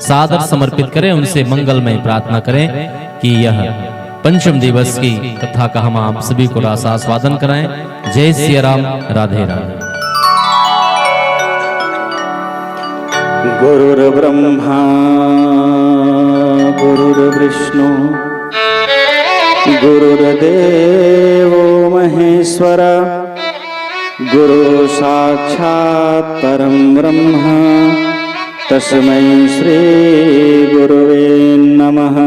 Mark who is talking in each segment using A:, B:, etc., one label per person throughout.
A: सादर समर्पित करें, उनसे मंगलमय प्रार्थना करें कि यह पंचम दिवस की कथा का हम आप सभी को रसास्वादन कराएं। जय सिया राम, राधे राधे।
B: गुरुर्ब्रह्मा गुरुर्विष्णु गुरुर्देवो महेश्वर, गुरु साक्षात् परं ब्रह्म, तस्मै श्री गुरुवे नमः।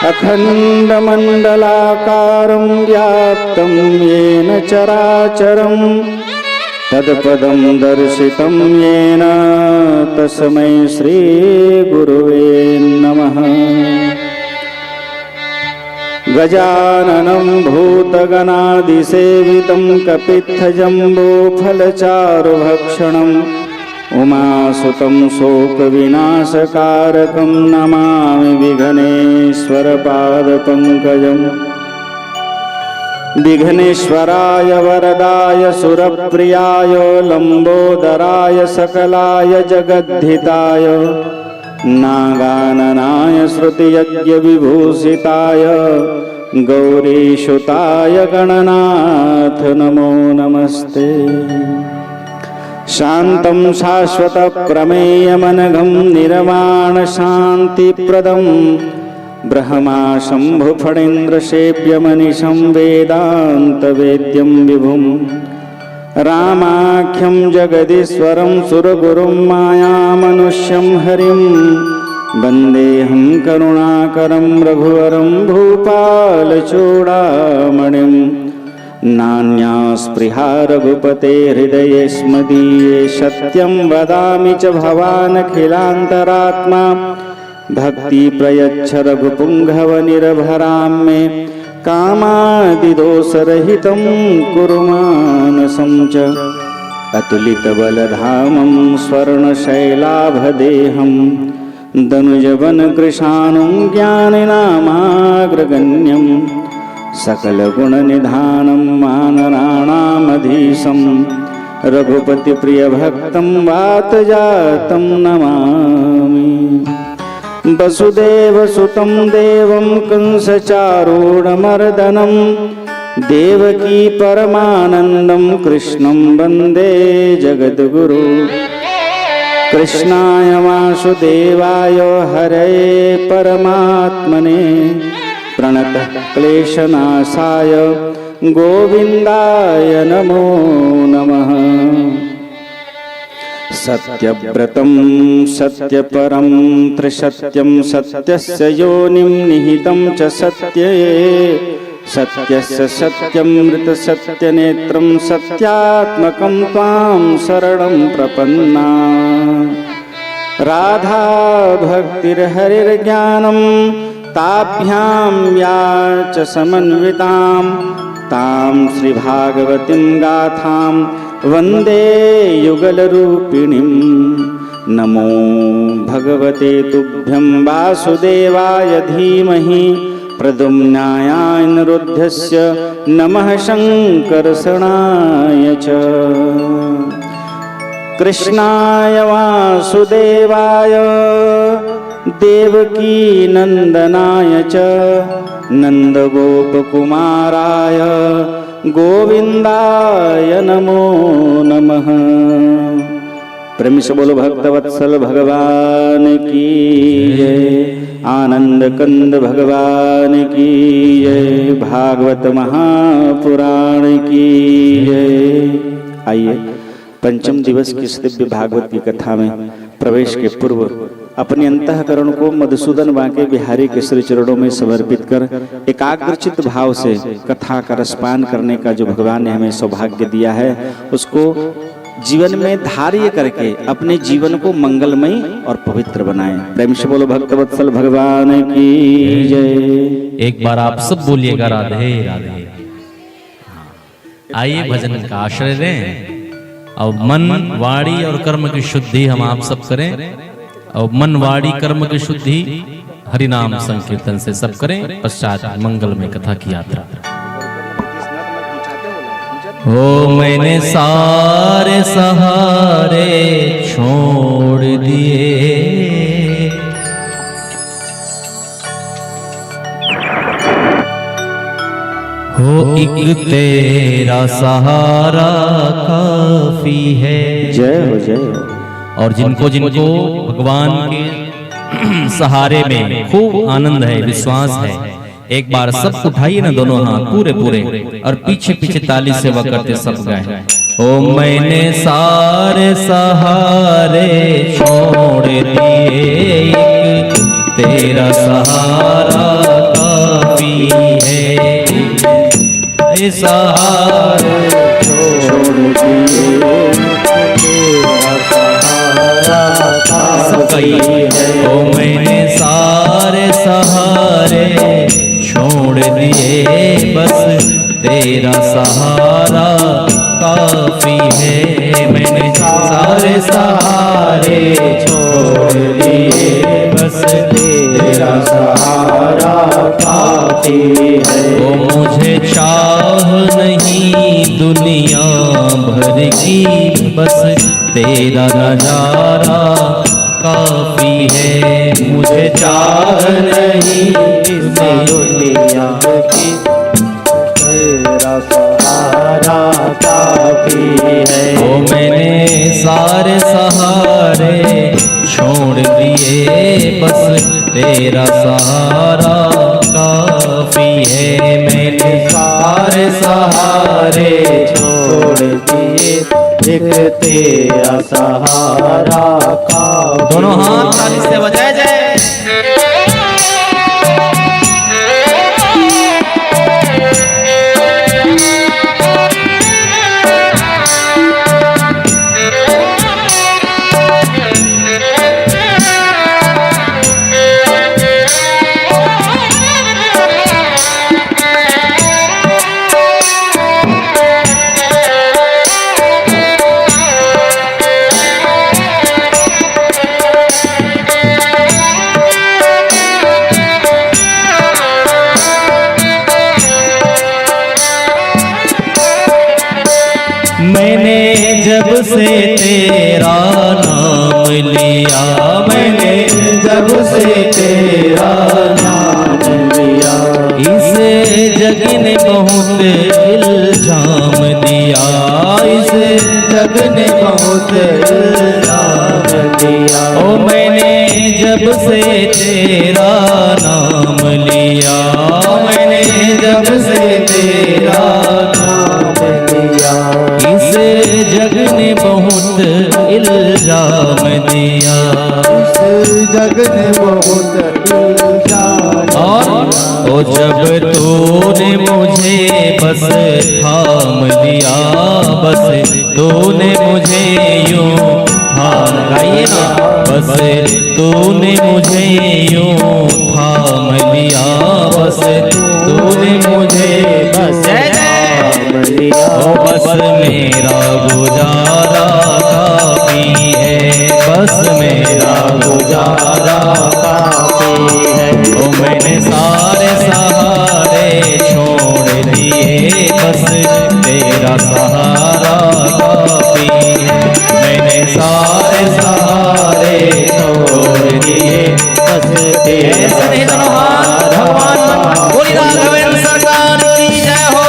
B: अखण्डमण्डलाकारं व्याप्तं येन चराचरं, तत्पदं दर्शितं येन तस्मै श्री गुरुवे नमः। गजाननं भूतगणादिसेवितं कपित्थजम्बूफलचारुभक्षणं, उमासुतं शोकविनाशकारकं नमामि विघ्नेश्वरपादपङ्कजम्। विघ्नेश्वराय वरदाय सुरप्रियाय लम्बोदराय सकलाय जगद्धिताय, नागाननाय श्रुतियज्ञविभूषिताय गौरीसुताय गणनाथ नमो नमस्ते। शान्तं शाश्वतप्रमेयमनघं निर्वाणशान्तिप्रदं, ब्रह्मा शम्भुफणीन्द्रसेव्यमनिशं वेदान्तवेद्यं विभुं, रामाख्यं जगदीश्वरं सुरगुरुं मायामनुष्यं हरिं, वन्देऽहं करुणाकरं रघुवरं भूपालचूडामणिं। नान्यास्पृहा रघुपते हृदये स्मदीये, सत्यं वदामि च भवानखिलान्तरात्मा, भक्ति प्रयच्छ रघुपुङ्गवनिर्भरां मे, कामादिदोषरहितं कुरु मानसं च। अतुलितबलधामं स्वर्णशैलाभदेहं, दनुजवनकृशानुं ज्ञानिनामाग्रगण्यं, सकलगुणनिधानं मानराणामधीशं, रघुपतिप्रियभक्तं वातजातं नमामि। वसुदेवसुतं देवं कंसचारूढमर्दनं, देवकी परमानन्दं कृष्णं वन्दे जगद्गुरु। कृष्णाय वासुदेवाय हरये परमात्मने, प्रणतः क्लेशनाशाय गोविन्दाय नमो नमः। सत्यव्रतं सत्यपरं त्रिसत्यं, सत्यस्य योनिं निहितं च सत्ये, सत्यस्य सत्यमृतसत्यनेत्रं, सत्यात्मकं त्वां शरणं प्रपन्ना। राधा भक्तिर्हरिर्ज्ञानं, ताभ्यां या च समन्वितां, तां श्रीभागवतीं गाथां वन्दे युगलरूपिणीं। नमो भगवते तुभ्यं वासुदेवाय धीमहि, प्रद्युम्नाय अनिरुद्धस्य नमः शङ्करशरणाय च। कृष्णाय वासुदेवाय देवकी नन्दनाय च, नन्दगोपकुमाराय गोविन्दाय नमो नमः। प्रेम से बोलो भक्तवत्सल भगवान की जय, आनंद कंद भगवान की जय, भागवत महापुराण की जय। आइए पंचम दिवस की इस दिव्य भागवत की कथा में प्रवेश के पूर्व अपने अंतःकरण को मधुसूदन बांके बिहारी के श्री चरणों में समर्पित कर एकाग्रचित्त भाव से कथा का रसपान करने का जो भगवान ने हमें सौभाग्य दिया है, उसको जीवन में धार्य करके अपने जीवन को मंगलमय और पवित्र बनाएं। प्रेम से बोलो भक्तवत्सल भगवान की जय।
A: एक बार आप सब बोलिएगा राधे राधे। आइए भजन का आश्रय लें और मन वाणी और कर्म की शुद्धि हम आप सब करें, और मन वाणी कर्म की शुद्धि हरिनाम संकीर्तन से सब करें। पश्चात मंगलमय कथा की यात्रा। ओ मैंने सारे सहारे छोड़ दिए, एक तेरा सहारा काफी है।
B: जय हो जय हो।
A: और जिनको जिनको भगवान के सहारे में खूब आनंद है, विश्वास है, एक बार सब उठाइए ना दोनों हाथ पूरे पूरे और पीछे पीछे ताली सेवा करते सब गाए। ओ मैंने सारे सहारे छोड़ दिए, एक तेरा सहारा काफी है। ये सहारे
B: छोड़ दिए, तेरा सहारा काफी है।
A: ओ मैंने सारे सहारे छोड़ दिए, बस तेरा सहारा काफी है। मैंने सारे सहारे
B: छोड़ दिए,
A: बस
B: तेरा सहारा काफी है।
A: ओ मुझे चाह नहीं दुनिया भर की, बस तेरा नजारा काफी है। मुझे चाह नहीं
B: दुनिया की, तेरा सहारा काफी है।
A: ओ मैंने सारे सहारे छोड़ दिए, बस तेरा सहारा काफी है। मैंने सारे सहारे
B: छोड़ दिए, एक तेरा सहारा काफी।
A: दोनों हाथ ताली से बजाए जाए। मैंने जब से तेरा नाम लिया, मैंने
B: जब से तेरा नाम लिया,
A: इस जग ने बहुत इल्जाम दिया, इस
B: जग ने बहुत इल्जाम दिया।
A: ओ मैंने जब से तेरा नाम लिया, मैंने जब से तेरा
B: नाम लिया,
A: इस जग ने बहुत इल्जाम दिया।
B: इस जग ने बहुत इल्जाम
A: और ओ जब तूने मुझे बस थाम लिया, बस तूने मुझे यूं थाम, गाइए ना, बस तूने मुझे यूं थाम लिया, बस तूने मुझे बस
B: थाम लिया।
A: ओ बस मेरा गुजारा काफी है, बस मेरा गुजारा
B: काफी है।
A: ओ मैंने सारे सहारे छोड़ दिए, बस तेरा सहारा काफी है। मैंने सारे सहारे छोड़ दिए,
B: बस तेरा सहारा
A: भगवान बोली राघवेंद्र सरकार की जय हो।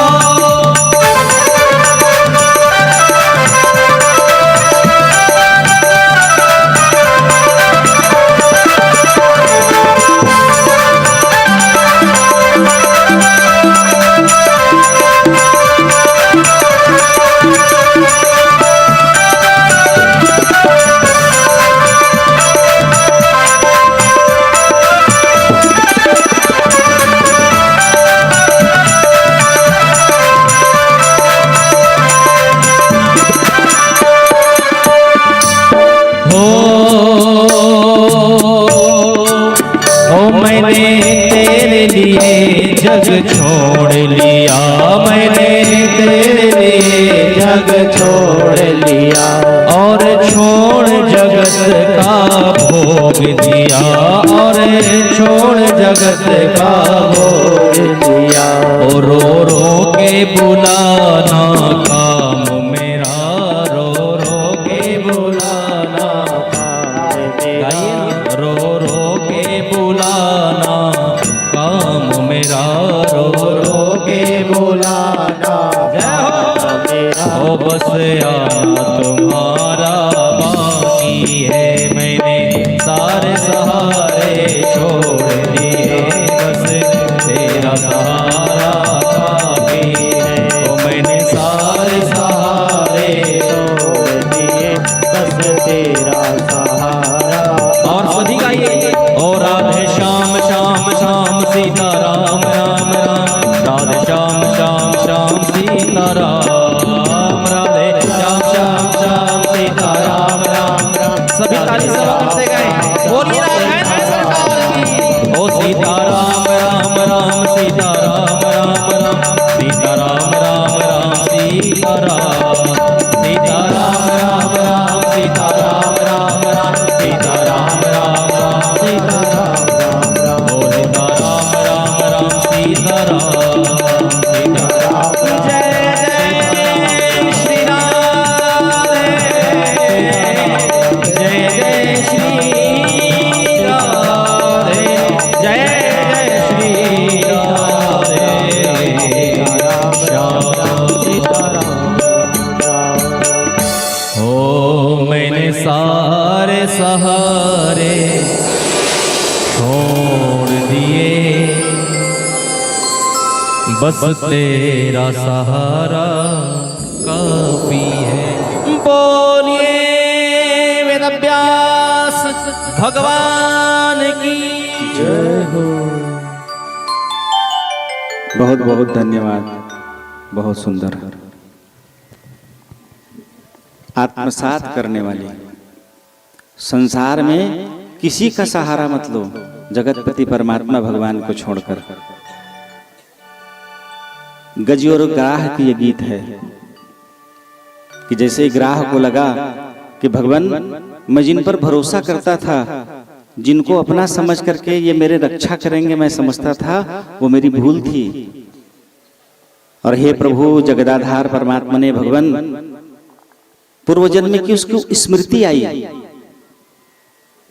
A: जग छोड़ लिया, मैंने तेरे लिए
B: जग छोड़ लिया,
A: और छोड़ जगत का भोग दिया, और छोड़ जगत का
B: भोग दिया।
A: ओ रो रो के बुलाना काम मेरा, रो रो के बुलाना
B: काम मेरा,
A: गाइए ना, रो रो के बुलाना काम मेरा, रो रो
B: के बुलाना
A: सारे सहारे छोड़ दिए, बस तेरा सहारा काफी है। ओ मैंने सारे सहारे
B: छोड़ दिए, बस तेरा सहारा।
A: और सभी गाइए। ओ राधे श्याम श्याम श्याम सीता राम राम राम, राधे श्याम श्याम श्याम सीता राम, राधे श्याम श्याम श्याम सीता राम राम राम। सभी ताली से गाएं, बोलिए राधे सरकार की। ओ सीता राम राम राम सीता राम राम राम, सीता राम राम राम सीता राम, सीता राम राम राम सीता राम राम राम, सीता राम राम राम सीता राम राम राम। ओ सीता राम राम राम सीता राम, सीता राम। जय जय श्री राधे, जय जय श्री राधे, जय जय श्री राधे, श्याम राम सीता राम। ओ मैंने सारे सहारे छोड़ दिए, बस तेरा सहारा काफी है। बोलिए वेदव्यास भगवान की जय हो।
B: बहुत बहुत धन्यवाद, बहुत सुंदर। आत्मसात करने वाली, संसार में किसी का सहारा मत लो, जगतपति परमात्मा भगवान को छोड़कर। गज और ग्राह की ये गीत है कि जैसे ग्राह को लगा कि भगवान मैं जिन पर भरोसा करता था, जिनको अपना समझ करके ये मेरे रक्षा करेंगे मैं समझता था, वो मेरी भूल थी। और हे प्रभु जगदाधार परमात्मा ने भगवान पूर्व जन्म की उसको स्मृति आई।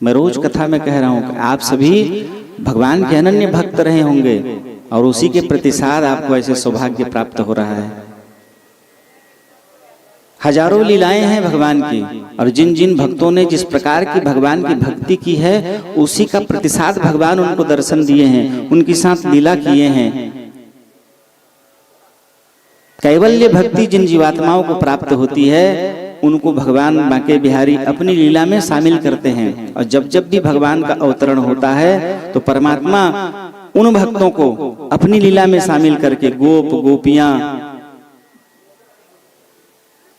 B: मैं रोज कथा में कह रहा हूं कि आप सभी भगवान के अनन्य भक्त रहे होंगे और उसी के प्रतिसाद आपको ऐसे सौभाग्य प्राप्त हो रहा है। हजारों लीलाएं हैं भगवान की, और जिन जिन भक्तों ने जिस प्रकार की भगवान की भक्ति की है, उसी का प्रतिसाद भगवान उनको दर्शन दिए हैं, उनके साथ लीला किए हैं। कैवल्य भक्ति जिन जीवात्माओं को प्राप्त होती है, उनको भगवान बांके बिहारी अपनी लीला में शामिल करते हैं। और जब जब भी भगवान का अवतरण होता है, तो परमात्मा उन भक्तों को अपनी लीला में शामिल करके गोप गोपियां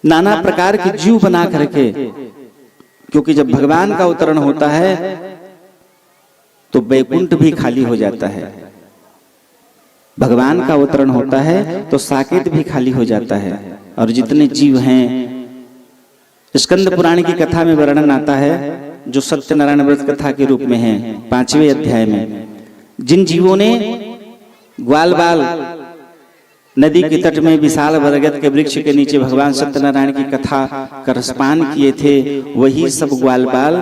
B: नाना प्रकार के जीव बना करके, क्योंकि जब भगवान का अवतरण होता है तो वैकुंठ भी खाली हो जाता है, भगवान का अवतरण होता है तो साकेत भी खाली हो जाता है। और जितने जीव हैं, स्कंद पुराण की कथा में वर्णन आता है, जो सत्यनारायण व्रत कथा के रूप में है 5वें अध्याय में, जिन जीवों ने ग्वाल बाल नदी के तट में विशाल बरगद के वृक्ष के नीचे भगवान सत्यनारायण की कथा का रसपान किए थे, वही सब ग्वाल बाल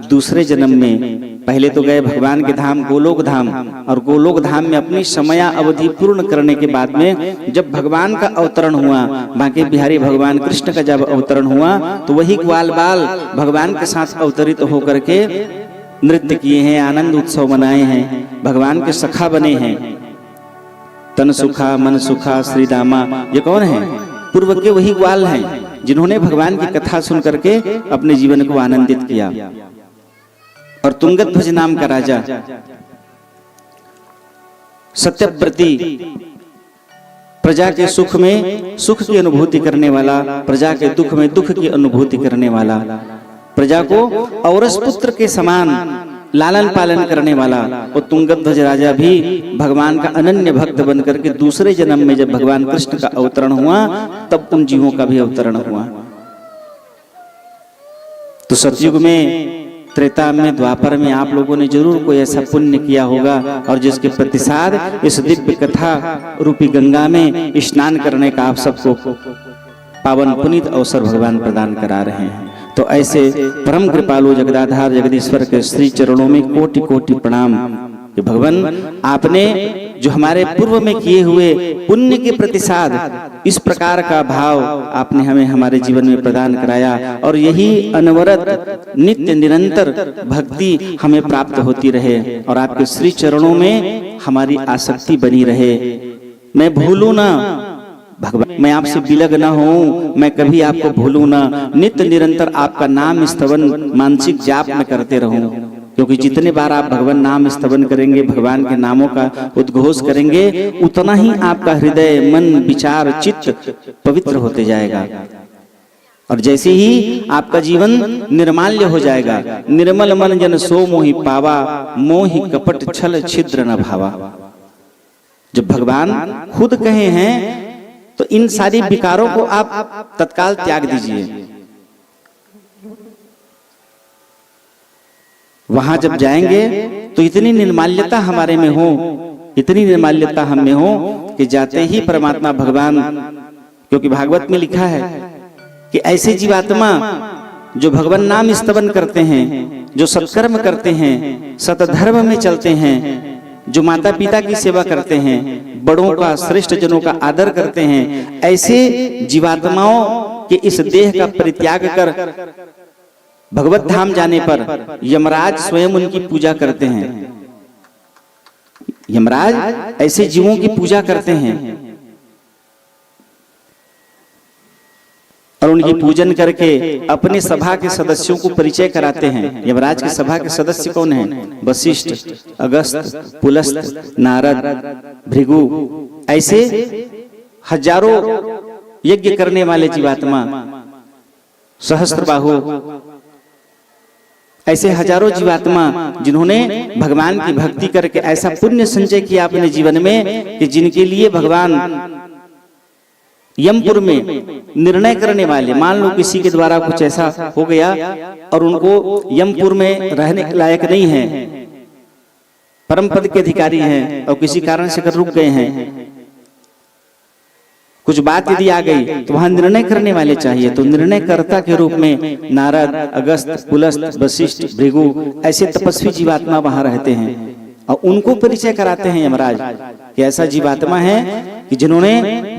B: दूसरे जन्म में पहले तो गए भगवान के धाम गोलोक धाम, और गोलोक धाम में अपनी समया अवधि पूर्ण करने के बाद में जब भगवान का अवतरण हुआ, बांके बिहारी भगवान कृष्ण का जब अवतरण हुआ, तो वही ग्वाल बाल भगवान के साथ अवतरित होकर के नृत्य किए हैं, आनंद उत्सव मनाए हैं, भगवान के सखा बने हैं। तन सुखा मन सुखा श्री दामा, ये कौन है? पूर्व के वही ग्वाल हैं जिन्होंने भगवान की कथा सुन करके अपने जीवन को आनंदित किया। और तुंगध्वज नाम का राजा, सत्यव्रती, प्रजा के सुख में सुख की अनुभूति करने वाला, प्रजा के दुख में दुख की अनुभूति करने वाला, प्रजा को औरस पुत्र के समान लालन पालन करने वाला, और तुंगध्वज राजा भी भगवान का अनन्य भक्त बनकर के दूसरे जन्म में जब भगवान कृष्ण का अवतरण हुआ, तब उन जीवों का भी अवतरण हुआ। तो सतयुग में, त्रेता में, द्वापर में आप लोगों ने जरूर कोई ऐसा पुण्य किया होगा, और जिसके प्रतिसाद इस दिव्य कथा रूपी गंगा में स्नान करने का आप सबको पावन पुनीत अवसर भगवान प्रदान करा रहे हैं। तो ऐसे परम कृपालु जगदाधार जगदीश्वर के श्री चरणों में कोटि कोटि प्रणाम कि भगवान आपने जो हमारे पूर्व में किए हुए पुण्य के प्रतिसाद, इस प्रकार का भाव आपने हमें हमारे जीवन में प्रदान कराया और यही अनवरत नित्य निरंतर भक्ति हमें प्राप्त होती रहे और आपके श्री चरणों में हमारी आसक्ति बनी रहे। मैं भूलूं ना भगवान, मैं आपसे विलग ना हूं, मैं कभी आपको भूलूं ना, नित्य निरंतर आपका नाम स्तवन मानसिक जाप में करते रहूं, क्योंकि जितने बार आप भगवान नाम स्तवन करेंगे, भगवान के नामों का उद्घोष करेंगे, उतना ही आपका हृदय, मन, विचार, चित्त पवित्र होते जाएगा। और जैसे ही आपका जीवन निर्माल्य हो जाएगा, निर्मल मन जन सो मोहि पावा, मोहि कपट छल छिद्र न भावा। जब भगवान खुद कहे हैं तो इन सारी विकारों को आप तत्काल त्याग दीजिए। वहां जब जाएंगे तो इतनी निर्माल्यता हमारे में हो, इतनी निर्माल्यता हम में हो कि जाते ही परमात्मा भगवान, क्योंकि भागवत में लिखा है कि ऐसे जीवात्मा जो भगवान नाम स्तवन करते हैं, जो सत्कर्म करते हैं, सतधर्म में चलते हैं, जो माता पिता की सेवा करते हैं, बड़ों का, श्रेष्ठ जनों का आदर करते हैं, ऐसे जीवात्माओं के इस देह का परित्याग कर भगवत धाम जाने पर यमराज स्वयं उनकी पूजा करते हैं। यमराज ऐसे जीवों की पूजा करते हैं और उनकी पूजन करके अपने सभा के सदस्यों को परिचय कराते हैं। यमराज की सभा के सदस्य कौन हैं? वशिष्ठ, अगस्त, पुलस्त, नारद, भृगु, ऐसे हजारों यज्ञ करने वाले जीवात्मा, सहस्त्रबाहु, ऐसे हजारों जीवात्मा जिन्होंने भगवान की भक्ति करके ऐसा पुण्य संचय किया अपने जीवन में कि जिनके लिए भगवान यमपुर में निर्णय करने वाले, मान लो किसी के द्वारा कुछ ऐसा हो गया और उनको यमपुर में रहने के लायक नहीं है, परम पद के अधिकारी हैं और किसी कारण से कर रुक गए हैं, कुछ बात यदि आ गई तो वहां निर्णय करने वाले चाहिए। तो निर्णयकर्ता के रूप में नारद, अगस्त, पुलस्त, वशिष्ठ, भृगु, ऐसे तपस्वी जीवात्मा वहां रहते हैं और उनको परिचय कराते हैं यमराज कि ऐसा जीवात्मा है कि जिन्होंने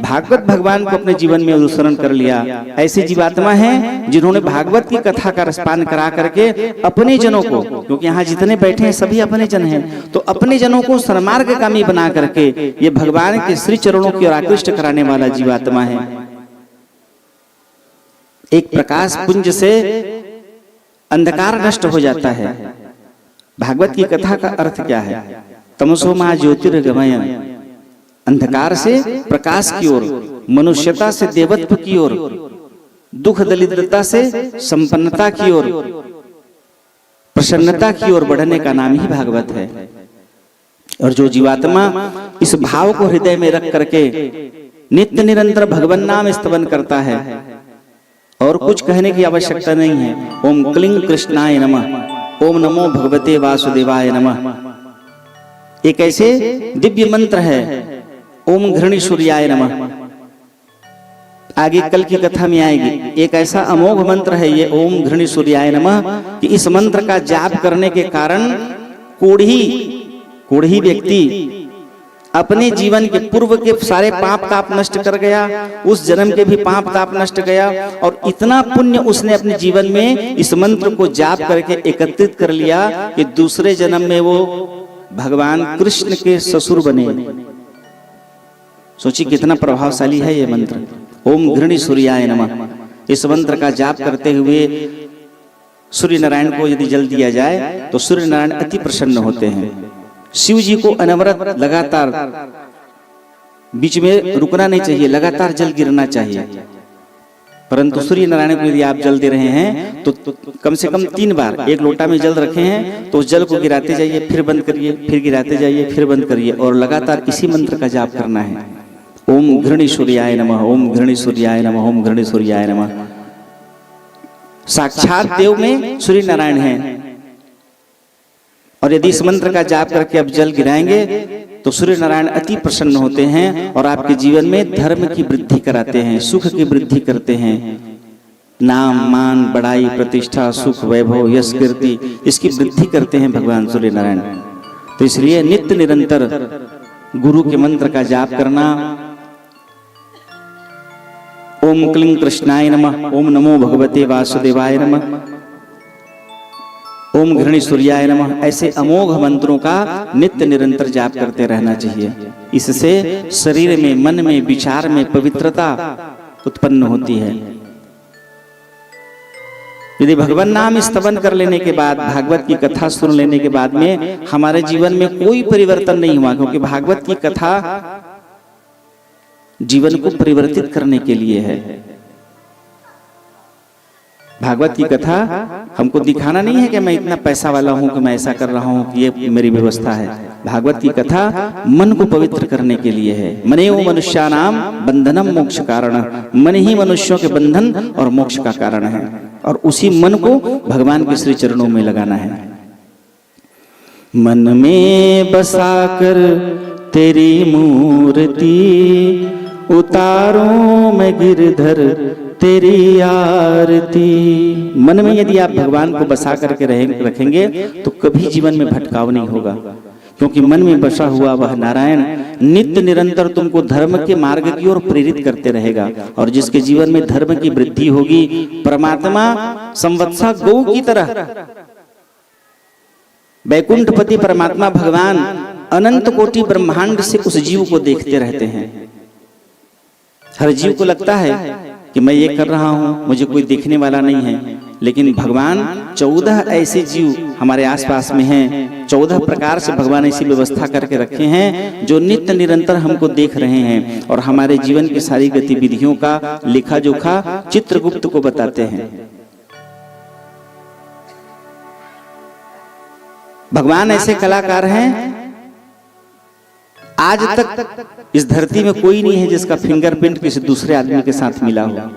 B: भागवत भगवान को अपने जीवन में अनुसरण कर लिया, ऐसे जीवात्मा हैं जिन्होंने भागवत की कथा का रसपान करा करके अपने जनों को, क्योंकि यहाँ जितने बैठे हैं सभी अपने जन हैं, तो अपने जनों को सन्मार्गगामी बना करके ये भगवान के श्री चरणों की ओर आकृष्ट कराने वाला जीवात्मा है। एक प्रकाश पुंज से अंधकार नष्ट हो जाता है। भागवत की कथा का अर्थ क्या है? तमसो मा ज्योतिर्गमय, अंधकार से प्रकाश की ओर, मनुष्यता से देवत्व की ओर, दुख दरिद्रता से संपन्नता की ओर, प्रसन्नता की ओर बढ़ने का नाम ही भागवत है। और जो जीवात्मा इस भाव को हृदय में रख करके नित्य निरंतर भगवान नाम स्तवन करता है और कुछ कहने की आवश्यकता नहीं है। ओम क्लीं कृष्णाय नमः, ओम नमो भगवते वासुदेवाय नमः, एक ऐसे दिव्य मंत्र है। ओम घृणी सूर्याय नमः, आगे कल की कथा में आएगी। एक ऐसा अमोघ मंत्र है ये ओम घृणी सूर्याय नमः कि इस मंत्र का जाप करने के कारण कोढ़ी व्यक्ति अपने जीवन के पूर्व के सारे पाप ताप नष्ट कर गया, उस जन्म के भी पाप ताप नष्ट गया और इतना पुण्य उसने अपने जीवन में इस मंत्र को जाप करके एकत्रित कर लिया कि दूसरे जन्म में वो भगवान कृष्ण के ससुर बने। सोचिए कितना प्रभावशाली है ये मंत्र, ओम घृणी सूर्याय नमः। इस मंत्र का जाप करते हुए सूर्य नारायण को यदि जल दिया जाए तो सूर्य नारायण अति प्रसन्न होते हैं। शिव जी को अनवरत लगातार बीच में रुकना नहीं चाहिए, लगातार जल गिरना चाहिए। परंतु सूर्य नारायण को यदि आप जल दे रहे हैं तो कम से कम 3 बार, एक लोटा में जल रखे हैं तो उस जल को गिराते जाइए, फिर बंद करिए, फिर गिराते जाइए, फिर बंद करिए और लगातार इसी मंत्र का जाप करना है। ओम घृणी सूर्याय नमः, ओम घृणी सूर्याय नमः, ओम घृणी सूर्याय नमः। साक्षात देव में सूर्य नारायण हैं और यदि इस मंत्र का जाप करके आप जल गिराएंगे तो सूर्य नारायण अति प्रसन्न होते हैं और आपके जीवन में धर्म की वृद्धि कराते हैं, सुख की वृद्धि करते हैं। नाम, मान, बड़ाई, प्रतिष्ठा, सुख, वैभव, यश, कीर्ति, इसकी वृद्धि करते हैं भगवान सूर्य नारायण। तो इसलिए नित्य निरंतर गुरु के मंत्र का जाप करना, ओम क्लीं कृष्णाय नमः, ओम नमो भगवते वासुदेवाय नमः, ओम घृणी सूर्याय नमः, ऐसे अमोघ मंत्रों का नित्य निरंतर जाप करते रहना चाहिए। इससे शरीर में, मन में, विचार में पवित्रता उत्पन्न होती है। यदि भगवान नाम स्तवन कर लेने के बाद, भागवत की कथा सुन लेने के बाद में हमारे जीवन में कोई परिवर्तन नहीं हुआ, क्योंकि भागवत की कथा जीवन को परिवर्तित करने के लिए है। भागवत की कथा हमको दिखाना नहीं है कि मैं इतना पैसा वाला हूं, कि मैं ऐसा कर रहा हूं, कि ये मेरी व्यवस्था है। भागवत की कथा मन को पवित्र करने के लिए है। मनेव मनुष्यानाम बंधनम मोक्ष कारण, मन ही मनुष्यों के बंधन और मोक्ष का कारण है, और उसी मन को भगवान के श्री चरणों में लगाना है। मन में बसाकर तेरी मूर्ति, उतारो मैं गिरधर तेरी आरती। मन में यदि आप भगवान को बसा करके रखेंगे तो कभी जीवन में भटकाव नहीं होगा, क्योंकि मन में बसा हुआ वह नारायण नित्य निरंतर तुमको धर्म के मार्ग की ओर प्रेरित करते रहेगा। और जिसके जीवन में धर्म की वृद्धि होगी, परमात्मा संवत्सा गौ की तरह, वैकुंठपति परमात्मा भगवान अनंत कोटि ब्रह्मांड से उस जीव को देखते रहते हैं। हर जीव को लगता है कि मैं ये कर रहा हूं, मुझे कोई देखने वाला नहीं है, लेकिन भगवान 14 ऐसे जीव हमारे आसपास में हैं, 14 प्रकार से भगवान ऐसी व्यवस्था करके रखे हैं जो नित्य निरंतर हमको देख रहे हैं और हमारे जीवन की सारी गतिविधियों का लेखा जोखा चित्रगुप्त को बताते हैं। भगवान ऐसे कलाकार हैं, आज तक इस धरती में कोई नहीं है जिसका फिंगरप्रिंट किसी दूसरे आदमी के साथ मिला हो।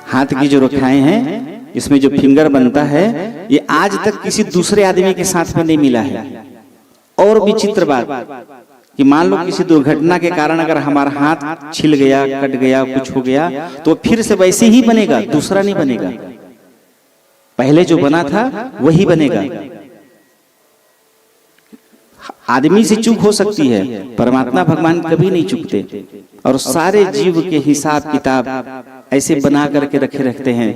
B: हाथ की जो रेखाएं हैं, इसमें जो फिंगर बनता है, ये आज तक किसी दूसरे आदमी के साथ में नहीं मिला है। और विचित्र बात कि मान लो किसी दुर्घटना के कारण अगर हमारा हाथ छिल गया, कट गया, कुछ हो गया, तो फिर से वैसे ही बनेगा, दूसरा नहीं बनेगा। पहले जो बना था वही बनेगा। आदमी से चूक हो सकती है, परमात्मा भगवान कभी नहीं चूकते, और सारे जीव के हिसाब किताब ऐसे बना करके रखते हैं।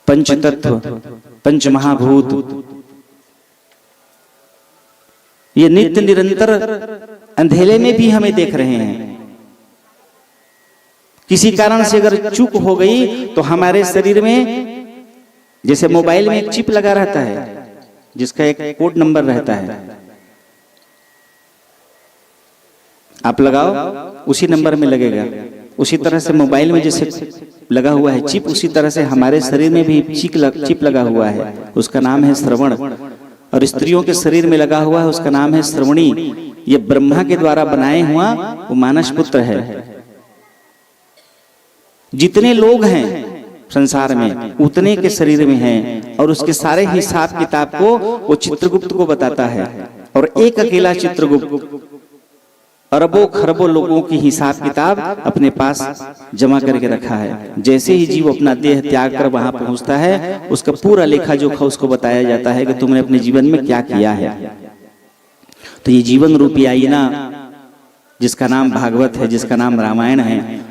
B: पंच तत्व, पंच महाभूत, ये नित्य निरंतर अंधेरे में भी हमें देख रहे हैं। किसी कारण से अगर चूक हो गई तो हमारे शरीर में, जैसे मोबाइल में एक चिप लगा रहता है जिसका एक कोड नंबर रहता है, आप लगाओ उसी नंबर में लगेगा। उसी तरह से मोबाइल में जैसे लगा हुआ है चिप, उसी तरह से हमारे शरीर में भी चिप लगा हुआ है, उसका नाम है श्रवण। और स्त्रियों के शरीर में लगा हुआ है, उसका नाम है श्रवणी। ये ब्रह्मा के द्वारा बनाए हुआ वो मानस पुत्र है। जितने लोग हैं संसार में उतने के शरीर में हैं, और उसके सारे हिसाब किताब को वो चित्रगुप्त को बताता है। और एक अकेला चित्रगुप्त अरबों खरबों लोगों की हिसाब किताब अपने पास जमा करके रखा है। जैसे ही जीव अपना देह त्याग कर वहां पहुंचता है, उसका पूरा लेखा जोखा उसको बताया जाता है कि तुमने अपने जीवन में क्या किया है। तो ये जीवन रूपी आईना जिसका नाम भागवत है, जिसका नाम रामायण है,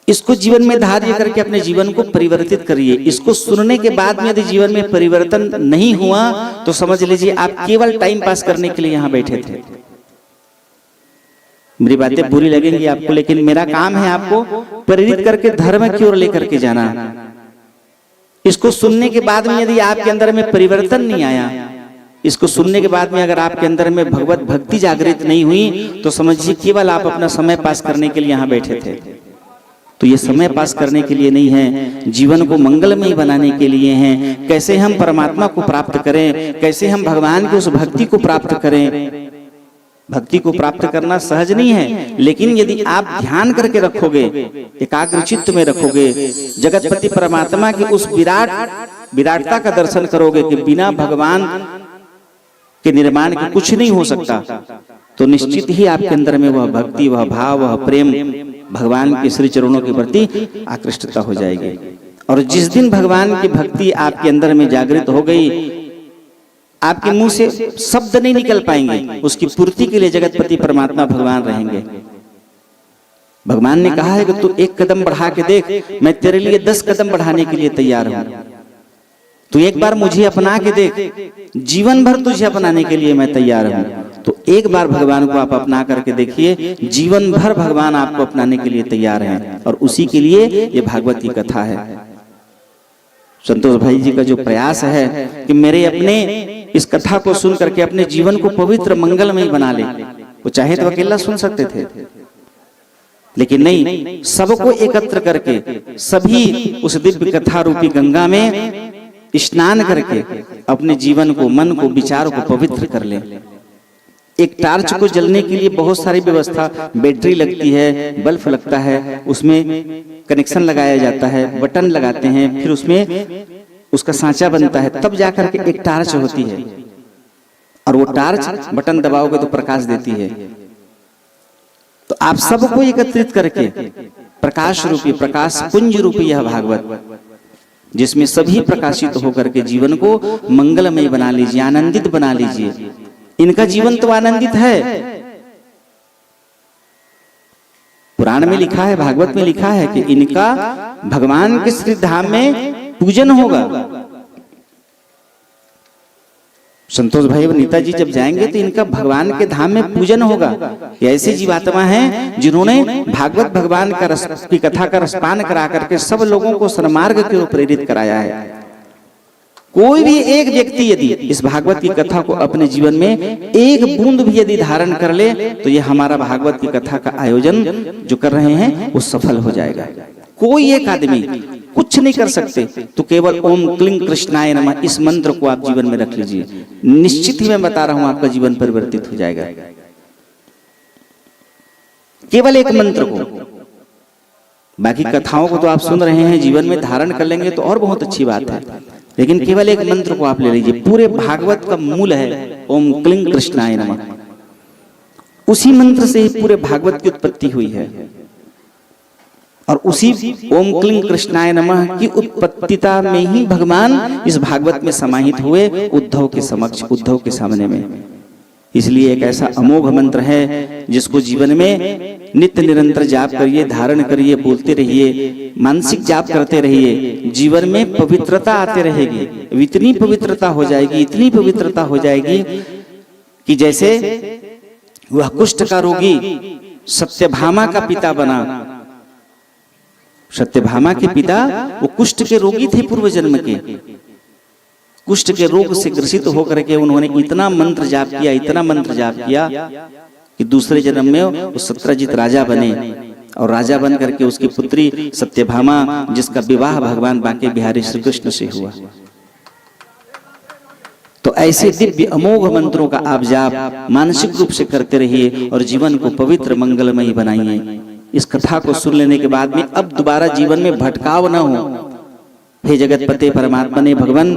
B: इसको जीवन में धार्य करके अपने जीवन को परिवर्तित करिए। इसको सुनने के बाद में यदि जीवन में परिवर्तन नहीं हुआ तो समझ लीजिए आप केवल टाइम पास करने के लिए यहां बैठे थे। मेरी बातें बुरी लगेंगी आपको, लेकिन मेरा काम है आपको प्रेरित करके धर्म की ओर लेकर के जाना। इसको सुनने के बाद में यदि आपके अंदर में परिवर्तन नहीं आया, इसको सुनने के बाद में अगर आपके अंदर में भगवत भक्ति जागृत नहीं हुई, तो समझिए केवल आप अपना समय पास करने के लिए यहां बैठे थे। तो ये समय पास करने के लिए नहीं है, जीवन को मंगलमय बनाने के लिए हैं। कैसे हम परमात्मा को प्राप्त करें, कैसे हम भगवान की उस भक्ति को प्राप्त करें। भक्ति को प्राप्त करना सहज नहीं है, लेकिन यदि आप ध्यान करके रखोगे, एकाग्र चित्त में रखोगे, जगतपति परमात्मा की उस विराटता का दर्शन करोगे कि बिना भगवान के निर्माण के कुछ नहीं हो सकता, तो निश्चित ही आपके अंदर में वह भक्ति, वह भाव, वह प्रेम भगवान के श्री चरणों के प्रति आकृष्टता हो जाएगी। और जिस दिन भगवान की भक्ति आपके अंदर में जागृत हो गई, आपके मुंह से शब्द नहीं निकल पाएंगे, उसकी पूर्ति के लिए जगतपति परमात्मा भगवान रहेंगे। भगवान ने कहा है कि तू एक कदम बढ़ा के देख, मैं तेरे लिए 10 कदम बढ़ाने के लिए तैयार हूं। तू एक बार मुझे अपना के देख, जीवन भर तुझे अपनाने के लिए मैं तैयार हूं। तो एक बार भगवान को आप अपना करके देखिए, जीवन भर भगवान आपको अपनाने के लिए तैयार हैं। और उसी के लिए ये भागवत की कथा है। संतोष भाई जी का जो प्रयास है कि मेरे अपने इस कथा को सुन करके अपने जीवन को पवित्र मंगलमय बना ले, वो चाहे तो अकेला सुन सकते थे, लेकिन नहीं, सबको एकत्र करके सभी उस दिव्य कथा रूपी गंगा में स्नान करके अपने जीवन को, मन को, विचार को पवित्र कर ले। एक टार्च को जलने के लिए बहुत सारी व्यवस्था, बैटरी लगती है, बल्ब लगता है, उसमें कनेक्शन लगाया जाता है, बटन लगाते हैं, फिर उसमें उसका सांचा बनता है, तब जाकर के एक टार्च होती है। और वो टार्च बटन दबाओगे तो प्रकाश देती है। तो आप सबको एकत्रित करके प्रकाश रूपी, प्रकाश पुंज रूपी यह भागवत, जिसमें सभी प्रकाशित होकर के जीवन को मंगलमय बना लीजिए, आनंदित बना लीजिए। इनका जीवन तो आनंदित है। पुराण में लिखा है, भागवत में लिखा है कि इनका भगवान के श्री धाम में पूजन होगा। संतोष भाई और नीता जी जब जाएंगे तो इनका भगवान के धाम में पूजन होगा। ये ऐसे जीवात्मा हैं जिन्होंने भागवत भगवान का रस की कथा का रसपान करा करके सब लोगों को सन्मार्ग की ओर प्रेरित कराया है। कोई भी एक व्यक्ति यदि इस भागवत की कथा को अपने जीवन में एक बूंद भी यदि धारण कर ले, तो ये हमारा भागवत की कथा का आयोजन जो कर रहे हैं वो सफल हो जाएगा। कोई एक आदमी कुछ नहीं कर सकते, तो केवल ओम क्लीं कृष्णाय नमः इस मंत्र को आप जीवन में रख लीजिए, निश्चित ही मैं बता रहा हूं आपका जीवन परिवर्तित हो जाएगा। केवल एक मंत्र को, बाकी कथाओं को तो आप सुन रहे हैं, जीवन में धारण कर लेंगे तो और बहुत अच्छी बात है, लेकिन केवल एक मंत्र को आप ले लीजिए। पूरे भागवत का मूल है ओम क्लीं कृष्णाय नमः। उसी मंत्र से ही पूरे भागवत की उत्पत्ति हुई है। और उसी ओम क्लीं कृष्णाय नमः की उत्पत्तिता में ही भगवान इस भागवत में समाहित हुए उद्धव के समक्ष, उद्धव के सामने में। इसलिए एक ऐसा अमोघ मंत्र है जिसको जीवन में नित्य निरंतर जाप करिए, धारण करिए, बोलते रहिए, मानसिक जाप करते रहिए, जीवन में पवित्रता आते रहेगी। इतनी पवित्रता हो जाएगी, इतनी पवित्रता हो जाएगी कि जैसे वह कुष्ठ का रोगी सत्यभामा का पिता बना। सत्यभामा के पिता वो कुष्ठ के रोगी थे पूर्व जन्म के। कुष्ठ के रोग से ग्रसित होकर के उन्होंने इतना मंत्र जाप किया, इतना मंत्र जाप किया कि दूसरे जन्म में वो सत्रजित राजा बने। और राजा बन करके उसकी पुत्री सत्यभामा, जिसका विवाह भगवान बांके बिहारी श्री कृष्ण से हुआ। तो ऐसे दिव्य अमोघ मंत्रों का आप जाप मानसिक रूप से करते रहिए और जीवन को पवित्र मंगलमय बनाइए। इस कथा को सुन लेने के बाद में अब दोबारा जीवन में भटकाव न हो। हे जगतपते परमात्मा ने भगवान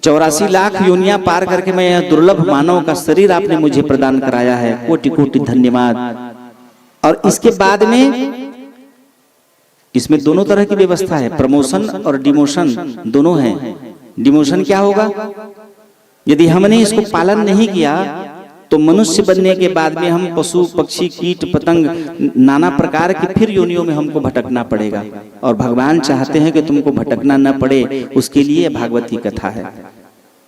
B: 84 लाख योनियां पार करके मैं यह दुर्लभ मानव का शरीर आपने मुझे प्रदान कराया है, कोटि कोटि धन्यवाद। और इसके बाद में इसमें दोनों तरह की व्यवस्था है, प्रमोशन और डिमोशन दोनों हैं। डिमोशन क्या होगा? यदि हमने इसको पालन नहीं किया तो मनुष्य बनने के बाद में हम पशु पक्षी कीट पतंग नाना प्रकार की फिर योनियों में हमको भटकना पड़ेगा। और भगवान चाहते हैं कि तुमको भटकना न पड़े, उसके लिए भागवत की कथा है।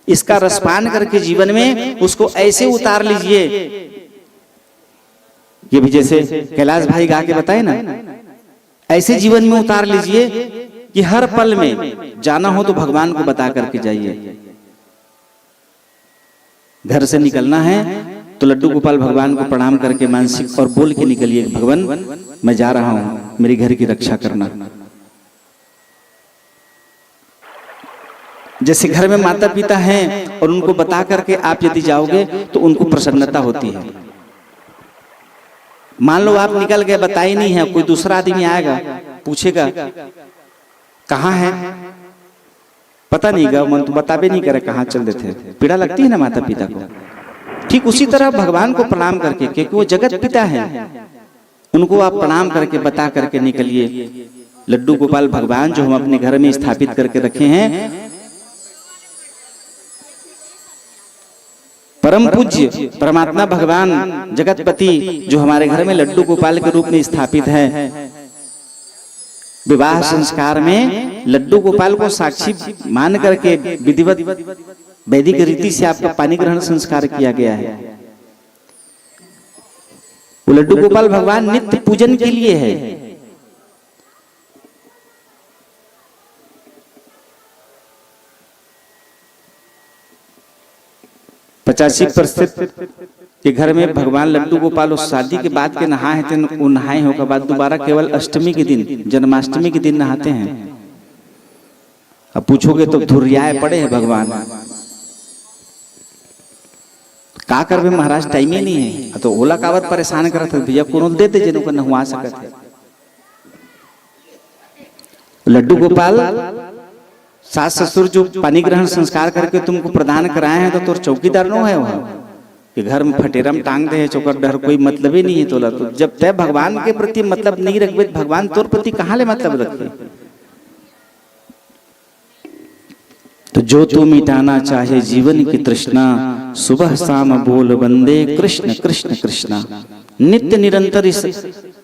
B: इसका रसपान करके जीवन में उसको ऐसे उतार लीजिए, ये भी जैसे कैलाश भाई गा के बताए ना, ऐसे जीवन में उतार लीजिए कि हर पल में जाना हो तो भगवान को बता करके जाइए। घर से निकलना है तो लड्डू गोपाल भगवान को प्रणाम करके मानसिक और बोल के निकलिए, भगवान मैं जा रहा हूं, मेरी घर की रक्षा करना। जैसे घर में माता पिता हैं और उनको बता करके आप यदि जाओगे तो उनको प्रसन्नता होती है। मान लो आप निकल गए, बताई नहीं है, कोई दूसरा आदमी आएगा पूछेगा कहाँ है, पता नहीं गा, मन तो बताबे नहीं करे कहाँ चल देते, पीड़ा लगती है ना माता पिता को। ठीक उसी तरह भगवान को प्रणाम करके, क्योंकि वो जगत पिता है, उनको आप प्रणाम करके बता करके निकलिए। लड्डू गोपाल भगवान जो हम अपने घर में स्थापित करके रखे हैं, परम पूज्य परमात्मा भगवान जगतपति जो हमारे घर में लड्डू गोपाल के रूप में स्थापित है, विवाह संस्कार में लड्डू गोपाल को साक्षी मान करके विधिवत वैदिक रीति से आपका पानी ग्रहण संस्कार किया गया है। वो लड्डू गोपाल भगवान नित्य पूजन के लिए है। 85% के घर में भगवान लड्डू गोपाल उस शादी के बाद के नहाए थे, वो नहाए होकर बाद दोबारा केवल अष्टमी के दिन, जन्माष्टमी के दिन नहाते हैं। अब पूछोगे तो धुर्याए पड़े हैं भगवान, का करबे महाराज, टाइम ही नहीं है। तो ओला कावत परेशान करत है, भैया कोनो देते जिनको को नहवा सकत है। लड्डू गोपाल सास ससुर जो पानी ग्रहण संस्कार करके तुमको प्रदान कराए हैं, तो तोर चौकीदार नो है वहां कि घर में फटेरम टांग दे, चौकर डर कोई मतलब ही नहीं है तोला। तो जब तय भगवान के प्रति मतलब नहीं रखबे, भगवान तोर प्रति कहां ले मतलब रखे। तो जो तू मिटाना चाहे जीवन की तृष्णा, सुबह शाम बोल बंदे कृष्ण कृष्ण कृष्णा। नित्य निरंतर इस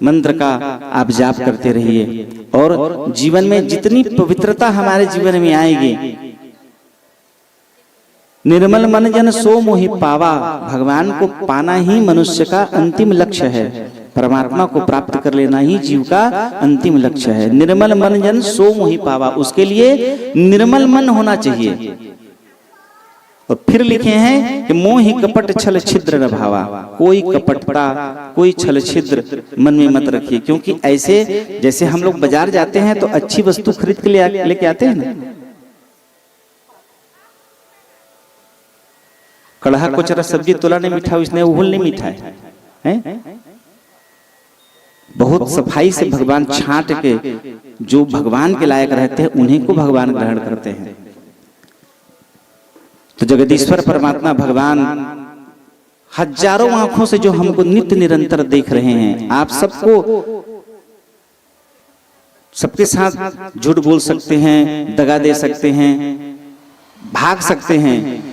B: मंत्र का आप जाप करते रहिए, और जीवन में जितनी पवित्रता हमारे जीवन में आएगी, निर्मल मन जन सो मोहि पावा। भगवान को पाना ही मनुष्य का अंतिम लक्ष्य है, परमात्मा को प्राप्त कर लेना ही जीव का अंतिम लक्ष्य है। निर्मल मन जन सो मोहि पावा, उसके लिए निर्मल मन होना चाहिए। और फिर लिखे हैं कि मोहि कपट छल छिद्र न भावा। कोई कपटता, कोई छल छिद्र मन में मत रखिए, क्योंकि ऐसे जैसे हम लोग बाजार जाते हैं तो अच्छी वस्तु खरीद के लेके आते हैं ना, कड़हा को चरा सब्जी तोला नहीं मीठा, इसने उहुल नहीं मीठा है। बहुत सफाई से भगवान छांट के जो भगवान के लायक रहते हैं उन्हीं को भगवान ग्रहण करते हैं। तो जगदीश्वर परमात्मा भगवान हजारों आंखों से जो हमको नित्य निरंतर देख रहे हैं, आप सबके साथ झूठ बोल सकते हैं, दगा दे सकते हैं, भाग सकते हैं,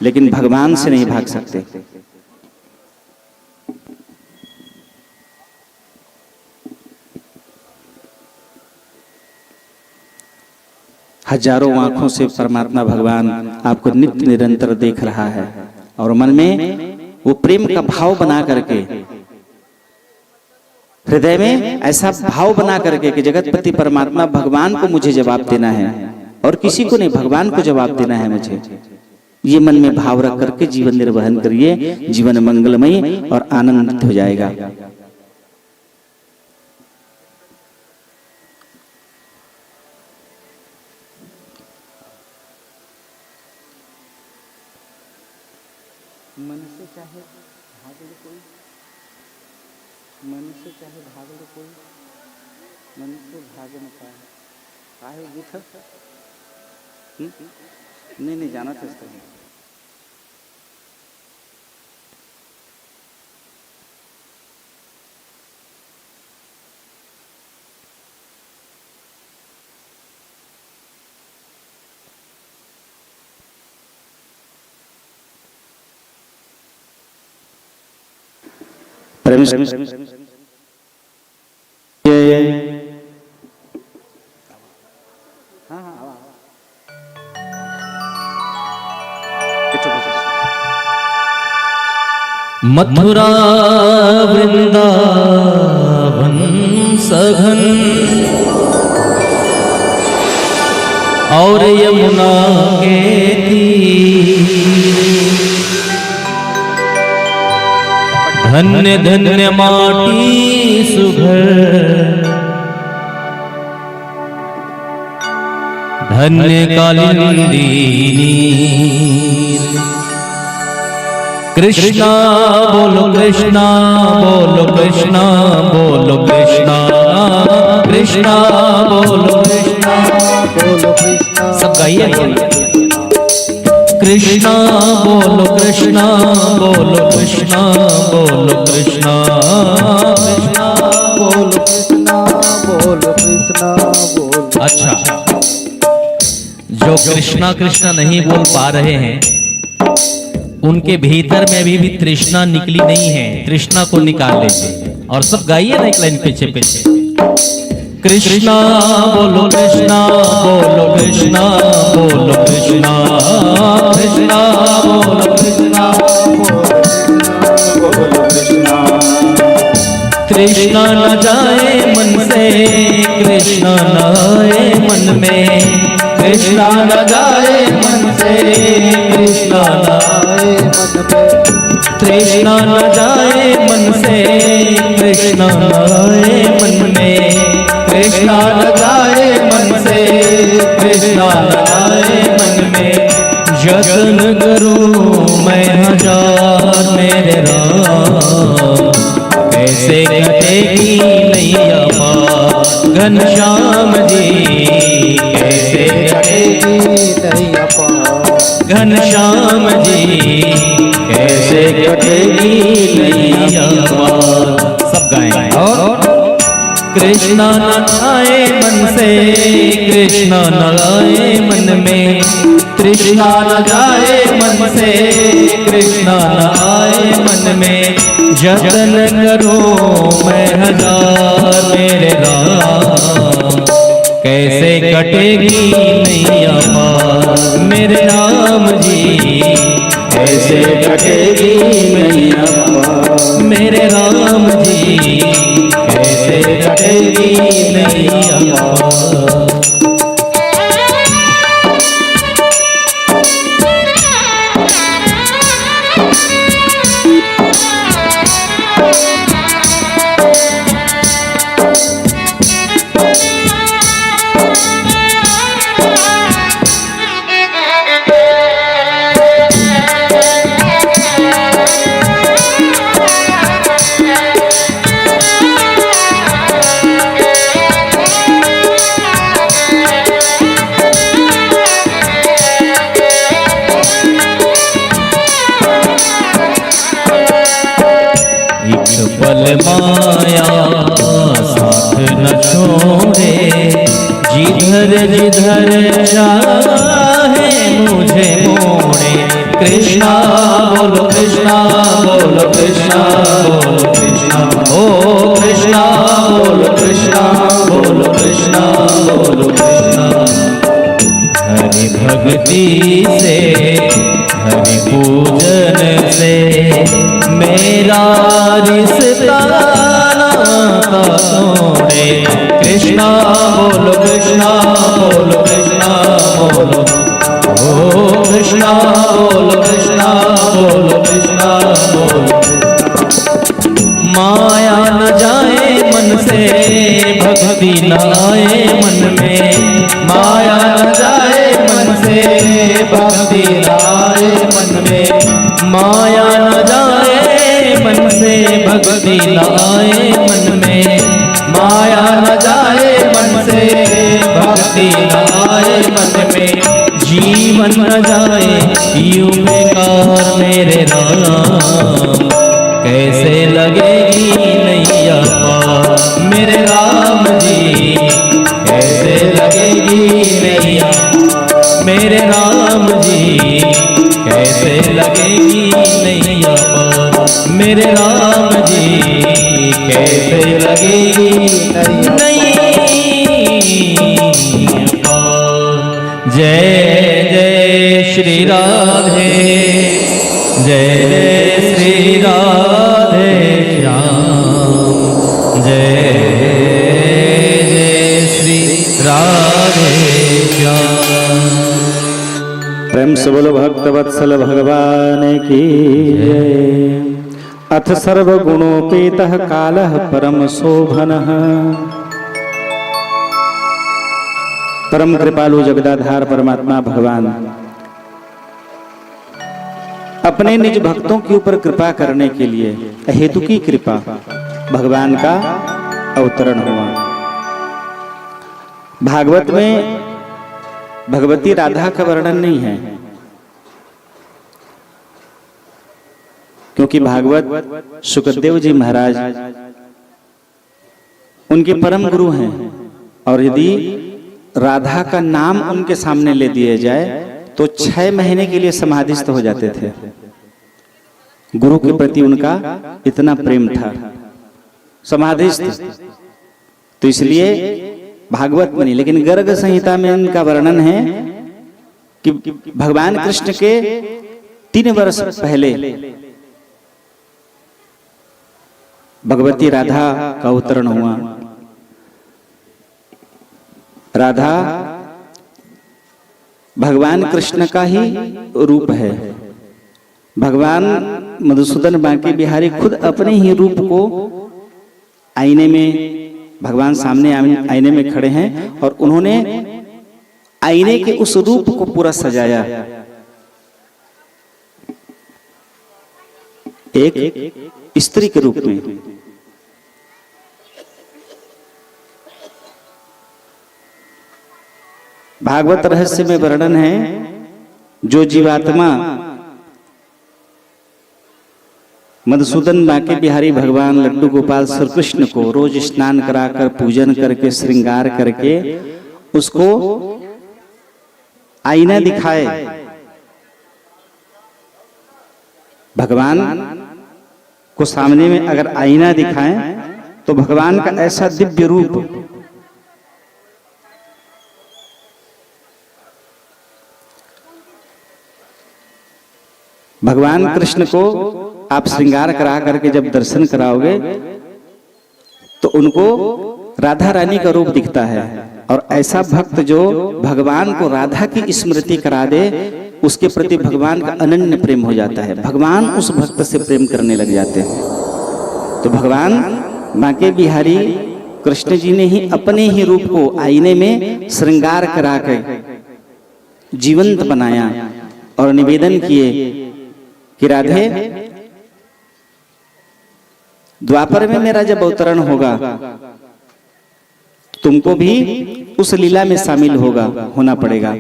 B: लेकिन भगवान से नहीं भाग सकते। हजारों आंखों से परमात्मा भगवान आपको नित्य निरंतर देख रहा है, और मन में वो प्रेम का भाव बना करके, हृदय में ऐसा भाव बना करके कि जगतपति परमात्मा भगवान को मुझे जवाब देना है और किसी को नहीं, भगवान को जवाब देना है मुझे। ये मन में भाव रख करके जीवन निर्वहन करिए, जीवन मंगलमय और आनंदित हो जाएगा। मन से चाहे भाग ले कोई, मन से चाहे भाग ले कोई, मन से भाग न पाए। काहे गीत नहीं जाना चाहता है।
A: मथुरा वृंदावन सघन और यमुना के तीर, धन्य धन्य माटी सुघर, धन्य कालिंदी नीर। कृष्णा बोलो कृष्णा, बोलो कृष्णा, बोलो कृष्णा, कृष्णा बोलो कृष्णा, बोलो कृष्णा। सब गाइए, कृष्णा बोलो कृष्णा, बोलो कृष्णा, बोलो कृष्णा, कृष्णा बोलो कृष्णा, बोलो कृष्णा, जो कृष्णा कृष्णा नहीं बोल पा रहे हैं, उनके भीतर में अभी भी तृष्णा निकली नहीं है, तृष्णा को निकाल लीजिए। और सब गाइए ना एक लाइन पीछे पीछे। कृष्णा बोलो कृष्णा बोलो कृष्णा बोलो कृष्णा, कृष्णा बोलो कृष्णा
B: बोलो कृष्णा।
A: कृष्णा न जाए मन से, कृष्णा न आए मन में, कृष्णा न जाए मन से, कृष्णा न आए मन में, कृष्णा न जाए मन से, कृष्णा न आए मन में, कृष्णा न जाए मन से, कृष्णा न आए मन में। जतन करूं मैं हजार मेरे राम, कैसे कटेगी नैया पार घनश्याम जी, कैसे कटेगी नैया पार घनश्याम जी, कैसे कटेगी नैया पार। सब गाएं। और कृष्णा न आए मन से, कृष्णा न आए मन में, तृष्णा न जाए मन से, कृष्णा न आए मन में। जतन करूं मैं हजार मेरे राम, कैसे कटेगी नैया पार मेरे राम जी, कैसे कटेगी नैया पार मेरे राम जी, कैसे कटेगी नैया पार। पल माया साथ न छोड़े, जिधर जिधर चाहे मुझे मोड़े। कृष्णा बोलो कृष्णा बोलो कृष्णा बोलो कृष्णा, ओ कृष्णा बोलो कृष्णा बोलो कृष्णा बोलो कृष्णा। हरि भक्ति से हरि पूजन से मेरा रिश्ता नाता तोड़े। कृष्णा बोलो कृष्णा बोलो कृष्णा बोलो, ओ कृष्णा बोलो कृष्णा बोलो कृष्णा बोलो। माया न जाए मन से, भक्ति न आए मन में, माया न जाए मन से, भक्ति न आए मन में। माया न जाए मन से, भक्ति न आए मन में, माया न जाए मन से, भक्ति न आए मन में। जीवन न जाए यूं बेकार मेरे राम, कैसे लगेगी नैया पार मेरे राम जी, कैसे लगेगी नैया मेरे राम जी, कैसे लगेगी नैया पार मेरे राम जी, कैसे लगेगी नैया पार। जय जय श्री राधे, जय जय श्री राधे श्याम, जय जय श्री राधे श्याम।
B: प्रेम से बोलो भक्त वत्सल भगवान की जय। अथ सर्वगुणोपेतः कालः परम शोभनः। परम कृपालु जगदाधार परमात्मा भगवान अपने निज भक्तों के ऊपर कृपा करने के लिए हेतु की कृपा भगवान का अवतरण हुआ। भागवत में भगवती राधा का वर्णन नहीं है, क्योंकि भागवत शुकदेव जी महाराज उनके परम गुरु हैं। और यदि राधा का नाम उनके सामने ले दिया जाए तो 6 महीने के लिए समाधिस्थ हो जाते थे। गुरु के प्रति उनका इतना प्रेम था, समाधिस्थ। तो इसलिए भागवत बनी। लेकिन गर्ग संहिता में इनका वर्णन है कि भगवान कृष्ण के 3 वर्ष पहले भगवती राधा का अवतरण हुआ। राधा भगवान कृष्ण का ही रूप है। भगवान मधुसूदन बांके बिहारी खुद अपने ही रूप को आईने में, भगवान सामने आईने में खड़े हैं और उन्होंने आईने के उस रूप को पूरा सजाया। एक स्त्री के रूप में। भागवत रहस्य में वर्णन है, जो जीवात्मा मधुसूदन बांके बिहारी भगवान लड्डू गोपाल श्री कृष्ण को रोज स्नान कराकर पूजन करके श्रृंगार करके उसको आईना दिखाए, भगवान को सामने में अगर आईना दिखाएं तो भगवान का ऐसा दिव्य रूप भगवान कृष्ण को आप श्रृंगार करा करके जब दर्शन कराओगे तो उनको राधा रानी का रूप दिखता है। और ऐसा भक्त जो भगवान को राधा की स्मृति करा दे, उसके प्रति भगवान का अनन्य प्रेम हो जाता है। भगवान उस भक्त से प्रेम करने लग जाते हैं। तो भगवान बांके बिहारी कृष्ण जी ने ही अपने ही रूप को आईने में श्रृंगार करा कर जीवंत बनाया और निवेदन किए कि राधे, द्वापर में मेरा जब अवतरण होगा तुमको भी उस लीला में शामिल होना पड़ेगा।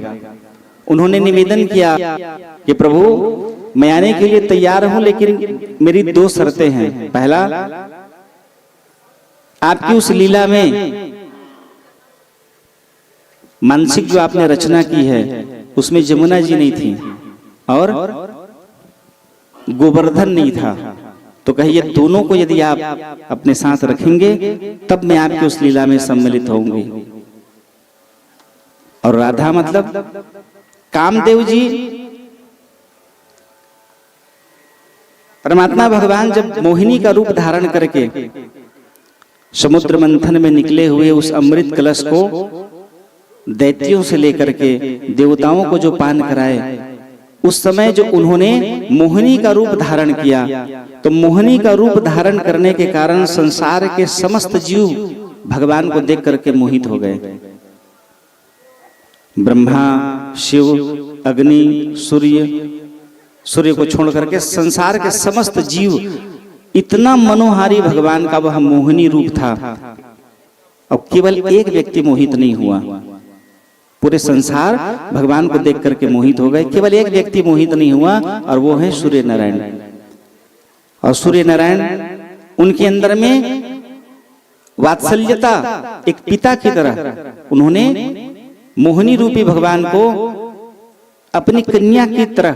B: उन्होंने निवेदन किया कि प्रभु, मैं आने के लिए तैयार हूं, लेकिन मेरी 2 शर्तें हैं। पहला, आपकी उस लीला में मानसिक जो आपने रचना की है उसमें जमुना जी नहीं थी और गोवर्धन नहीं था। तो कहिए दोनों को यदि आप अपने साथ रखेंगे तब मैं आपकी उस लीला में सम्मिलित होंगी। और राधा मतलब कामदेव जी, परमात्मा भगवान जब मोहिनी का रूप धारण करके समुद्र मंथन में निकले हुए उस अमृत कलश को दैत्यों से लेकर के देवताओं को जो पान कराए, उस समय जो उन्होंने मोहिनी का रूप धारण किया, तो मोहिनी का रूप धारण करने के कारण संसार के समस्त जीव भगवान को देख करके मोहित हो गए। ब्रह्मा, शिव, अग्नि, सूर्य को छोड़ करके संसार के समस्त जीव, इतना मनोहारी भगवान का वह मोहिनी रूप था। और केवल एक व्यक्ति मोहित नहीं हुआ, पूरे संसार भगवान को देख करके मोहित हो गए। केवल एक व्यक्ति मोहित नहीं हुआ और वो है सूर्य नारायण। और सूर्य नारायण, उनके अंदर में वात्सल्यता एक पिता की तरह, उन्होंने मोहिनी रूपी भगवान को अपनी कन्या की तरह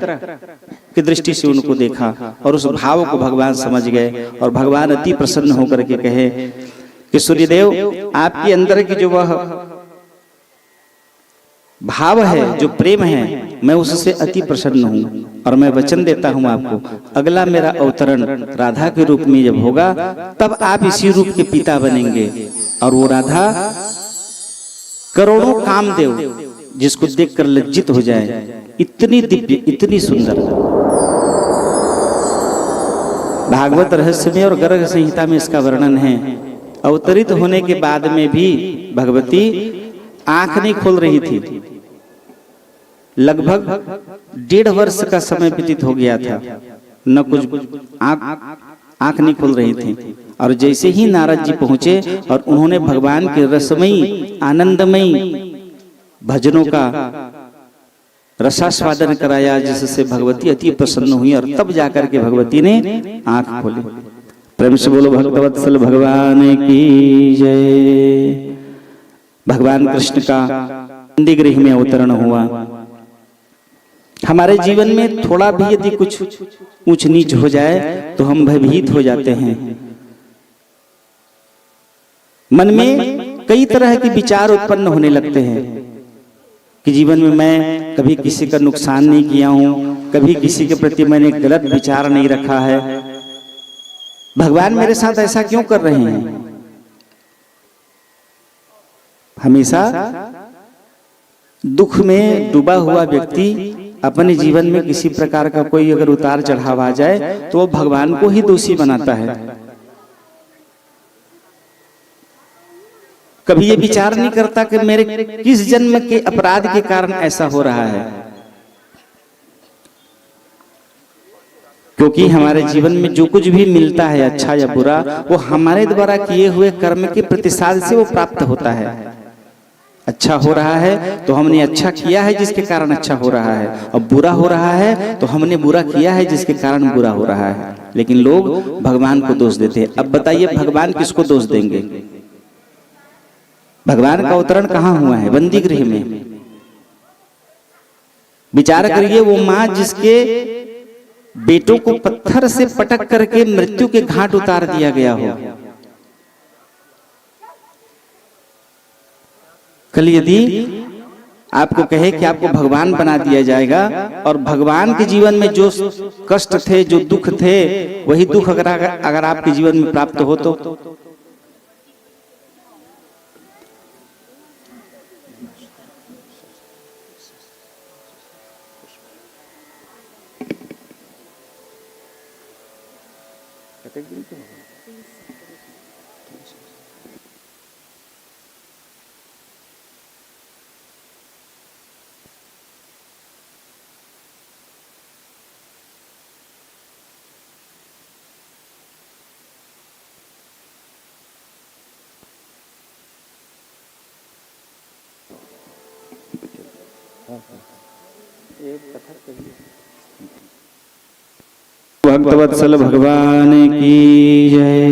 B: की दृष्टि से उनको देखा और उस भाव को भगवान समझ गए। और भगवान अति प्रसन्न होकर के कहे कि सूर्यदेव, आपके अंदर की जो वह भाव है, जो प्रेम है, मैं उससे अति प्रसन्न हूं। और मैं वचन देता हूं आपको, अगला मेरा अवतरण राधा के रूप में जब होगा तब आप इसी रूप के पिता बनेंगे। और वो राधा करोड़ों कामदेव जिसको देखकर लज्जित हो जाए, इतनी दिव्य, इतनी सुंदर। भागवत रहस्य में और गर्ग संहिता में इसका वर्णन है। अवतरित होने के बाद में भी भगवती आंख नहीं खोल रही थी। लगभग 1.5 वर्ष का समय व्यतीत हो गया था, न कुछ आंख नहीं खोल रही थी। और जैसे ही नारद जी पहुंचे और उन्होंने भगवान के रसमयी, आनंदमयी भजनों का रसास्वादन कराया, जिससे भगवती अति प्रसन्न हुई। और तब जाकर के भगवती ने आंख खोली। प्रेम से बोलो भक्तवत्सल भगवान की जय। भगवान कृष्ण का बंदी गृह में अवतरण हुआ। हमारे जीवन में थोड़ा भी यदि कुछ ऊंच नीच हो जाए तो हम भयभीत हो जाते हैं। मन में कई तरह के विचार उत्पन्न होने लगते हैं कि जीवन में मैं कभी किसी का नुकसान नहीं किया हूं, कभी किसी के प्रति मैंने गलत विचार नहीं रखा है, भगवान मेरे साथ ऐसा क्यों कर रहे हैं। हमेशा दुख में डूबा हुआ व्यक्ति अपने जीवन में किसी प्रकार का कोई अगर उतार चढ़ाव आ जाए तो वो भगवान को ही दोषी बनाता है। कभी ये विचार नहीं करता कि मेरे किस जन्म के अपराध के कारण ऐसा हो रहा है। क्योंकि हमारे जीवन में जो कुछ भी मिलता है अच्छा या बुरा, वो हमारे द्वारा किए हुए कर्म के प्रतिसाद से वो प्राप्त होता है। अच्छा हो रहा है तो हमने अच्छा किया है जिसके कारण अच्छा हो रहा है, और बुरा हो रहा है तो हमने बुरा किया है जिसके कारण बुरा हो रहा है। लेकिन लोग भगवान को दोष देते हैं। अब बताइए भगवान किसको दोष देंगे? भगवान का अवतरण कहाँ हुआ है? बंदी गृह में। विचार करिए, वो माँ जिसके बेटों को पत्थर से पटक करके मृत्यु के घाट उतार दिया गया हो, कल यदि आपको कहे कि आपको भगवान बना दिया जाएगा और भगवान के जीवन में जो कष्ट थे, जो दुख थे, वही दुख अगर आपके जीवन में प्राप्त हो तो भक्तवत्सल भगवान की जय।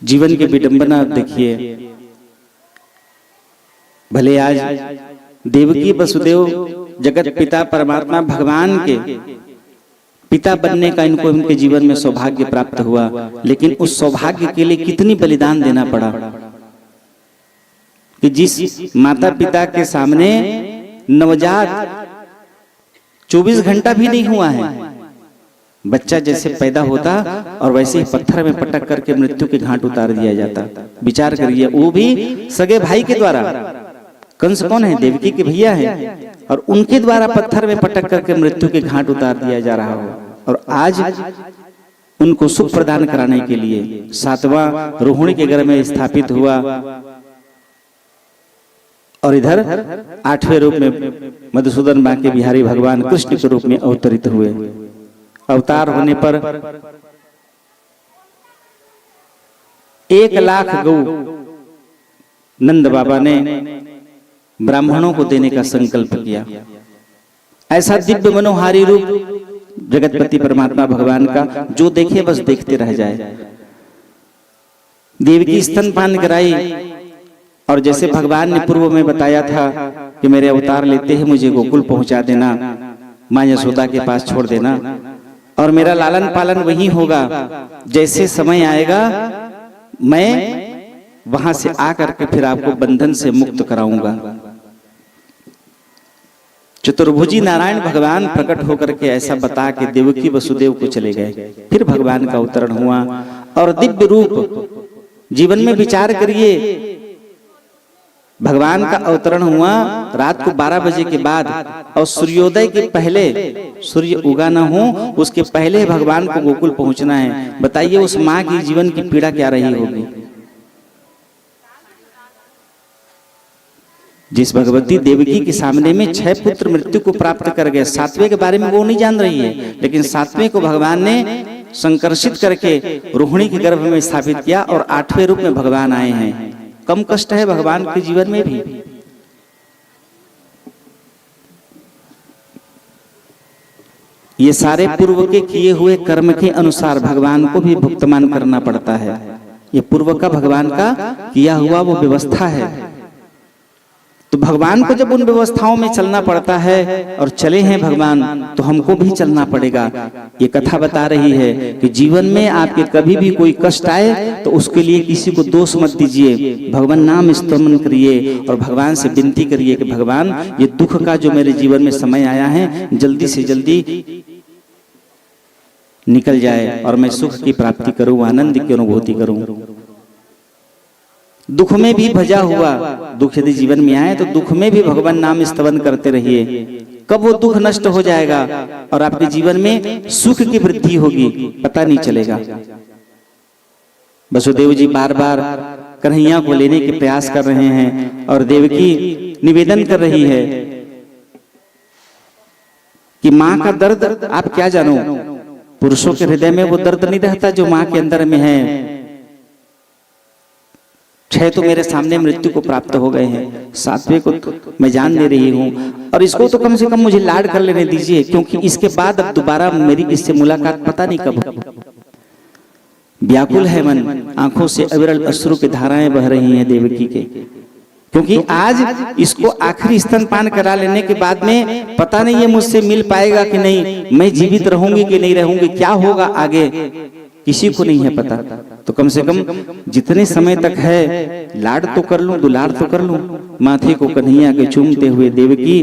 B: जीवन की विडंबना देखिए, भले आज देवकी वसुदेव जगत पिता परमात्मा भगवान के पिता बनने का इनके जीवन में सौभाग्य प्राप्त हुआ, लेकिन उस सौभाग्य के लिए कितनी बलिदान देना पड़ा कि जिस माता पिता के सामने नवजात 24 घंटा भी नहीं हुआ है, बच्चा जैसे पैदा होता और वैसे ही पत्थर में पटक करके मृत्यु के घाट उतार दिया जाता। विचार करिए, वो भी सगे भाई के द्वारा। कंस कौन है? देवकी के भैया हैं, और उनके द्वारा पत्थर में पटक करके मृत्यु के घाट उतार दिया जा रहा हो। और आज उनको सुख प्रदान कराने के लिए 7वां रोहिणी के घर में स्थापित हुआ, और इधर 8वें रूप में मधुसूदन बांके बिहारी भगवान कृष्ण के रूप में अवतरित हुए। अवतार होने पर 1 लाख गौ नंद बाबा ने ब्राह्मणों को देने का संकल्प किया। ऐसा दिव्य मनोहारी रूप जगतपति परमात्मा भगवान का, जो देखे बस देखते रह जाए। देवकी स्तनपान कराई, और जैसे भगवान ने पूर्व में बताया था कि मेरे अवतार लेते ही मुझे गोकुल पहुंचा देना, माँ यशोदा के पास छोड़ देना, और मेरा लालन पालन वही होगा। जैसे समय आएगा मैं वहां से आकर के फिर आपको बंधन से मुक्त कराऊंगा। चतुर्भुजी नारायण भगवान प्रकट होकर के ऐसा बता के देवकी वसुदेव को चले गए। फिर भगवान का अवतरण हुआ और दिव्य रूप। जीवन में विचार करिए, भगवान का अवतरण हुआ रात को 12 बजे के बाद, और सूर्योदय के पहले, सूर्य उगा ना हो उसके पहले भगवान को गोकुल पहुंचना है। बताइए उस माँ की जीवन की पीड़ा क्या रही होगी। जिस भगवती देवकी के सामने में 6 पुत्र मृत्यु को प्राप्त कर गए, 7वें के बारे में वो नहीं जान रही है, लेकिन 7वें को भगवान ने संकर्षित करके रोहिणी के गर्भ में स्थापित किया, और 8वें रूप में भगवान आए हैं। कम कष्ट है भगवान के जीवन में भी। ये सारे पूर्व के किए हुए कर्म के अनुसार भगवान को भी भुगतान करना पड़ता है। ये पूर्व का भगवान का किया हुआ वो व्यवस्था है। तो भगवान को जब उन व्यवस्थाओं में चलना पड़ता है और चले हैं भगवान, तो हमको भी चलना पड़ेगा। ये कथा बता रही है कि जीवन में आपके कभी भी कोई कष्ट आए तो उसके लिए किसी को दोष मत दीजिए, भगवान नाम स्तोमन करिए और भगवान से विनती करिए कि भगवान ये दुख का जो मेरे जीवन में समय आया है जल्दी से जल्दी निकल जाए और मैं सुख की प्राप्ति करूं, आनंद की अनुभूति करूं। दुख में भी भजा हुआ, दुख यदि जीवन में आए तो दुख में भी भगवान नाम स्तवन करते रहिए। कब वो दुख नष्ट हो जाएगा और आपके जीवन में सुख की वृद्धि होगी पता नहीं चलेगा। वसुदेव जी बार बार कन्हैया को लेने के प्रयास कर रहे हैं और देवकी निवेदन कर रही है कि मां का दर्द आप क्या जानो, पुरुषों के हृदय में वो दर्द नहीं रहता जो मां के अंदर में है। 6 तो मेरे सामने मृत्यु को प्राप्त हो गए हैं, 7वें को मैं जान दे रही हूं और इसको तो कम से कम मुझे लाड कर लेने दीजिए, क्योंकि इसके बाद अब दोबारा मेरी इससे मुलाकात पता नहीं कब होगी। व्याकुल है मन, आंखों से अविरल अश्रु की धाराएं बह रही हैं देवकी के, क्योंकि आज इसको आखिरी स्तनपान करा लेने के बाद में पता नहीं ये मुझसे मिल पाएगा कि नहीं, मैं जीवित रहूंगी कि नहीं रहूंगी, क्या होगा आगे किसी को नहीं है पता। तो कम से कम जितने समय तक है लाड तो कर लूं, दुलार तो कर लूं। माथे को कन्हैया के चूमते हुए देवकी,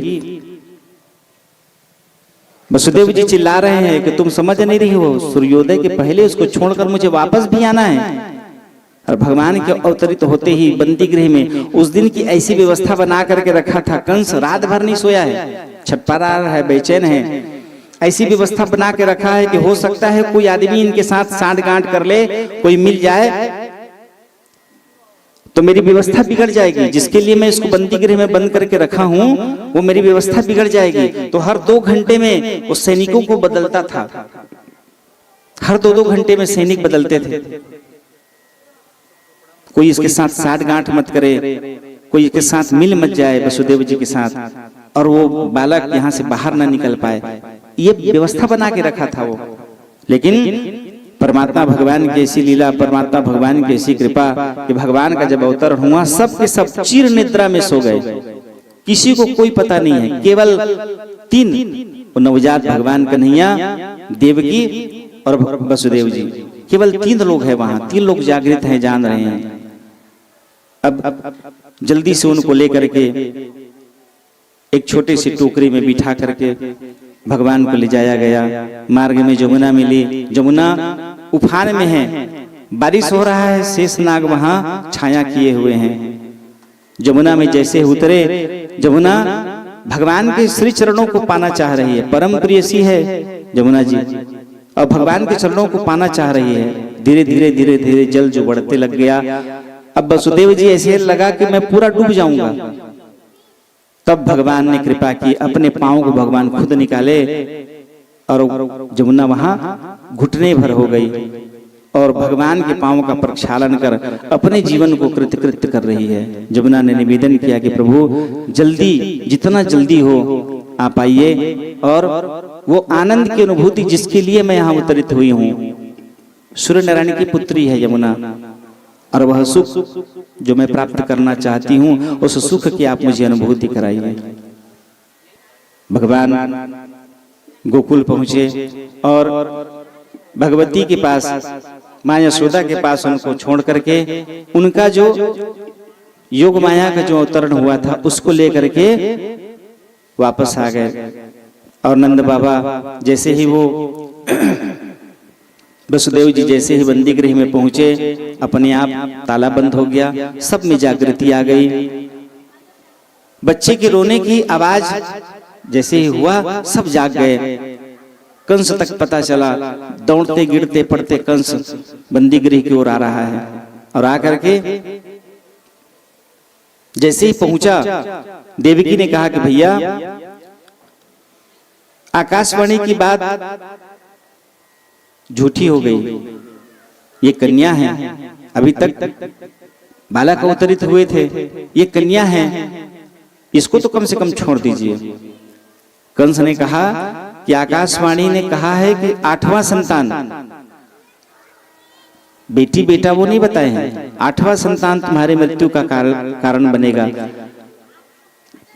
B: वसुदेव जी चिल्ला रहे हैं कि तुम समझ नहीं रही हो, सूर्योदय के पहले उसको छोड़कर मुझे वापस भी आना है। और भगवान के अवतरित होते ही बंदी गृह में उस दिन की ऐसी व्यवस्था बना करके रखा था, कंस रात भर नहीं सोया है, छटपटा है, बेचैन है। ऐसी व्यवस्था बना के रखा है कि हो सकता है कोई आदमी इनके साथ सांठ-गांठ कर ले, कोई मिल जाए तो मेरी व्यवस्था बिगड़ जाएगी। जिसके लिए मैं इसको बंदी गृह में बंद करके रखा हूं वो मेरी व्यवस्था बिगड़ जाएगी। तो हर 2 घंटे में वो सैनिकों को बदलता था, हर 2-2 घंटे में सैनिक बदलते थे। कोई इसके साथ सांठ-गांठ मत करे, कोई इसके साथ मिल मत जाए वसुदेव जी के साथ, और वो बालक यहाँ से बाहर ना निकल पाए। ये व्यवस्था बना के रखा था वो। लेकिन परमात्मा भगवान की ऐसी लीला, परमात्मा भगवान की ऐसी कृपा कि भगवान का जब अवतरण हुआ सब के सब चिर निद्रा में सो गए, किसी को कोई पता नहीं है। केवल 3 नवजात भगवान कन्हैया, देवकी और वसुदेव जी, केवल 3 लोग हैं वहां। 3 लोग जागृत हैं, जान रहे हैं। अब जल्दी से उनको लेकर के एक छोटी सी टोकरी में बिठा करके भगवान को ले जाया गया। मार्ग में जमुना मिली, जमुना उफान में है, बारिश हो रहा है, शेषनाग वहां छाया किए हुए हैं। जमुना में जैसे उतरे, जमुना भगवान के श्री चरणों को पाना चाह रही है, परम प्रियसी है जमुना जी, और भगवान के चरणों को पाना चाह रही है। धीरे धीरे धीरे धीरे जल जो बढ़ते लग गया। अब वसुदेव जी ऐसे लगा कि मैं पूरा डूब जाऊंगा। तब भगवान ने कृपा की, अपने पांव को भगवान खुद निकाले और जमुना वहां घुटने भर हो गई और भगवान के पांव का प्रक्षालन कर अपने जीवन को कृतकृत्य कर रही है। जमुना ने निवेदन किया कि प्रभु जल्दी, जितना जल्दी हो आप आइए और वो आनंद की अनुभूति जिसके लिए मैं यहाँ अवतरित हुई हूँ। सूर्य नारायण की पुत्री है यमुना, और वह सुख जो मैं प्राप्त करना चाहती हूँ उस सुख की आप मुझे अनुभूति कराइए। भगवान गोकुल पहुंचे और भगवती के पास, मां यशोदा के पास उनको छोड़ करके उनका जो योग माया का जो अवतरण हुआ था उसको लेकर के वापस आ गए। और नंद बाबा जैसे ही वो वसुदेव जी जैसे ही बंदी गृह में पहुंचे, अपने आप ताला बंद हो गया, सब में जागृति आ गई। बच्चे के रोने की आवाज जैसे ही हुआ सब जाग गए। कंस तक पता चला, दौड़ते गिरते पड़ते कंस बंदी गृह की ओर आ रहा है। और आकर के जैसे ही पहुंचा, देवकी ने कहा कि भैया आकाशवाणी की बात झूठी हो गई, ये कन्या है, अभी तक बालक अवतरित हुए थे, ये कन्या है, इसको तो कम से कम छोड़ दीजिए। कंस ने कहा कि आकाशवाणी ने कहा है कि 8वां संतान बेटी बेटा वो नहीं बताए हैं, 8वां संतान तुम्हारे मृत्यु का कारण बनेगा।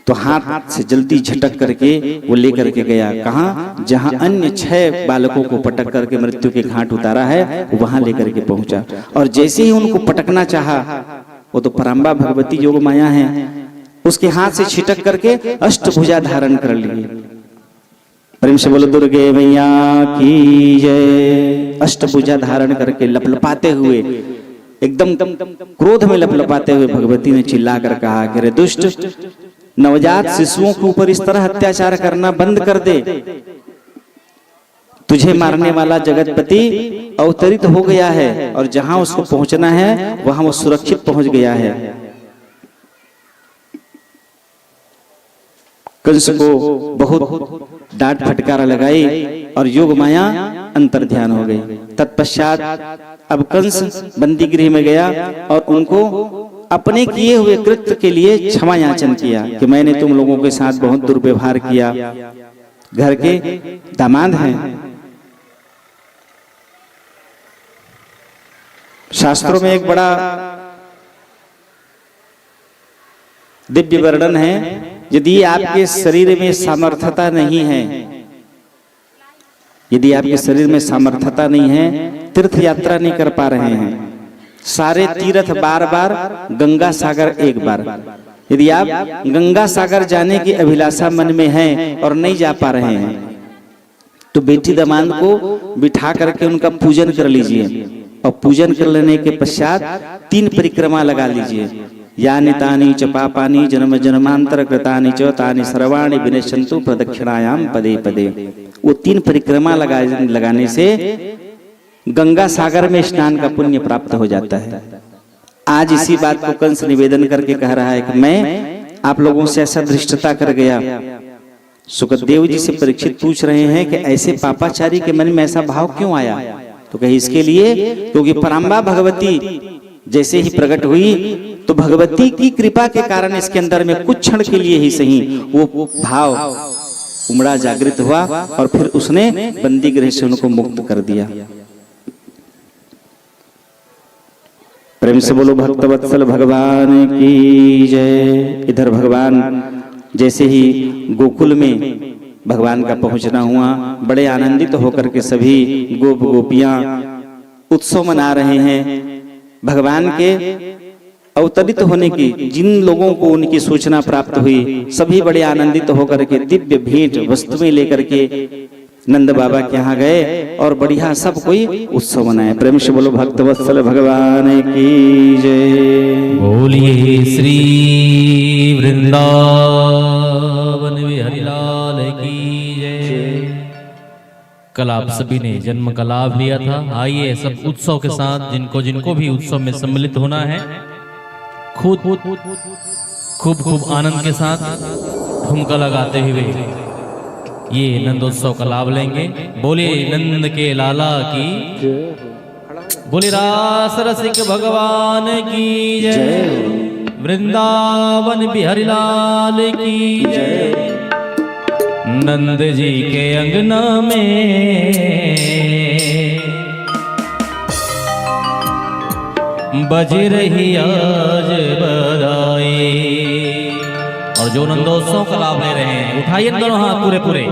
B: तो हाथ से जल्दी झटक करके वो लेकर के गया, कहाँ? जहाँ अन्य 6 बालकों को पटक करके मृत्यु के घाट उतारा है, वहां लेकर के पहुंचा। और जैसे ही उनको पटकना चाहा, वो तो पराम्बा भगवती योग माया है, उसके हाथ से छिटक करके अष्टभुजा धारण कर लिए। प्रेम से बोलो दुर्गे मैया की जय। अष्टभुजा धारण करके लपलपाते हुए, एकदम क्रोध में लपलपाते हुए भगवती ने चिल्ला कर कहा कि रे दुष्ट, नवजात शिशुओं के ऊपर इस तरह अत्याचार करना बंद कर दे। तुझे मारने वाला जगतपति अवतरित हो गया है, और जहां उसको पहुंचना है वहां वो सुरक्षित पहुंच गया है। कंस को बहुत डांट फटकारा लगाई और योग माया अंतर ध्यान हो गई। तत्पश्चात अब कंस बंदी गृह में गया और उनको अपने किए हुए कृत्य के लिए क्षमा याचन किया कि मैंने तुम लोगों के साथ बहुत दुर्व्यवहार किया। घर के दामाद हैं, शास्त्रों में एक बड़ा दिव्य वर्णन है, यदि आपके शरीर में सामर्थ्यता नहीं है, यदि आपके शरीर में सामर्थ्यता नहीं है, तीर्थ यात्रा नहीं कर पा रहे हैं, सारे तीर्थ बार बार, गंगा सागर एक बार, यदि आप गंगा सागर जाने की अभिलाषा मन में है और नहीं जा पा रहे हैं, तो बेटी दामाद को बिठा करके उनका पूजन कर लीजिए। और पूजन कर लेने के पश्चात 3 परिक्रमा लगा लीजिए। यानि तानि च पापानि जन्म जन्मांतर कृतानि च तानि सर्वाणि विनश्यन्तु प्रदक्षिणायाम पदे पदे। वो 3 परिक्रमा लगाने से गंगा सागर में स्नान का पुण्य प्राप्त हो जाता है। आज इसी बात को कंस निवेदन करके कह रहा है कि मैं आप लोगों से ऐसा धृष्टता कर गया। सुखदेव जी से परीक्षित पूछ रहे हैं कि ऐसे पापाचारी के मन में ऐसा भाव क्यों आया? तो कहे इसके लिए क्योंकि पराम्बा भगवती जैसे ही प्रकट हुई तो भगवती की कृपा के कारण इसके अंदर में कुछ क्षण के लिए ही सही वो भाव उमड़ा जागृत हुआ और फिर उसने बंदी गृह से उनको मुक्त कर दिया। प्रेम से बोलो भक्तवत्सल भगवान की जय। इधर भगवान जैसे ही गोकुल में भगवान का पहुंचना हुआ, बड़े आनंदित होकर के सभी गोप गोपियां उत्सव मना रहे हैं। भगवान के अवतरित होने की जिन लोगों को उनकी सूचना प्राप्त हुई, सभी बड़े आनंदित होकर के दिव्य भेंट वस्तुएं लेकर के नंद बाबा के यहाँ गए और बढ़िया सब कोई उत्सव मनाए। प्रेम से बोलो भक्तवत्सल भगवान की जय।
A: बोलिए श्री वृंदावन बिहारी लाल की जय। कल आप सभी ने जन्म का लाभ लिया था। आइए सब उत्सव के साथ जिनको भी उत्सव में सम्मिलित होना है, खूब आनंद के साथ ठुमका लगाते हुए ये नंदोत्सव का लाभ लेंगे। बोले नंद के लाला की, बोले रास रसिक भगवान की जय। वृंदावन बिहारी लाल की जय। नंद जी के अंगना में बज रही आज बधाई। और जो नंदोत्सव का लाभ ले रहे हैं उठाइए दोनों हाथ पूरे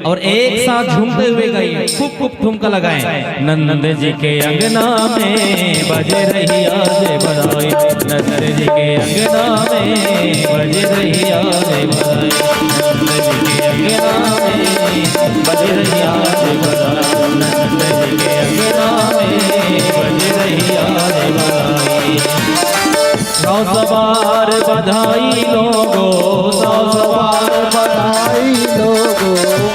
A: और एक साथ झूमते हुए गाइए, खूब ठुमका लगाएं। नंद जी के अंगना में बज रही आज बधाई। नंद जी के अंगना में बज रही आज बधाई। नंद जी के अंगना में बज रही आज बधाई। नंद जी के अंगना में बज रही आज बधाई। 100 बार बधाई लोगो, 100 बार बधाई लोगो,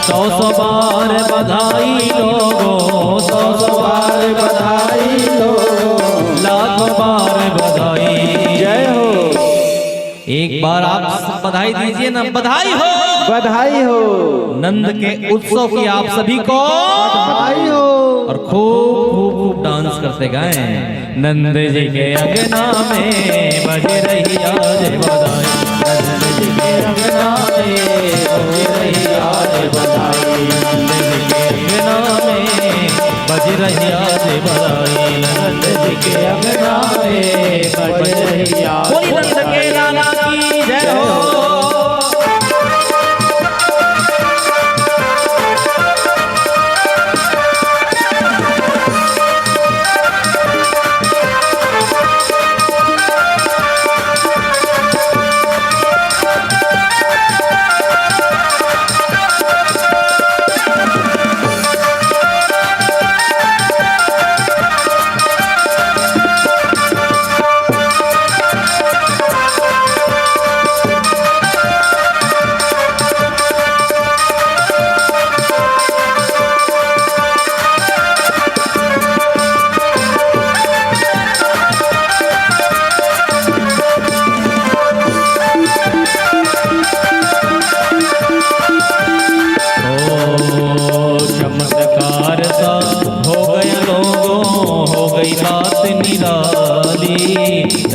A: 100 बार बधाई लोगो, 100 बार बधाई लोगो, लाखों बार बधाई। जय हो। एक बार आप बधाई दीजिए ना, बधाई हो,
B: बधाई हो।
A: नंद के उत्सव की आप सभी को
B: बधाई हो।
A: और खूब डांस करते गाएं। नंद जी के अंगना में बज रही आज बधाई। नंद जी के अंगना में बज रही आज बधाई। नंद जी के अंगना में बज रही आज बधाई। नंद जी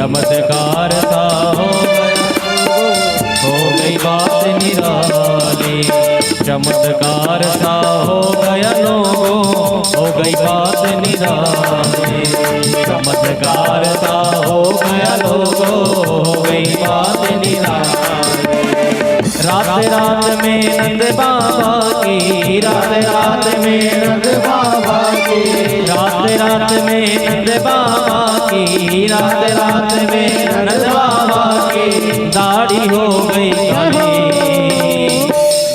A: चमत्कार सा हो गई बात निराली, चमत्कार सा हो गया लोगों, हो गई बात निराली, चमत्कार सा हो गया लोगों, हो गई बात निराली। रात रात में नंद बाबा की, रात रात में नंद बाबा की, रात रात में नंद बाबा की, रात रात में नंद बाबा की दाढ़ी हो गई काली।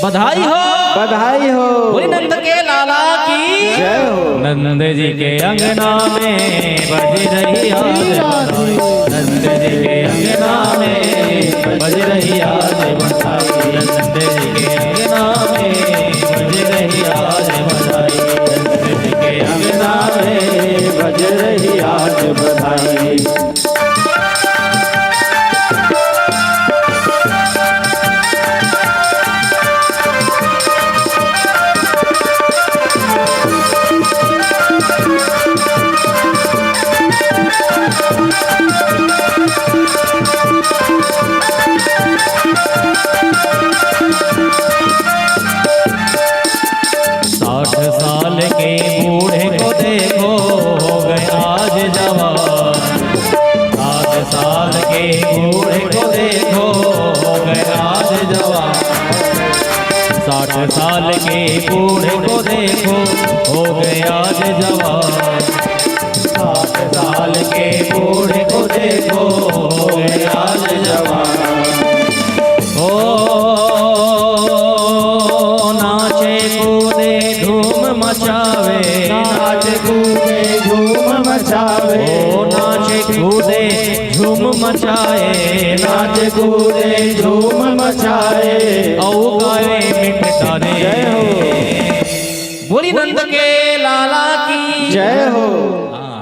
A: बधाई हो,
B: बधाई हो,
A: बोले नंद के लाला की
B: जय हो।
A: नंद जी के अंगना में बज रही आज बधाई, नंद जी के अंगना में बज रही आज बधाई, नंद जी के अंगना में बज रही आज बधाई, नंद जी के अंगना में
B: बज रही आज बधाई।
A: साल के बूढ़े को देखो हो गए आज जवान, 60 साल के बूढ़े को देखो हो गए आज जवान। ओ नाचे कूदे धूम मचावे, नाचे कूदे धूम मचावे, ओ नाचे कूदे झूम मचाए, नाचे कूदे झूम मचाए, औ गाए मिट तारे जय हो। बोली नंद के लाला की
B: जय हो।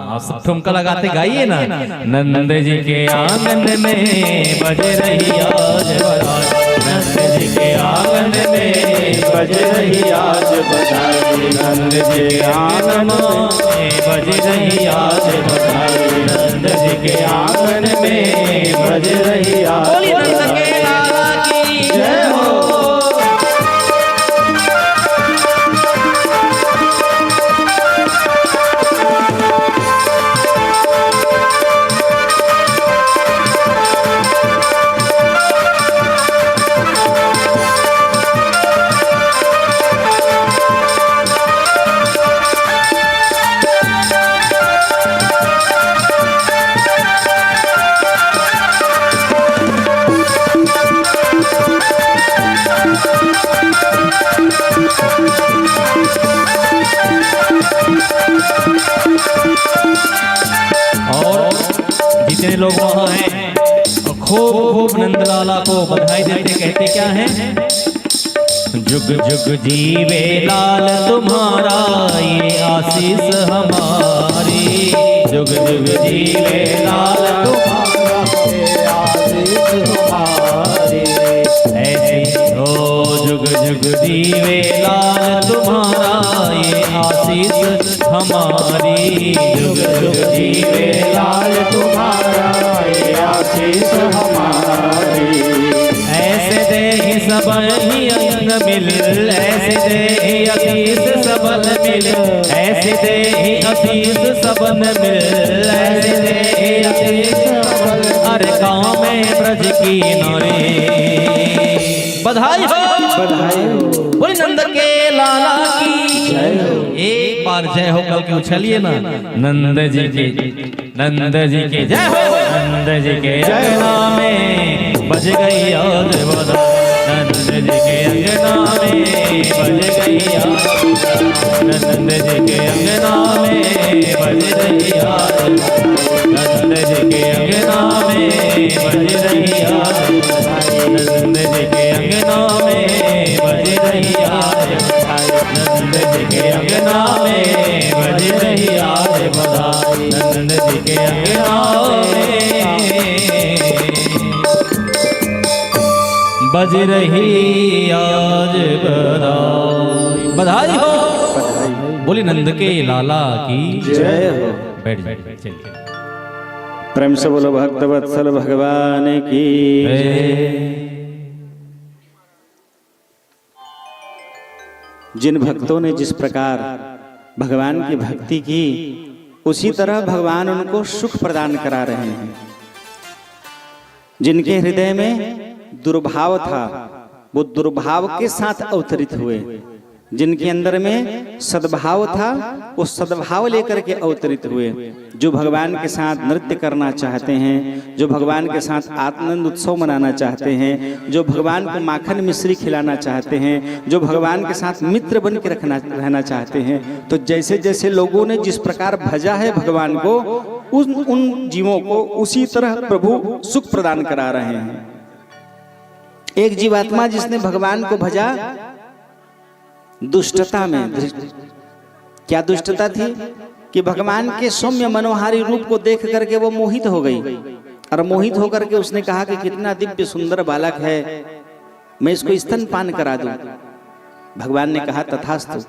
A: आप सब ठुमका लगाते गाइए ना। नंद जी के आंगन में बज रही आज बधाई, नंद जी के आंगन में बज रही आज बधाई, नंद जी के आंगन में बज रही आज बधाई, नंद जी के आंगन में बज रही आज। बोली नंद के लाला की जय हो। जितने लोग वहाँ हैं खूब खूब नंदलाला को बधाई देते, कहते क्या है? जुग जुग जीवे लाल तुम्हारा ये आशीष हमारी, जुग जुग जीवे लाल तुम्हारा ये आशीष हमारी, ऐसी हो जुग जुग जीवे लाल तुम्हारा ये आशीष हमारी, जुग जुग जीवे लाल तुम्हारा ये आशीष हमारी। ऐसे दे सबल ही अन्न मिल, ऐसे दे आशीष सबल मिल, ऐसे दे आशीष सबल मिल, ऐसे दे आशीष सबल। अरे गाँव में ब्रज की नारी बधाई हो, बधाई हो। बोले नंद के लाला की जय हो। एक बार जय हो कल के उछलिए ना। नंद जी के, नंद जी के जय हो, नंद जी के अंगना में बज गई आज बधाई, नंद जी के अंगना में बज गई आज, नंद जी के अंगना में बज रही आज, नंद जी के अंगना में बज रही आज, नंद जी के अंगना में बज रही आज, नंद जी के अंगना में बज रही आज बधाई, नंद जी के अंगना में बज रही आज बधाई। बधाई हो, बोली नंद के लाला की
B: जय हो।
A: बैठ बैठ चलिए।
B: प्रेम से बोलो भक्तवत्सल भगवान की। जिन भक्तों ने जिस प्रकार भगवान की भक्ति की, उसी तरह भगवान उनको सुख प्रदान करा रहे हैं। जिनके हृदय में दुर्भाव था, वो दुर्भाव के साथ अवतरित हुए। जिनके अंदर में सद्भाव था, वो सद्भाव लेकर के अवतरित हुए। जो भगवान के साथ नृत्य करना चाहते हैं, जो भगवान के साथ आनंद उत्सव मनाना चाहते हैं, जो भगवान को माखन मिश्री खिलाना चाहते हैं, जो भगवान के साथ मित्र बन के रहना चाहते हैं, तो जैसे जैसे लोगों ने जिस प्रकार भजा है भगवान को, उन जीवों को उसी तरह प्रभु सुख प्रदान करा रहे हैं। एक जीवात्मा जिसने भगवान को भजा दुष्टता में, क्या दुष्टता थी कि भगवान के सौम्य मनोहारी रूप को देख करके वो मोहित हो गई, और मोहित होकर के उसने कहा कि कितना दिव्य सुंदर बालक है, मैं इसको स्तनपान करा दूं। भगवान ने कहा तथास्तु।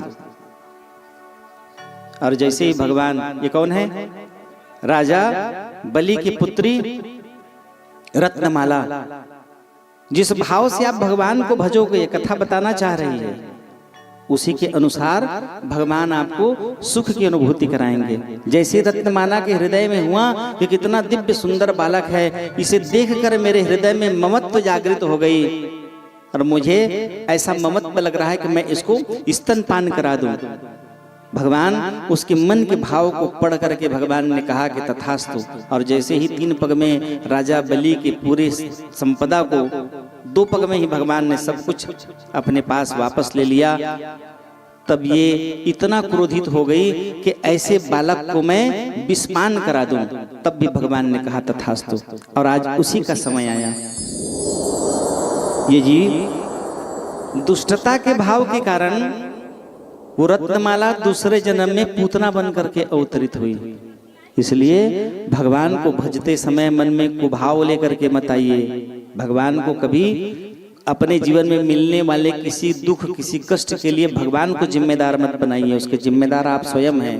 B: और जैसे ही भगवान, ये कौन है? राजा बलि की पुत्री रत्नमाला, जिस भाव से आप भगवान को भजोगे, ये कथा बताना चाह रही है, उसी के अनुसार भगवान आपको सुख की अनुभूति कराएंगे। जैसे रत्नमाला के हृदय में हुआ कि कितना दिव्य सुंदर बालक है, इसे देखकर मेरे हृदय में ममत्व जागृत हो गई, और मुझे ऐसा ममत्व लग रहा है कि मैं इसको स्तनपान करा दूं। भगवान उसके मन के भाव को पढ़ करके भगवान ने कहा कि तथास्तु। और जैसे ही 3 पग में राजा बलि की पूरी संपदा को 2 पग में ही भगवान ने सब कुछ अपने पास वापस ले लिया, तब ये इतना क्रोधित हो गई कि ऐसे बालक को मैं विषपान करा दूं। तब भी भगवान ने कहा तथास्तु। और आज उसी का समय आया। ये जीव दुष्टता के भाव के कारण वो रत्नमाला दूसरे जन्म में पूतना बन करके अवतरित हुई। इसलिए भगवान को भजते समय मन में कुभाव लेकर के मत आइए। भगवान को कभी अपने जीवन में मिलने वाले किसी दुख, किसी कष्ट के लिए भगवान को जिम्मेदार मत बनाइए। उसके जिम्मेदार आप स्वयं हैं।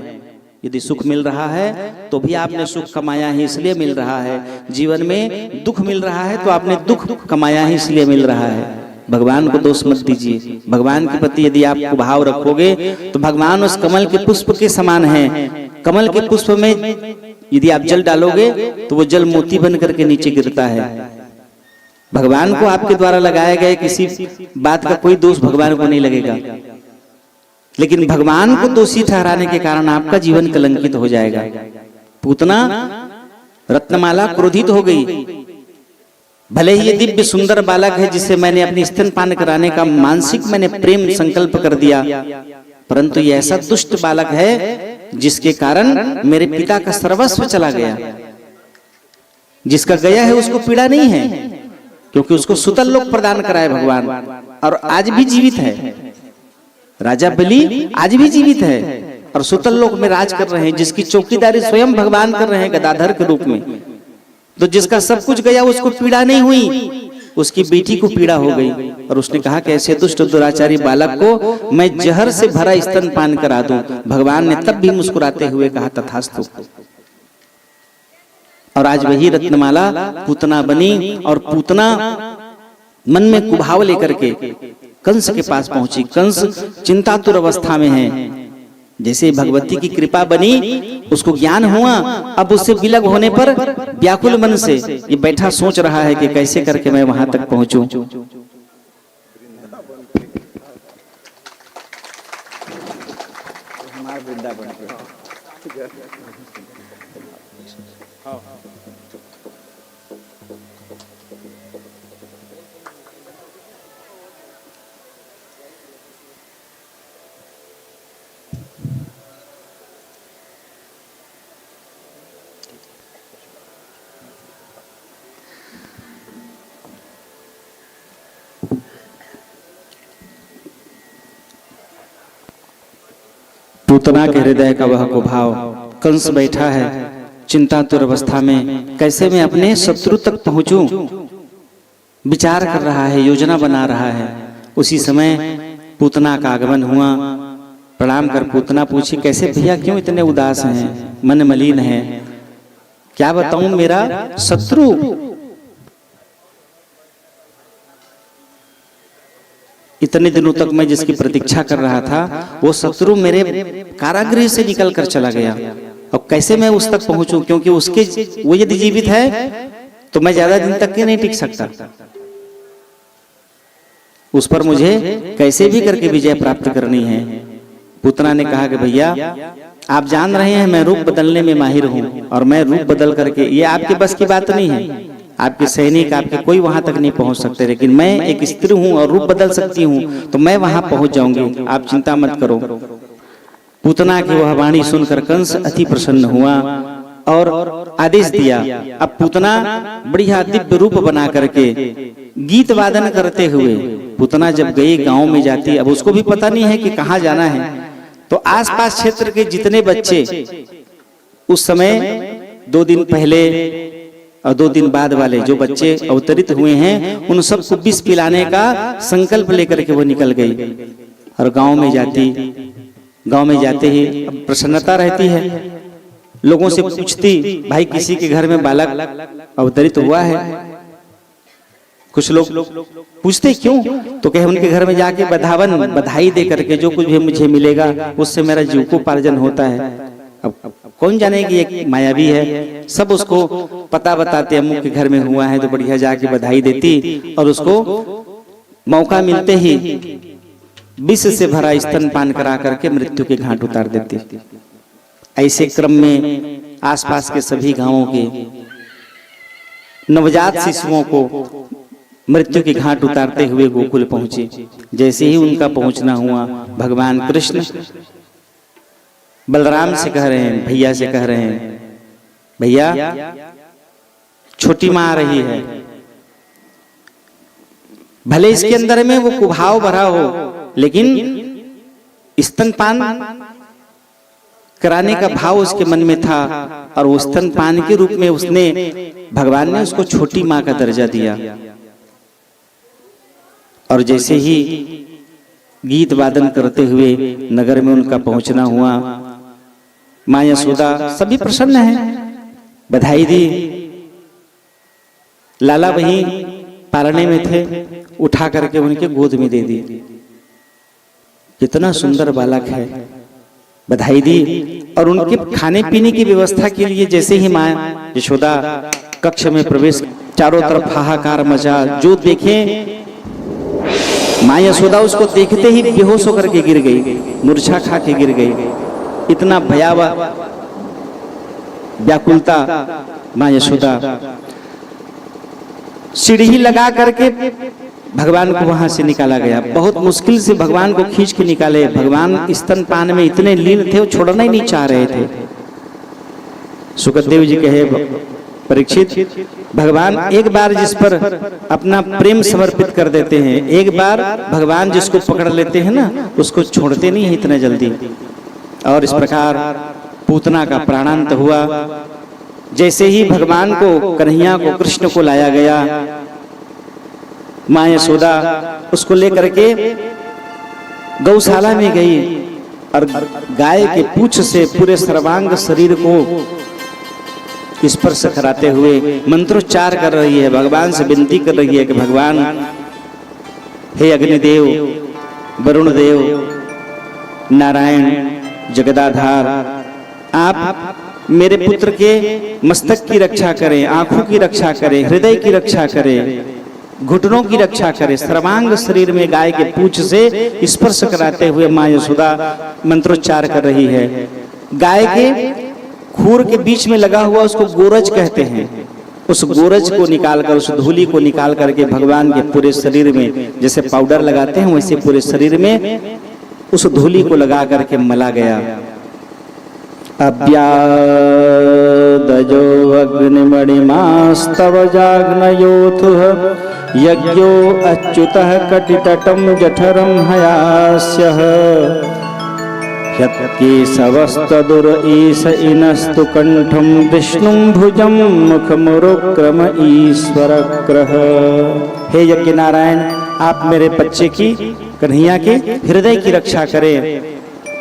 B: यदि सुख मिल रहा है तो भी आपने सुख कमाया ही इसलिए मिल रहा है। जीवन में दुख मिल रहा है तो आपने दुख कमाया ही इसलिए मिल रहा है। भगवान को दोष मत दीजिए। भगवान के प्रति यदि आप भाव रखोगे तो भगवान उस कमल के पुष्प के समान हैं। कमल के पुष्प में यदि आप जल डालोगे तो वो जल मोती बन करके नीचे गिरता है। भगवान को आपके द्वारा लगाया गया किसी बात का कोई दोष भगवान को नहीं लगेगा, लेकिन भगवान को दोषी ठहराने के कारण आपका जीवन कलंकित हो जाएगा। पूतना रत्नमाला क्रोधित हो गई। भले ही ये दिव्य सुंदर बालक है जिसे मैंने अपनी स्तनपान कराने का मानसिक मैंने प्रेम संकल्प कर दिया, परंतु ये ऐसा दुष्ट बालक है जिसके कारण मेरे पिता का सर्वस्व चला गया। जिसका गया है उसको पीड़ा नहीं है, क्योंकि उसको सुतल लोक प्रदान कराए भगवान, और आज भी जीवित है। राजा बलि आज भी जीवित है और सुतल लोक में राज कर रहे हैं, जिसकी चौकीदारी स्वयं भगवान कर रहे हैं गदाधर के रूप में। तो जिसका सब कुछ गया उसको पीड़ा नहीं हुई, उसकी बेटी को पीड़ा हो गई, और उसने कहा कि ऐसे दुष्ट दुराचारी बालक को मैं जहर से भरा स्तनपान करा दूं। भगवान ने तब भी मुस्कुराते हुए कहा तथास्तु। और आज वही रत्नमाला पूतना बनी, और पूतना मन में कुभाव लेकर के कंस के पास पहुंची। कंस चिंतातुर अवस्था में है। जैसे भगवती की कृपा बनी, उसको ज्ञान हुआ, अब उससे विलग होने पर व्याकुल मन से ये बैठा सोच रहा है कि कैसे करके मैं वहां तक पहुंचूं। पूतना के हृदय का वह कुभाव। कंस बैठा है चिंतातुर अवस्था में, कैसे मैं अपने शत्रु तक पहुंचूं, विचार कर रहा है, योजना बना रहा है। उसी समय पूतना का आगमन हुआ। प्रणाम कर पूतना पूछी, कैसे भैया क्यों इतने उदास हैं, मन मलिन है, क्या बताऊं, मेरा शत्रु, इतने दिनों तक मैं जिसकी प्रतीक्षा कर रहा था, वो शत्रु मेरे कारागृह से निकल कर चला गया। अब कैसे मैं उस तक पहुंचूं, क्योंकि उसके वो यदि जीवित है तो मैं ज्यादा दिन तक के नहीं टिक सकता। उस पर मुझे कैसे भी करके विजय प्राप्त करनी है। पूतना ने कहा कि भैया आप जान रहे हैं मैं रूप बदलने में माहिर हूं, और मैं रूप बदल करके, ये आपके बस की बात नहीं है, आपके सैनिक आपके कोई वहां तक नहीं पहुंच सकते, लेकिन मैं एक स्त्री हूं और रूप बदल सकती हूं, तो मैं वहां पहुंच जाऊंगी, आप चिंता मत करो। पूतना की वह वाणी सुनकर कंस अति प्रसन्न हुआ और आदेश दिया। अब पूतना बढ़िया दिव्य रूप बना करके गीत वादन करते हुए पूतना जब गई गांव में जाती, अब उसको भी पता नहीं है कि कहाँ जाना है, तो आसपास क्षेत्र के जितने बच्चे उस समय 2 दिन पहले और 2 दिन बाद वाले जो बच्चे अवतरित हुए हैं, उन सबको विष पिलाने का संकल्प लेकर के वो निकल गई और गांव में जाते ही प्रसन्नता रहती है, लोगों से पूछती भाई किसी के घर में बालक अवतरित हुआ है। कुछ लोग पूछते क्यों, तो कहे उनके घर में जाके बधाई दे करके जो कुछ भी मुझे मिलेगा उससे मेरा जीविकोपार्जन होता है। अब कौन जाने कि एक मायावी है, सब उसको पता बताते अमुक के घर में हुआ है, तो बढ़िया जाके बधाई देती और उसको मौका मिलते ही विष से भरा स्तनपान करा करके मृत्यु के घाट उतार देती। ऐसे क्रम में आसपास के सभी गांवों के नवजात शिशुओं को मृत्यु के घाट उतारते हुए गोकुल पहुंचे। जैसे ही उनका पहुंचना हुआ, भगवान कृष्ण बलराम से कह रहे हैं, भैया से कह रहे हैं, भैया छोटी मां आ रही है, भले इसके अंदर में वो कुभाव भरा हो, लेकिन स्तनपान कराने का भाव उसके मन में था, और वो स्तनपान के रूप में उसने, भगवान ने उसको छोटी मां का दर्जा दिया। और जैसे ही गीत वादन करते हुए नगर में उनका पहुंचना हुआ, मां यशोदा सभी प्रसन्न हैं, बधाई दी। लाला वहीं पालने में थे, उठा करके उनके गोद में दे दी। कितना सुंदर बालक है, बधाई दी। और उनके खाने पीने की व्यवस्था के लिए जैसे ही मां यशोदा कक्ष में प्रवेश, चारों तरफ हाहाकार मचा, जो देखे मां यशोदा उसको देखते ही बेहोश होकर के गिर गई, मूर्छा खा के गिर गई। इतना भयावह व्याकुलता मां यशोदा। सीढ़ी लगा करके भगवान को वहां से निकाला गया, बहुत मुश्किल से भगवान को खींच के निकाले। भगवान स्तनपान में इतने लीन थे, वो छोड़ना ही नहीं चाह रहे थे। सुखदेव जी कहे, परीक्षित, भगवान एक बार जिस पर अपना प्रेम समर्पित कर देते हैं, एक बार भगवान जिसको पकड़ लेते हैं ना, उसको छोड़ते नहीं है इतना जल्दी। और इस प्रकार पूतना का प्राणांत हुआ। जैसे ही भगवान को, कन्हैया को, कृष्ण को लाया गया, मां यशोदा उसको लेकर के गौशाला में गई और गाय के पूंछ से पूरे सर्वांग शरीर को स्पर्श कराते हुए मंत्रोच्चार कर रही है, भगवान से विनती कर रही है कि भगवान, हे अग्निदेव, वरुण देव, नारायण, जगदाधार, आप मेरे पुत्र के मस्तक की रक्षा करें, आंखों की रक्षा करें, हृदय की रक्षा करें, घुटनों की रक्षा करें। सर्वांग शरीर में गाय के पूंछ से स्पर्श कराते हुए मां यशोदा मंत्रोच्चार कर रही है। गाय के खूर के बीच में लगा हुआ उसको गोरज कहते हैं। उस गोरज को निकालकर, उस धूली को निकाल करके भगवान के पूरे शरीर में, जैसे पाउडर लगाते हैं वैसे पूरे शरीर में उस धूली को लगा करके मला गया। अव्यादजो अग्निमणिमास्तव जाग्नयोथुः यज्ञो अच्युतः कटितटं जठरं हयास्यः यत्केशवस्तदुर ईश इनस्तु कंठं विष्णुं भुजं मुखमुरुक्रम ईश्वरग्रह। हे यज्ञ नारायण, आप मेरे बच्चे की, कन्हैया के हृदय की रक्षा करें।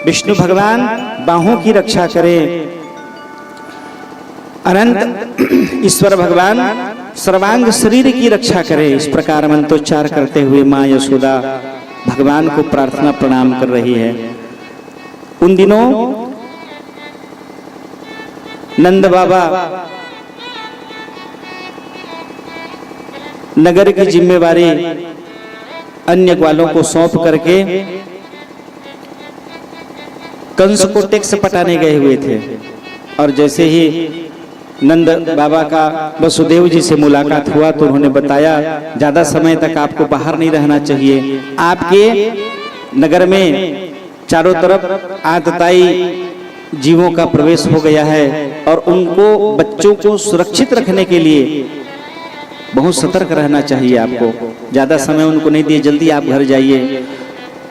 B: विष्णु भगवान बाहों की रक्षा करें। अनंत ईश्वर भगवान सर्वांग शरीर की रक्षा करे, इस प्रकार मंत्रोच्चार करते हुए माँ यशोदा भगवान को प्रार्थना प्रणाम कर रही है। उन दिनों नंद बाबा नगर की जिम्मेवारी अन्य ग्वालों को सौंप करके कंस को टैक्स पटाने गए हुए थे। और जैसे ही नंद बाबा का वसुदेव जी से मुलाकात हुआ तो उन्होंने बताया ज्यादा समय तक आपको बाहर नहीं रहना चाहिए, आपके नगर में चारों तरफ आतताई जीवों का प्रवेश हो गया है और उनको बच्चों को सुरक्षित रखने के लिए बहुत सतर्क रहना चाहिए, आपको ज्यादा समय उनको नहीं दिए, जल्दी आप घर जाइए।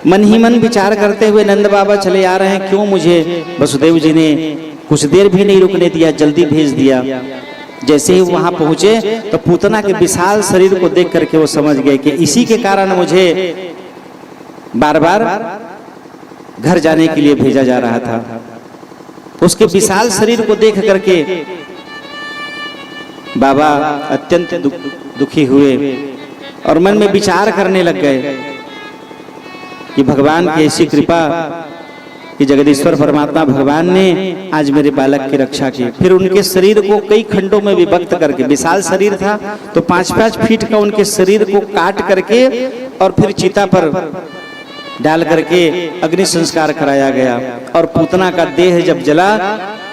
B: मन ही मन विचार करते हुए नंद बाबा चले आ रहे हैं, क्यों मुझे वसुदेव जी ने कुछ देर भी नहीं रुकने दिया, जल्दी भेज दिया। जैसे ही वहां पहुंचे तो पूतना के विशाल शरीर को देख करके वो समझ गए कि इसी के कारण मुझे बार बार घर जाने के लिए भेजा जा रहा था। उसके विशाल शरीर को देख करके बाबा अत्यंत दुखी हुए और मन में विचार करने लग गए कि भगवान की ऐसी कृपा कि जगदीश्वर परमात्मा भगवान ने आज मेरे बालक की रक्षा की। फिर उनके शरीर को कई खंडों में विभक्त करके, विशाल शरीर था तो 5-5 फीट का उनके शरीर को काट करके और फिर चिता पर डाल करके अग्नि संस्कार कराया गया। और पूतना का देह जब जला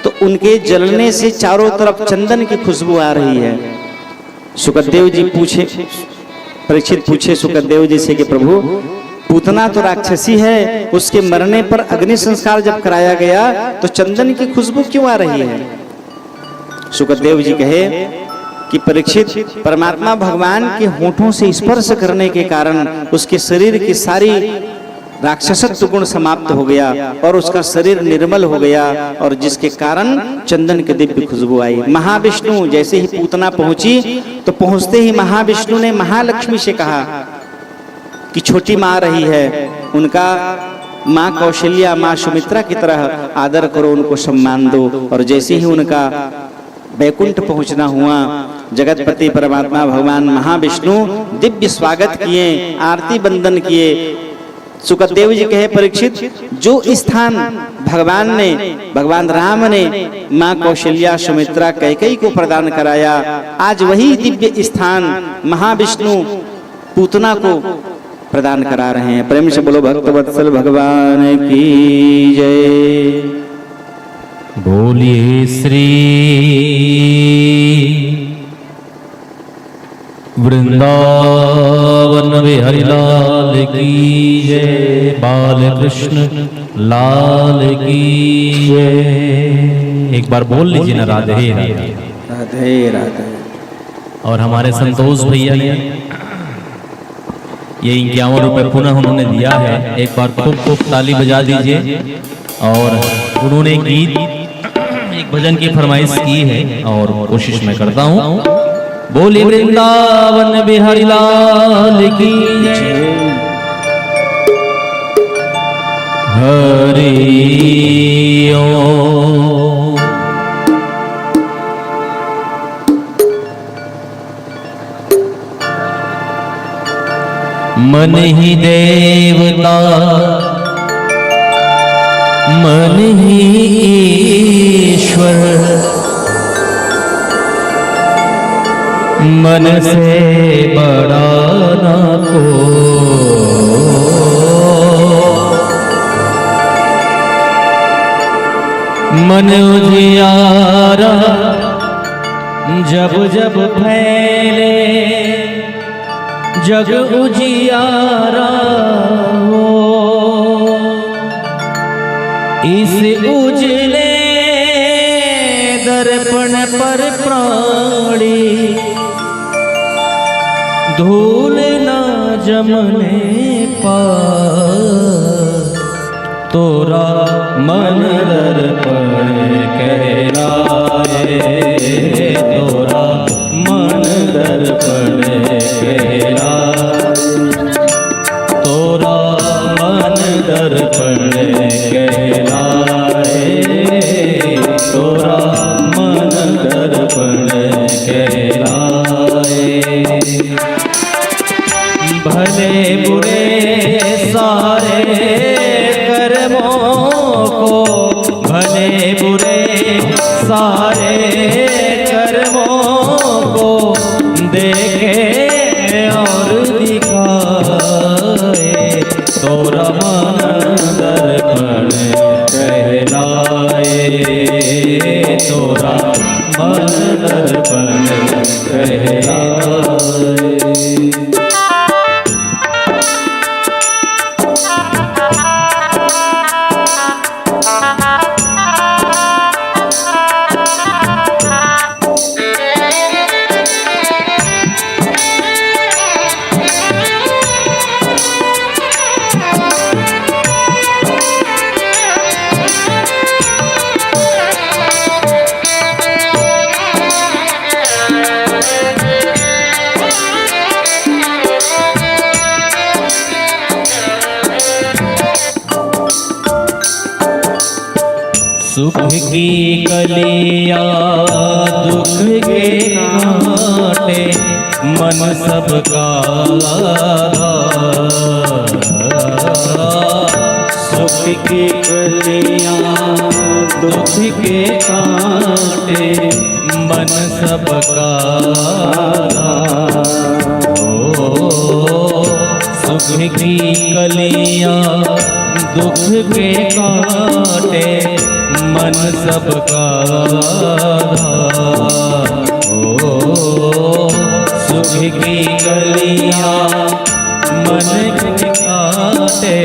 B: तो उनके जलने से चारों तरफ चंदन की खुशबू आ रही है। सुखदेव जी पूछे, परीक्षित पूछे सुखदेव जी से कि प्रभु पूतना तो राक्षसी है, उसके मरने पर अग्नि संस्कार जब कराया गया तो चंदन की खुशबू क्यों आ रही है? सुखदेव जी कहे कि परीक्षित, परमात्मा भगवान के होठों से स्पर्श करने के कारण उसके शरीर की सारी राक्षसत्व गुण समाप्त हो गया और उसका शरीर निर्मल हो गया और जिसके कारण चंदन की दिव्य खुशबू आई। महाविष्णु जैसे ही पूतना पहुंची तो पहुंचते ही महाविष्णु ने महालक्ष्मी से कहा कि छोटी माँ रही है, उनका माँ कौशल्या, माँ सुमित्रा की तरह आदर करो, उनको सम्मान दो। और जैसे ही उनका वैकुंठ पहुंचना हुआ, जगतपति परमात्मा भगवान महाविष्णु दिव्य स्वागत किए, आरती बंदन किए। सुखदेव जी कहे परीक्षित, जो स्थान भगवान राम ने माँ कौशल्या, सुमित्रा, कैकेयी को प्रदान कराया, आज वही दिव्य स्थान महाविष्णु पूतना को प्रदान करा रहे हैं। प्रेम से बोलो भक्तवत्सल भगवान की जय।
A: बोलिए श्री वृंदावन बिहारी लाल की जय, बाल कृष्ण लाल की जय। एक बार बोल लीजिए ना, राधे राधे
B: राधे राधे।
A: और हमारे संतोष भैया ने ये 51 रुपये पुनः उन्होंने दिया है, एक बार खूब खूब ताली बजा दीजिए। और उन्होंने गीत, एक भजन की फरमाइश की है और कोशिश मैं करता हूँ। बोले वृंदावन बिहारी लाल की जय, हरि ओम। मन ही देवता मन ही ईश्वर, मन से बड़ा ना को। मन उजियारा जब जब फैले, जग उजियारा हो। इस उजले दर्पण पर प्राणी धूल ना जमने पार, तोरा मन दर्पण कहलाए, तोरा मन दर्पण कहलाए, तोरा मन दर्पण कहलाए, तोरा मन दर्पण भले बुरे सारे कर्मों को, भले बुरे सारे कर्मों को देखे और दिखाए, तोरा मन दर्पण कहलाए, तोरा मन दर्पण कहलाए। सुख की कलिया दुख के कांटे, मन सबका
B: सुख की कलियां
A: दुख के कांटे, मन सबका सुख की कलियां दुख के कांटे, मन सबका सुख की कलियां मन के कांटे,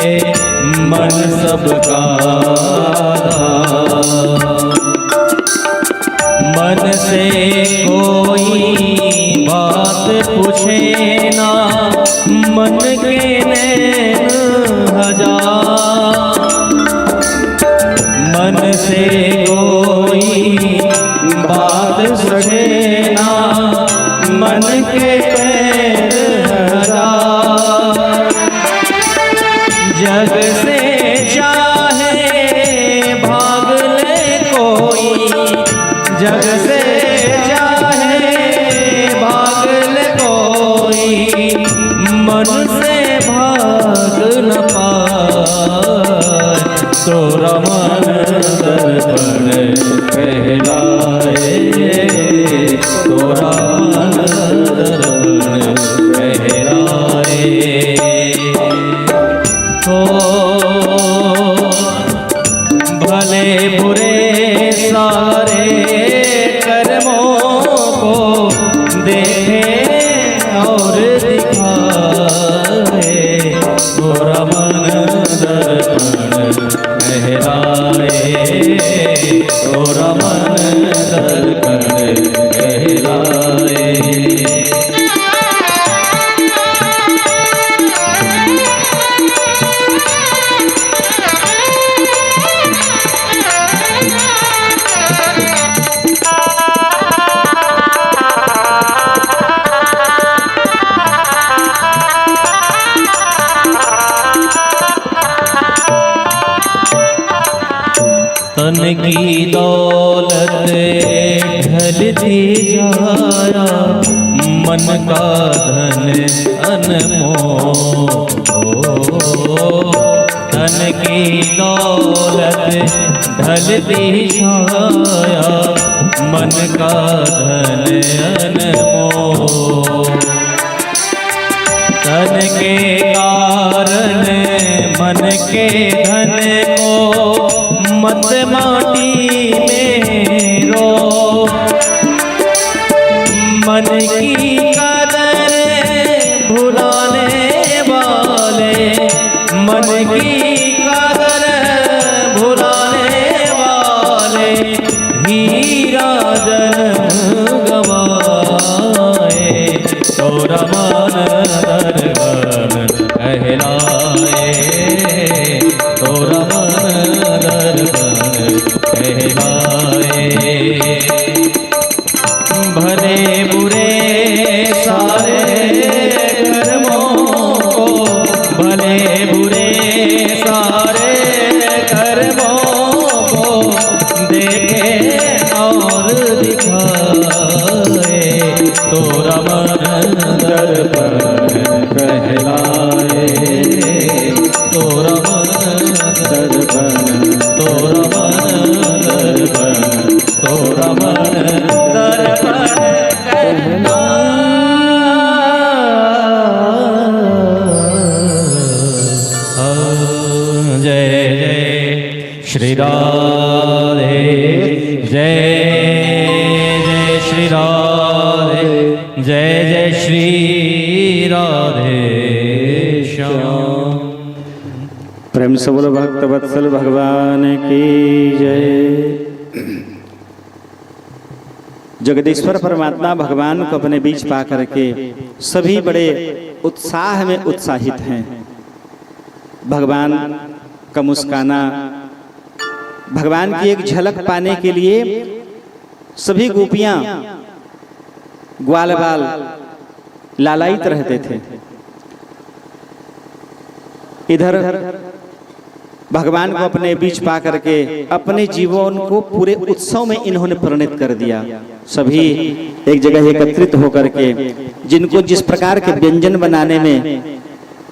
A: मन सबका मन से कोई बात पूछे ना, मन के नैन हजार, मन से कोई बात सके ना, मन के पैर हजार, जग से चाहे भाग ले कोई, जग से चाहे भाग ले कोई, मन से भाग न पाए, तोरा मन दर्पण कहलाए, तोरा मन दर्पण कहलाए। हो भले बुरे सारे कर्मों को देखे और दिखाए, तोरा मन दर्पण कहलाए, तोरा मन दर्पण कहलाए। तन की दौलत ढलती जाया, मन का धन अनमोल, तन की दौलत ढलती जाया, मन का धन अनमोल, तन के कारण मन के धन को मत माटी में रो, मन की कदर भुलाने वाले, मन की कदर भुलाने वाले, हीरा जन्म गवाए, तोरा मन दर्पण कहलाए, तोरा मन दर्पण कहलाए। भले बुरे सारे कर्मों को, भले बुरे बहलाए तोरा मन दर्पण तोरा मन दर्पण तोरा मन दर्पण जय जय श्री राधे जय जय श्री राधे जय जय श्री राधे श्याम।
B: प्रेम से बोलो भक्त वत्सल भगवान की जय। जगदीश्वर परमात्मा भगवान को अपने बीच पा करके सभी बड़े उत्साह में उत्साहित हैं। भगवान का मुस्काना, भगवान की एक झलक पाने के लिए सभी गोपियां ग्वाल बाल लालायित रहते थे। इधर भगवान को अपने बीच पा करके अपने जीवन को पूरे उत्सव में इन्होंने परिणत कर दिया। सभी एक जगह एकत्रित होकर के जिनको जिस प्रकार के व्यंजन बनाने में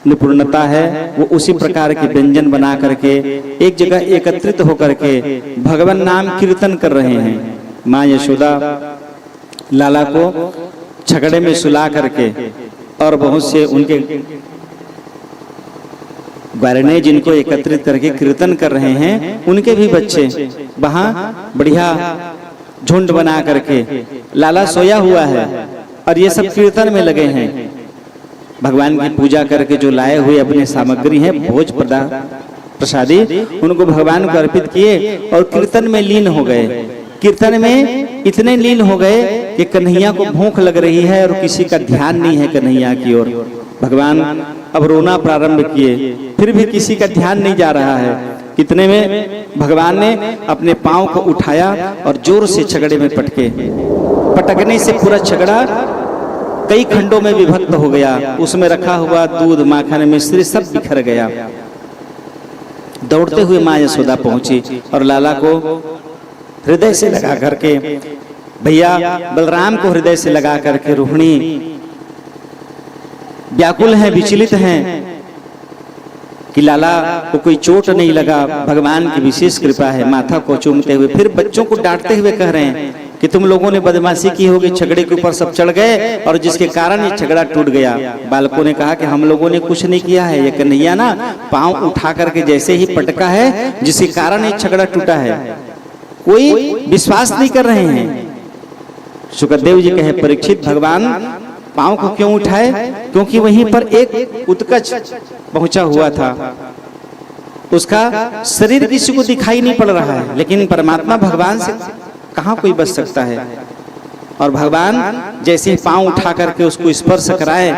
B: निपुणता है वो उसी प्रकार के व्यंजन बना करके एक जगह एकत्रित होकर के भगवान नाम कीर्तन कर रहे हैं। माँ यशोदा लाला को छकड़े में सुला करके और बहुत से उनके ग्वारने जिनको एकत्रित करके कीर्तन कर रहे हैं, उनके भी बच्चे वहां बढ़िया झुंड बना करके लाला सोया हुआ है और ये सब कीर्तन में लगे हैं। भगवान की पूजा करके जो लाए हुए अपने सामग्री हैं भोज प्रसादी उनको भगवान को अर्पित किए और कीर्तन में लीन हो गए। कीर्तन में इतने लीन हो गए कि कन्हैया को भूख लग रही है और किसी का ध्यान नहीं है कन्हैया की ओर। भगवान अब रोना प्रारंभ किए, फिर भी किसी का ध्यान नहीं जा रहा है। कितने में भगवान ने अपने पांव को उठाया और जोर से छगड़े में पटके। पटकने से पूरा छगड़ा कई खंडों में विभक्त हो गया। उसमें रखा हुआ दूध, माखन, मिश्री सब बिखर गया। दौड़ते हुए माँ यशोदा पहुंची और लाला को हृदय से लगा करके, भैया बलराम को हृदय से लगा करके रोहिणी व्याकुल हैं, विचलित हैं कि लाला को कोई चोट नहीं लगा। भगवान की विशेष कृपा है। माथा को चूमते हुए फिर बच्चों को डांटते हुए कह रहे हैं कि तुम लोगों ने बदमाशी की होगी, छगड़े के ऊपर सब चढ़ गए और जिसके कारण ये झगड़ा टूट गया। बालकों ने कहा कि हम लोगों ने कुछ नहीं किया है, ये कन्हैया ना पांव उठा करके जैसे ही पटका है जिसके कारण ये झगड़ा टूटा है। कोई विश्वास नहीं कर रहे हैं। सुखदेव जी कहे परीक्षित भगवान पांव को क्यों उठाए? क्योंकि वहीं पर एक उत्कच पहुंचा हुआ था, उसका शरीर किसी को दिखाई नहीं पड़ रहा है, लेकिन परमात्मा भगवान से कहां कोई बच सकता है। और भगवान जैसे पांव उठा करके उसको स्पर्श कराए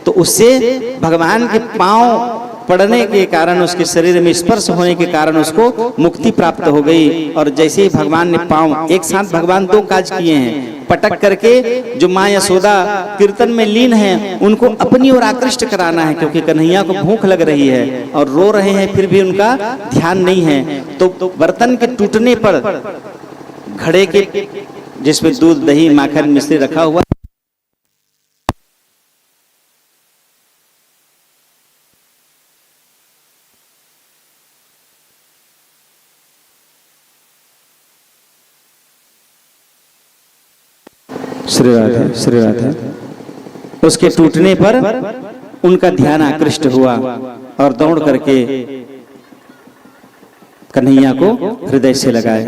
B: तो उससे भगवान के पांव पड़ने के कारण, उसके शरीर में स्पर्श होने के कारण उसको मुक्ति प्राप्त हो गई। और जैसे ही भगवान ने पांव, एक साथ भगवान दो काज किए हैं। पटक करके जो माँ यशोदा कीर्तन में लीन हैं उनको अपनी ओर आकृष्ट कराना है, क्योंकि कन्हैया को भूख लग रही है और रो रहे हैं फिर भी उनका ध्यान नहीं है। तो बर्तन के टूटने पर घड़े के जिसमें दूध, दही, माखन, मिश्री रखा हुआ, श्री राधे श्री राधे, उसके टूटने पर उनका ध्यान आकृष्ट हुआ और दौड़ करके कन्हैया को हृदय से लगाए।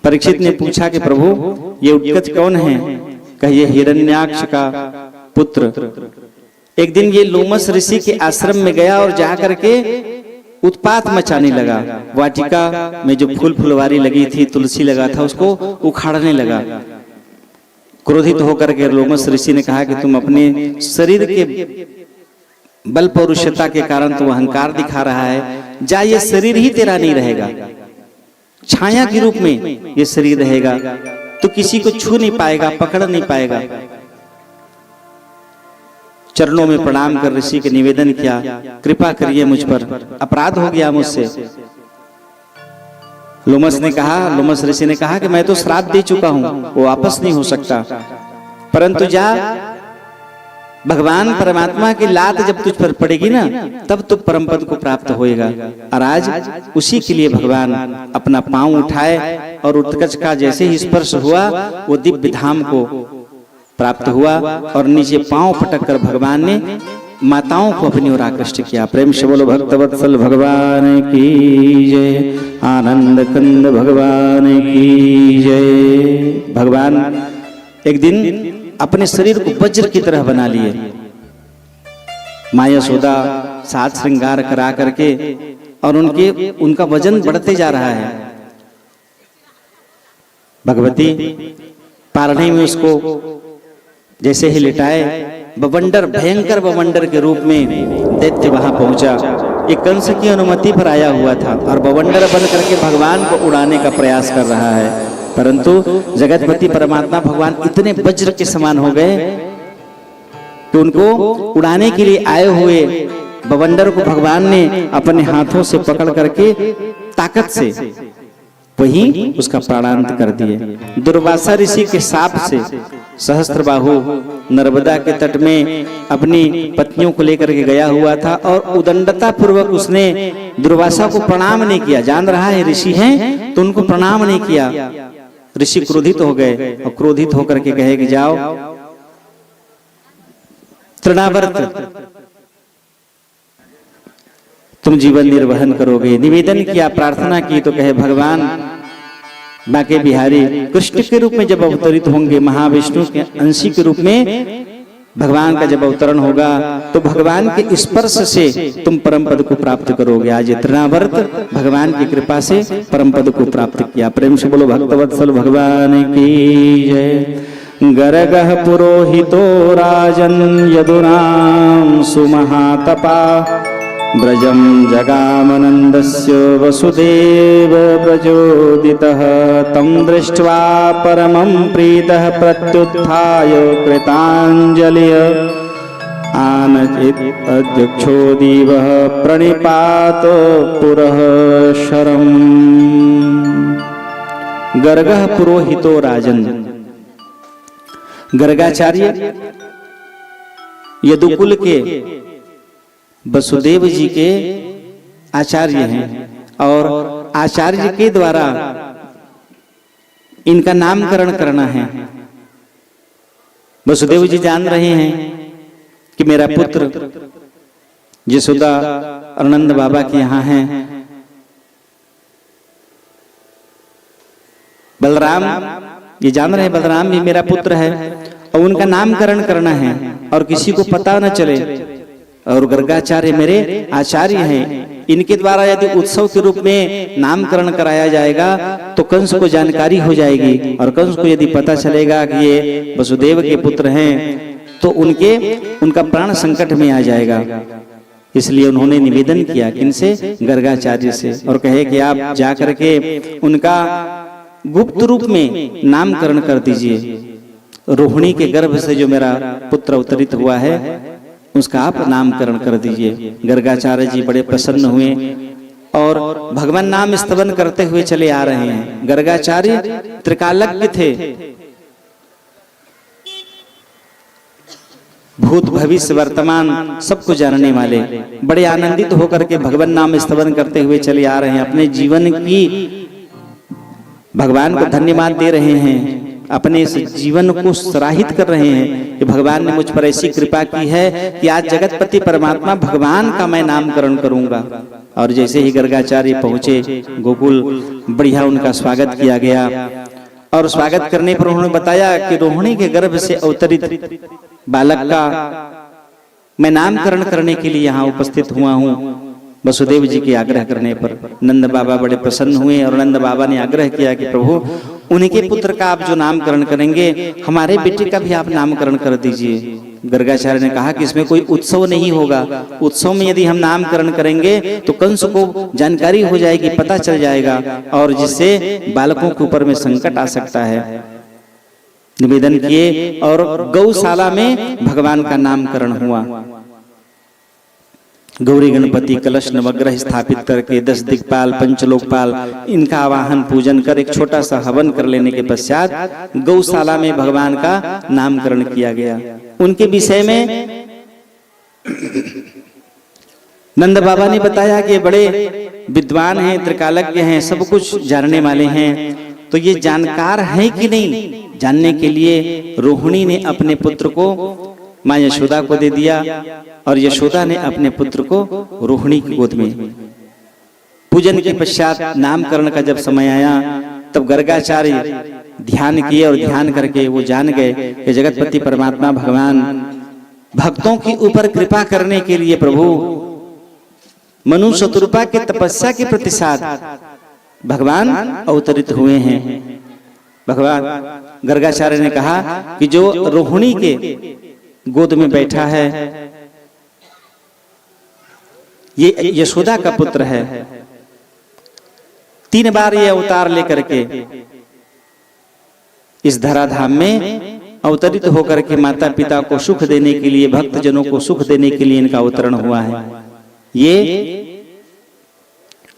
B: परीक्षित ने पूछा कि प्रभु ये उत्कच कौन है? कहिए हिरण्याक्ष का पुत्र। एक दिन ये लोमस ऋषि के आश्रम में गया और जाकर के उत्पात मचाने लगा। वाटिका में जो फूल फुलवारी लगी थी, तुलसी लगा था, उसको उखाड़ने लगा। क्रोधित होकर के लोमस ऋषि ने कहा कि तुम अपने शरीर के बल पौरुषता के कारण तो अहंकार दिखा रहा है, जा ये शरीर ही तेरा नहीं रहेगा, छाया के रूप में ये शरीर रहेगा, तो किसी को छू नहीं पाएगा, पकड़ नहीं पाएगा। चरणों में प्रणाम कर ऋषि के निवेदन किया, कृपा करिए मुझ पर, अपराध हो गया मुझसे। लोमस ऋषि ने कहा कि मैं तो श्राप दे चुका हूं, वो वापस नहीं हो सकता, परंतु जा भगवान परमात्मा की लात जब तुझ पर पड़ेगी ना, तब तू परम पद को प्राप्त होएगा। और आज उसी के लिए भगवान अपना पांव उठाए और उत्कच का जैसे ही स्पर्श हुआ वो दिव्य धाम को प्राप्त हुआ और नीचे पांव पटक कर भगवान ने माताओं को अपनी ओर आकृष्ट किया। प्रेम से बोलो भक्तवत्सल भगवान की जय, आनंद कंद भगवान की जय। भगवान एक दिन अपने शरीर को वज्र की तरह बना लिए। माया यशोदा साज श्रृंगार करा करके और उनका वजन बढ़ते जा रहा है। भगवती पारणी में उसको जैसे ही लिटाए, बवंडर भयंकर बवंडर के रूप में दैत्य वहां पहुंचा। एक कंस की अनुमति पर आया हुआ था और बवंडर बन करके भगवान को उड़ाने का प्रयास कर रहा है, परंतु जगतपति परमात्मा भगवान इतने वज्र के समान हो गए कि उनको उड़ाने के लिए आए हुए बवंडर को भगवान ने अपने हाथों से पकड़ करके ताकत से वही उसका प्राणांत कर दिए। दुर्वासा ऋषि के शाप से सहस्त्रबाहु नर्मदा के तट में अपनी पत्नियों को लेकर के गया हुआ था और उदंडता पूर्वक उसने दुर्वासा को प्रणाम नहीं किया। जान रहा है ऋषि हैं तो उनको प्रणाम नहीं किया। ऋषि क्रोधित हो गए और क्रोधित होकर के कहे कि जाओ तृणावर्त तुम जीवन निर्वहन करोगे। निवेदन किया, प्रार्थना की तो कहे भगवान बाके बिहारी कृष्ण के रूप में जब अवतरित होंगे, महाविष्णु के अंशी के रूप में भगवान का जब अवतरण होगा तो भगवान के स्पर्श से तुम परम पद को प्राप्त करोगे। आज तृणावर्त भगवान की कृपा से परम पद को प्राप्त किया। प्रेम से बोलो भक्तवत्सल भगवान की जय। गर्गः पुरोहितो राजन् यदुनां सुमहातपा ब्रजं जगामनन्दस्य वसुदेव प्रचोदितः तं दृष्ट्वा परमं प्रीतः प्रत्युत्थाय कृताञ्जलिः आनचित् दिवः प्रणिपात पुरः शरम्। गर्गः पुरोहितो राजन्, गर्गाचार्य यदुकुल के वसुदेव जी के आचार्य हैं और आचार्य के द्वारा इनका नामकरण करना है। वसुदेव जी जान रहे हैं कि मेरा पुत्र यशोदा और नंद बाबा के यहाँ है। बलराम ये जान रहे हैं बलराम भी मेरा पुत्र है और उनका नामकरण करना है और किसी को पता न चले। और गर्गाचार्य मेरे आचार्य हैं, इनके द्वारा यदि उत्सव के रूप में नामकरण कराया जाएगा तो कंस को जानकारी हो जाएगी और कंस को यदि पता चलेगा कि ये वसुदेव के पुत्र हैं तो उनका प्राण संकट में आ जाएगा। इसलिए उन्होंने निवेदन किया किनसे? गर्गाचार्य से, और कहे कि आप जाकर के उनका गुप्त रूप में नामकरण कर दीजिए। रोहिणी के गर्भ से जो मेरा पुत्र अवतरित हुआ है उसका आप नामकरण कर दीजिए। गर्गाचार्य जी बड़े प्रसन्न हुए और भगवान नाम स्तवन करते हुए चले आ रहे हैं। गर्गाचार्य त्रिकालज्ञ थे, भूत भविष्य वर्तमान सबको जानने वाले, बड़े आनंदित होकर के भगवान नाम स्तवन करते हुए चले आ रहे हैं। अपने जीवन की भगवान को धन्यवाद दे रहे हैं, अपने इस जीवन को सराहित कर रहे हैं कि भगवान ने मुझ पर ऐसी कृपा की है कि आज जगतपति परमात्मा भगवान का मैं नामकरण करूंगा। और जैसे ही गर्गाचार्य पहुंचे गोकुल, बढ़िया उनका स्वागत किया गया और स्वागत करने पर उन्होंने बताया कि रोहिणी के गर्भ से अवतरित बालक का मैं नामकरण करने के लिए यहाँ उपस्थित हुआ हूँ। वसुदेव जी के आग्रह करने पर नंद बाबा बड़े प्रसन्न हुए और नंद बाबा ने आग्रह किया कि प्रभु उनके पुत्र का आप जो नामकरण करेंगे हमारे बेटे का भी आप नामकरण कर दीजिए। गर्गाचार्य ने कहा कि इसमें कोई उत्सव नहीं होगा, उत्सव में यदि हम नामकरण करेंगे तो कंस को जानकारी हो जाएगी, पता चल जाएगा और जिससे बालकों के ऊपर में संकट आ सकता है। निवेदन किए और गौशाला में भगवान का नामकरण हुआ। गौरी गणपति कलश नवग्रह स्थापित करके 10 दिक्पाल पंचलोकपाल इनका आवाहन पूजन कर एक छोटा सा हवन कर लेने के पश्चात गौशाला में भगवान का नामकरण किया गया। उनके विषय में नंद बाबा ने बताया कि बड़े विद्वान हैं, त्रिकालज्ञ हैं, सब कुछ जानने वाले हैं। तो ये जानकार हैं कि नहीं, जानने के लिए रोहिणी ने अपने पुत्र को माँ यशोदा को दे दिया और यशोदा ने अपने पुत्र को रोहिणी की गोद में। पूजन के पश्चात नामकरण का जब समय आया तब गर्गाचार्य ध्यान किए और ध्यान करके वो जान गए कि जगतपति परमात्मा भगवान भक्तों के ऊपर कृपा करने के लिए प्रभु मनु शतरूपा के तपस्या के प्रतिसाद भगवान अवतरित हुए हैं। भगवान गर्गाचार्य ने कहा कि जो रोहिणी के गोद में बैठा है ये यशोदा का पुत्र है। 3 बार ये अवतार लेकर के इस धराधाम में अवतरित होकर के माता पिता को सुख देने के लिए, भक्त जनों को सुख देने के लिए इनका अवतरण हुआ है। ये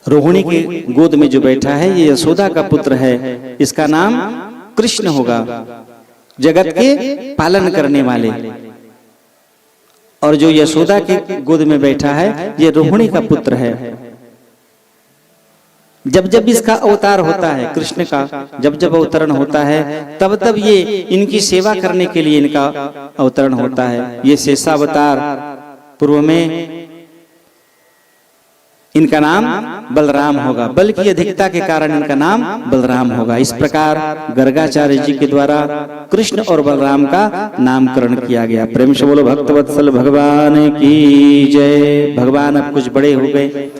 B: रोहिणी के गोद में जो बैठा है ये यशोदा का पुत्र है। इसका नाम कृष्ण होगा, जगत के पालन करने वाले। और जो यशोदा के गोद में बैठा है ये रोहिणी का पुत्र है। जब जब इसका अवतार होता है कृष्ण का, जब जब अवतरण होता है तब तब ये इनकी सेवा करने के लिए इनका अवतरण होता है। ये शेषावतार पूर्व में इनका नाम बलराम होगा, बल की अधिकता के कारण इनका नाम बलराम होगा। इस प्रकार गर्गाचार्य जी के द्वारा कृष्ण और बलराम का नामकरण किया गया। प्रेम से बोलो भक्तवत्सल भगवान की जय। भगवान अब कुछ बड़े हो गए,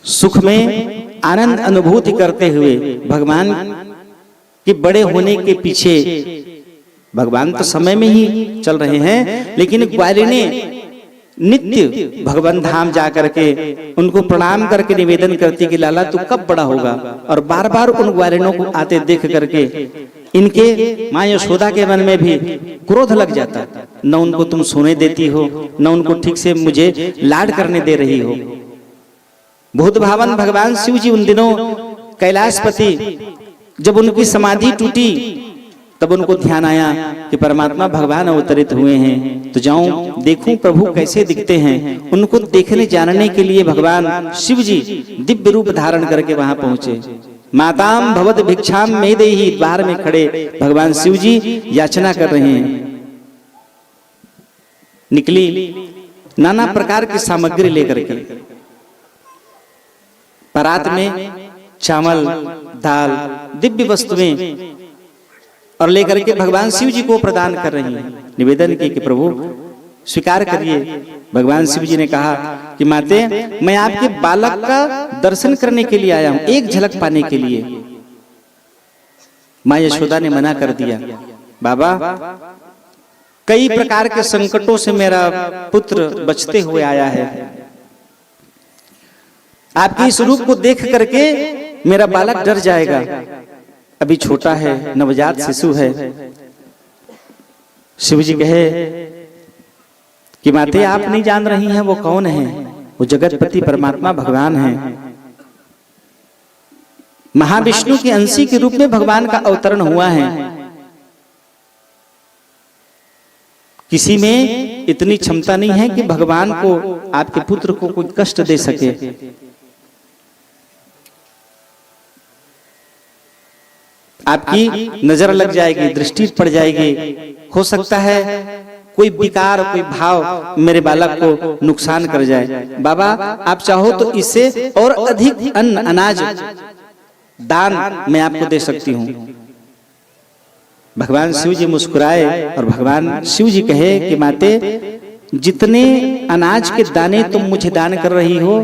B: सुख में आनंद अनुभूति करते हुए भगवान के बड़े होने के पीछे भगवान तो समय में ही चल रहे हैं, लेकिन ग्वालिनी नित्य भगवान धाम जा करके उनको प्रणाम करके निवेदन करती कि लाला तू कब बड़ा होगा। और बार बार उन ग्वालिनों को आते देख करके इनके माँ यशोदा के मन में भी क्रोध लग जाता, न उनको तुम सोने देती हो, न उनको ठीक से मुझे लाड करने दे रही हो। भूत भावन भगवान शिव जी उन दिनों कैलाशपति जब उनकी समाधि टूटी तब उनको ध्यान आया कि परमात्मा भगवान अवतरित हुए हैं, तो जाऊं देखूं प्रभु कैसे दिखते हैं। उनको देखने जानने के लिए भगवान शिव जी दिव्य रूप धारण करके वहां पहुंचे। माताम भवत भिक्षाम में देहि, द्वार में खड़े भगवान शिव जी याचना कर रहे हैं। निकली नाना प्रकार की सामग्री लेकर के, परात में चावल दाल दिव्य वस्तुएं और लेकर के भगवान शिव जी को प्रदान कर रही हैं। निवेदन की कि प्रभु स्वीकार करिए। भगवान शिव जी ने कहा कि माते मैं आपके बालक का दर्शन करने के लिए आया हूं, एक झलक पाने के लिए। माँ यशोदा ने मना कर दिया, बाबा कई प्रकार के संकटों से मेरा पुत्र बचते हुए आया है, आपके इस रूप को देख करके मेरा बालक डर जाएगा, अभी छोटा है, नवजात शिशु है। शिव जी कहे कि माते आप नहीं जान रही हैं वो कौन है, वो जगतपति परमात्मा भगवान है। महाविष्णु के अंशी के रूप में भगवान का अवतरण हुआ है। किसी में इतनी क्षमता नहीं है कि भगवान को आपके पुत्र को कोई कष्ट दे सके। आपकी नजर लग जाएगी, दृष्टि पड़ जाएगी, हो सकता है कोई विकार कोई भाव मेरे बालक को नुकसान कर जाए। बाबा आप चाहो तो इससे और अधिक अन्न अनाज दान मैं आपको दे सकती हूँ। भगवान शिव जी मुस्कुराए और भगवान शिव जी कहे कि माते जितने अनाज के दाने तुम मुझे दान कर रही हो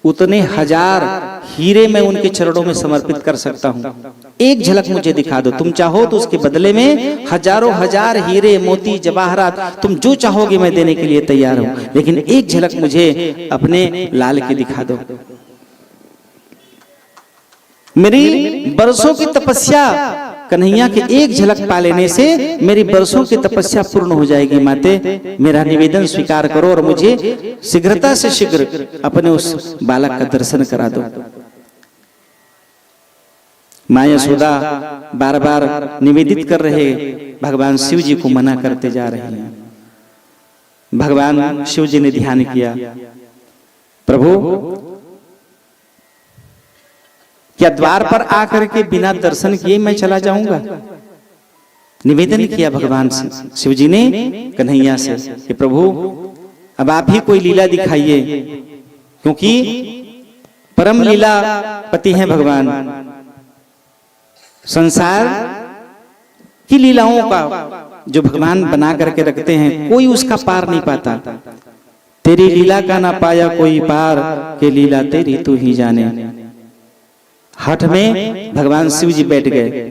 B: उतने 1000 हीरे मैं उनके चरणों में समर्पित कर सकता हूँ। एक झलक मुझे दिखा दो, तुम चाहो तो उसके बदले में हजारों हजार हीरे मोती जवाहरात तुम जो चाहोगे मैं देने के लिए तैयार हूँ, लेकिन एक झलक मुझे अपने लाल की दिखा दो। मेरी बरसों की तपस्या कन्हैया के एक झलक पा लेने से मेरी बरसों की तपस्या पूर्ण हो जाएगी। माते मेरा निवेदन स्वीकार करो और मुझे शीघ्रता से शीघ्र अपने उस बालक का दर्शन करा दो। माँ यशोदा बार बार निवेदित कर रहे, भगवान शिव जी को मना करते जा रहे हैं। भगवान शिव जी ने ध्यान किया, प्रभु क्या द्वार पर आकर के बिना दर्शन किए मैं चला जाऊंगा? निवेदन किया भगवान से शिव जी ने कन्हैया से कि प्रभु अब आप ही कोई लीला दिखाइए, क्योंकि परम लीला पति हैं भगवान। संसार की लीलाओं का जो भगवान बना करके रखते हैं कोई उसका पार नहीं पाता। तेरी लीला का ना पाया कोई पार, के लीला तेरी तू ही जाने। हठ में भगवान शिव जी बैठ गए,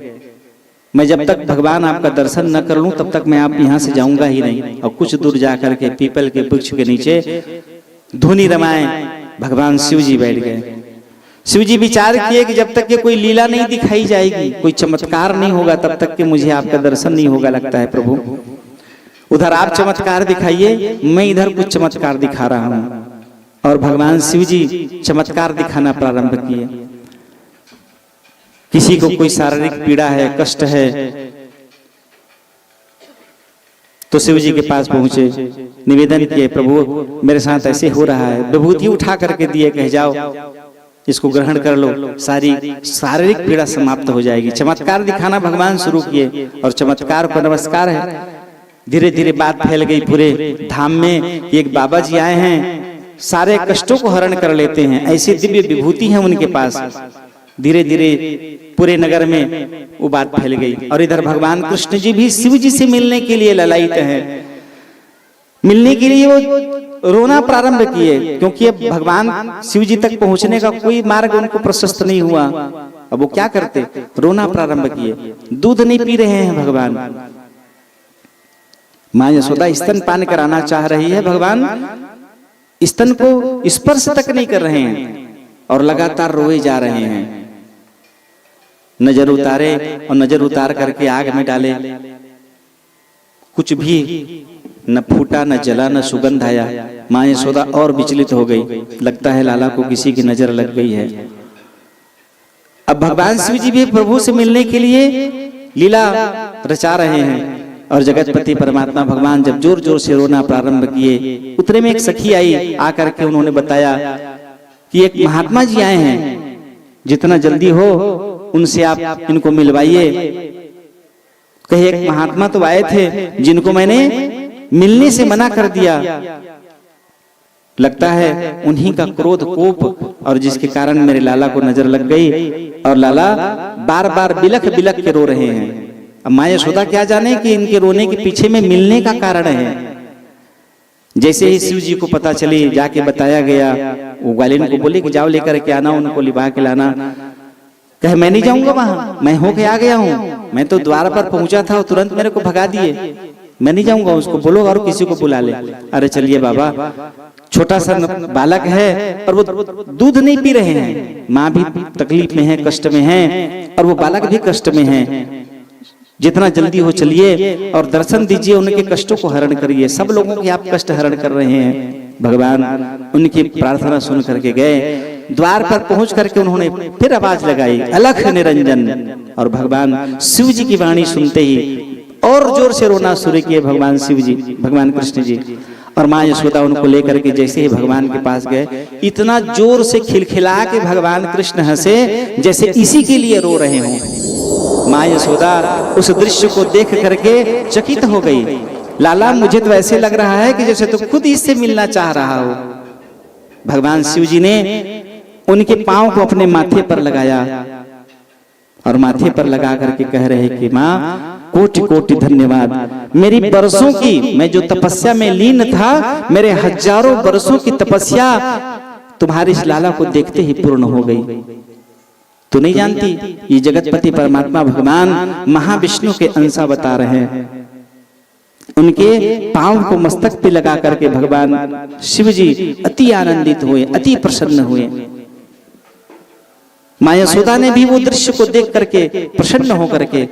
B: मैं जब तक भगवान आपका दर्शन न कर लूं तब तक मैं आप यहां से जाऊंगा ही नहीं। और कुछ दूर जाकर के पीपल के वृक्ष के नीचे धुनी रमाए भगवान शिव जी बैठ गए। शिव जी विचार किए कि जब तक के कोई लीला नहीं दिखाई जाएगी, कोई चमत्कार नहीं होगा, तब तक के मुझे आपका दर्शन नहीं होगा। लगता है प्रभु उधर आप चमत्कार दिखाइए, मैं इधर कुछ चमत्कार दिखा रहा हूं। और भगवान शिव जी चमत्कार दिखाना प्रारंभ किए। किसी को कोई शारीरिक पीड़ा है, कष्ट है, तो शिव जी के पास पहुंचे, निवेदन किए, प्रभु मेरे साथ ऐसे हो रहा है। विभूति उठा करके दिए, कह जाओ इसको ग्रहण कर लो, सारी शारीरिक पीड़ा समाप्त हो जाएगी। चमत्कार दिखाना भगवान शुरू किए, और चमत्कार को नमस्कार है। धीरे धीरे बात फैल गई पूरे धाम में। एक बाबा जी आए हैं, सारे कष्टों को हरण कर लेते हैं, ऐसी दिव्य विभूति है उनके पास। धीरे धीरे पूरे नगर में वो बात फैल गई। और इधर भगवान कृष्ण जी भी शिव जी से मिलने के लिए ललायित हैं। मिलने के लिए वो रोना प्रारंभ किए, क्योंकि अब भगवान शिव जी तक पहुंचने का कोई मार्ग उनको प्रशस्त नहीं हुआ। अब वो क्या करते, रोना प्रारंभ किए। दूध नहीं पी रहे हैं भगवान। माँ यशोदा स्तन पान कराना चाह रही है, भगवान स्तन को स्पर्श तक नहीं कर रहे हैं और लगातार रोए जा रहे हैं। नजर उतारे और नजर उतार करके आग में डाले, कुछ भी न फूटा, न जला, न सुगंध आया। माँ यशोदा और विचलित हो गई, लगता है लाला को किसी की नजर लग गई है। अब भगवान शिव जी भी प्रभु से मिलने के लिए लीला रचा रहे हैं। और जगतपति परमात्मा भगवान जब जोर जोर से रोना प्रारंभ किए, उतने में एक सखी आई, आकर के उन्होंने बताया कि एक महात्मा जी आए हैं, जितना जल्दी हो उनसे आप इनको मिलवाइए। कहे एक महात्मा तो आए थे जिनको मैंने मिलने से मना कर दिया, लगता है उन्हीं का क्रोध कोप, और जिसके कारण मेरे लाला को नजर लग गई और लाला बार बार बिलख बिलख के रो रहे हैं। अब माँ यशोदा क्या जाने कि इनके रोने के पीछे में मिलने का कारण है। जैसे ही शिव जी को पता चली, जाके बताया गया, वो ग्वालिन को बोले कि जाओ लेकर के आना, उनको लिबा के लाना। कहे मैं नहीं जाऊंगा वहां, मैं होके आ गया हूँ, मैं तो द्वार पर पहुंचा था, तुरंत मेरे को भगा दिए, मैं नहीं जाऊंगा, उसको बोलो और किसी को बुला ले। अरे चलिए बाबा, छोटा सा बालक है और वो दूध नहीं पी रहे हैं, माँ भी तकलीफ में है, कष्ट में है, और वो बालक भी कष्ट में है। जितना जल्दी हो चलिए और दर्शन दीजिए, उनके कष्टों को हरण करिए। सब लोगों के आप कष्ट हरण कर रहे हैं। भगवान उनकी प्रार्थना सुन करके गए। द्वार पर पहुंच करके उन्होंने फिर आवाज लगाई, अलख निरंजन। और भगवान शिव जी की वाणी सुनते ही और जोर से रोना शुरू किए भगवान शिव जी, भगवान कृष्ण जी। और माँ यशोदा उनको लेकर के जैसे ही भगवान के पास गए, इतना जोर से खिलखिला के भगवान कृष्ण हंसे जैसे इसी के लिए रो रहे हों। माँ यशोदा उस दृश्य को देख करके चकित हो गई। लाला मुझे तो ऐसे लग रहा है कि जैसे तो खुद इससे मिलना चाह रहा हो। भगवान शिव जी ने उनके पांव को अपने माथे पर लगाया और माथे पर लगा करके कह रहे कि माँ कोटि कोटि धन्यवाद। मेरी बरसों की, मैं जो तपस्या में लीन था, मेरे हजारों बरसों की तपस्या तुम्हारे इस लाला को देखते ही पूर्ण हो गई। तो नहीं जानती, ये जगतपति परमात्मा भगवान महाविष्णु के अंश बता रहे हैं। उनके पांव को मस्तक पे लगा करके भगवान शिव जी अति आनंदित हुए, अति प्रसन्न हुए। माँ यशोदा ने भी वो दृश्य को देख करके प्रसन्न होकर के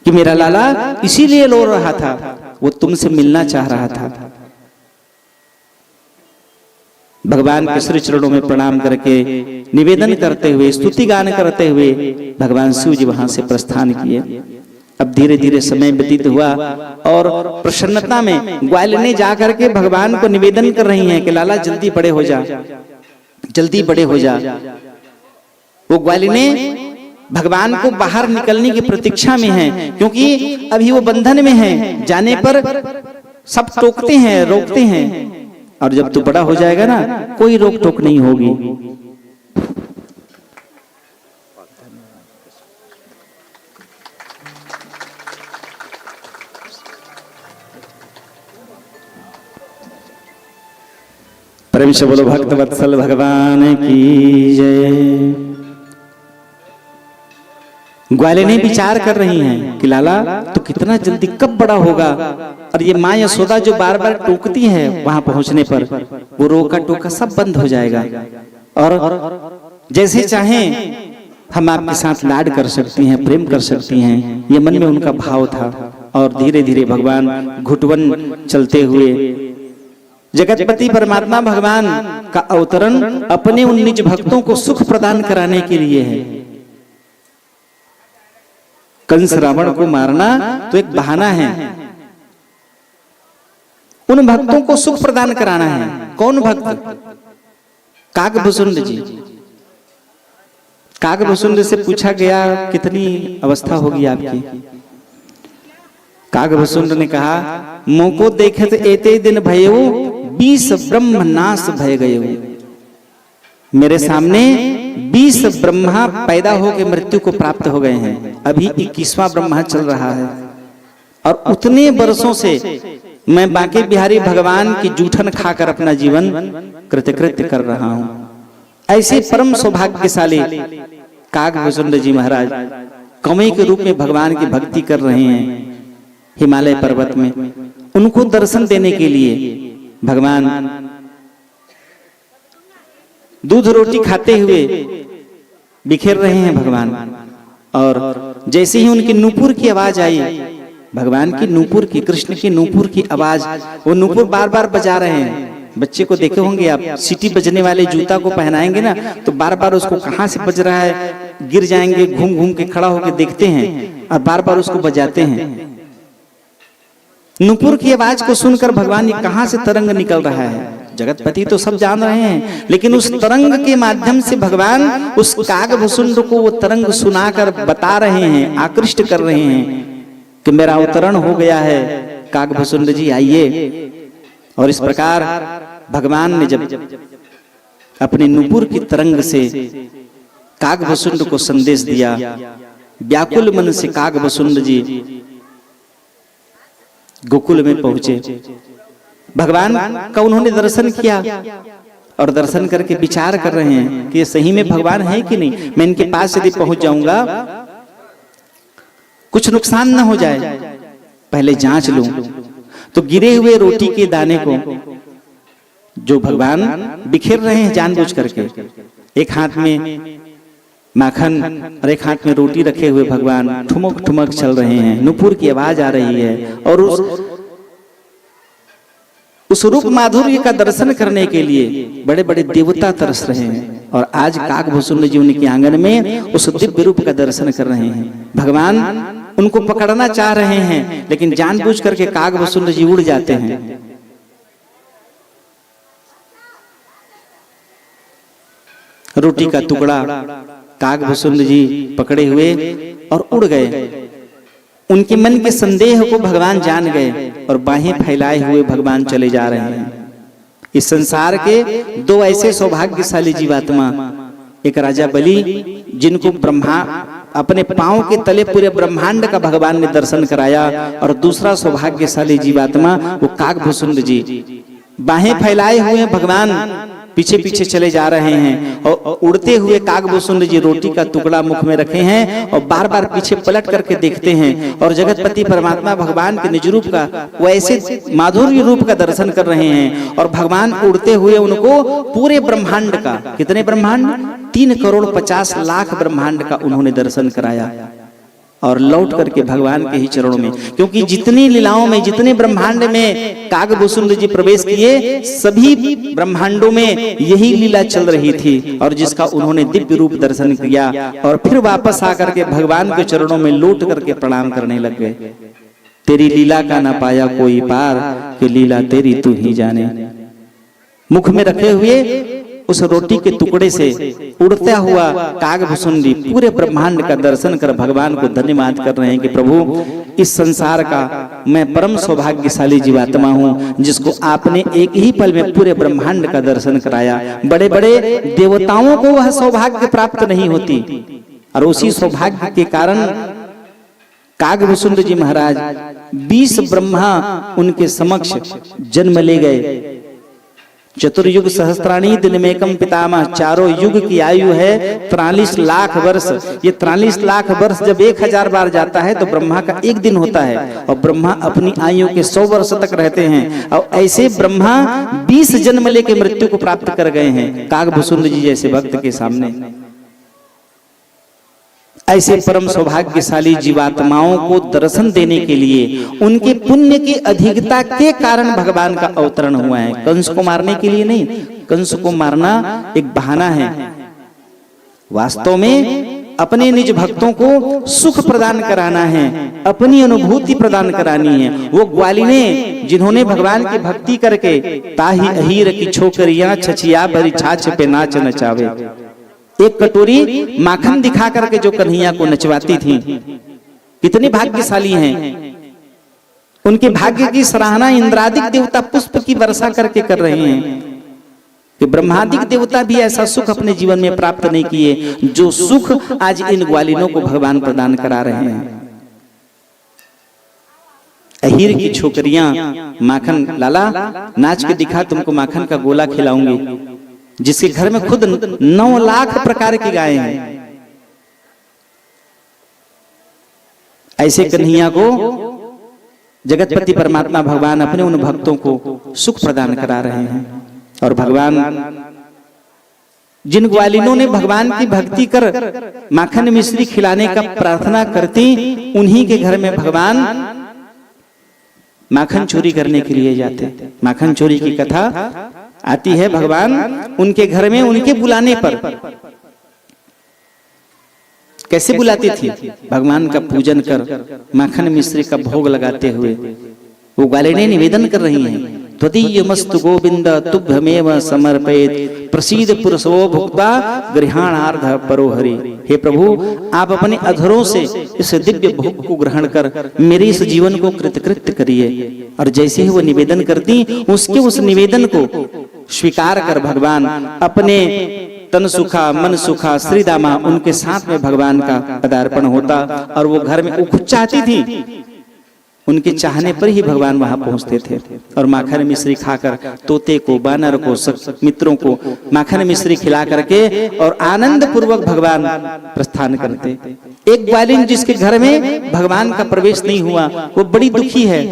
B: कि मेरा लाला इसीलिए रो रहा था, वो तुमसे मिलना चाह रहा था। भगवान के श्री चरणों में प्रणाम करके निवेदन करते हुए, स्तुति गान करते हुए भगवान शिव जी वहां से प्रस्थान किए। अब धीरे धीरे समय व्यतीत हुआ और प्रसन्नता में ग्वालिनी जा करके भगवान को निवेदन कर रही हैं कि लाला जल्दी बड़े हो जा, जल्दी बड़े हो जा। वो ग्वालिनी भगवान को बाहर निकलने की प्रतीक्षा में है, क्योंकि अभी वो बंधन में है। जाने पर सब टोकते हैं, रोकते हैं, और जब तू बड़ा हो जाएगा ना, कोई रोक टोक नहीं होगी। प्रेम से बोलो भक्त वत्सल भगवान की जय। ग्वालिनी विचार कर रही हैं कि लाला तो कितना जल्दी कब बड़ा होगा। और ये माँ यशोदा जो बार बार टोकती है, वहां पहुंचने पर वो रोका टोका सब बंद हो जाएगा और जैसे चाहें हम आपके साथ लाड कर सकती हैं, प्रेम कर सकती हैं। ये मन में उनका भाव था। और धीरे धीरे भगवान घुटवन चलते हुए जगतपति परमात्मा भगवान का अवतरण अपने उन निज भक्तों को सुख प्रदान कराने के लिए है। कंस रावण को मारना तो एक बहाना है, उन भक्तों को सुख प्रदान कराना है। कौन भक्त? काकभुसुंड जी। काकभुसुंड से पूछा गया कितनी अवस्था होगी आपकी? काकभुसुंड ने कहा, मुंह को देखे तो एते दिन भयऊ 20 ब्रह्म नाश भय गए। मेरे सामने 20 ब्रह्मा पैदा होकर मृत्यु को प्राप्त हो गए हैं। अभी 21वां ब्रह्मा चल रहा है और उतने वर्षों से मैं बांके बिहारी भगवान की जूठन खाकर अपना जीवन कृतकृत्य कर रहा हूं। ऐसे परम सौभाग्यशाली काकभुसुंड जी महाराज कंवई के रूप में भगवान की भक्ति कर रहे हैं हिमालय पर्वत में। उनको दर्शन देने के लिए भगवान दूध रोटी खाते हुए बिखेर रहे हैं भगवान। और जैसे ही उनकी नूपुर की आवाज आई, भगवान की नूपुर की, कृष्ण की नूपुर की आवाज, वो नूपुर बार बार बजा रहे हैं। बच्चे को देखे होंगे आप, सीटी बजने वाले जूता को पहनाएंगे ना, तो बार बार उसको कहां से बज रहा है, गिर जाएंगे, घूम घूम के खड़ा होकर देखते हैं और बार बार उसको बजाते हैं। नूपुर की आवाज को सुनकर भगवान ये कहां से तरंग निकल रहा है, जगतपति तो सब जान रहे हैं, लेकिन उस तरंग के माध्यम से भगवान उस काकभुसुंड को वो तरंग सुनाकर बता रहे हैं, आकृष्ट कर रहे हैं कि मेरा अवतरण हो गया है, काकभुसुंड जी आइए। और इस प्रकार भगवान ने जब अपने नूपुर की तरंग से काकभुसुंड को संदेश दिया, व्याकुल मन से काकभुसुंड जी गोकुल में पहुंचे। भगवान का उन्होंने दर्शन किया और दर्शन करके विचार कर रहे हैं कि ये सही में भगवान है कि नहीं। मैं इनके पास यदि पहुंच जाऊंगा कुछ नुकसान न हो जाए, पहले जांच लूं। तो गिरे हुए रोटी के दाने को जो भगवान बिखेर रहे हैं जानबूझ करके, एक हाथ में माखन और एक हाथ में रोटी रखे हुए भगवान ठुमक ठुमक चल रहे हैं। नूपुर की आवाज आ रही है और उस रूप माधुर्य का दर्शन करने के लिए बड़े बड़े देवता तरस रहे हैं। और आज काकभुसुंड जी उनके आंगन में उस दिव्य रूप का दर्शन कर रहे हैं। भगवान उनको पकड़ना चाह रहे हैं, लेकिन जानबूझ करके काकभुसुंड जी उड़ जाते हैं। रोटी का टुकड़ा काकभुसुंड जी पकड़े हुए और उड़ गए। उनके मन के संदेह को भगवान जान गए और बाहें फैलाए हुए भगवान चले जा रहे हैं। इस संसार के दो ऐसे सौभाग्यशाली जीवात्मा, एक राजा बलि जिनको ब्रह्मा अपने पांव के तले पूरे ब्रह्मांड का भगवान ने दर्शन कराया, और दूसरा सौभाग्यशाली जीवात्मा वो काकभुसुंड जी। बाहें फैलाए हुए भगवान पीछे पीछे चले जा रहे हैं और उड़ते हुए काकभुसुंड जी रोटी का टुकड़ा मुख में रखे हैं और बार बार पीछे पलट करके देखते हैं। और जगतपति परमात्मा भगवान के निज रूप का वो ऐसे माधुर्य रूप का दर्शन कर रहे हैं। और भगवान उड़ते हुए उनको पूरे ब्रह्मांड का, कितने ब्रह्मांड, 3,50,00,000 ब्रह्मांड का उन्होंने दर्शन कराया। और लौट करके भगवान के ही चरणों में, क्योंकि जितनी लीलाओं में, जितने ब्रह्मांड में कागभूषुंड जी प्रवेश किए, सभी ब्रह्मांडों में यही लीला चल रही थी और जिसका उन्होंने दिव्य रूप दर्शन किया और फिर वापस आकर के भगवान के चरणों में लौट करके प्रणाम करने लग गए। तेरी लीला का ना पाया कोई पार, कि लीला तेरी तू ही जाने। मुख में रखे हुए उस रोटी के टुकड़े से उड़ता हुआ कागभूषुंड जी पूरे ब्रह्मांड का दर्शन कर भगवान को धन्यवाद कर रहे हैं कि प्रभु, इस संसार का मैं परम सौभाग्यशाली जीवात्मा हूँ जिसको आपने एक ही पल में पूरे ब्रह्मांड का दर्शन कराया। बड़े बड़े देवताओं को वह सौभाग्य प्राप्त नहीं होती और उसी सौभाग्य के कारण कागभूषुंड जी महाराज 20 ब्रह्मा उनके समक्ष जन्म ले गए। चतुर्युग सहस्त्राणी दिनमेकम पितामह, चारों युग की आयु है 43 लाख वर्ष। ये 43 लाख वर्ष जब 1000 बार जाता है तो ब्रह्मा का एक दिन होता है और ब्रह्मा अपनी आयु के 100 वर्ष तक रहते हैं। और ऐसे ब्रह्मा 20 जन्म लेके मृत्यु को प्राप्त कर गए हैं कागभूषुंड जी जैसे भक्त के सामने। ऐसे परम सौभाग्यशाली जीवात्माओं को दर्शन देने के लिए उनके पुण्य की अधिकता के कारण भगवान का अवतरण हुआ है। कंस को मारने के लिए नहीं, कंस को मारना एक बहाना है। वास्तव में अपने निज भक्तों को सुख प्रदान कराना है, अपनी अनुभूति प्रदान करानी है। वो ग्वालिने जिन्होंने भगवान की भक्ति करके ताही अहीर की छोकरियां छछिया भरी छाछ पे नाच नचावे, एक कटोरी माखन दिखा करके जो कन्हैया को नचवाती थी, कितने भाग्यशाली हैं। उनके भाग्य की सराहना इंद्रादिक देवता पुष्प की वर्षा करके कर रहे हैं कि ब्रह्मादिक देवता भी ऐसा सुख अपने जीवन में प्राप्त नहीं किए जो सुख आज इन ग्वालिनों को भगवान प्रदान करा रहे हैं। अहीर की छोकरियां माखन, लाला नाच के दिखा, तुमको माखन का गोला खिलाऊंगी, जिसके घर में खुद 9 लाख प्रकार की गायें हैं। ऐसे कन्हैया को जगतपति परमात्मा भगवान अपने उन भक्तों को सुख प्रदान करा रहे हैं। और भगवान जिन ग्वालिनों ने भगवान की भक्ति कर माखन मिश्री खिलाने का प्रार्थना करती, उन्हीं के घर में भगवान माखन चोरी करने के लिए जाते। माखन चोरी की कथा आती है। भगवान उनके घर में उनके बुलाने पर कैसे बुलाती थी? भगवान का पूजन कर माखन मिश्री का भोग लगाते हुए वो ग्वालिनें निवेदन कर रही हैं, त्वदीयमस्तु गोविंद तुभ्यमेव समर्पयेत् प्रसीद पुरुषो भुक्त्वा गृहाणार्ध परोहरि। हे प्रभु, आप अपने अधरों से इस दिव्य भोग को ग्रहण कर मेरे इस जीवन को कृतकृत्य करिए। और जैसे ही वो निवेदन करती, उसके उस निवेदन को स्वीकार कर भगवान अपने तन सुखा मन सुखा श्रीदामा उनके साथ में भगवान का पदार्पण होता। और वो घर में, वो खुद चाहती थी, उनके चाहने पर ही भगवान वहां पहुंचते थे और माखन मिश्री खाकर तोते को, बानर को, मित्रों को माखन मिश्री खिला करके और आनंद पूर्वक भगवान प्रस्थान करते। एक ग्वालिन जिसके घर में भगवान का प्रवेश नहीं हुआ, वो बड़ी दुखी है,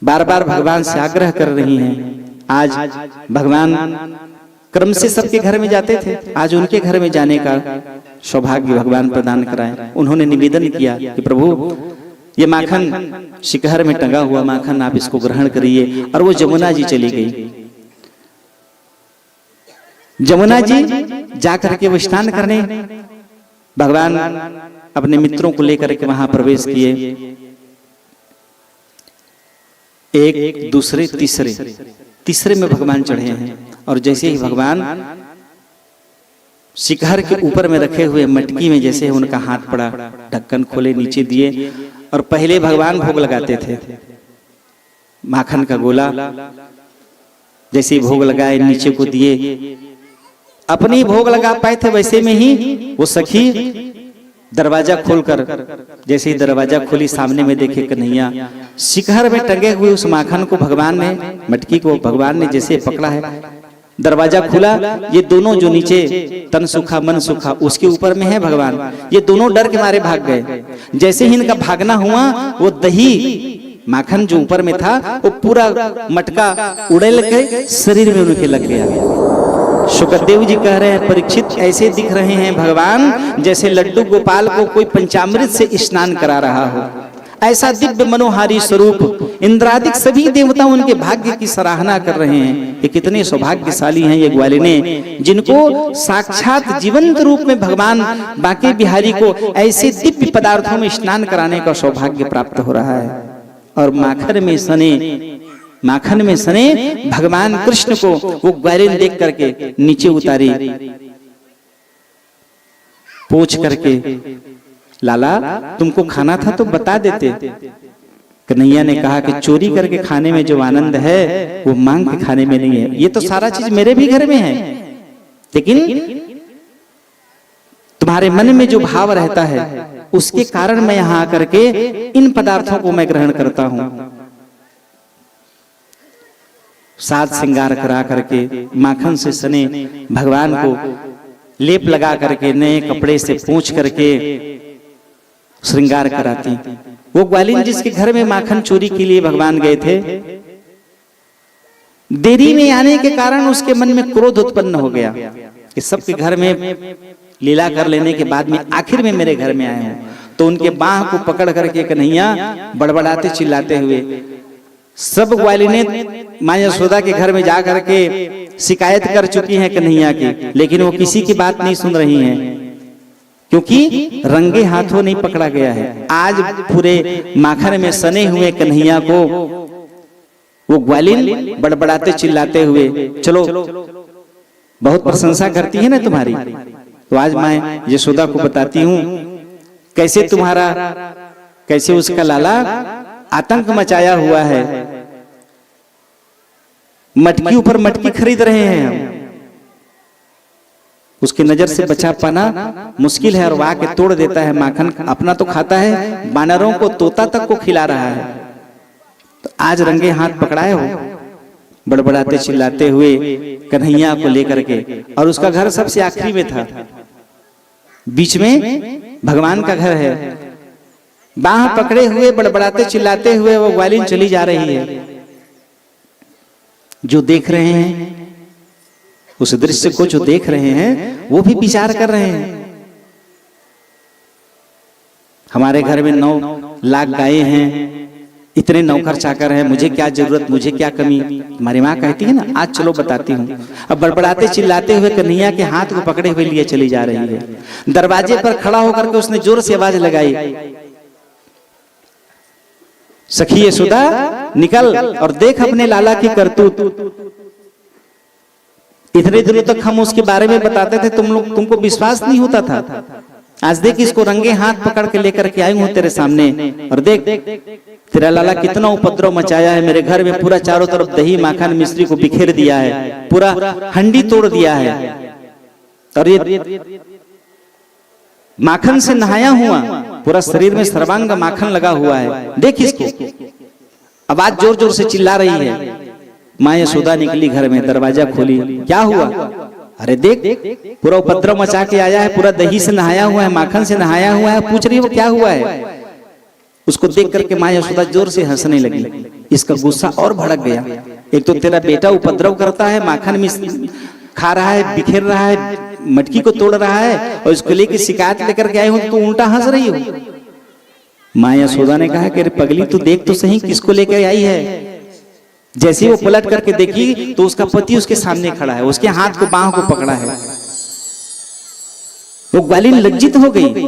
B: बार बार भगवान से आग्रह कर रही हैं। आज भगवान क्रम से सबके घर में जाते थे, आज उनके घर में जाने का सौभाग्य भगवान प्रदान कराए। उन्होंने निवेदन किया कि प्रभु, ये माखन शिखर में टंगा हुआ माखन आप इसको ग्रहण करिए। और वो जमुना जी चली गई। जमुना जी जाकर के वो स्नान करने, भगवान अपने मित्रों को लेकर के वहां प्रवेश किए। एक दूसरे तीसरे में भगवान चढ़े हैं। और जैसे ही भगवान शिखर के ऊपर में रखे हुए मटकी में जैसे उनका हाथ पड़ा, ढक्कन खोले, नीचे दिए। और पहले भगवान भोग लगाते थे माखन का गोला, जैसे ही भोग लगाए नीचे को दिए। अपने ही भोग लगा पाए थे, वैसे में ही वो सखी दरवाजा खोलकर, जैसे ही दरवाजा खोली, सामने में देखे कन्हैया शिखर में टंगे हुए उस माखन को भगवान ने, मटकी को भगवान ने जैसे पकड़ा है, दरवाजा खुला। ये दोनों जो नीचे तन सुखा मन सुखा उसके ऊपर में है भगवान, ये दोनों डर के मारे भाग गए। जैसे ही इनका भागना हुआ, वो दही माखन जो ऊपर में था वो पूरा मटका उड़ेल के शरीर में उनके लग गया। सुखदेव जी कह रहे हैं परीक्षित ऐसे दिख रहे हैं भगवान जैसे लड्डू गोपाल को कोई पंचामृत से स्नान करा रहा हो। ऐसा दिव्य मनोहारी स्वरूप इंद्रादिक सभी देवता उनके भाग्य की सराहना कर रहे हैं कि कितने सौभाग्यशाली हैं ये ग्वालिने, जिनको साक्षात जीवंत रूप में भगवान बांके बिहारी को ऐसे दिव्य पदार्थों में स्नान कराने का सौभाग्य प्राप्त हो रहा है। और माखन में सने भगवान कृष्ण को वो ग्वालिन देख करके नीचे उतारी, पूछ करके, लाला तुमको खाना था तो बता देते। कन्हैया ने कहा कि चोरी करके खाने में जो आनंद है वो मांग के खाने में नहीं है। ये तो सारा चीज मेरे भी घर में है, लेकिन तुम्हारे मन में जो भाव रहता है उसके कारण मैं यहां आकर के इन पदार्थों को मैं ग्रहण करता हूं। साज श्रृंगार करा करके माखन से सने भगवान को लेप लगा करके नए कपड़े से पोंछ करके श्रृंगार कराती। वो ग्वालिन जिसके घर में माखन चोरी के लिए भगवान गए थे, देरी में आने के कारण उसके मन में क्रोध उत्पन्न हो गया कि सबके घर में लीला कर लेने के बाद में आखिर में मेरे घर में आए हैं। तो उनके बाह को पकड़ करके कन्हैया बड़बड़ाते चिल्लाते हुए, सब ग्वालिने मां यशोदा के घर में जा करके शिकायत कर चुकी हैं कन्हैया की, लेकिन वो किसी की बात नहीं सुन रही हैं, क्योंकि रंगे हाथों नहीं पकड़ा गया है। आज पूरे माखन में सने हुए कन्हैया को वो ग्वालिन बड़बड़ाते चिल्लाते हुए, चलो बहुत प्रशंसा करती है ना तुम्हारी, तो आज मैं यशोदा को बताती हूँ कैसे उसका लाला आतंक मचाया हुआ है। मटकी ऊपर मटकी खरीद रहे हैं हम, उसकी नजर से बचा पाना मुश्किल है और वह आके तोड़ देता है माखन। अपना तो खाता है, बानरों को तोता तक को खिला रहा है। तो आज रंगे हाथ पकड़ाए हो, बड़बड़ाते चिल्लाते हुए कन्हैया को लेकर के, और उसका घर सबसे आखिरी में था, बीच में भगवान का घर है। बाह पकड़े हुए बड़बड़ाते चिल्लाते हुए वो ग्वालिन चली जा रही है। जो देख रहे हैं उस दृश्य को, जो देख रहे हैं वो भी विचार कर रहे हैं। हमारे घर में 9 लाख गायें हैं, इतने नौकर चाकर हैं, मुझे क्या जरूरत, मुझे क्या कमी। हमारी माँ कहती है ना, आज चलो बताती हूँ। अब बड़बड़ाते चिल्लाते हुए कन्हैया के हाथ को पकड़े हुए लिए चली जा रही है। दरवाजे पर खड़ा होकर के उसने जोर से आवाज लगाई, सखी यशोदा निकल और देख अपने लाला की करतूत। इतने दिनों तक हम उसके बारे में बताते थे, तुमको विश्वास नहीं होता था। आज देख इसको रंगे हाथ पकड़ के लेकर के आई हूं तेरे सामने, और देख तेरा लाला कितना उपद्रव मचाया है मेरे घर में। पूरा चारों तरफ दही माखन मिश्री को बिखेर दिया है, पूरा हंडी तोड़ दिया है, और ये माखन से नहाया हुआ, पूरा शरीर में सर्वांग माखन लगा हुआ है। देख इसको। आवाज जोर जोर से चिल्ला रही है। माँ यशोदा निकली घर में, दरवाजा खोली, क्या हुआ? अरे देख पूरा उपद्रव मचा के आया है, पूरा दही से नहाया हुआ है, माखन से नहाया हुआ है, पूछ रही है वो क्या हुआ है। उसको देख करके माँ यशोदा जोर से हंसने लगी। इसका गुस्सा और भड़क गया। एक तो तेरा बेटा उपद्रव करता है, माखन में खा रहा है, बिखेर रहा है, मटकी को तोड़ रहा है, और इसको लेके शिकायत लेकर के आए हो तो उल्टा हंस रही हो। माँ यशोदा ने कहा कि अरे पगली तू देख तो सही किसको लेकर आई है। जैसे वो पलट करके देखी तो उसका पति उसके सामने खड़ा है, उसके हाथ को बाह को पकड़ा है। वो ग्वालिन लज्जित हो गई,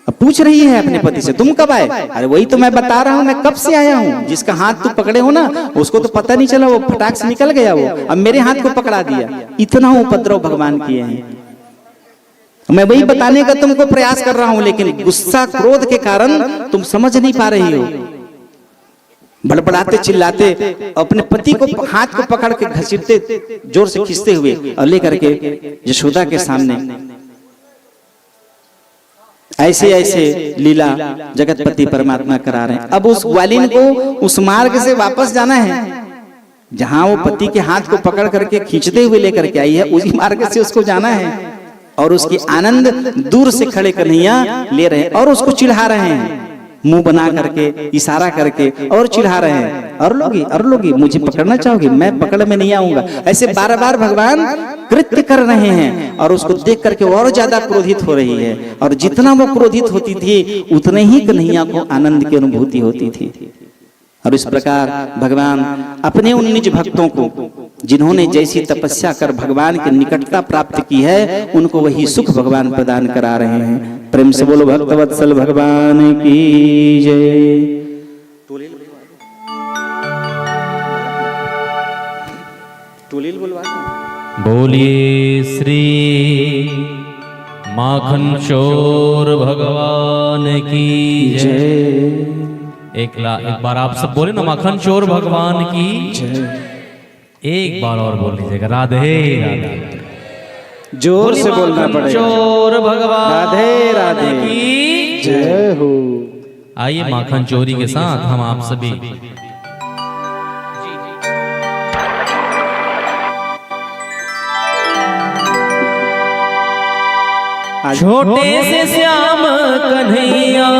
B: अब पूछ रही है अपने पति से, तुम कब आए? अरे वही तो मैं बता रहा हूं, मैं कब से आया हूं। जिसका हाथ तू पकड़े हो ना, उसको तो पता नहीं चला, वो फटाक से निकल गया वो, अब मेरे हाथ को पकड़ा दिया। इतना उपद्रव भगवान किए हैं। मैं वही बताने का तुमको प्रयास कर रहा हूं, लेकिन गुस्सा क्रोध के कारण तुम समझ नहीं पा रही हो। बड़बड़ाते चिल्लाते अपने पति को हाथ को पकड़ के घसीटते, जोर से खींचते हुए और लेकर के यशोदा के सामने ऐसे ऐसे लीला जगतपति परमात्मा करा रहे हैं। अब उस ग्वालिन को उस मार्ग से वापस जाना है जहां वो पति के हाथ को पकड़ करके खींचते हुए लेकर के आई है, उसी मार्ग से उसको जाना है। और उसकी आनंद दूर से खड़े कन्हैया ले रहे हैं और उसको चिढ़ा रहे हैं। मुंह बना करके इशारा करके और चिढ़ा रहे हैं, और लोगी मुझे पकड़ना चाहोगे, मैं पकड़ में नहीं आऊंगा। ऐसे बार बार भगवान कृत्य कर रहे हैं और उसको देख करके और ज्यादा क्रोधित हो रही है। और जितना वो क्रोधित होती थी उतने ही कन्हैया को आनंद की अनुभूति होती थी। और इस प्रकार भगवान अपने उन निज भक्तों को, जिन्होंने जैसी तपस्या कर भगवान की निकटता प्राप्त की है, उनको वही सुख भगवान प्रदान करा रहे हैं। प्रेम से बोलो भक्तवत्सल भगवान की जय।
A: बोलिए श्री माखन चोर भगवान की जय। एक बार आप सब बोले ना, माखन चोर भगवान की जय। एक बार और बोल लीजिएगा, राधे राधे।
B: जोर से बोलना पड़ेगा,
A: चोर भगवान
B: राधे राधे
A: की
B: जय हो।
A: आइए माखन चोरी के साथ हम आप सभी छोटे से श्याम कन्हैया,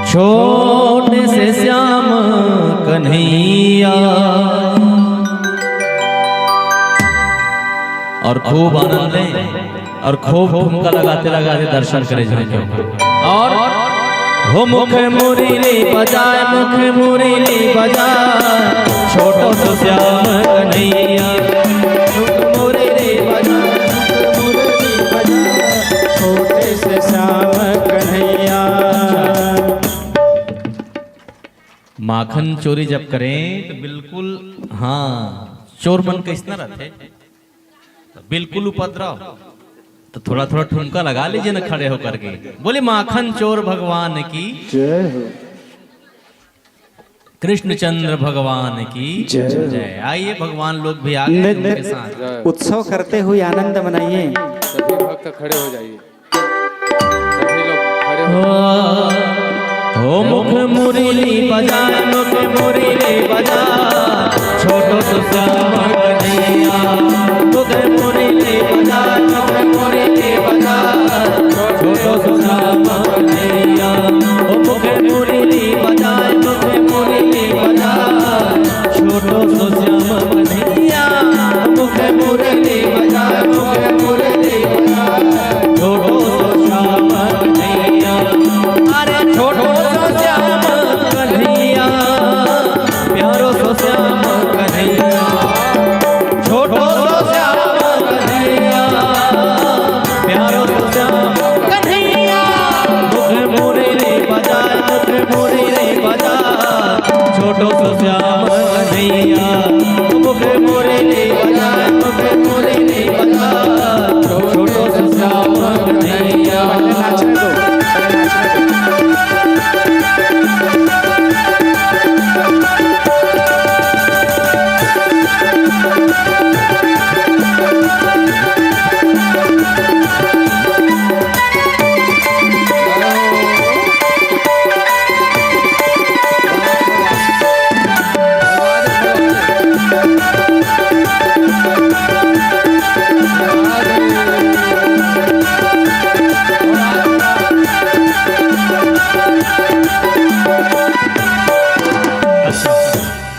A: छोटे से श्याम कन्हैया, और खूब आनंद लें और खूब ठुमका लगाते लगाते दर्शन करें जाएंगे। और हो मुख मुरली बजाए, मुख मुरली बजाए, छोटो से श्याम कन्हैया, मुख मुरली बजाए, मुरली बजाए, छोटे से श्याम कन्हैया। माखन चोरी जब करें तो बिल्कुल, हाँ, चोर मन का इतना रहते बिल्कुल उपद्रव, तो थोड़ा थोड़ा ठुमका लगा लीजिए ना खड़े होकर के। बोले माखन चोर भगवान की
B: जय हो,
A: कृष्णचंद्र भगवान की जय। आइए भगवान लोग भी आ गए उनके साथ
B: उत्सव करते हुए आनंद मनाइए।
C: सभी भक्त खड़े हो जाइए, सभी लोग खड़े हो।
A: मुख मुरली बजाए, मुख मुरली बजाए, छोटो तो श्याम कन्हैया, मुख मुरली बजाए, मुख मुरली बजाए, छोटो तो श्याम कन्हैया, मुख मुरली बजाए, मुख मुरली बजाए, छोटो तो श्याम कन्हैया, मुख मुरली बजाए, मुख मुरली बजाए, छोटो तो श्याम कन्हैया। अरे छोटो सो श्याम कन्हैया, प्यारो सो श्याम कन्हैया, छोटो सो श्याम कन्हैया, प्यारो सो श्याम कन्हैया। मुख मुरली बजाए, मुख मुरली बजाए, छोटो सो श्याम कन्हैया, मुख मुरली बजाए, मुख मुरली बजाए, छोटो सो श्याम कन्हैया।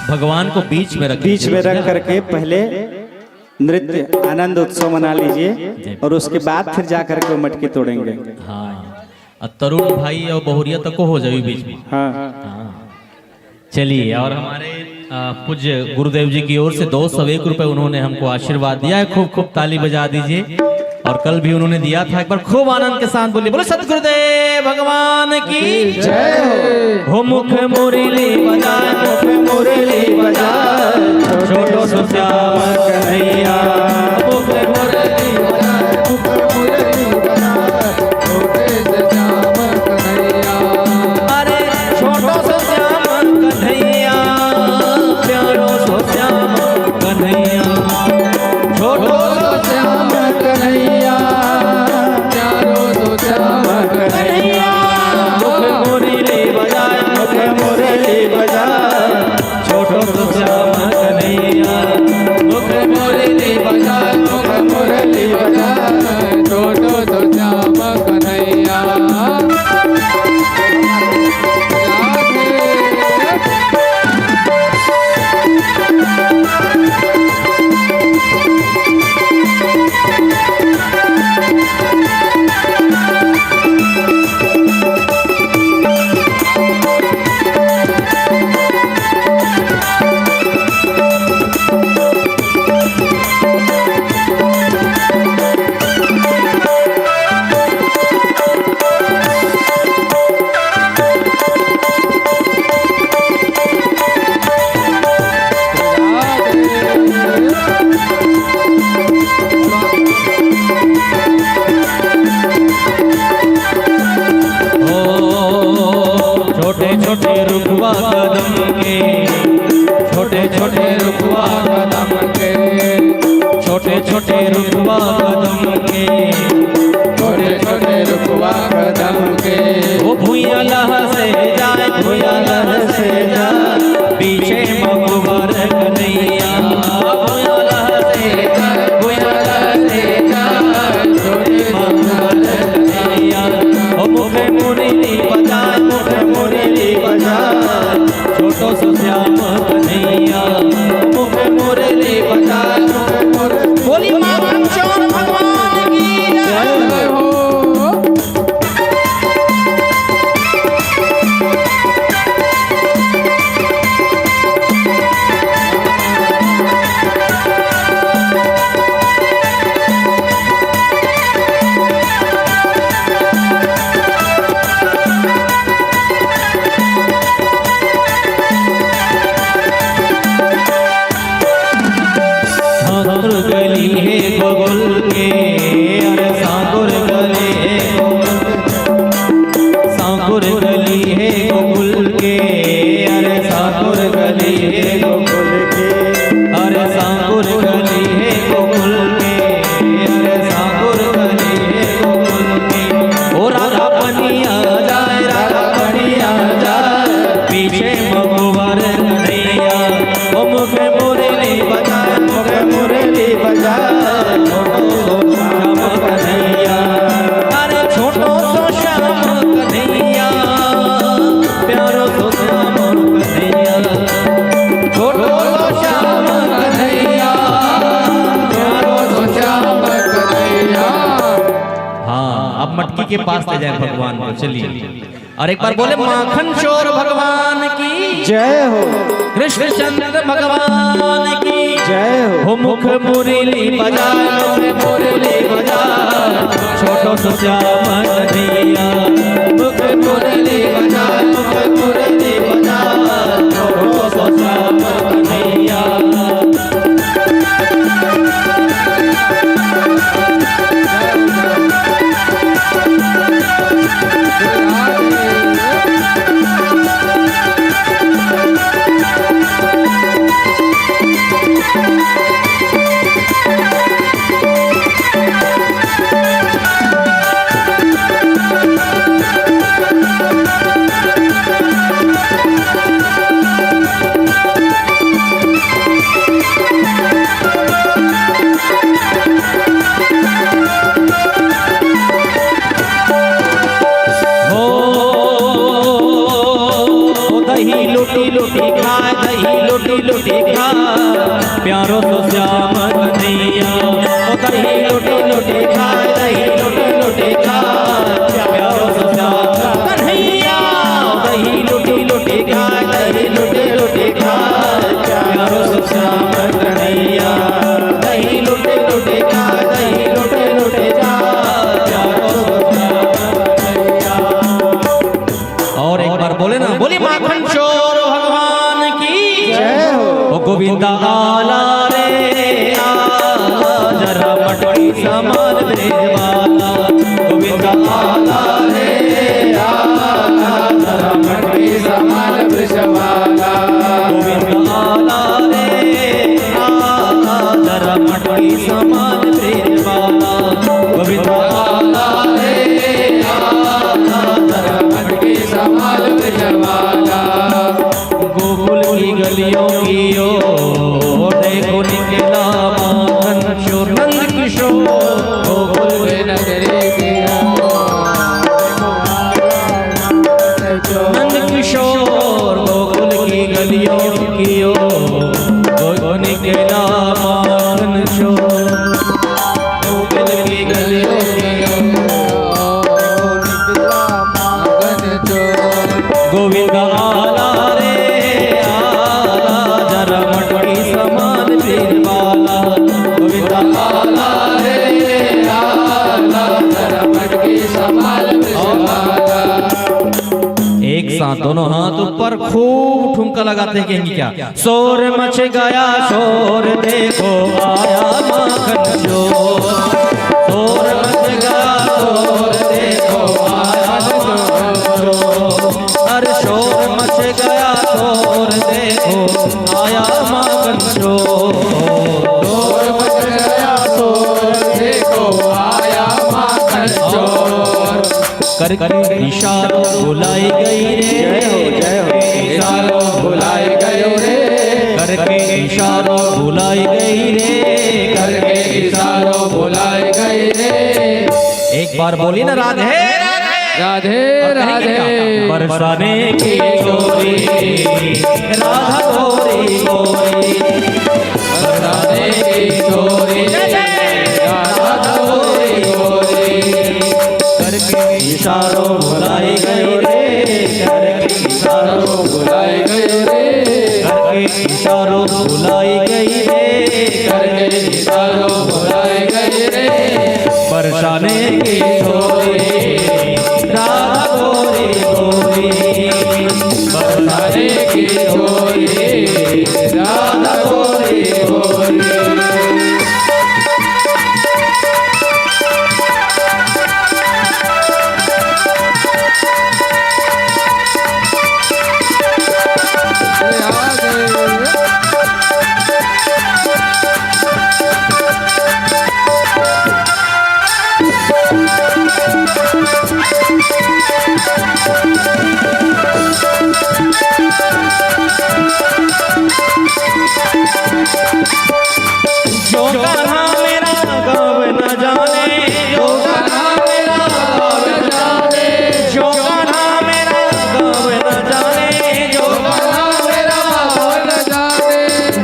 A: भगवान को बीच में रख
B: करके पहले नृत्य आनंद उत्सव मना लीजिए और उसके बाद फिर जा करके वो मटके तोड़ेंगे।
A: हाँ, और तरुण भाई और बहुरिया तक को हो जाए बीच में।
B: हाँ,
A: चलिए, और हमारे पूज्य गुरुदेव जी की ओर से 201 रुपए उन्होंने हमको आशीर्वाद दिया है। खूब खूब ताली बजा दीजिए। और कल भी उन्होंने दिया था, एक बार खूब आनंद के साथ बोलिए, बोले सतगुरुदेव भगवान की जय हो। मुख मुरली बजाए, मुख मुरली बजाए, छोटो सो श्याम कन्हैया, मुख मुरली बजाए, मुख मुरली बजाए, छोटे से श्याम कन्हैया। अरे छोटो सो श्याम कन्हैया, प्यारो सो श्याम कन्हैया, छोटो सो श्याम कन्हैया, प्यारो सो श्याम कन्हैया। मुख मुरली बजाए, मुख मुरली बजाए, छोटो सो श्याम कन्हैया, मुख मुरली बजाए। रुखवा कदम के, छोटे छोटे रुखवा
C: कदम के,
A: छोटे छोटे रुखवा कदम के,
C: छोटे छोटे रुखवा कदम के।
A: वो भुइया लह से जाए, भुइया लह से जाए, पीछे मगवर कन्हैया। भुइया लह से जाए, भुइया लह से जाए, छोटे मगवर कन्हैया। ओ मुखे मुरली बजाए, मुखे मुरली बजाए, छोटो सो श्याम कन्हैया। मुखे मुरली बजाए, मुखे मुरली। बोली माखन चोर भगवान की जय हो। सांकुर गली है गोकुल के, अरे सांकुर गली है सांकुर गली है गोकुल के, अरे सांकुर गली है गोकुल के, अरे सांकुर गली है गोकुल के, अरे सांकुर गली है गोकुल के। ओ राधा बनिया जाए, राधा बनिया जाए, पीछे मगवर कन्हैया। ओ मुखे मुरली बजाए, मुखे मुरली बजाए, छोटो सो श्याम कन्हैया। अरे छोटो सो श्याम कन्हैया, प्यारो सो श्याम कन्हैया। छोटो सो श्याम कन्हैया, प्यारो सो श्याम कन्हैया। हाँ, अब मटकी के पास ले जाए भगवान को, चलिए। और एक बार बोले माखन चोर भगवान की
B: जय हो,
A: कृष्णचंद्र भगवान की
B: जय
A: हो। मुख मुरली बजाए, मुख मुरली बजाए, छोटो सो श्याम कन्हैया। मुख मुरली बजाए, मुख मुरली बजाए, छोटो सो श्याम कन्हैया। दही लुटी लुटी खाए, दही लुटी लुटी खाए, प्यारो सो श्याम कन्हैया। ओ दही लुटी लुटी खाए, दही लुटी लुटी खाए, प्यारो सो श्याम कन्हैया। दही लुटी लुटी खाए, दही लुटी लुटी खाए, प्यारो सो श्याम कन्हैया। दही लुटी लुटी खाए, दही लुटी लुटी खाए, प्यारो सो श्याम कन्हैया। और एक बार बोले ना, बोली माखन चोर भगवान की
B: जय हो।
A: ओ गोविंदा आला रे आला, जरा मटकी समान ब्रजवाला। गोविंदा आला रे आला, जरा मटकी समान ब्रजवाला। गोविंदा आला रे आला, जरा मटकी समान ब्रजवाला। गोविंदा आला रे आला, जरा मटकी समान ब्रजवाला। गोकुल की गलियों की ओर देखो निकला माखन चोर नंद किशोर। गोकुल
C: के नगरी की
A: नंद किशोर, गोकुल की गलियों की ओर देखो निकला माखन चोर। गोकुल की गलियों की ओर
C: निकला माखन चोर।
A: गोविंदा आला रे आला, जरा मटकी समान ब्रजवाला। गोविंदा आला रे आला, जरा मटकी समान ब्रजवाला। एक साथ दोनों हाथ ऊपर खूब ठुमका लगाते कहेंगे क्या? शोर मच गया शोर, देखो आया माखन चोर। शोर मच गया शोर, देखो आया माखन चोर। अरे शोर मच गया चोर देखो आया माखन चोर।
C: चोर मच गया चोर देखो आया माखन चोर।
A: करके इशारों बुलाई गई रे,
C: इशारों बुलाई गयो रे,
A: करके इशारों बुलाई गई रे,
C: करके इशारों बुलाई गई रे।
A: एक बार बोली ना राधे
C: राधे राधे।
A: बरसाने की चोरी राधा गोरी गोरी,
C: बरसाने की चोरी राधा गोरी गोरी।
A: करके इशारों बुलाई गई रे, करके इशारों
C: बुलाई गयो रे,
A: करके इशारों बुलाई गई रे,
C: करके इशारों बुलाई गई रे।
A: बरसाने की चोरी राधा गोरी गोरी,
C: बरसाने की चोरी राधा गोरी गोरी।
A: जो गाना मेरा गाँव न जाने, जो गाना मेरा गाँव न जाने, जो गाना मेरा गाँव न जाने, जो गाना मेरा गाँव न जाने,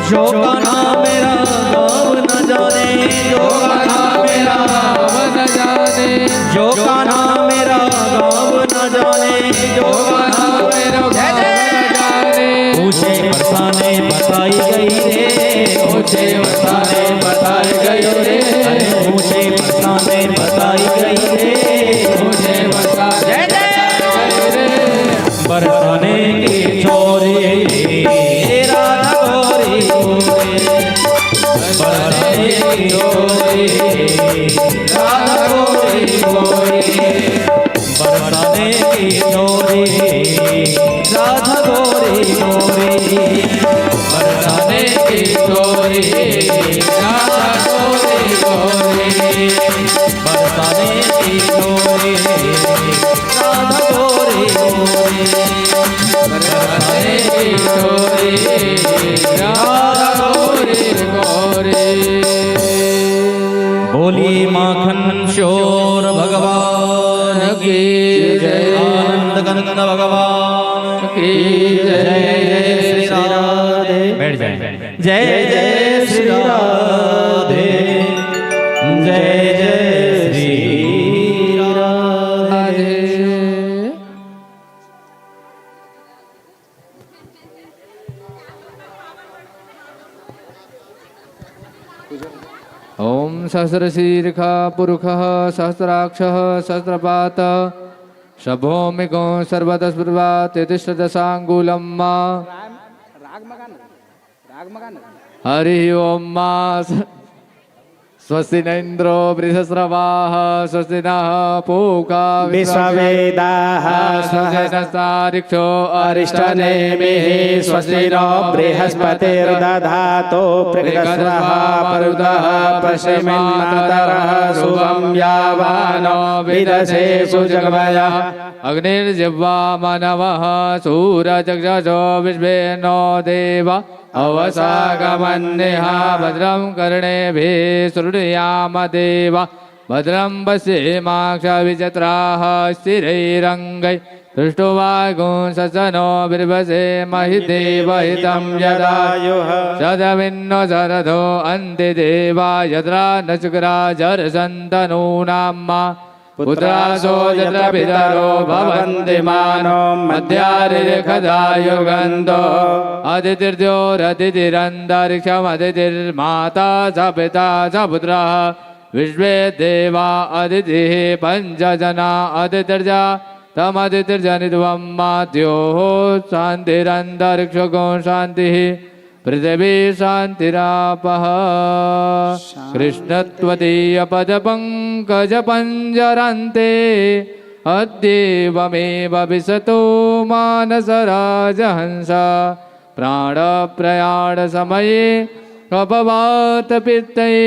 A: जो गाना मेरा गाँव न जाने, जो गाना मेरा गाँव न जाने, जो गाना मेरा गाँव न जाने, जो गाना मेरा गाँव न जाने। मुझे बरसाने बताई गई रे,
C: मुझे बरसाने बताई गई रे,
A: अरे मुझे बरसाने बताई गई रे,
C: मुझे बरसाने बताई गई रे।
A: बरसाने की चोरी राधा गोरी गोरी, बरसाने की चोरी राधा गोरी गोरी, बरसाने की चोरी राधा गोरी गोरी,
C: बरसाने की चोरी राधा गोरी गोरी।
A: बरसाने की चोरी राधा गोरी गोरी,
C: बरसाने की चोरी राधा गोरी गोरी।
A: बोली माखन शोर भगवान की जय, आनंद कंद भगवान
C: की
A: जय, जय श्री राधे। बैठ जाए। जय जय श्री राधे, जय जय श्री राधे।
C: ओम सहस्रशीर्षः पुरुषः सहस्राक्षः सहस्रपात शभोमिको सर्वतस्पृवात् तिष्ठदशाङ्गुलं मा। हरि ओम मा। स्वस्ति न इन्द्रो बृहस्रवाः, स्वस्ति नः पूषा
B: विश्ववेदाः
C: स्वस्ति नस्तारिक्षो
B: अरिष्टनेमिः, स्वस्ति नो बृहस्पतिर्दधातु पृगस्वः परुदः पश्चिमिन्मातरः शुभं यावानो विदधे सुजगमयः।
C: अग्निर्जिह्वा मनवः सूरचक्षुषो विश्वे नो देवा अवसागमन्यः। भद्रं कर्णेभिः शृणुयाम देवा, भद्रं पश्येमाक्षभिजत्राः स्थिरैरङ्गैः। दृष्टुवागुंसनो बिर्भसे महि देवहितं यदायुः। सदमिन्नो शरदो अन्ति देवा यत्रा न शुक्रा जरसन्तनूनां मा। पुत्रासो यत्र पितरो भवन्ति मानो मध्यारिखदायुगन्तो। अदितिर्ज्योरदितिरन्तरिक्षमदितिर्माता च पिता च पुत्रः। विश्वे देवा अदितिः पञ्चजना अदितिर्जा तमदितिर्जनित्वं माद्योः। शान्तिरन्तरिक्षगो शान्तिः पृथिवी शान्तिरापः। कृष्णत्वदीयपदपङ्कजपञ्जरन्ते अद्येवमेव विशतो मानसराजहंस प्राणप्रयाणसमये अपवातपित्तये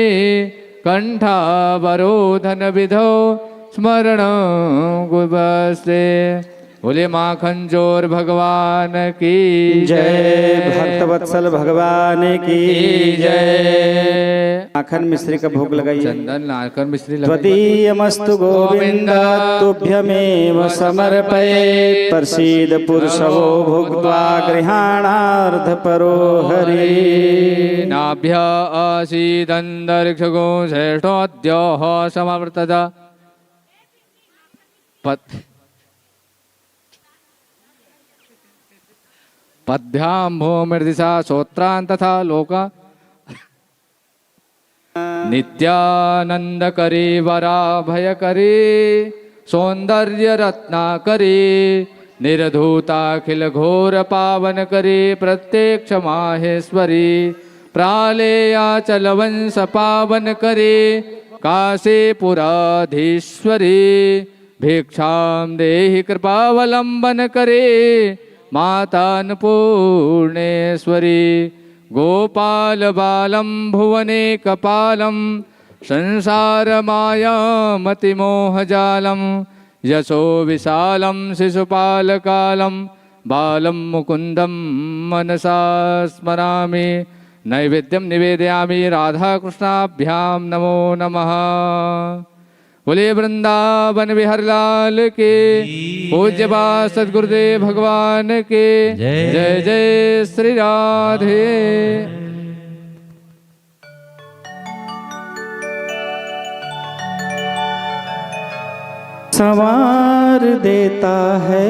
C: कंठावरोधनविधौ स्मरणं गुभस्ते। बोले माखन चोर भगवान की
B: जय। भक्तवत्सल भगवान की
C: जय।
B: माखन मिश्री का भोग लगाइए।
C: चंदन नारकर मिश्री लगाइए।
B: त्वदीयमस्तु गोविंद तुभ्यमेव समर्पये। प्रसीद पुरुषवो भुक्त्वा गृहाणार्धपरो हरि।
C: नाभ्य आसीदन्तरिक्षगो श्रेष्ठोऽद्योः समवर्तत। पद्भ्यां भूमिर्दिशा श्रोत्रान् तथा लोका नित्यानंदकरी वराभयकरी सौंदर्यरत्नाकरी निर्धूताखिल घोर पावन करी प्रत्यक्ष माहेश्वरी प्रालेयाचलवंश पावन करी काशीपुराधीश्वरी भिक्षां देहि कृपावलंबन करे मातान्नपूर्णेश्वरी गोपाल बालं भुवने कपालं संसारमायामतिमोहजालं यशो विशालं शिशुपालकालं बालं मुकुन्दं मनसा स्मरामि। नैवेद्यं निवेदयामि राधाकृष्णाभ्यां नमो नमः। बोले वृंदावन विहर लाल के पूज्य बास सदगुरुदेव भगवान के जय जय श्री राधे।
B: संवार देता है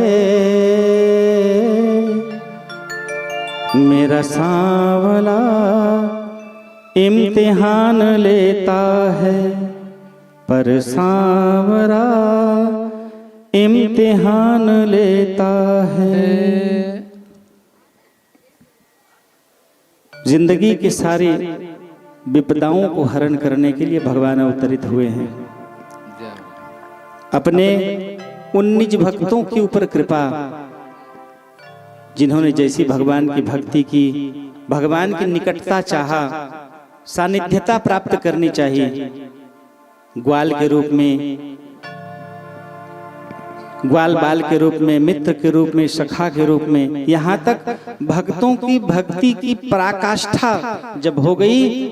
B: मेरा सांवला, इम्तिहान लेता है पर सांवरा इम्तिहान लेता है। जिंदगी की सारी विपदाओं को हरण करने के लिए भगवान अवतरित हुए हैं। अपने उन निज भक्तों के ऊपर कृपा, जिन्होंने जैसी भगवान की भक्ति की, भगवान की निकटता चाहा, सानिध्यता प्राप्त करनी चाहिए। ग्वाल के रूप में, ग्वाल बाल के रूप में, मित्र के रूप में, सखा के रूप में, यहाँ तक भक्तों की भक्ति की पराकाष्ठा जब हो गई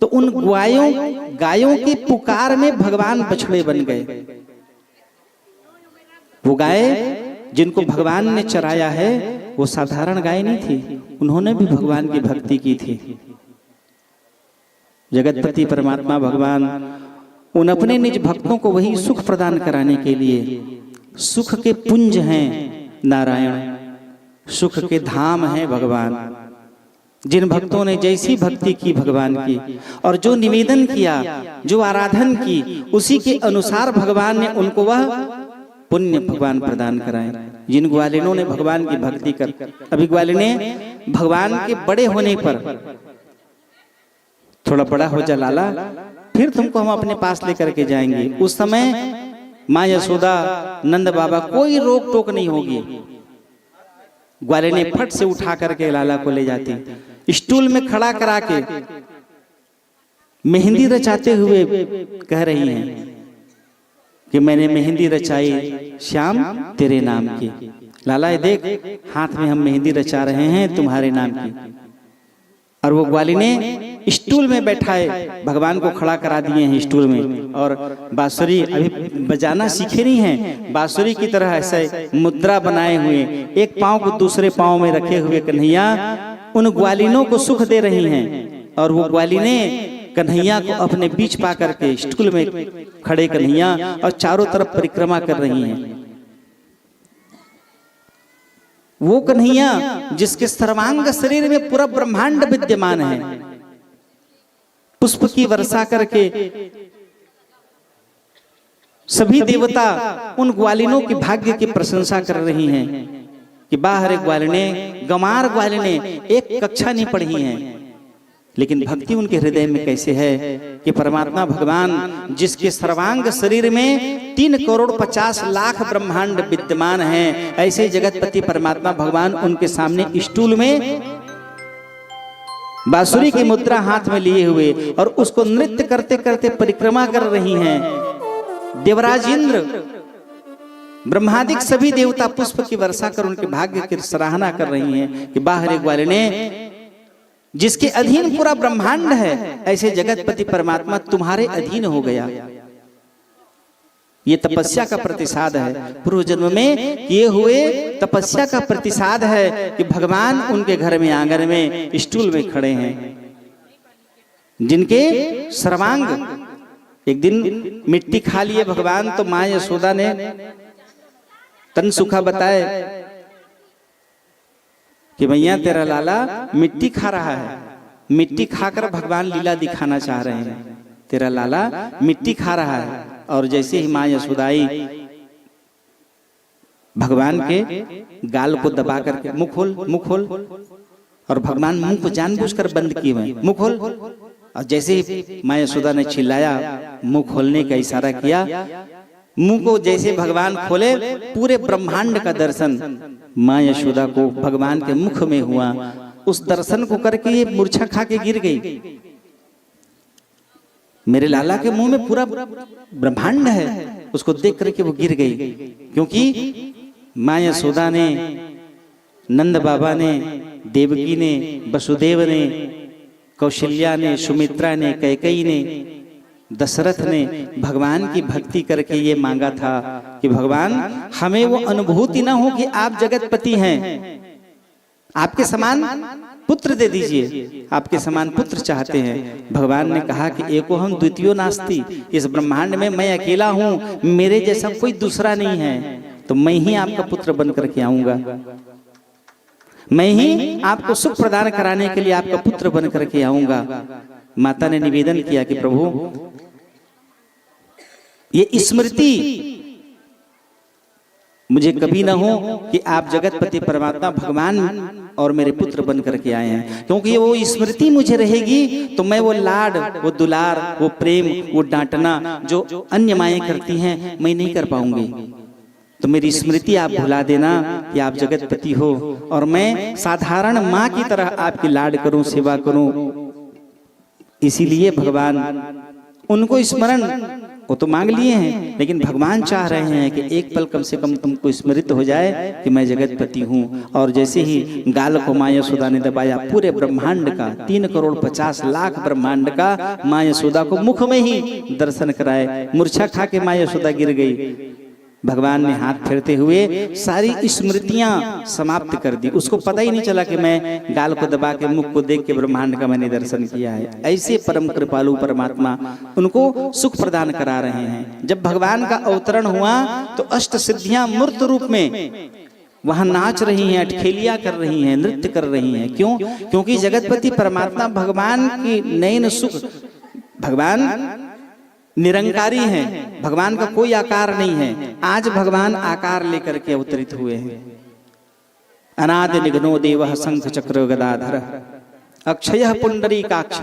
B: तो उन गायों की पुकार में भगवान बछड़े बन गए। वो गाय जिनको भगवान ने चराया है वो साधारण गाय नहीं थी, उन्होंने भी भगवान की भक्ति की थी। जगतपति परमात्मा भगवान उन अपने निज भक्तों को वही सुख प्रदान कराने के लिए, सुख के पुंज हैं नारायण, सुख के धाम हैं भगवान। जिन भक्तों ने जैसी भक्ति की भगवान की और जो निवेदन किया, जो आराधन की, उसी के अनुसार भगवान ने उनको वह पुण्य भगवान प्रदान कराए। जिन ग्वालिनों ने भगवान की भक्ति कर, अभी ग्वालिने भगवान के बड़े होने पर, थोड़ा बड़ा हो जा लाला, फिर तुमको हम अपने पास लेकर के जाएंगे। उस समय माँ यशोदा, नंद बाबा, कोई रोक टोक नहीं होगी। ग्वालिने फट से उठा करके लाला को ले जाती, स्टूल में खड़ा करा के मेहंदी रचाते हुए कह रही हैं कि मैंने मेहंदी रचाई श्याम तेरे नाम की। लाला ये देख, हाथ में हम मेहंदी रचा रहे हैं तुम्हारे नाम की। और वो ग्वालिने स्टूल में बैठाए भगवान को खड़ा करा दिए हैं स्टूल में, और बांसुरी अभी बजाना सीखे नहीं हैं, बांसुरी की तरह ऐसे मुद्रा बनाए हुए एक पांव को दूसरे पांव में रखे हुए कन्हैया उन ग्वालिनों को सुख दे रही हैं। और वो ग्वालिने कन्हैया को अपने बीच पा करके स्टूल में खड़े कन्हैया और चारों तरफ परिक्रमा कर रही हैं। वो कन्हैया जिसके सर्वांग शरीर में पूरा ब्रह्मांड विद्यमान है, पुष्प की वर्षा करके सभी देवता उन ग्वालिनों के भाग्य की प्रशंसा कर रही हैं कि बाहर ग्वालिने, गंवार ग्वालिने, एक कक्षा नहीं पढ़ी हैं, लेकिन भक्ति उनके हृदय में कैसे है कि परमात्मा भगवान जिसके सर्वांग शरीर में 3,50,00,000 ब्रह्मांड विद्यमान हैं, ऐसे जगतपति परमात्मा भगवान उनके सामने स्टूल में बांसुरी की मुद्रा हाथ में लिए हुए और उसको नृत्य करते करते परिक्रमा कर रही हैं। देवराज इंद्र ब्रह्मादिक सभी देवता पुष्प की वर्षा कर उनके भाग्य की सराहना कर रही हैं कि बाहर ग्वाले ने जिसके अधीन पूरा ब्रह्मांड है, ऐसे जगतपति परमात्मा तुम्हारे अधीन हो गया। ये तपस्या का प्रतिसाद है, पूर्व जन्म में किए हुए तपस्या का प्रतिसाद है कि भगवान उनके घर में आंगन में स्टूल में खड़े हैं, जिनके सर्वांग एक दिन मिट्टी खा लिए भगवान, तो मां यशोदा ने तन सुखा बताए कि भैया तेरा लाला मिट्टी खा रहा है, मिट्टी खाकर भगवान लीला दिखाना चाह रहे हैं, तेरा लाला मिट्टी खा रहा है। और जैसे ही मां यशोदा आई, भगवान के गाल को दबा करके मुंह खोल, मुंह खोल, और भगवान मुंह को जानबूझकर बंद किए हुए, मुंह खोल। और जैसे ही मां यशोदा ने चिल्लाया, मुंह खोलने का इशारा किया, मुंह को जैसे भगवान खोले, पूरे ब्रह्मांड का दर्शन मां यशोदा को भगवान के मुख में हुआ। उस दर्शन को करके ये मूर्छा खा के गिर गई। मेरे लाला के मुंह में पूरा ब्रह्मांड है, उसको देख करके वो गिर गई, क्योंकि मां यशोदा ने, नंद बाबा ने, देवकी ने, वसुदेव ने, कौशल्या ने, सुमित्रा ने, कैकेयी ने, दशरथ ने भगवान की भक्ति करके ये मांगा था कि भगवान हमें वो अनुभूति ना हो कि आप जगतपति हैं, आपके समान पुत्र दे दीजिए, आपके समान पुत्र चाहते हैं। भगवान ने कहा कि एको हम द्वितीयो नास्ति, इस ब्रह्मांड में मैं अकेला हूं, मेरे जैसा कोई दूसरा नहीं है, तो मैं ही आपका पुत्र बन करके आऊंगा, मैं ही आपको सुख प्रदान कराने के लिए आपका पुत्र बन करके आऊंगा। माता ने निवेदन किया कि प्रभु ये स्मृति मुझे कभी ना हो कि आप जगतपति परमात्मा भगवान और मेरे पुत्र बन करके आए हैं, क्योंकि वो स्मृति मुझे रहेगी तो मैं वो लाड, वो दुलार, वो प्रेम, वो डांटना जो अन्य माएं करती हैं मैं नहीं कर पाऊंगी। तो मेरी स्मृति आप भुला देना कि आप जगतपति हो और मैं साधारण माँ की तरह आपकी लाड करूं, सेवा करूं। इसीलिए भगवान उनको स्मरण वो तो मांग लिए हैं, लेकिन भगवान चाह रहे हैं कि एक पल कम से कम तुमको स्मृत हो जाए कि मैं जगतपति हूँ। और जैसे ही गाल को मां यशोदा ने दबाया, पूरे ब्रह्मांड का 3,50,00,000 ब्रह्मांड का मां यशोदा को मुख में ही दर्शन कराए। मूर्छा खा के मां यशोदा गिर गई। भगवान ने हाथ फेरते हुए सारी स्मृतियां समाप्त कर दी। उसको पता ही नहीं चला कि मैं गाल को दबा के, मुख को देख के ब्रह्मांड का मैंने दर्शन किया है। ऐसे परम कृपालु परमात्मा उनको सुख प्रदान करा रहे हैं। जब भगवान का अवतरण हुआ तो अष्ट सिद्धियां मूर्त रूप में वहां नाच रही हैं, अटखेलियां कर रही हैं, नृत्य कर रही हैं। क्यों? क्योंकि जगतपति परमात्मा भगवान की नयन सुख, भगवान निरंकारी हैं, भगवान का कोई आकार नहीं है। आज भगवान आकार लेकर के अवतरित हुए हैं। अनादि निघ्नो देवः शंख चक्र गदाधर अक्षयः पुंडरीकाक्ष,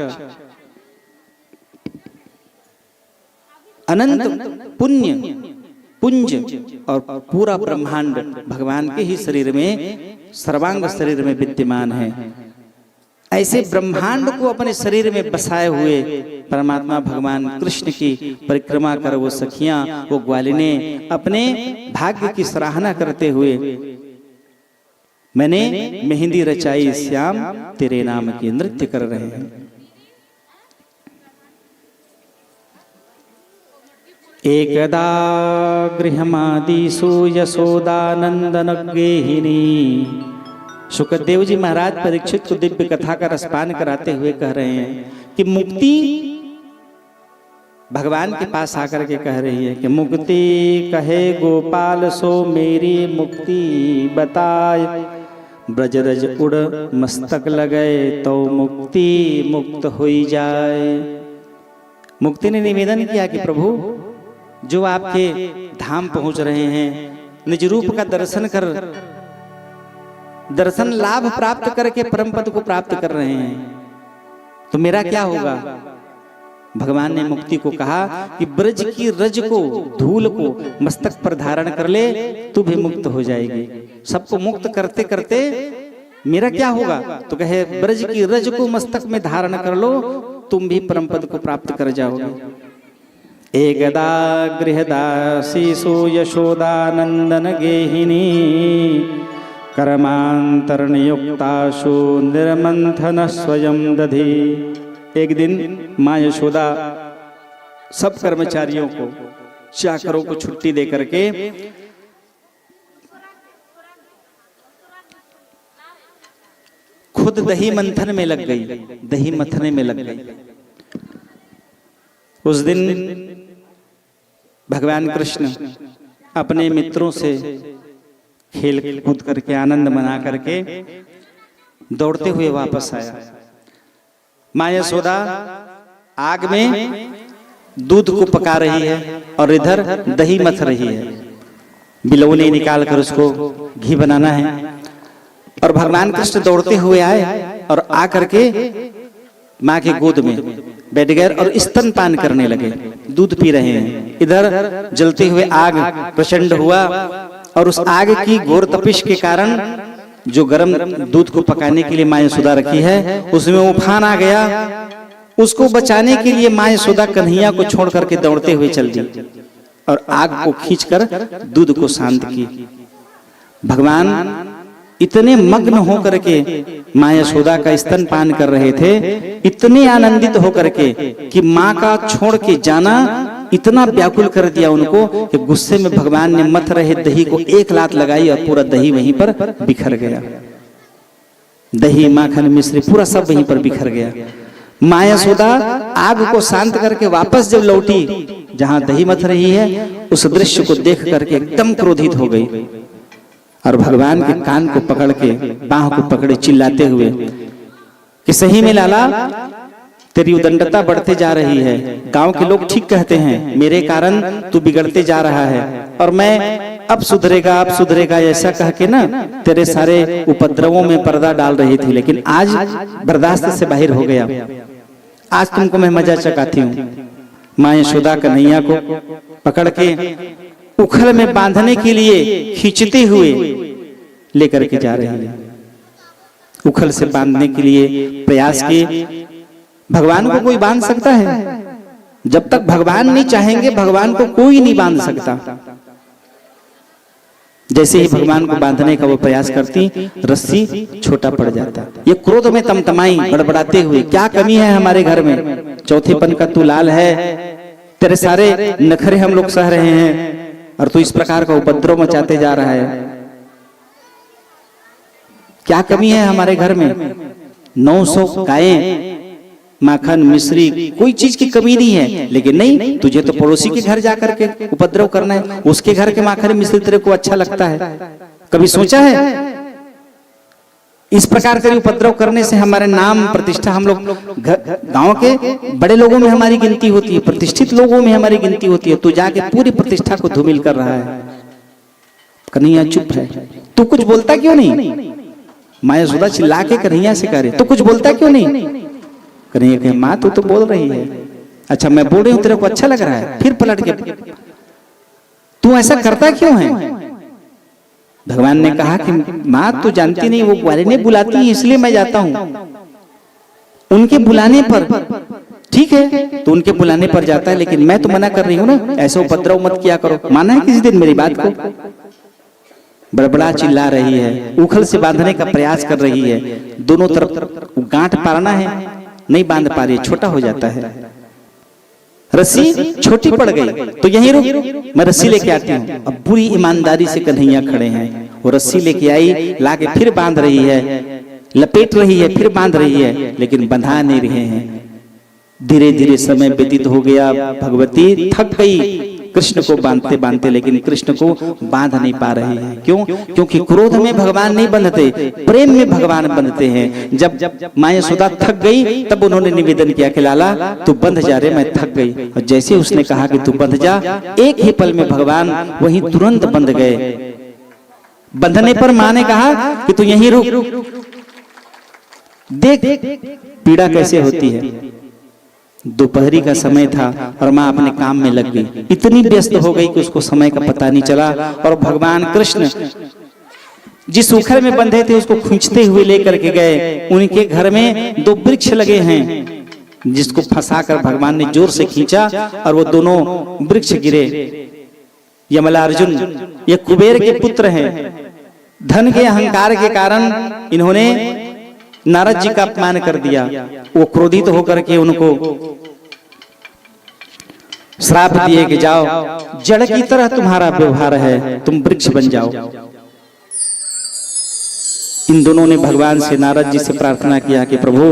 B: अनंत पुण्य पुंज और पूरा ब्रह्मांड भगवान के ही शरीर में, सर्वांग शरीर में विद्यमान है। ऐसे ब्रह्मांड को अपने शरीर में बसाए हुए परमात्मा भगवान कृष्ण की परिक्रमा कर वो सखियां, वो ग्वालिने अपने भाग्य की सराहना करते हुए, मैंने मेहंदी रचाई श्याम तेरे नाम की नृत्य कर रहे हैं। एकदा गृहमादिषु यशोदानंदन गेहिनी। शुकदेव जी महाराज परीक्षित को दिव्य कथा का रसपान कराते हुए कह रहे हैं कि मुक्ति भगवान के पास आकर के कह रही है कि मुक्ति कहे गोपाल सो मेरी मुक्ति बताए, ब्रज रज उड़ मस्तक लगे तो मुक्ति मुक्त हुई जाए। मुक्ति ने निवेदन किया कि प्रभु जो आपके धाम पहुंच रहे हैं, निज रूप का दर्शन कर, दर्शन लाभ प्राप्त करके परम पद को प्राप्त कर रहे हैं, तो मेरा क्या होगा? भगवान ने मुक्ति को कहा कि ब्रज की रज को, धूल को मस्तक पर धारण कर ले, तू भी मुक्त हो जाएगी। सबको मुक्त करते करते मेरा क्या होगा? तो कहे ब्रज की रज को मस्तक में धारण कर लो, तुम भी परम पद को प्राप्त कर जाओगे। एकदा गृहदासीसु यशोदानंदन गेहिनी कर्मांतरनियुक्तासु निर्मंथन स्वयं दधी। एक दिन माँ यशोदा सब कर्मचारियों को, चाकरों को छुट्टी दे करके खुद दही मंथन में लग गई, दही मथने में लग गई। उस दिन भगवान कृष्ण अपने मित्रों से खेल कूद करके, आनंद मना करके दौड़ते हुए वापस आया। माँ यशोदा आग में दूध को पका रही है और इधर दही मथ रही है। बिलौनी निकाल कर उसको घी बनाना है। और भगवान कृष्ण दौड़ते हुए आए और आ करके माँ के गोद में बैठ गए और स्तनपान करने लगे, दूध पी रहे हैं। इधर जलते हुए आग प्रचंड हुआ और उस आग की घोर तपिश के कारण जो गर्म दूध को पकाने के लिए माँ यशोदा रखी है, उसमें उफान आ गया। उसको बचाने के लिए माँ यशोदा कन्हैया को छोड़ करके दौड़ते हुए चल दी और आग को खींचकर दूध को शांत की। भगवान इतने मग्न होकर के माँ यशोदा का स्तनपान कर रहे थे, इतने आनंदित होकर के कि माँ का छोड़ के जाना इतना व्याकुल कर दिया उनको कि गुस्से में भगवान ने मथ रहे दही को एक लात लगाई और पूरा दही वहीं पर बिखर गया। दही, माखन, मिश्री पूरा सब वहीं पर बिखर गया। माँ यशोदा आग को शांत करके वापस जब लौटी जहां दही मथ रही है, उस दृश्य को देख करके एकदम क्रोधित हो गई और भगवान के कान को पकड़ के, बाह को पकड़े, चिल्लाते हुए कि सही में लाला, तेरी उदंडता बढ़ते जा रही है। गांव के लोग ठीक कहते हैं, मेरे कारण तू बिगड़ते जा रहा है और मैं अब सुधरेगा, अब सुधरेगा ऐसा कह के ना तेरे सारे उपद्रवों में पर्दा डाल रही थी, लेकिन आज बर्दाश्त से बाहर हो गया। आज तुमको मैं मजा चखाती हूँ। माँ यशोदा कन्हैया को पकड़ के उखल में बांधने के लिए खींचते हुए लेकर के जा रही है। उखल से बांधने के लिए प्रयास किए। भगवान को कोई बांध सकता है? जब तक भगवान नहीं चाहेंगे भगवान को कोई नहीं बांध सकता। जैसे ही भगवान को बांधने का वो प्रयास करती, रस्सी छोटा पड़ जाता। ये क्रोध में तमतमाई बड़बड़ाते हुए, क्या कमी है हमारे घर में? चौथेपन का तू लाल है, तेरे सारे नखरे हम लोग सह रहे हैं और तू इस प्रकार का उपद्रव मचाते जा रहा है। क्या कमी है हमारे घर में? 900 गायें, माखन, मिश्री, कोई चीज की कमी नहीं है, लेकिन नहीं, तुझे तो पड़ोसी के घर जाकर के उपद्रव करना है। उसके घर के माखन मिश्री तेरे को अच्छा लगता है? कभी सोचा है? इस प्रकार के उपद्रव करने से हमारे नाम प्रतिष्ठा, हम लोग गांव के बड़े लोगों में हमारी गिनती होती है, प्रतिष्ठित लोगों में हमारी गिनती होती है। तू जाके पूरी प्रतिष्ठा को धूमिल कर रहा है। कन्हैया चुप है। तू कुछ बोलता क्यों नहीं? माँ यशोदा चिल्ला के कन्हैया से कह रही, तू कुछ बोलता क्यों नहीं? कन्हैया कहे, माँ तू तो बोल रही है। अच्छा मैं बोल रही हूँ, तेरे को अच्छा लग रहा है? फिर पलट के तू ऐसा करता क्यों है? भगवान ने कहा कि माँ तू जानती नहीं, वो ग्वालिनी बुलाती है इसलिए मैं जाता हूँ। उनके बुलाने पर ठीक है, तो उनके बुलाने पर जाता है, लेकिन मैं तो मना कर रही हूँ ना, ऐसा उपद्रव मत किया करो। माना है किसी दिन मेरी बात को? बड़बड़ा चिल्ला रही है, उखल से बांधने का प्रयास कर रही है। दोनों तरफ गांठ पारना है, नहीं बांध पा रही, छोटा हो जाता है। रस्सी छोटी पड़ गई तो यहीं रुक, मैं रस्सी लेके आती हूँ। अब पूरी ईमानदारी से कन्हैया खड़े हैं। वो रस्सी लेके आई, लाके फिर बांध रही है, लपेट रही है, फिर बांध रही है, लेकिन बंधा नहीं रहे हैं। धीरे धीरे समय व्यतीत हो गया। भगवती थक गई कृष्ण को बांधते बांधते, लेकिन कृष्ण को बांध नहीं पा रही है। क्यों? क्योंकि क्रोध में भगवान नहीं बंधते, प्रेम में भगवान बंधते हैं। जब माँ यशोदा थक गई तब उन्होंने निवेदन किया कि लाला तू बंध जा रे, मैं थक गई। और जैसे उसने कहा कि तू बंध जा, एक ही पल में भगवान वहीं तुरंत बंध गए। बंधने पर माँ ने कहा कि तू यहीं रुक, देख पीड़ा कैसे होती है। दोपहरी का समय था और माँ अपने काम में लग गई, इतनी व्यस्त हो गई कि उसको समय का पता नहीं चला। और भगवान कृष्ण जिस उखल में बंधे थे उसको खींचते हुए लेकर के गए। उनके घर में 2 वृक्ष लगे हैं जिसको फंसाकर भगवान ने जोर से खींचा और वो दोनों वृक्ष गिरे। यमलार्जुन ये कुबेर के पुत्र हैं, धन के अहंकार के कारण इन्होंने नारद जी का अपमान कर दिया। वो क्रोधित होकर के उनको श्राप दिए कि जाओ, जड़ की तरह तुम्हारा व्यवहार है, तुम वृक्ष बन जाओ। इन दोनों ने भगवान से, नारद जी से प्रार्थना किया कि प्रभु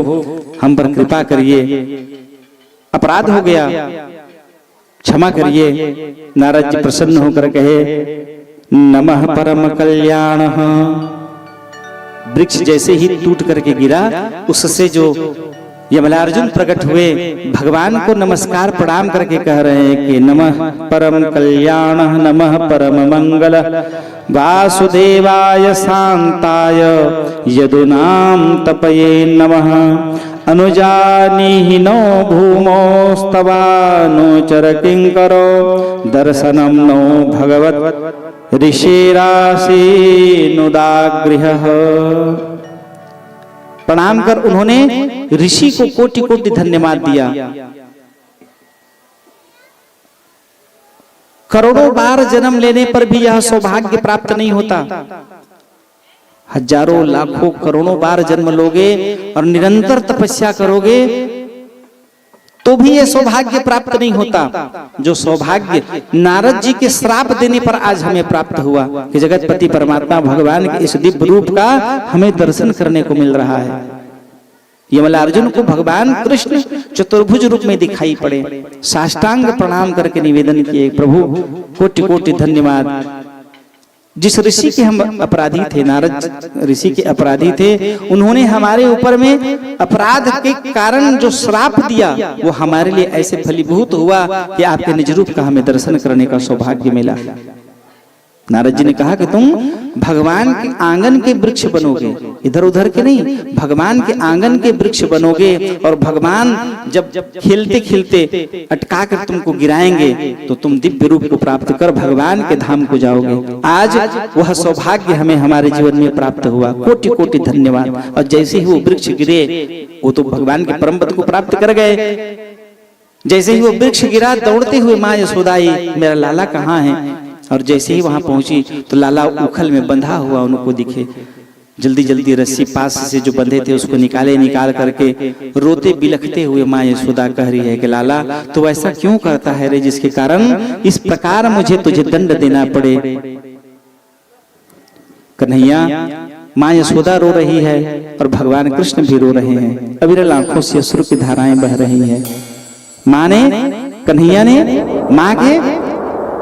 B: हम पर कृपा करिए, अपराध हो गया, क्षमा करिए। नारद जी प्रसन्न होकर कहे, नमः परम कल्याणः। वृक्ष जैसे ही टूट करके गिरा, उससे जो यमलार्जुन प्रकट हुए भगवान को नमस्कार प्रणाम करके कह रहे हैं कि नमः परम कल्याणः, नमः परम मंगल, वासुदेवाय शांताय यदुनाम तपये नमः। अनुजानीहि नो भूमोस्तवानुचर किंकरो, दर्शनम नो भगवत ऋषिराशि नुदागृह। प्रणाम कर उन्होंने ऋषि को कोटि कोटि धन्यवाद दिया। करोड़ों बार जन्म लेने पर भी यह सौभाग्य प्राप्त नहीं होता। हजारों लाखों करोड़ों बार जन्म लोगे और निरंतर तपस्या करोगे तो भी यह सौभाग्य प्राप्त नहीं होता। जो सौभाग्य नारद जी के श्राप देने पर आज हमें प्राप्त हुआ कि जगतपति परमात्मा भगवान के इस दिव्य रूप का हमें दर्शन करने को मिल रहा है। यमलार्जुन को भगवान कृष्ण चतुर्भुज रूप में दिखाई पड़े, साष्टांग प्रणाम करके निवेदन किए, प्रभु कोटि कोटि धन्यवाद। जिस ऋषि के हम अपराधी थे, नारद ऋषि के अपराधी थे, उन्होंने हमारे ऊपर में अपराध के कारण जो श्राप दिया वो हमारे लिए ऐसे फलीभूत हुआ कि आपके निज रूप का हमें दर्शन करने का सौभाग्य मिला। नारद जी ने कहा कि तुम भगवान के आंगन के वृक्ष बनोगे, इधर उधर के नहीं, भगवान के आंगन के वृक्ष बनोगे। और भगवान जब खेलते खेलते अटका कर तुमको गिराएंगे तो तुम दिव्य रूप को प्राप्त कर भगवान के धाम को जाओगे। आज वह सौभाग्य हमें हमारे जीवन में प्राप्त हुआ, कोटि कोटि धन्यवाद। और जैसे ही वो वृक्ष गिरे वो तो भगवान के परम पद को प्राप्त कर गए। जैसे ही वो वृक्ष गिरा, दौड़ते हुए माँ यशोदा आई, मेरा लाला कहाँ है? और जैसे ही वहां पहुंची तो लाला उखल में बंधा हुआ उनको दिखे। जल्दी जल्दी रस्सी पास से जो बंधे थे उसको निकाल करके रोते बिलखते हुए माँ यशोदा कह रही है कि लाला तो ऐसा क्यों करता है रे, जिसके कारण इस प्रकार मुझे तुझे दंड देना पड़े। कन्हैया, माँ यशोदा रो रही है और भगवान कृष्ण भी रो रहे हैं। अविरल आंखों से अश्रु की धाराएं बह रही हैं। माँ ने, कन्हैया ने माँ के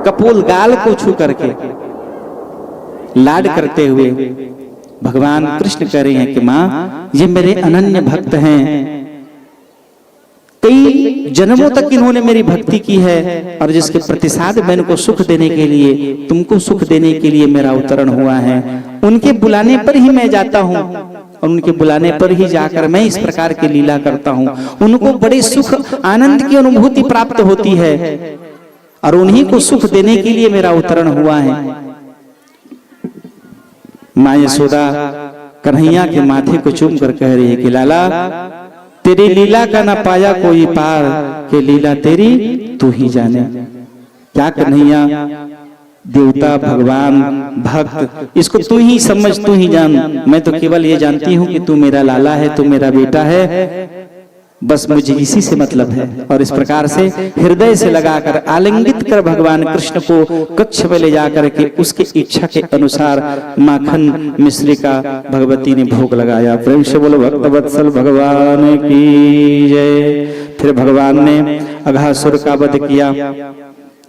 B: कपोल गाल को छू करके लाड करते हुए भगवान कृष्ण कह रहे हैं कि माँ ये मेरे अनन्य भक्त हैं, कई जन्मों तक इन्होंने मेरी भक्ति की है और जिसके प्रतिसाद में इनको सुख देने के लिए, तुमको सुख देने के लिए मेरा अवतरण हुआ है। उनके बुलाने पर ही मैं जाता हूँ और उनके बुलाने पर ही जाकर मैं इस प्रकार की लीला करता हूँ। उनको बड़े सुख आनंद की अनुभूति प्राप्त होती है और उन्हीं को सुख देने के लिए मेरा अवतरण हुआ है। माँ यशोदा कन्हैया के माथे को चूम कर कह रही है कि लाला तेरी लीला का ना पाया कोई पार, के लीला तेरी तू ही जाने। क्या कन्हैया, देवता, भगवान, भक्त, इसको तू ही समझ, तू ही जान। मैं तो केवल ये जानती हूँ कि तू मेरा लाला है, तू मेरा बेटा है, बस मुझे इसी से मतलब है। और इस प्रकार से हृदय से लगाकर आलिंगित कर भगवान कृष्ण को कक्ष में ले जाकर के उसकी इच्छा के अनुसार माखन मिश्री का भगवती ने भोग लगाया। प्रेम से बोलो भक्तवत्सल भगवान की जय। फिर भगवान ने अघासुर का वध किया।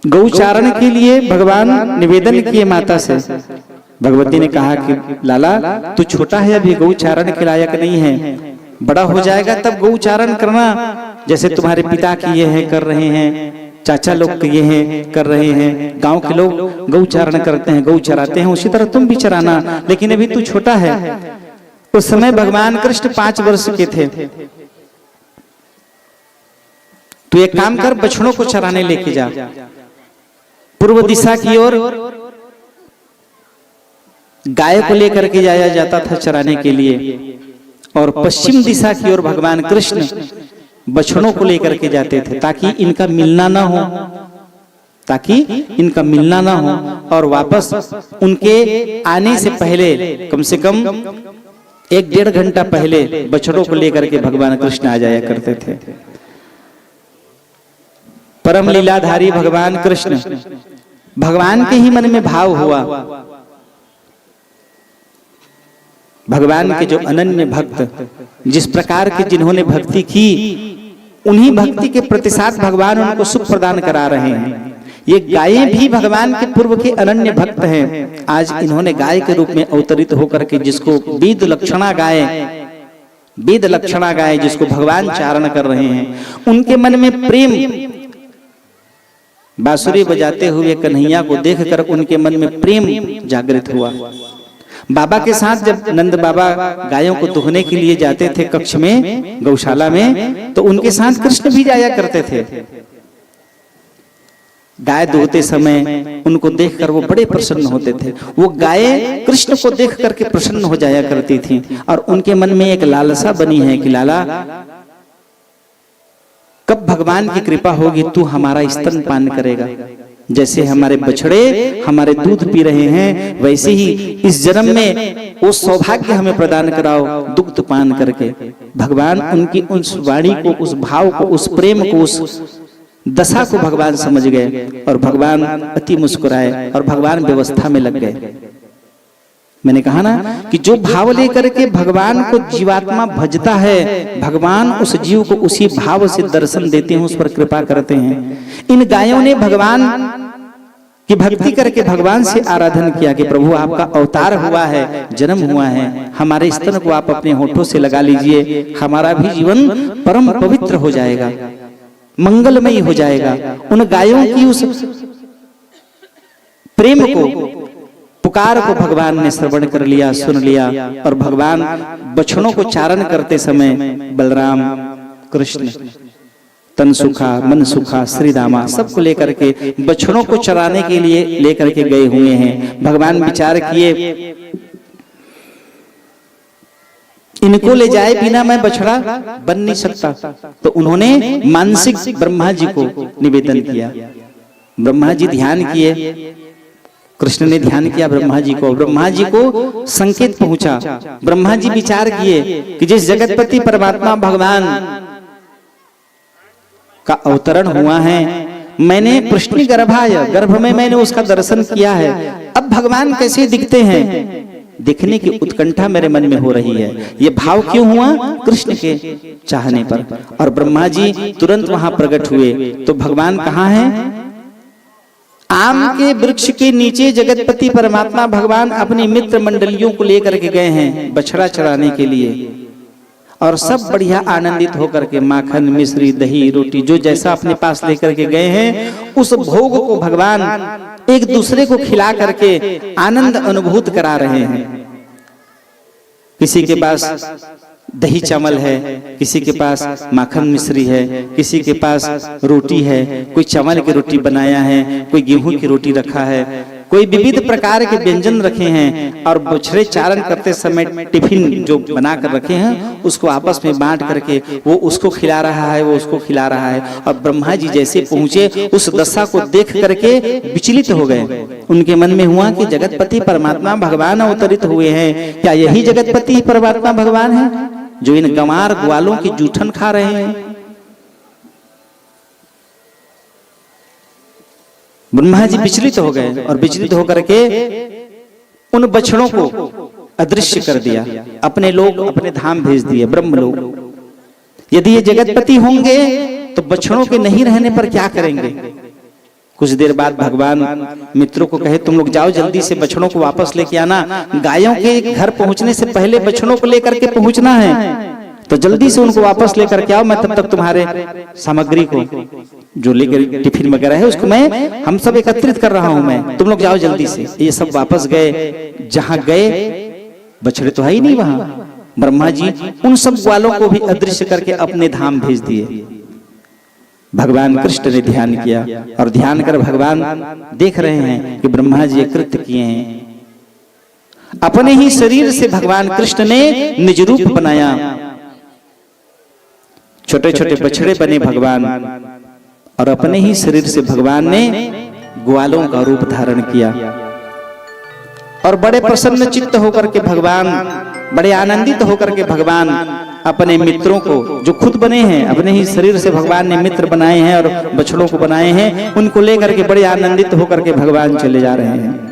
B: गौचारण के लिए भगवान निवेदन किए माता से। भगवती ने कहा कि लाला तू छोटा है, अभी गौचारण के लायक नहीं है, बड़ा हो जाएगा तब गौचारण करना। जैसे तुम्हारे पिता किए हैं, कर रहे हैं, चाचा लोग किए हैं, कर रहे हैं, गांव के लोग गौचारण करते हैं, गौ चराते हैं, उसी तरह तुम भी चराना, लेकिन अभी तू छोटा है। उस समय भगवान कृष्ण 5 वर्ष के थे। तू एक काम कर, बछड़ों को चराने लेके जा। पूर्व दिशा की ओर गाय को लेकर के जाया जाता था चराने के लिए, और पश्चिम दिशा की ओर भगवान कृष्ण बछड़ों को लेकर के जाते थे, ताकि इनका मिलना ना हो, और वापस उनके आने से पहले कम से कम 1-1.5 घंटा पहले बछड़ों को लेकर के भगवान कृष्ण आ जाया करते थे। परम लीलाधारी भगवान कृष्ण, भगवान के ही मन में भाव हुआ, भगवान के जो अनन्य भक्त, जिस प्रकार की जिन्होंने भक्ति की, उन्हीं भक्ति के प्रतिसाद भगवान उनको सुख प्रदान करा रहे हैं। ये गायें भी भगवान के पूर्व के अनन्य भक्त हैं। आज इन्होंने गाय के रूप में अवतरित होकर के, जिसको वेद लक्षणा गाय जिसको भगवान चारण कर रहे हैं, उनके मन में प्रेम, बांसुरी बजाते हुए कन्हैया को देखकर उनके मन में प्रेम जागृत हुआ। बाबा के साथ जब नंद बाबा गायों को दुहने के लिए जाते थे कक्ष में, गौशाला में, तो उनके साथ कृष्ण भी जाया करते थे। गाय दुहते समय उनको देखकर वो बड़े प्रसन्न होते थे। वो गायें कृष्ण को देख करके प्रसन्न हो जाया करती थी, और उनके मन में एक लालसा बनी है कि लाला, कब भगवान की कृपा होगी, तू हमारा स्तन पान करेगा। जैसे हमारे बछड़े हमारे दूध पी रहे हैं, वैसे ही इस जन्म में वो सौभाग्य हमें प्रदान कराओ दुग्ध पान करके। भगवान उनकी उस वाणी को, उस भाव को, उस प्रेम को, उस दशा को भगवान समझ गए, और भगवान अति मुस्कुराए और भगवान व्यवस्था में लग गए। मैंने कहा ना कि जो भाव लेकर के भगवान को जीवात्मा भजता है, भगवान उस जीव को उसी भाव से दर्शन देते हैं, उस पर कृपा करते हैं। इन गायों ने भगवान की भक्ति करके भगवान से आराधन किया कि प्रभु आपका अवतार हुआ है, जन्म हुआ है, हमारे स्तन को आप अपने होठों से लगा लीजिए, हमारा भी जीवन परम पवित्र हो जाएगा, मंगलमयी हो जाएगा। उन गायों की उस प्रेम को, पुकार को भगवान ने श्रवण कर लिया, सुन लिया, और भगवान बछड़ों को चारण करते समय बलराम, कृष्ण, तन सुखा, मन सुखा, श्री रामा सबको लेकर के बछड़ों को चराने के लिए लेकर के गए हुए हैं। भगवान विचार किए, इनको ले जाए बिना मैं बछड़ा बन नहीं सकता, तो उन्होंने मानसिक ब्रह्मा जी को निवेदन किया। ब्रह्मा जी ध्यान किए, कृष्ण ने ध्यान किया ब्रह्मा जी को, ब्रह्मा जी को संकेत पहुंचा। ब्रह्मा जी विचार किए कि जिस जगतपति परमात्मा भगवान का अवतरण हुआ है, मैंने प्रश्नि गर्भाय, गर्भ में मैंने उसका दर्शन किया है, अब भगवान कैसे दिखते हैं, दिखने की उत्कंठा मेरे मन में हो रही है। ये भाव क्यों हुआ? कृष्ण के चाहने पर। और ब्रह्मा जी तुरंत वहां प्रकट हुए। तो भगवान कहाँ हैं? आम के वृक्ष के नीचे जगतपति परमात्मा भगवान अपनी मित्र मंडलियों को लेकर के गए हैं बछड़ा चराने के लिए, और सब बढ़िया आनंदित होकर के माखन, मिश्री, दही, रोटी जो जैसा अपने पास लेकर के गए हैं, उस भोग को भगवान एक दूसरे को खिला करके आनंद अनुभूत करा रहे हैं। किसी के पास दही चावल है, किसी के पास माखन मिश्री है, किसी के पास रोटी है, कोई चावल की रोटी बनाया है, कोई गेहूं की रोटी रखा है, कोई विविध प्रकार के व्यंजन रखे हैं, और बछड़े चारण करते समय टिफिन जो बना कर रखे हैं उसको आपस में बांट करके वो उसको खिला रहा है, वो उसको खिला रहा है। और ब्रह्मा जी जैसे पहुंचे उस दशा को देख करके विचलित हो गए। उनके मन में हुआ कि जगतपति परमात्मा भगवान अवतरित हुए हैं, क्या यही जगतपति परमात्मा भगवान है जो इन गंवार ग्वालों की जूठन खा रहे हैं? ब्रह्मा जी विचलित हो गए, और विचलित होकर के उन बछड़ों को अदृश्य कर दिया, अपने लोग अपने धाम भेज दिए, ब्रह्म लोग। यदि ये जगतपति होंगे तो बछड़ों के नहीं रहने पर क्या करेंगे? कुछ देर बाद भगवान मित्रों को कहे, तुम लोग जाओ जल्दी से बछड़ों को वापस लेके आना, गायों के घर पहुंचने से पहले बछड़ों को लेकर के पहुंचना है, तो जल्दी से उनको वापस लेकर के आओ। मैं तब तक तुम्हारे सामग्री को जो लेकर टिफिन वगैरह है उसको मैं हम सब एकत्रित कर रहा हूं, मैं तुम लोग जाओ जल्दी से। ये सब वापस गए। जहां गए बछड़े तो है ही नहीं वहां, ब्रह्मा जी उन सब ग्वालों को भी अदृश्य करके अपने धाम भेज दिए। भगवान कृष्ण ने ध्यान किया और ध्यान कर भगवान देख रहे हैं कि ब्रह्मा जी कृत्य किए हैं। अपने ही शरीर से भगवान कृष्ण ने निज रूप बनाया, छोटे छोटे बछड़े बने भगवान, और अपने ही शरीर से भगवान ने ग्वालों का रूप धारण किया। और बड़े प्रसन्न चित्त होकर के भगवान, बड़े आनंदित होकर के भगवान अपने मित्रों को, जो खुद बने हैं, अपने ही शरीर से भगवान ने मित्र बनाए हैं और बछड़ों को बनाए हैं, उनको लेकर के बड़े आनंदित होकर के भगवान चले जा रहे हैं।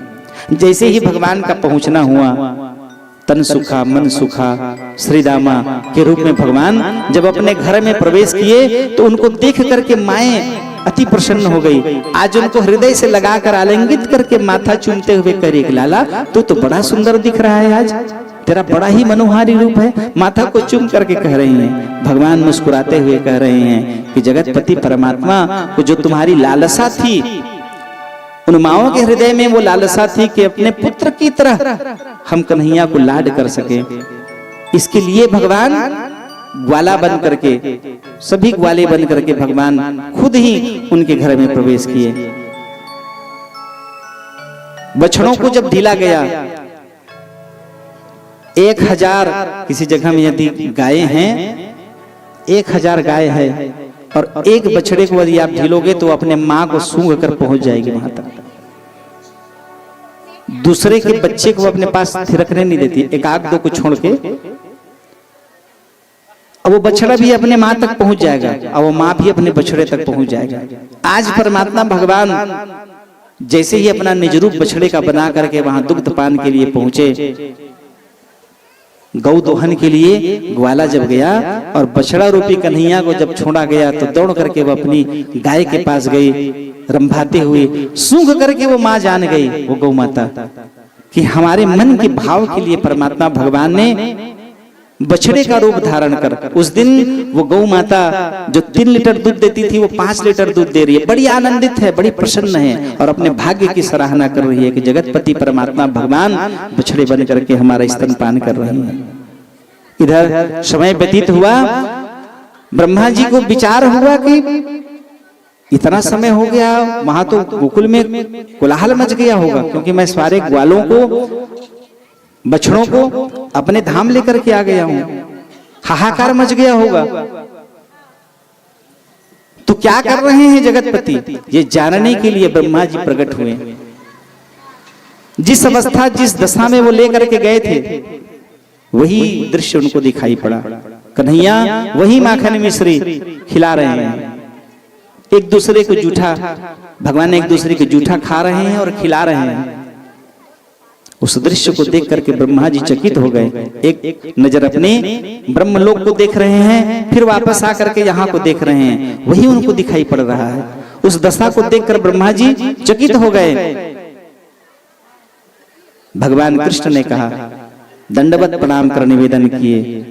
B: जैसे ही भगवान का पहुंचना हुआ, तन सुखा मन सुखा श्रीदामा के रूप में भगवान जब अपने घर में प्रवेश किए तो उनको देख करके माएं अति प्रसन्न हो गई। आज उनको हृदय से लगाकर आलिंगित करके माथा चूमते हुए करे, लाला तू तो बड़ा सुंदर दिख रहा है, आज तेरा बड़ा ही मनोहारी रूप है। माथा को चूम करके कह रही हैं। भगवान मुस्कुराते हुए कह रहे हैं कि जगतपति परमात्मा को जो तुम्हारी लालसा थी, उन माओं के हृदय में वो लालसा थी कि अपने पुत्र की तरह हम कन्हैया को लाड कर सके, इसके लिए भगवान ग्वाला बन करके, सभी ग्वाले बन करके भगवान खुद ही उनके घर में प्रवेश किए। बछड़ों को जब ढीला गया, 1000 किसी जगह में यदि गाय हैं, 1000 गाय है और एक बछड़े को यदि आप ढीलोगे तो अपने मां को सूंघ कर पहुंच जाएगी वहां तक। दूसरे के बच्चे को अपने पास थिरकने नहीं देती, एक आध दो को छोड़ के। अब वो बछड़ा भी अपने मां तक पहुंच जाएगा और वो मां भी अपने बछड़े तक पहुंच जाएगा। आज परमात्मा भगवान जैसे ही अपना निज रूप बछड़े का बना करके वहां दुग्ध पान के लिए पहुंचे, गौ दोहन के लिए ग्वाला जब गया और बछड़ा रूपी कन्हैया को जब छोड़ा गया तो दौड़ करके वो अपनी गाय के पास गई, रंभाते हुए सूंघ करके वो मां जान गई, वो गौ माता, कि हमारे मन के भाव के लिए परमात्मा भगवान ने बछड़े का रूप धारण कर, उस दिन वो गौ माता जो 3 लीटर दूध देती थी वो 5 लीटर दूध दे रही है, बड़ी आनंदित है, बड़ी प्रसन्न है और अपने भाग्य की सराहना कर रही है कि जगतपति परमात्मा भगवान बछड़े बन करके हमारा स्तनपान कर रहे हैं। इधर समय व्यतीत हुआ, ब्रह्मा जी को विचार हुआ कि इतना समय हो गया, वहां तो गोकुल में कोलाहल मच गया होगा, क्योंकि मैं सारे ग्वालों को, बछड़ों को अपने धाम लेकर के आ गया हूं, हाहाकार मच गया होगा। तो क्या कर रहे हैं जगतपति, ये जानने के लिए ब्रह्मा जी प्रकट हुए। जिस अवस्था, जिस दशा में वो लेकर के गए थे वही दृश्य उनको दिखाई पड़ा। कन्हैया वही माखन मिश्री खिला रहे हैं, एक दूसरे को जूठा, भगवान एक दूसरे को जूठा खा रहे हैं और खिला रहे हैं। उस दृश्य को देख करके ब्रह्मा जी चकित हो गए। एक नजर अपने ब्रह्मलोक को देख रहे हैं, फिर वापस आकर के यहाँ को देख रहे हैं, वही उनको दिखाई पड़ रहा है। उस दशा को देखकर ब्रह्मा जी चकित हो गए। भगवान कृष्ण ने कहा, दंडवत प्रणाम कर निवेदन किए,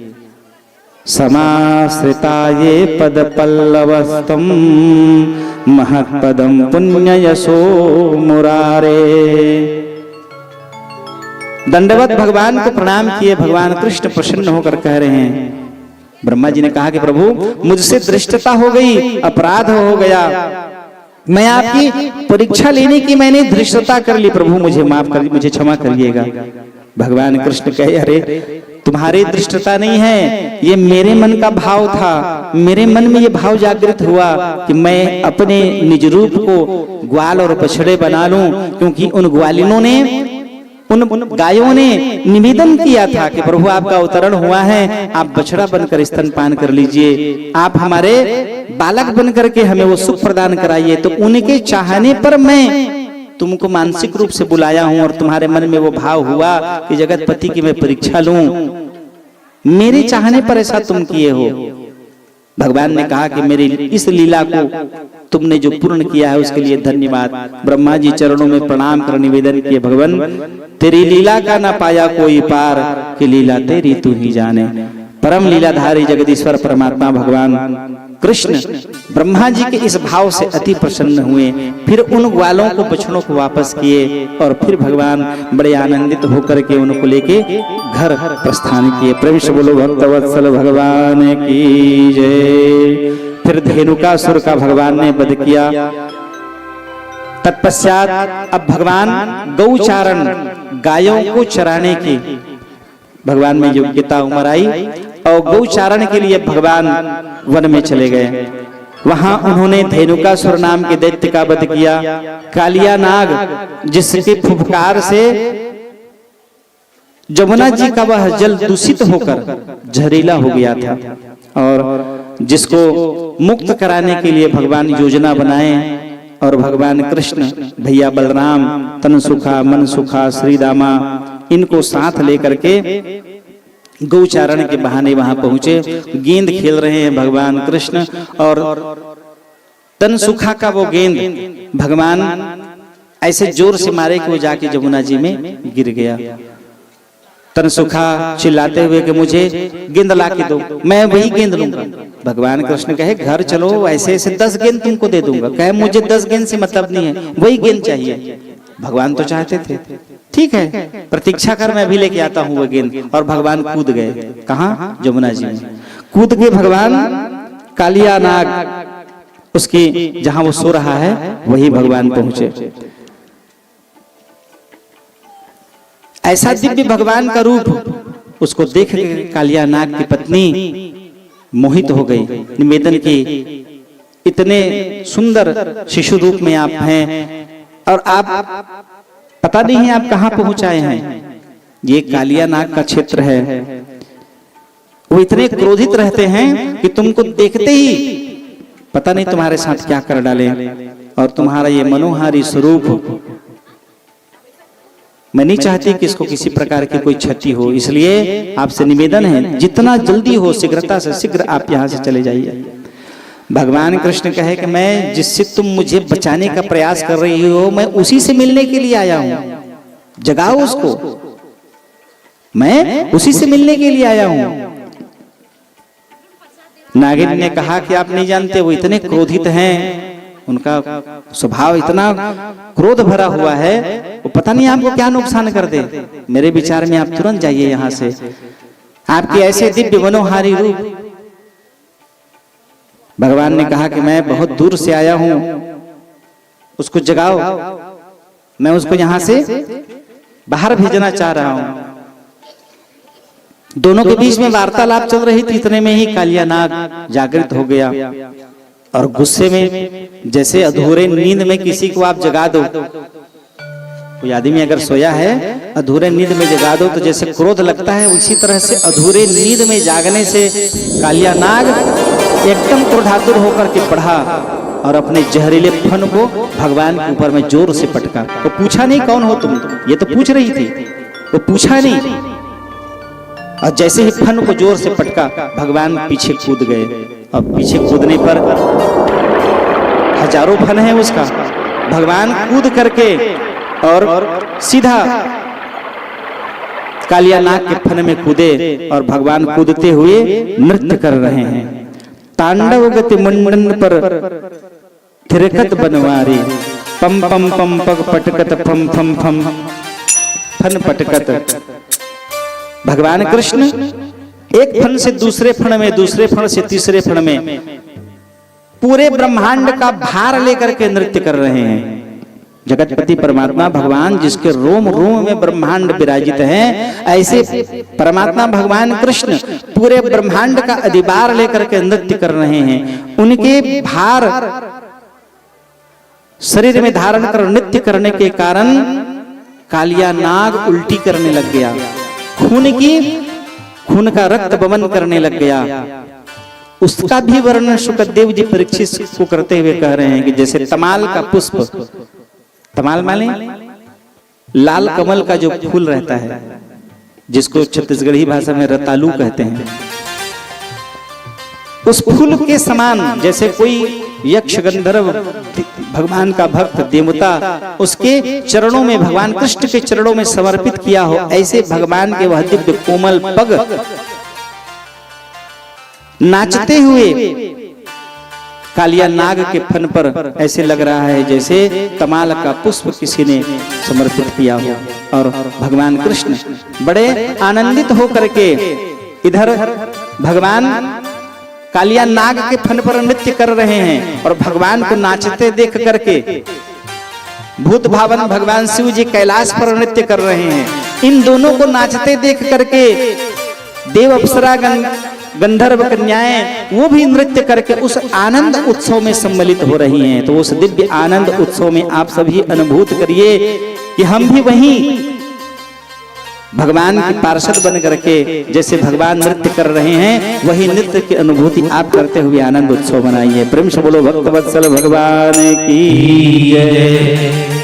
B: समाश्रिताये पद पल्लवस्तम महत्पदम पुण्य यशो मुरारे। दंडवत भगवान को प्रणाम किए। भगवान कृष्ण प्रसन्न होकर कह रहे हैं, ब्रह्मा जी ने कहा कि प्रभु मुझसे दृष्टता हो गई, अपराध हो गया, मैं आपकी परीक्षा लेने की मैंने धृष्टता कर ली, प्रभु मुझे माफ कर, मुझे क्षमा करिएगा। भगवान कृष्ण कहे, अरे तुम्हारी दृष्टता नहीं है, ये मेरे मन का भाव था। मेरे मन में ये भाव जागृत हुआ कि मैं अपने निज रूप को ग्वाल और बछड़े बना लूं, क्योंकि उन ग्वालिनों ने, उन गायों ने निवेदन किया था कि प्रभु आपका अवतरण हुआ है, आप बछड़ा बनकर स्तनपान कर लीजिए, आप हमारे बालक बनकर के हमें वो सुख प्रदान कराइए। तो उनके चाहने पर मैं तुमको मानसिक रूप से बुलाया हूं और तुम्हारे मन में वो भाव हुआ कि जगतपति की मैं परीक्षा लूं, मेरे चाहने पर ऐसा तुम किए हो। भगवान ने कहा कि मेरी इस लीला को तुमने जो पूर्ण किया है उसके लिए धन्यवाद। ब्रह्मा जी चरणों में प्रणाम कर निवेदन किए, भगवान तेरी लीला का ना पाया कोई पार, कि लीला तेरी तू ही जाने। परम लीलाधारी जगदीश्वर परमात्मा भगवान कृष्ण ब्रह्मा जी के इस भाव से अति प्रसन्न हुए। फिर उन ग्वालों को बछड़ों को वापस किए और फिर भगवान बड़े आनंदित होकर के उनको लेके घर प्रस्थान किए। प्रेम से बोलो भक्तवत्सल भगवान की जय। फिर धेनुकासुर का भगवान ने वध किया। तत्पश्चात अब भगवान गौचारण गायों को चराने की भगवान में योग्यता उम्र आई और गौचारण के लिए भगवान वन में चले गए। वहां उन्होंने धेनुकासुर नाम के दैत्य का वध किया। कालिया नाग जिसके फुफकार से जमुना जी का वह जल दूषित होकर जहरीला हो गया था और जिसको मुक्त कराने के लिए भगवान योजना बनाए और भगवान कृष्ण, भैया बलराम, तनसुखा, मनसुखा, श्रीदामा इनको साथ लेकर के गौचारण के बहाने वहां पहुंचे। गेंद खेल रहे हैं भगवान कृष्ण और तनसुखा का वो गेंद भगवान ऐसे जोर से मारे कि वो जाके जमुना जी में गिर गया। तनसुखा चिल्लाते हुए कि मुझे गेंद ला के दो, मैं वही गेंद लूंगा। भगवान कृष्ण कहे घर चलो, ऐसे ऐसे 10 गेंद तुमको दे दूंगा। कहे मुझे 10 गेंद से मतलब नहीं है, वही गेंद चाहिए। भगवान तो चाहते थे, ठीक है प्रतीक्षा कर, मैं भी लेके आता हूँ वो गेंद। और भगवान कूद गए। कहाँ? जमुना जी में कूद के भगवान कालिया नाग उसकी जहां वो सो रहा है वही भगवान पहुंचे। ऐसा दिव्य भगवान का रूप उसको देख के कालिया नाग की पत्नी मोहित हो गई। निवेदन की, इतने सुंदर शिशु रूप में आप हैं और आप पता नहीं है आप कहां पहुंचाए हैं। ये कालिया नाग का क्षेत्र है। वो इतने क्रोधित रहते हैं कि तुमको देखते ही पता नहीं तुम्हारे साथ क्या कर डाले। और तुम्हारा ये मनोहारी स्वरूप, मैं नहीं चाहती कि इसको किसी प्रकार की कोई क्षति हो, इसलिए आपसे निवेदन है जितना जल्दी हो शीघ्रता से शीघ्र आप यहाँ से चले जाइए। भगवान कृष्ण कहे कि मैं जिससे तुम मुझे बचाने का प्रयास कर रही हो, मैं उसी से मिलने के लिए आया हूं। जगाओ उसको, मैं उसी से मिलने के लिए आया हूं। नागिन ने कहा कि आप नहीं जानते, वो इतने क्रोधित हैं, उनका स्वभाव इतना क्रोध भरा हुआ है, वो पता नहीं आपको क्या नुकसान कर दे। मेरे विचार में आप तुरंत जाइए यहां से। आपके ऐसे दिव्य मनोहारी रूप। भगवान ने कहा कि मैं बहुत दूर से आया हूं, उसको जगाओ, मैं उसको यहां से बाहर भेजना चाह रहा हूं। दोनों के बीच में वार्तालाप चल रही थी, इतने में ही कालिया नाग जागृत हो गया और गुस्से में, जैसे अधूरे नींद में किसी को आप जगा दो, कोई आदमी अगर सोया है अधूरे नींद में जगा दो तो जैसे क्रोध लगता है, उसी तरह से अधूरे नींद में जागने से कालिया नाग एकदम क्रोधातुर होकर के बढ़ा और अपने जहरीले फन को भगवान के ऊपर में जोर से पटका। तो पूछा नहीं कौन हो तुम, ये तो पूछ रही थी, वो पूछा नहीं। और जैसे ही फन को जोर से पटका, भगवान पीछे कूद गए। और पीछे कूदने पर हजारों फन है उसका। भगवान कूद करके और सीधा कालिया नाग के फन में कूदे और भगवान कूदते हुए नृत्य कर रहे हैं। तांडव गति मुंडन पर थिरकत बनवारी, पम पम पम पग पटकत फम फम फम फन पटकत। भगवान कृष्ण एक फन से दूसरे फन में, दूसरे फन से तीसरे फन में पूरे ब्रह्मांड का भार लेकर के नृत्य कर रहे हैं। जगतपति परमात्मा भगवान जिसके रोम रोम में ब्रह्मांड विराजित हैं, ऐसे परमात्मा भगवान कृष्ण पूरे ब्रह्मांड का अधिभार लेकर के नृत्य कर रहे हैं। उनके भार शरीर में धारण कर नृत्य करने के कारण कालिया नाग उल्टी करने लग गया, खून का रक्त बमन करने लग गया। उसका भी वर्णन शुकदेव जी परीक्षित को करते हुए कह रहे हैं कि जैसे तमाल का पुष्प, तमाल माने लाल कमल का जो फूल रहता है, जिसको छत्तीसगढ़ी भाषा में रतालू कहते हैं, उस फूल के समान जैसे कोई यक्ष गंधर्व भगवान का भक्त देवता उसके चरणों में, भगवान कृष्ण के चरणों में समर्पित किया हो, ऐसे भगवान के वह दिव्य कोमल पग नाचते हुए कालिया नाग के फन पर ऐसे लग रहा है जैसे कमाल का पुष्प किसी ने समर्पित किया हो। और भगवान कृष्ण बड़े आनंदित होकर के इधर भगवान कालिया नाग के फन पर नृत्य कर रहे हैं और भगवान को नाचते देख करके भूत भावन भगवान शिव जी कैलाश पर नृत्य कर रहे हैं। इन दोनों को नाचते देख करके देव अप्सरा गंधर्व कन्याएं वो भी नृत्य करके उस आनंद उत्सव में सम्मिलित हो रही हैं। तो उस दिव्य आनंद उत्सव में आप सभी अनुभूत करिए कि हम भी वहीं भगवान के पार्षद बन करके जैसे भगवान नृत्य कर रहे हैं वही नृत्य की अनुभूति आप करते हुए आनंद उत्सव मनाइए। प्रेम से बोलो भक्तवत्सल भगवान की जय।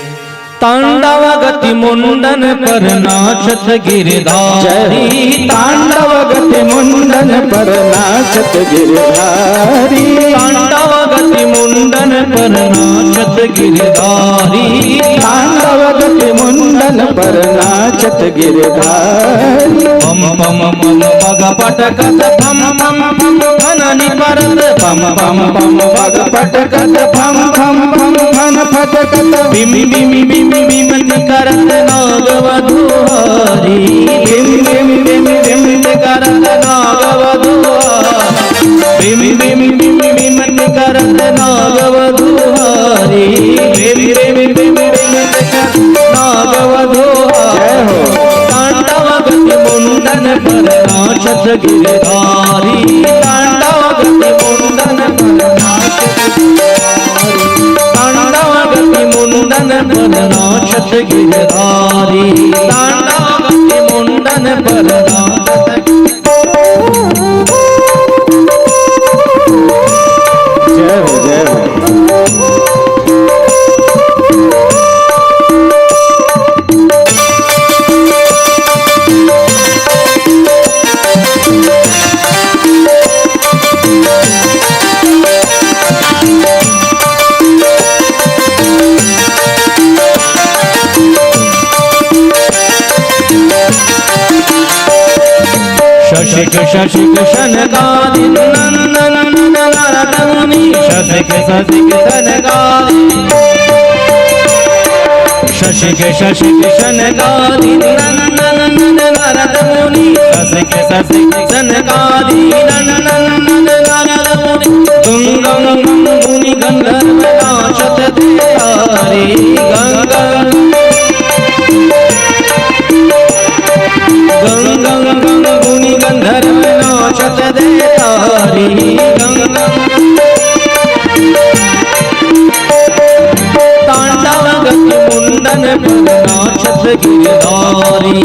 A: तांडव गति मुंडन पर नाचत गिरधारी,
B: तांडव गति मुंडन पर नाचत गिरधारी,
A: तांडव गति मुंडन पर नाचत गिरधारी,
B: तांडव गति मुंडन पर नाचत गिरधारी।
A: पम पम पम पग पटकत पम पम पम फननि परत पम पम पम पग पटकत पम पम पम फन फटकत बिम बिम बिम बिम करत नागवधुहारी, बिम बिम बिम बिम करत नागवधुहारी, बिम बिम बिम बिम करत नागवधुहारी, बिम बिम बिम बिम करत नागवधुहारी। तांडव गति मुंडन पर नाचत गिरधारी, तांडव गति मुंडन पर नाचत गिरधारी, तांडव गति मुंडन पर नाचत गिरधारी, तांडव गति मुंडन पर नाचत।
B: जय हो जय हो।
A: शशिक शशिक शनकादि नंदन नारद मुनि, शशिक शशिक शनकादि, शशिक शशिक शनकादि नंदन नारद मुनि, शशिक शशिक शनकादि नंदन नारद मुनि, गंगं मुनि गंधर्व नाचत देहारी, गंगं गंगं गंग मुनि गंधर्व नाचत देहारी, तांडव गति मुंडन पर नाचत गिरधारी,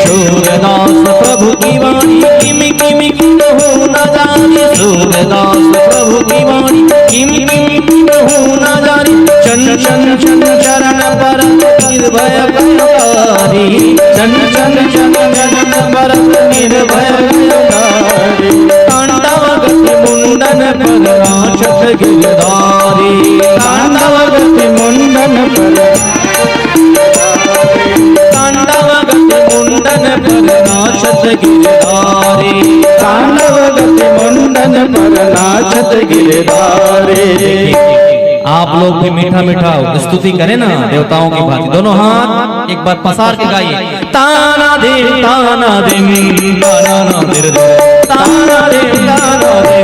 A: सूरदास प्रभु की वाणी किम किम कहूँ न जानी, सूरदास प्रभु की वाणी किम किम कहूँ न जानी, चन चन चन चरण परत निर्भय भयकारी, चन चन चन चरण परत निर्भय भयकारी। तांडव गति मुंडन पर नाचत गिरधारी, तांडव गति मुंडन पर, तांडव गति मुंडन पर नाचत गिरधारी,
B: तांडव गति मुंडन पर नाचत गिरधारी।
A: आप लोग भी मीठा मीठा स्तुति करें ना देवताओं की भांति। दोनों हाथ एक बार पसार के गाइए। ताना दे ताना दे ताना ना दिर दे, ताना दे ताना दे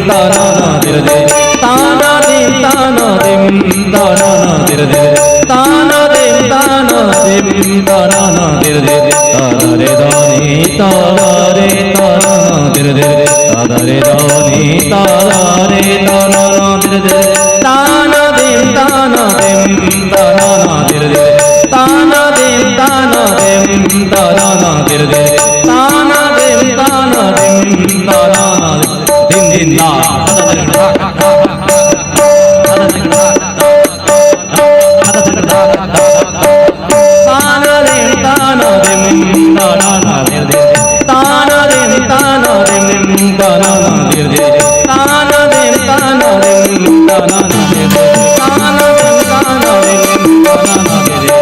A: ताना ना दिर दे, ताना दे ताना दे ताना ना दिर दे, ताना दे ताना दे ताना ना दिर दे, ताना रे दानी ताना रे ताना ना दिर दे, ताना रे दानी ताना रे ताना ना दिर दे, ताना दे ताना दे ताना ना दिर दे, ताना दे ताना दे ताना ना दिर दे, ताना दे ताना दे ताना ना दिन दिन ना ताना दे ताना दे ताना ना दिर दे, ताना दे ताना दे ताना ना दिर दे, ताना दे ताना दे ताना ना दिर दे, ताना दे ताना दे ताना ना दिर दे।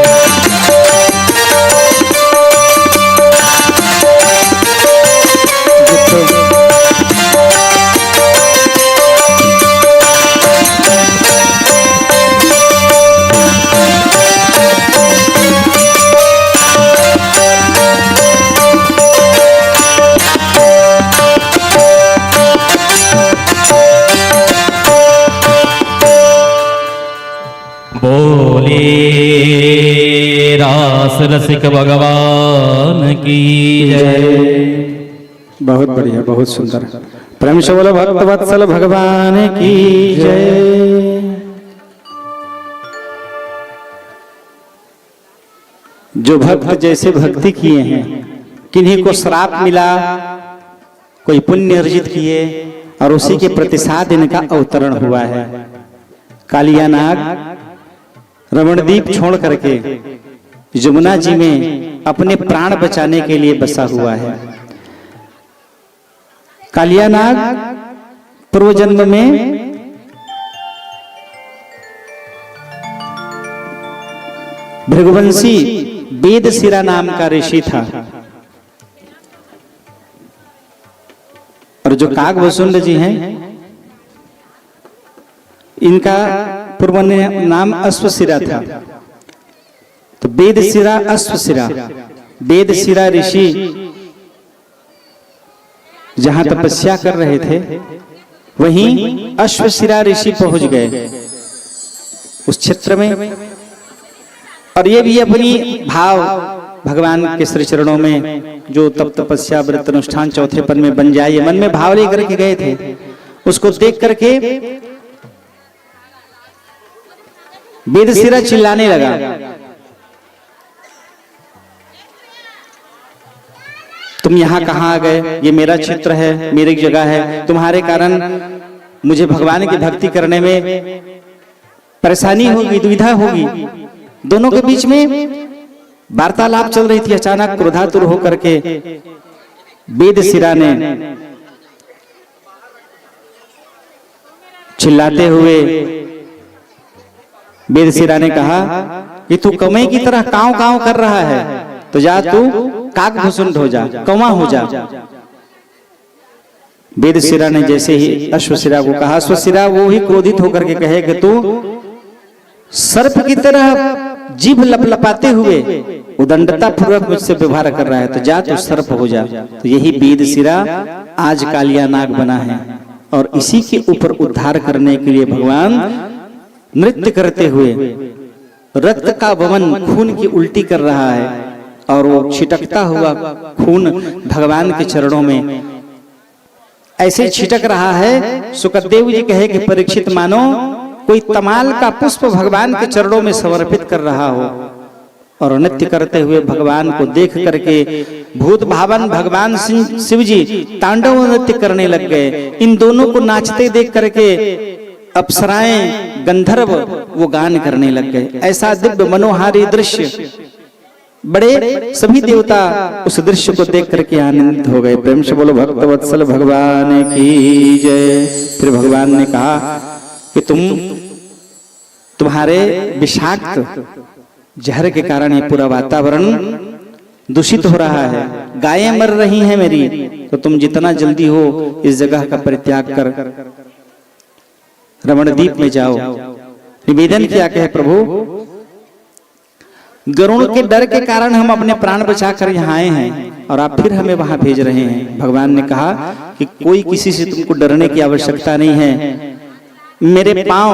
A: रास रसिक भगवान की जय।
B: बहुत बढ़िया, बहुत सुंदर। प्रेम से बोलो भक्त वत्सल भगवान की जय। जो भक्त जैसे भक्ति किए हैं, किन्हीं को श्राप मिला, कोई पुण्य अर्जित किए और उसी के प्रतिसाद इनका अवतरण हुआ है। कालिया नाग रमणदीप छोड़ करके यमुना जी में अपने प्राण बचाने के लिए बसा हुआ है। कालिया नाग पूर्व जन्म में भृगुवंशी वेदशिरा नाम का ऋषि था, और जो काकभूषुंड जी हैं इनका पूर्व नाम अश्वशिरा था। तो वेदशिरा अश्वशिरा, वेदशिरा ऋषि जहां तपस्या कर रहे थे वहीं अश्वशिरा ऋषि पहुंच गए उस क्षेत्र में, और ये भी अपनी भाव भगवान के श्री चरणों में जो तप तपस्या व्रत अनुष्ठान चौथे पद में बन जाए, मन में भाव लेकर के गए थे। उसको देख करके वेदशिरा चिल्लाने लगा, तुम यहाँ कहाँ आ गए? ये मेरा क्षेत्र है, मेरी जगह है, तुम्हारे कारण मुझे भगवान की भक्ति करने में परेशानी होगी, दुविधा होगी। दोनों के बीच में वार्तालाप चल रही थी। अचानक क्रोधातुर होकर के वेदशिरा ने चिल्लाते हुए वेदशिरा ने कहा कि तू कौवे की तरह कांव कांव कर रहा है, तो जा तू काकभूषुंड हो जा, कौवा हो जा। वेदशिरा ने जैसे ही अश्वशिरा को कहा, अश्वशिरा वो ही क्रोधित होकर के कहे कि तू सर्प की तरह जीभ लपलपाते हुए उदंडता पूर्वक मुझसे व्यवहार कर रहा है, तो जा तू सर्प हो जा। तो यही वेदशिरा आज कालिया नाग बना है, और इसी के ऊपर उद्धार करने के लिए भगवान नृत्य करते हुए रक्त का वमन, खून की उल्टी कर रहा है, और वो छिटकता हुआ खून भगवान के चरणों में ऐसे छिटक रहा है। सुखदेव जी कहे कि परीक्षित मानो कोई तमाल का पुष्प भगवान के चरणों में समर्पित कर रहा हो, और नृत्य करते हुए भगवान को देख करके भूत भावन भगवान शिव जी तांडव नृत्य करने लग गए। इन दोनों को नाचते देख करके अप्सराएं गंधर्व वो गान करने लग गए। ऐसा दिव्य मनोहारी दृश्य, बड़े सभी देवता उस दृश्य को देख करके आनंदित हो गए। प्रेम से बोलो भक्तवत्सल भगवान की जय। फिर भगवान ने कहा कि तुम्हारे विषाक्त जहर के कारण ये पूरा वातावरण दूषित हो रहा है, गायें मर रही हैं मेरी, तो तुम जितना जल्दी हो इस जगह का परित्याग कर रमणदीप में जाओ। निवेदन किया कि प्रभु, गरुड़ के डर के कारण हम अपने प्राण बचाकर यहाँ आए हैं और आप फिर हमें वहां भेज रहे हैं। भगवान ने कहा कि कोई किसी से तुमको डरने की आवश्यकता नहीं है। मेरे पांव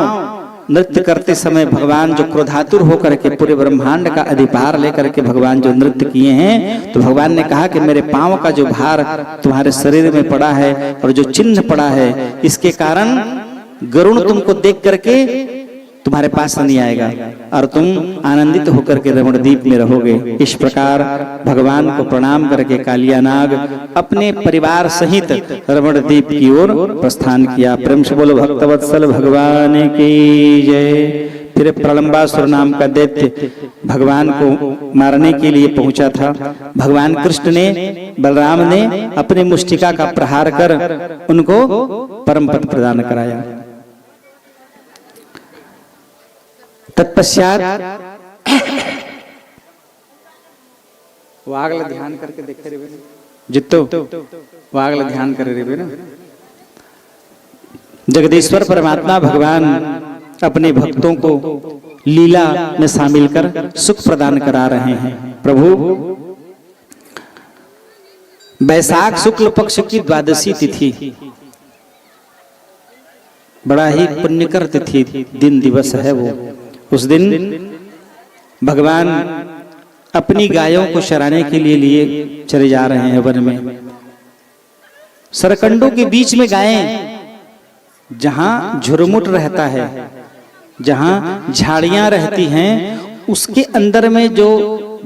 B: नृत्य करते समय भगवान जो क्रोधातुर होकर के पूरे ब्रह्मांड का अधिभार लेकर के भगवान जो नृत्य किए हैं, तो भगवान ने कहा कि मेरे पांव का जो भार तुम्हारे शरीर में पड़ा है और जो चिन्ह पड़ा है, इसके कारण गरुड़ तुमको देख करके तुम्हारे पास नहीं आएगा और तुम आनंदित होकर के रमणदीप में रहोगे। इस प्रकार भगवान को प्रणाम करके कालिया नाग अपने परिवार सहित रमणदीप की ओर प्रस्थान किया। प्रेम से बोलो भक्तवत्सल भगवान की जय। फिर प्रलंबासुर नाम का दैत्य भगवान को मारने के लिए पहुंचा था। भगवान कृष्ण ने, बलराम ने अपने मुष्टिका का प्रहार कर उनको परम पद प्रदान कराया। तत्पश्चात वागल ध्यान करके देखे रे जितो वागल ध्यान करे रे ना। जगदीश्वर परमात्मा भगवान अपने भक्तों को लीला में शामिल कर सुख प्रदान करा रहे हैं। प्रभु वैशाख शुक्ल पक्ष की द्वादशी तिथि बड़ा ही पुण्यकर तिथि दिन दिवस है वो। उस दिन भगवान अपनी गायों को चराने के लिए चले जा रहे हैं वन में। सरकंडों के बीच में गायें, जहां झुरमुट रहता है, जहां झाड़ियां रहती हैं, उसके अंदर में जो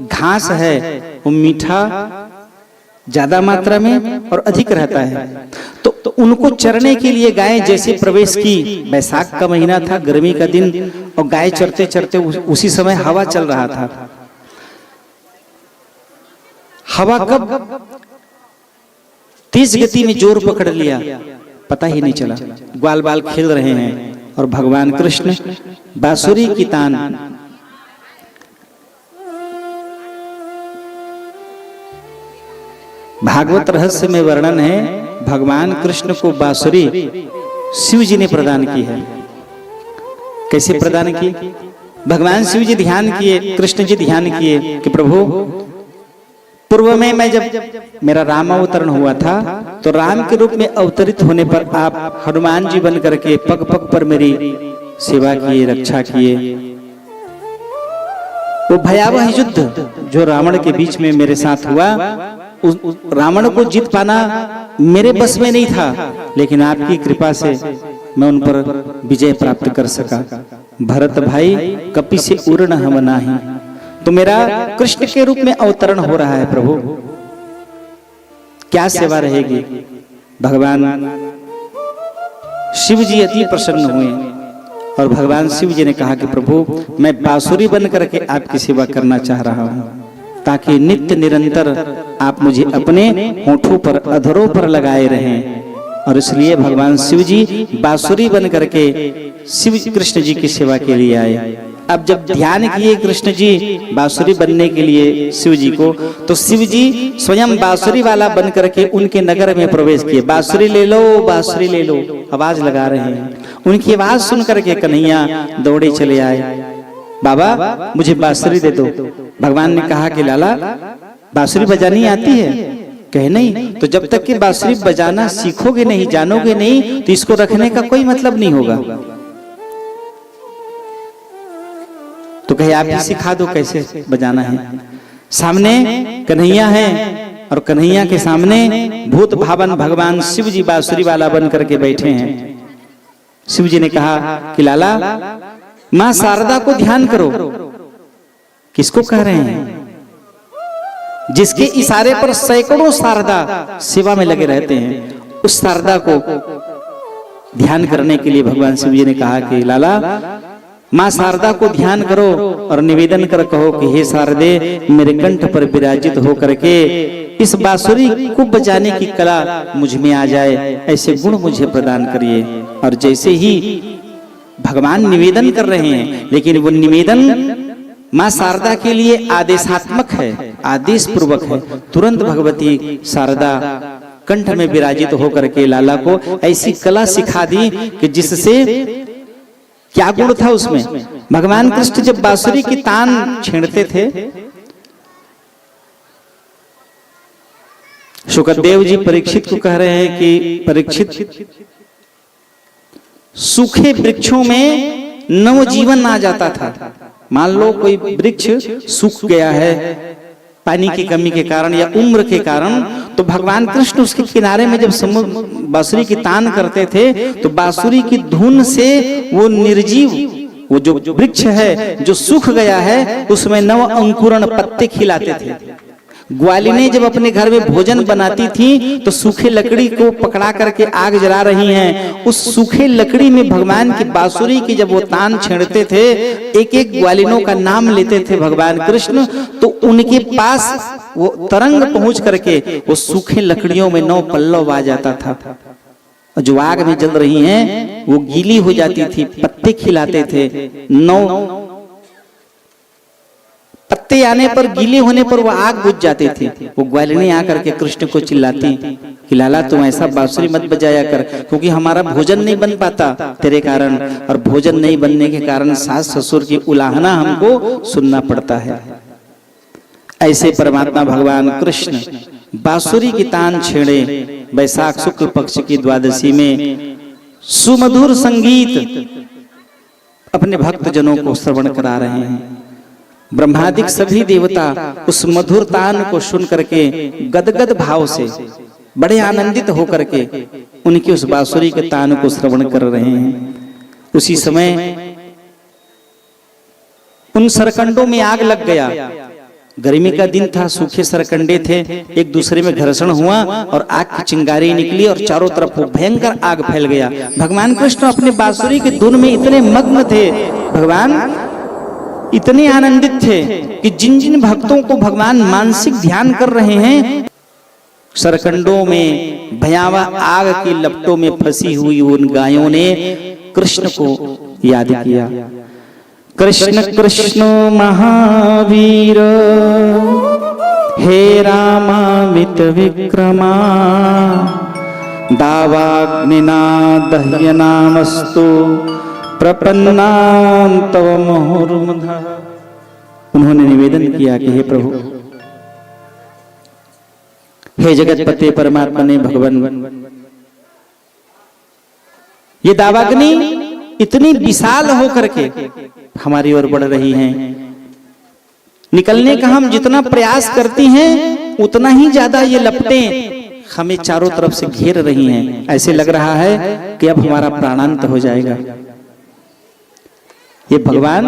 B: घास है वो मीठा ज्यादा मात्रा में और अधिक रहता है। तो उनको चरने के लिए गायें जैसे प्रवेश की। बैसाख का महीना था, गर्मी का दिन, और गाय चरते चरते उसी समय हवा चल रहा था। हवा कब तेज गति में जोर पकड़ लिया पता ही नहीं चला। ग्वाल बाल खेल रहे हैं और भगवान कृष्ण बांसुरी की तान, भागवत रहस्य में वर्णन है, भगवान कृष्ण को बांसुरी शिव जी ने प्रदान की है। कैसे प्रदान की? भगवान शिव जी ध्यान किए, कृष्ण जी ध्यान किए कि प्रभु पूर्व में मैं जब मेरा राम अवतरण हुआ था तो राम के रूप में अवतरित होने पर आप हनुमान जी बन करके पग पग पर मेरी सेवा किए, रक्षा किए। वो भयावह युद्ध जो रावण के बीच में मेरे साथ हुआ, उस रावण को जीत पाना मेरे बस में नहीं था, लेकिन आपकी कृपा से मैं उन पर विजय प्राप्त कर सका। भरत भाई कपि से उर्ण हम नाही, तो मेरा कृष्ण के रूप में अवतरण हो रहा है प्रभु, क्या सेवा रहेगी। भगवान शिव जी अति प्रसन्न हुए और भगवान शिव जी ने कहा कि प्रभु मैं बांसुरी बन करके आपकी सेवा करना चाह रहा हूं, ताकि नित्य निरंतर आप मुझे अपने होठों पर, अधरों पर लगाए रहें। और इसलिए भगवान शिव जी बांसुरी बन करके शिव कृष्ण जी की सेवा के लिए आए। अब जब ध्यान किए कृष्ण जी बांसुरी बनने के लिए शिव जी को, तो शिव जी स्वयं बांसुरी वाला बन करके उनके नगर में प्रवेश किए। बांसुरी ले लो, बांसुरी ले लो, आवाज लगा रहे हैं। उनकी आवाज सुन करके कन्हैया दौड़े चले आए, बाबा मुझे बांसुरी दे दो। भगवान ने कहा कि लाला बांसुरी बजानी आती है? कहे नहीं। तो जब तक कि बांसुरी बजाना सीखोगे नहीं, जानोगे नहीं, तो इसको रखने का कोई मतलब नहीं होगा। तो कहे आप ही सिखा दो कैसे बजाना है। सामने कन्हैया है और कन्हैया के सामने भूत भावन भगवान शिव जी बांसुरी वाला बन करके बैठे हैं। शिव जी ने कहा कि लाला मां शारदा को ध्यान करो। किसको कह रहे हैं? जिसके इशारे पर सैकड़ों शारदा सेवा में लगे रहते हैं, उस शारदा को ध्यान करने के लिए भगवान शिव जी ने कहा कि लाला मां शारदा को ध्यान करो और निवेदन कर कहो कि हे शारदे मेरे कंठ पर विराजित हो करके इस बांसुरी को बजाने की कला मुझ में आ जाए, ऐसे गुण मुझे प्रदान करिए। और जैसे ही भगवान निवेदन कर रहे हैं, लेकिन वो निवेदन मां शारदा के लिए आदेशात्मक है, आदेश पूर्वक है। तुरंत भगवती शारदा कंठ में विराजित होकर के लाला को ऐसी कला सिखा दी कि जिससे क्या गुण था उसमें। भगवान कृष्ण जब बांसुरी की तान छेड़ते थे, शुकदेव जी परीक्षित को कह रहे हैं कि परीक्षित सूखे वृक्षों में नवजीवन आ जाता था। मान लो कोई वृक्ष सूख गया है पानी की कमी के कारण या उम्र के कारण, तो भगवान कृष्ण उसके किनारे में जब बांसुरी की तान करते थे तो बांसुरी की धुन से वो निर्जीव, वो जो वृक्ष है जो सूख गया है, उसमें नव अंकुरण पत्ते खिलाते थे। ग्वालिनें जब अपने घर में भोजन बनाती थी तो सूखे लकड़ी को पकड़ा करके आग जला रही हैं, उस सूखे लकड़ी में भगवान की बांसुरी की जब वो तान छेड़ते थे, एक एक ग्वालिनों का नाम लेते थे भगवान कृष्ण, तो उनके पास वो तरंग पहुंच करके वो सूखे लकड़ियों में नौ पल्लव आ जाता था। जो आग में जल रही हैं वो गीली हो जाती थी, पत्ते खिलाते थे। नौ पत्ते आने पर, गीले होने पर वो आग बुझ जाती थी। वो ग्वालिनी आकर के कृष्ण को चिल्लाती कि लाला तुम ऐसा बांसुरी मत बजाया कर, क्योंकि हमारा भोजन नहीं बन पाता तेरे कारण, और भोजन नहीं बनने के कारण सास ससुर की उलाहना हमको सुनना पड़ता है। ऐसे परमात्मा भगवान कृष्ण बांसुरी की तान छेड़े बैसाख शुक्ल पक्ष की द्वादशी में सुमधुर संगीत अपने भक्त जनों को श्रवण करा रहे हैं। ब्रह्मादिक सभी देवता उस मधुर तान को सुन करके गदगद भाव से बड़े आनंदित होकर के उनकी उस बांसुरी के तान को श्रवण कर रहे हैं। उसी समय उन सरकंडों में आग लग गया। गर्मी का दिन था, सूखे सरकंडे थे, एक दूसरे में घर्षण हुआ और आग की चिंगारी निकली और चारों तरफ वो भयंकर आग फैल गया। भगवान कृष्ण अपने बांसुरी के धुन में इतने मग्न थे, भगवान इतने आनंदित थे कि जिन जिन भक्तों को भगवान मानसिक ध्यान कर रहे हैं, सरकंडों में भयावह आग की लपटों में फंसी हुई उन गायों ने कृष्ण को याद किया। कृष्ण कृष्ण महावीर हे रामामित विक्रमा दावाग्निना दह्यनामस्तु प्रपन्नां तव मुहुर्मुधा। उन्होंने निवेदन किया कि हे प्रभु, हे जगतपते परमात्मा ने भगवान, ये दावाग्नि इतनी विशाल होकर के हमारी ओर बढ़ रही हैं, निकलने का हम जितना प्रयास करती हैं उतना ही ज्यादा ये लपटें हमें चारों तरफ से घेर रही हैं। ऐसे लग रहा है कि अब हमारा प्राणांत हो जाएगा। ये भगवान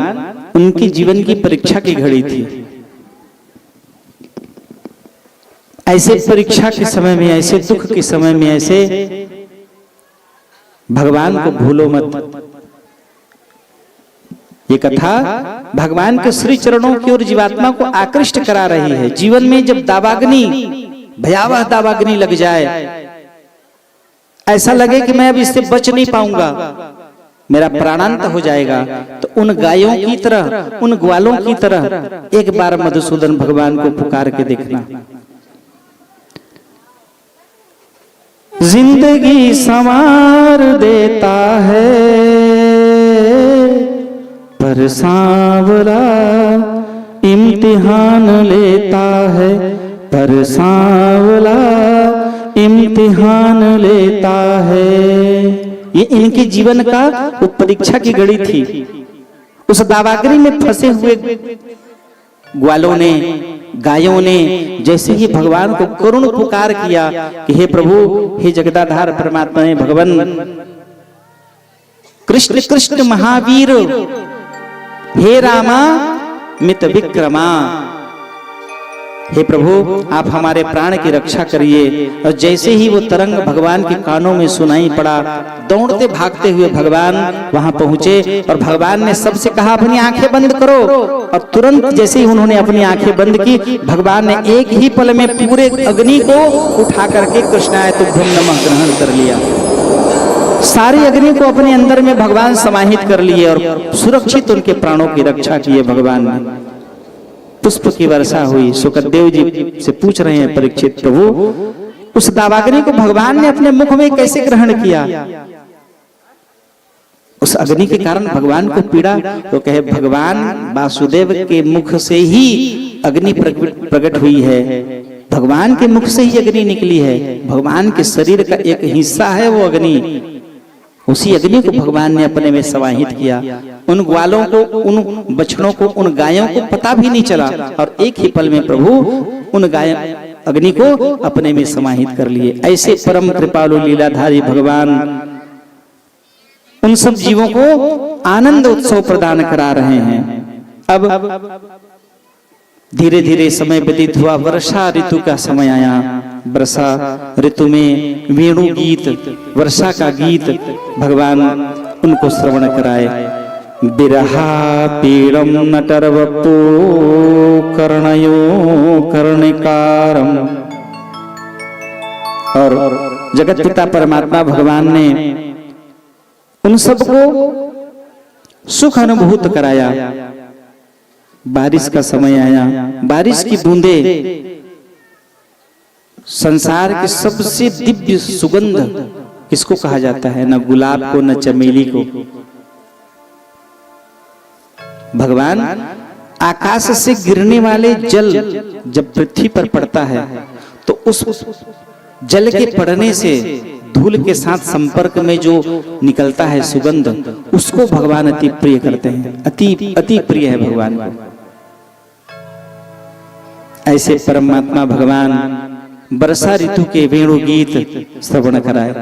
B: उनके जीवन की परीक्षा की घड़ी थी। ऐसे परीक्षा के समय में, ऐसे दुख के समय में, ऐसे भगवान को भूलो मत। ये कथा भगवान के श्री चरणों की ओर जीवात्मा को आकृष्ट करा रही है। जीवन में जब दावाग्नि, भयावह दावाग्नि लग जाए, ऐसा लगे कि मैं अब इससे बच नहीं पाऊंगा, मेरा प्राणांत हो जाएगा, तो उन गायों की तरह, उन ग्वालों की तरह एक बार मधुसूदन भगवान को पुकार के देखना। जिंदगी संवार देता है पर सांवला इम्तिहान लेता है, पर सांवला इम्तिहान लेता है। ये इनके जीवन का वो परीक्षा की घड़ी थी। उस दावाग्नि में फंसे हुए ग्वालों ने, गायों ने जैसे ही भगवान को करुण पुकार किया कि हे प्रभु, हे जगदाधार परमात्मा ने भगवान कृष्ण कृष्ण महावीर हे रामा मित विक्रमा, हे प्रभु आप हमारे प्राण की रक्षा करिए। और जैसे ही वो तरंग भगवान के कानों में सुनाई पड़ा, दौड़ते भागते हुए भगवान वहां पहुंचे और भगवान ने सबसे कहा अपनी आंखें बंद करो। और तुरंत जैसे ही उन्होंने अपनी आंखें बंद की, भगवान ने एक ही पल में पूरे अग्नि को उठा करके कृष्णाय तुभ्यं नमः ग्रहण कर लिया। सारी अग्नि को अपने अंदर में भगवान समाहित कर लिए और सुरक्षित उनके प्राणों की रक्षा की है भगवान ने। पुष्प की वर्षा हुई। सुखदेव जी से पूछ रहे हैं परीक्षित, प्रभु उस दावाग्नि को भगवान ने अपने मुख में कैसे ग्रहण किया? उस अग्नि के कारण भगवान को पीड़ा? तो कहे भगवान वासुदेव के मुख से ही अग्नि प्रकट हुई है, भगवान के मुख से ही अग्नि निकली है, भगवान के शरीर का एक हिस्सा है वो अग्नि। उसी अग्नि को भगवान ने अपने में समाहित किया। उन ग्वालों को, उन बछड़ों को, उन गायों को पता भी नहीं चला और एक ही पल में प्रभु उन गाय अग्नि को अपने में समाहित कर लिए। ऐसे परम कृपालु लीलाधारी भगवान उन सब जीवों को आनंद उत्सव प्रदान करा रहे हैं। अब धीरे धीरे समय व्यतीत हुआ, वर्षा ऋतु का समय आया। वर्षा ऋतु में वेणु गीत, वर्षा का गीत भगवान उनको श्रवण कराए। बिरहा पीड़म नटरवपो कर्णयो कर्णिकारम। और जगत पिता परमात्मा भगवान ने उन सबको सुख अनुभूत कराया। बारिश का समय आया, बारिश की बूंदे संसार की सबसे दिव्य सुगंध किसको कहा जाता है? न गुलाब को, न चमेली को। भगवान आकाश से गिरने वाले जल जब पृथ्वी पर पड़ता है तो उस जल के पड़ने से धूल के साथ संपर्क में जो निकलता है सुगंध, उसको भगवान अति प्रिय करते हैं। अति प्रिय है भगवान को। ऐसे परमात्मा भगवान वर्षा ऋतु के वेणु गीत श्रवण कराए।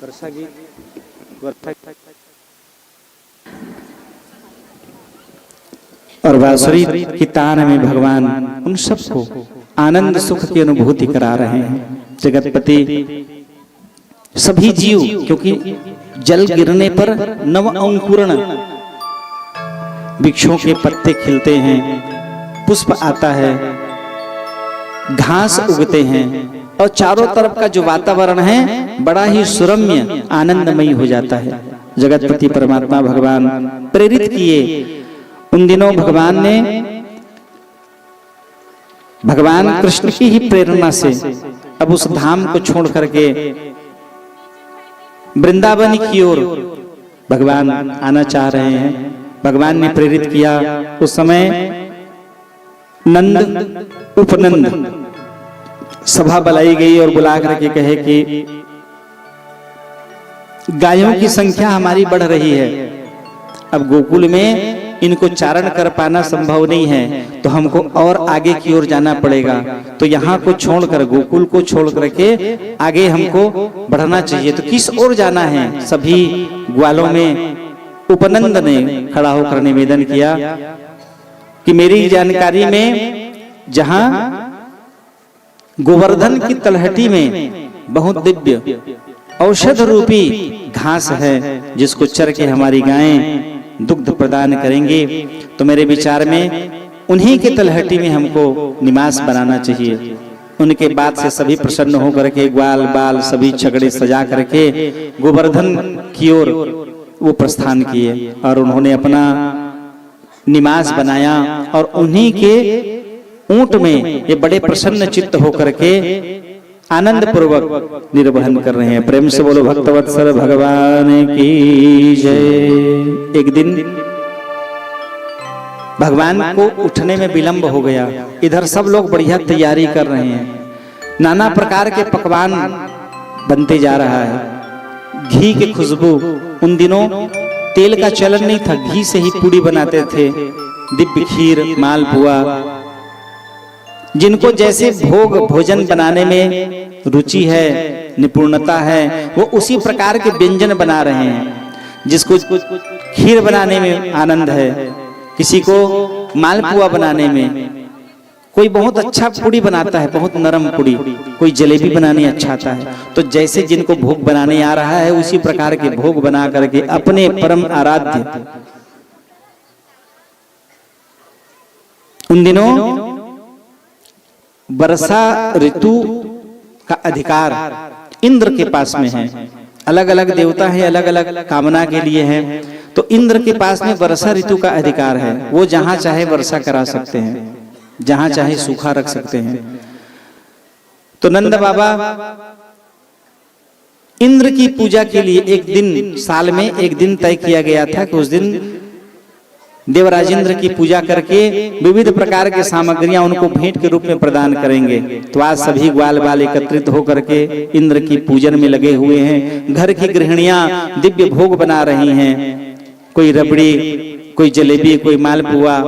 B: वर्षा गीत और बांसुरी की तान में भगवान उन सबको आनंद सुख की अनुभूति करा रहे हैं। जगतपति सभी जीव, क्योंकि जल गिरने पर नव अंकुरण, वृक्षों के पत्ते खिलते हैं, पुष्प आता है, घास उगते हैं और चारों तरफ का जो वातावरण है बड़ा ही सुरम्य आनंदमयी हो जाता है। जगतपति परमात्मा भगवान प्रेरित किए। उन दिनों भगवान ने भगवान कृष्ण की ही प्रेरणा से अब उस धाम को छोड़ करके वृंदावन की ओर भगवान आना चाह रहे हैं। भगवान ने प्रेरित किया। उस समय नंद उपनंद सभा बुलाई गई और बुला करके कहे कि गायों की संख्या हमारी बढ़ रही है, अब गोकुल में इनको चारण कर पाना संभव नहीं है, तो हमको और आगे की ओर जाना पड़ेगा। तो यहाँ को छोड़कर, गोकुल को छोड़ करके आगे हमको बढ़ना चाहिए। तो किस ओर जाना है? सभी ग्वालों में उपनंद ने खड़ा होकर निवेदन किया कि मेरी जानकारी में जहां गोवर्धन की तलहटी में बहुत दिव्य औषध रूपी घास है, जिसको चर के हमारी गायें दुग्ध प्रदान करेंगे, तो मेरे विचार में उन्हीं के तलहटी में हमको निवास बनाना चाहिए। उनके बात से सभी प्रसन्न होकर के ग्वाल बाल सभी छकड़े सजा करके गोवर्धन की ओर वो प्रस्थान किए और उन्होंने अपना निवास बनाया और उन्हीं के ऊंट में ये बड़े प्रसन्न चित्त होकर के आनंद पूर्वक निर्वहन कर रहे हैं। प्रेम से बोलो भक्तवत्सल भगवान की जय। एक दिन भगवान को उठने में विलंब हो गया। इधर सब लोग बढ़िया तैयारी कर रहे हैं, नाना प्रकार के पकवान बनते जा रहा है। घी की खुशबू, उन दिनों तेल का चलन नहीं था, घी से ही पूड़ी बनाते थे। दिव्य खीर, मालपुआ, जिनको जैसे भोग भोजन बनाने में रुचि है, निपुणता है, वो उसी प्रकार के व्यंजन बना रहे हैं। जिसको खीर बनाने में आनंद है, किसी को मालपुआ बनाने में, कोई बहुत अच्छा पूड़ी बनाता है, बहुत नरम पूड़ी, कोई जलेबी बनाने अच्छा आता है। तो जैसे जिनको भोग बनाने आ रहा है उसी प्रकार के भोग बना करके अपने परम आराध्य। उन दिनों वर्षा ऋतु का अधिकार इंद्र के पास में है। अलग अलग देवता है, अलग अलग कामना के लिए हैं। तो इंद्र के पास में वर्षा ऋतु का अधिकार है। वो जहां चाहे वर्षा करा सकते हैं, जहां चाहे सूखा रख सकते हैं। तो नंद बाबा इंद्र की पूजा के लिए एक दिन, साल में एक दिन तय किया गया था कि उस दिन देवराजेंद्र की पूजा करके विविध प्रकार के सामग्रियां उनको भेंट के रूप में प्रदान करेंगे। तो आज सभी ग्वाल बाल एकत्रित होकर के इंद्र की पूजन में लगे हुए हैं। घर की गृहिणियां दिव्य भोग बना रही हैं, कोई रबड़ी, कोई जलेबी, कोई मालपुआ।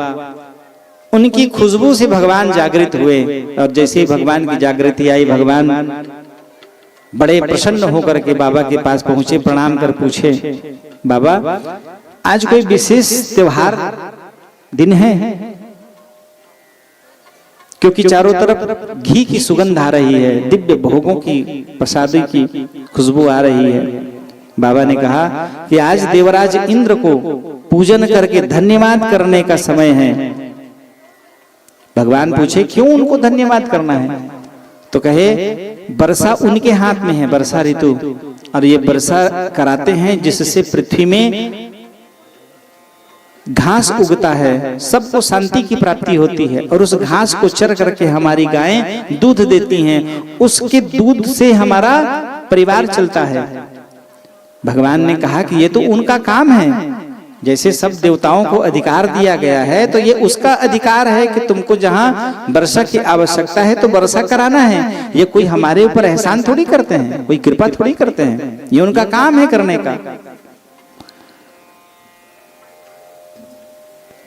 B: उनकी खुशबू से भगवान जागृत हुए और जैसे ही भगवान की जागृति आई, भगवान बड़े प्रसन्न होकर के बाबा के पास पहुंचे, प्रणाम कर पूछे, बाबा आज कोई विशेष त्योहार दिन है? क्योंकि चारों तरफ घी की सुगंध आ रही है, दिव्य भोगों की प्रसादी की खुशबू आ रही है। बाबा ने कहा कि आज देवराज इंद्र को पूजन करके धन्यवाद करने का समय है। भगवान पूछे क्यों उनको धन्यवाद करना है? तो कहे वर्षा उनके हाथ में है, वर्षा ऋतु, और ये वर्षा कराते हैं जिससे पृथ्वी में घास उगता है, सबको शांति की प्राप्ति होती है। और उस घास को चर करके हमारी गायें दूध देती हैं, उसके दूध से हमारा परिवार चलता है। भगवान ने कहा कि ये तो उनका काम है, जैसे सब देवताओं को अधिकार दिया गया है, तो ये उसका अधिकार है कि तुमको जहां वर्षा की आवश्यकता है तो वर्षा कराना है। ये कोई हमारे ऊपर एहसान थोड़ी करते हैं, कोई कृपा थोड़ी करते हैं, ये उनका काम है करने का।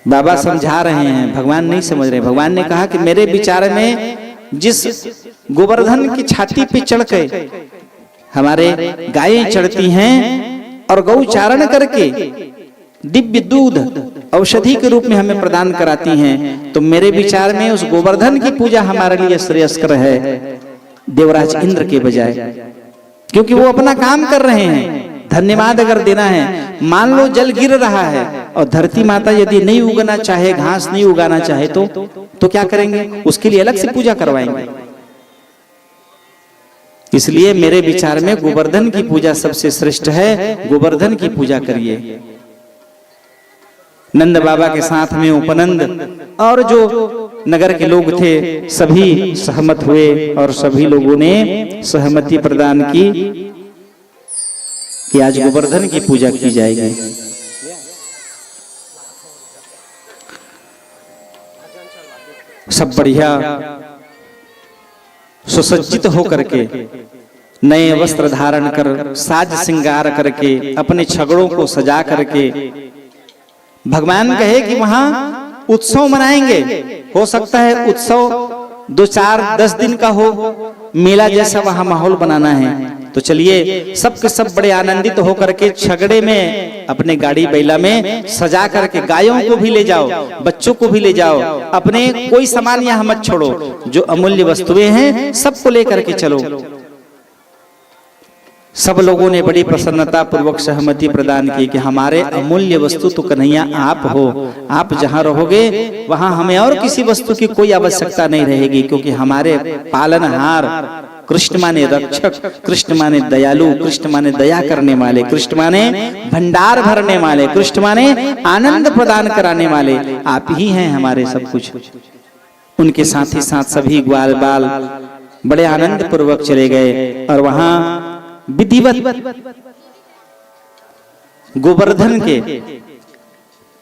B: बाबा समझा रहे हैं, भगवान नहीं समझ रहे। भगवान ने कहा कि मेरे विचार में जिस गोवर्धन की छाती पे चढ़ के हमारे गायें चढ़ती हैं और गौचारण करके दिव्य दूध औषधि के रूप में हमें प्रदान कराती हैं, तो मेरे विचार में उस गोवर्धन की पूजा हमारे लिए श्रेयस्कर है देवराज इंद्र के बजाय, क्योंकि वो अपना काम कर रहे हैं। धन्यवाद अगर देना है, मान लो जल गिर रहा है और धरती माता यदि नहीं उगना चाहे, घास नहीं उगाना चाहे तो क्या करेंगे? उसके लिए अलग से पूजा करवाएंगे। इसलिए मेरे विचार में गोवर्धन की पूजा सबसे श्रेष्ठ है, गोवर्धन की पूजा करिए। नंद बाबा के साथ में उपनंद और जो नगर के लोग थे सभी सहमत हुए और सभी लोगों ने सहमति प्रदान की कि आज गोवर्धन की पूजा की जाएगी। सब बढ़िया सुसज्जित होकर के नए वस्त्र धारण कर, साज श्रृंगार करके, अपने छगड़ों को सजा करके भगवान कहे कि वहां उत्सव मनाएंगे। हो सकता है उत्सव 2-4-10 दिन का हो, मेला जैसा वहां माहौल बनाना है। तो चलिए सबके सब बड़े आनंदित होकर के छगड़े में, अपने गाड़ी बैला में सजा करके गायों को भी ले जाओ, बच्चों को भी ले जाओ, अपने कोई सामान यहाँ मत छोड़ो, जो अमूल्य वस्तुएं हैं सबको लेकर के चलो। सब लोगों ने बड़ी प्रसन्नता पूर्वक सहमति प्रदान की कि हमारे अमूल्य वस्तु तो कन्हैया आप हो, आप जहां रहोगे वहां हमें और किसी वस्तु की कोई आवश्यकता नहीं रहेगी, क्योंकि हमारे पालनहार कृष्ण माने रक्षक, कृष्ण माने दयालु, कृष्ण माने दया करने वाले, कृष्ण माने भंडार भरने वाले, कृष्ण माने आनंद प्रदान कराने वाले आप ही हैं हमारे सब कुछ। उनके साथ ही साथ सभी ग्वाल बाल बड़े आनंद पूर्वक चले गए और वहां विधिवत गोवर्धन के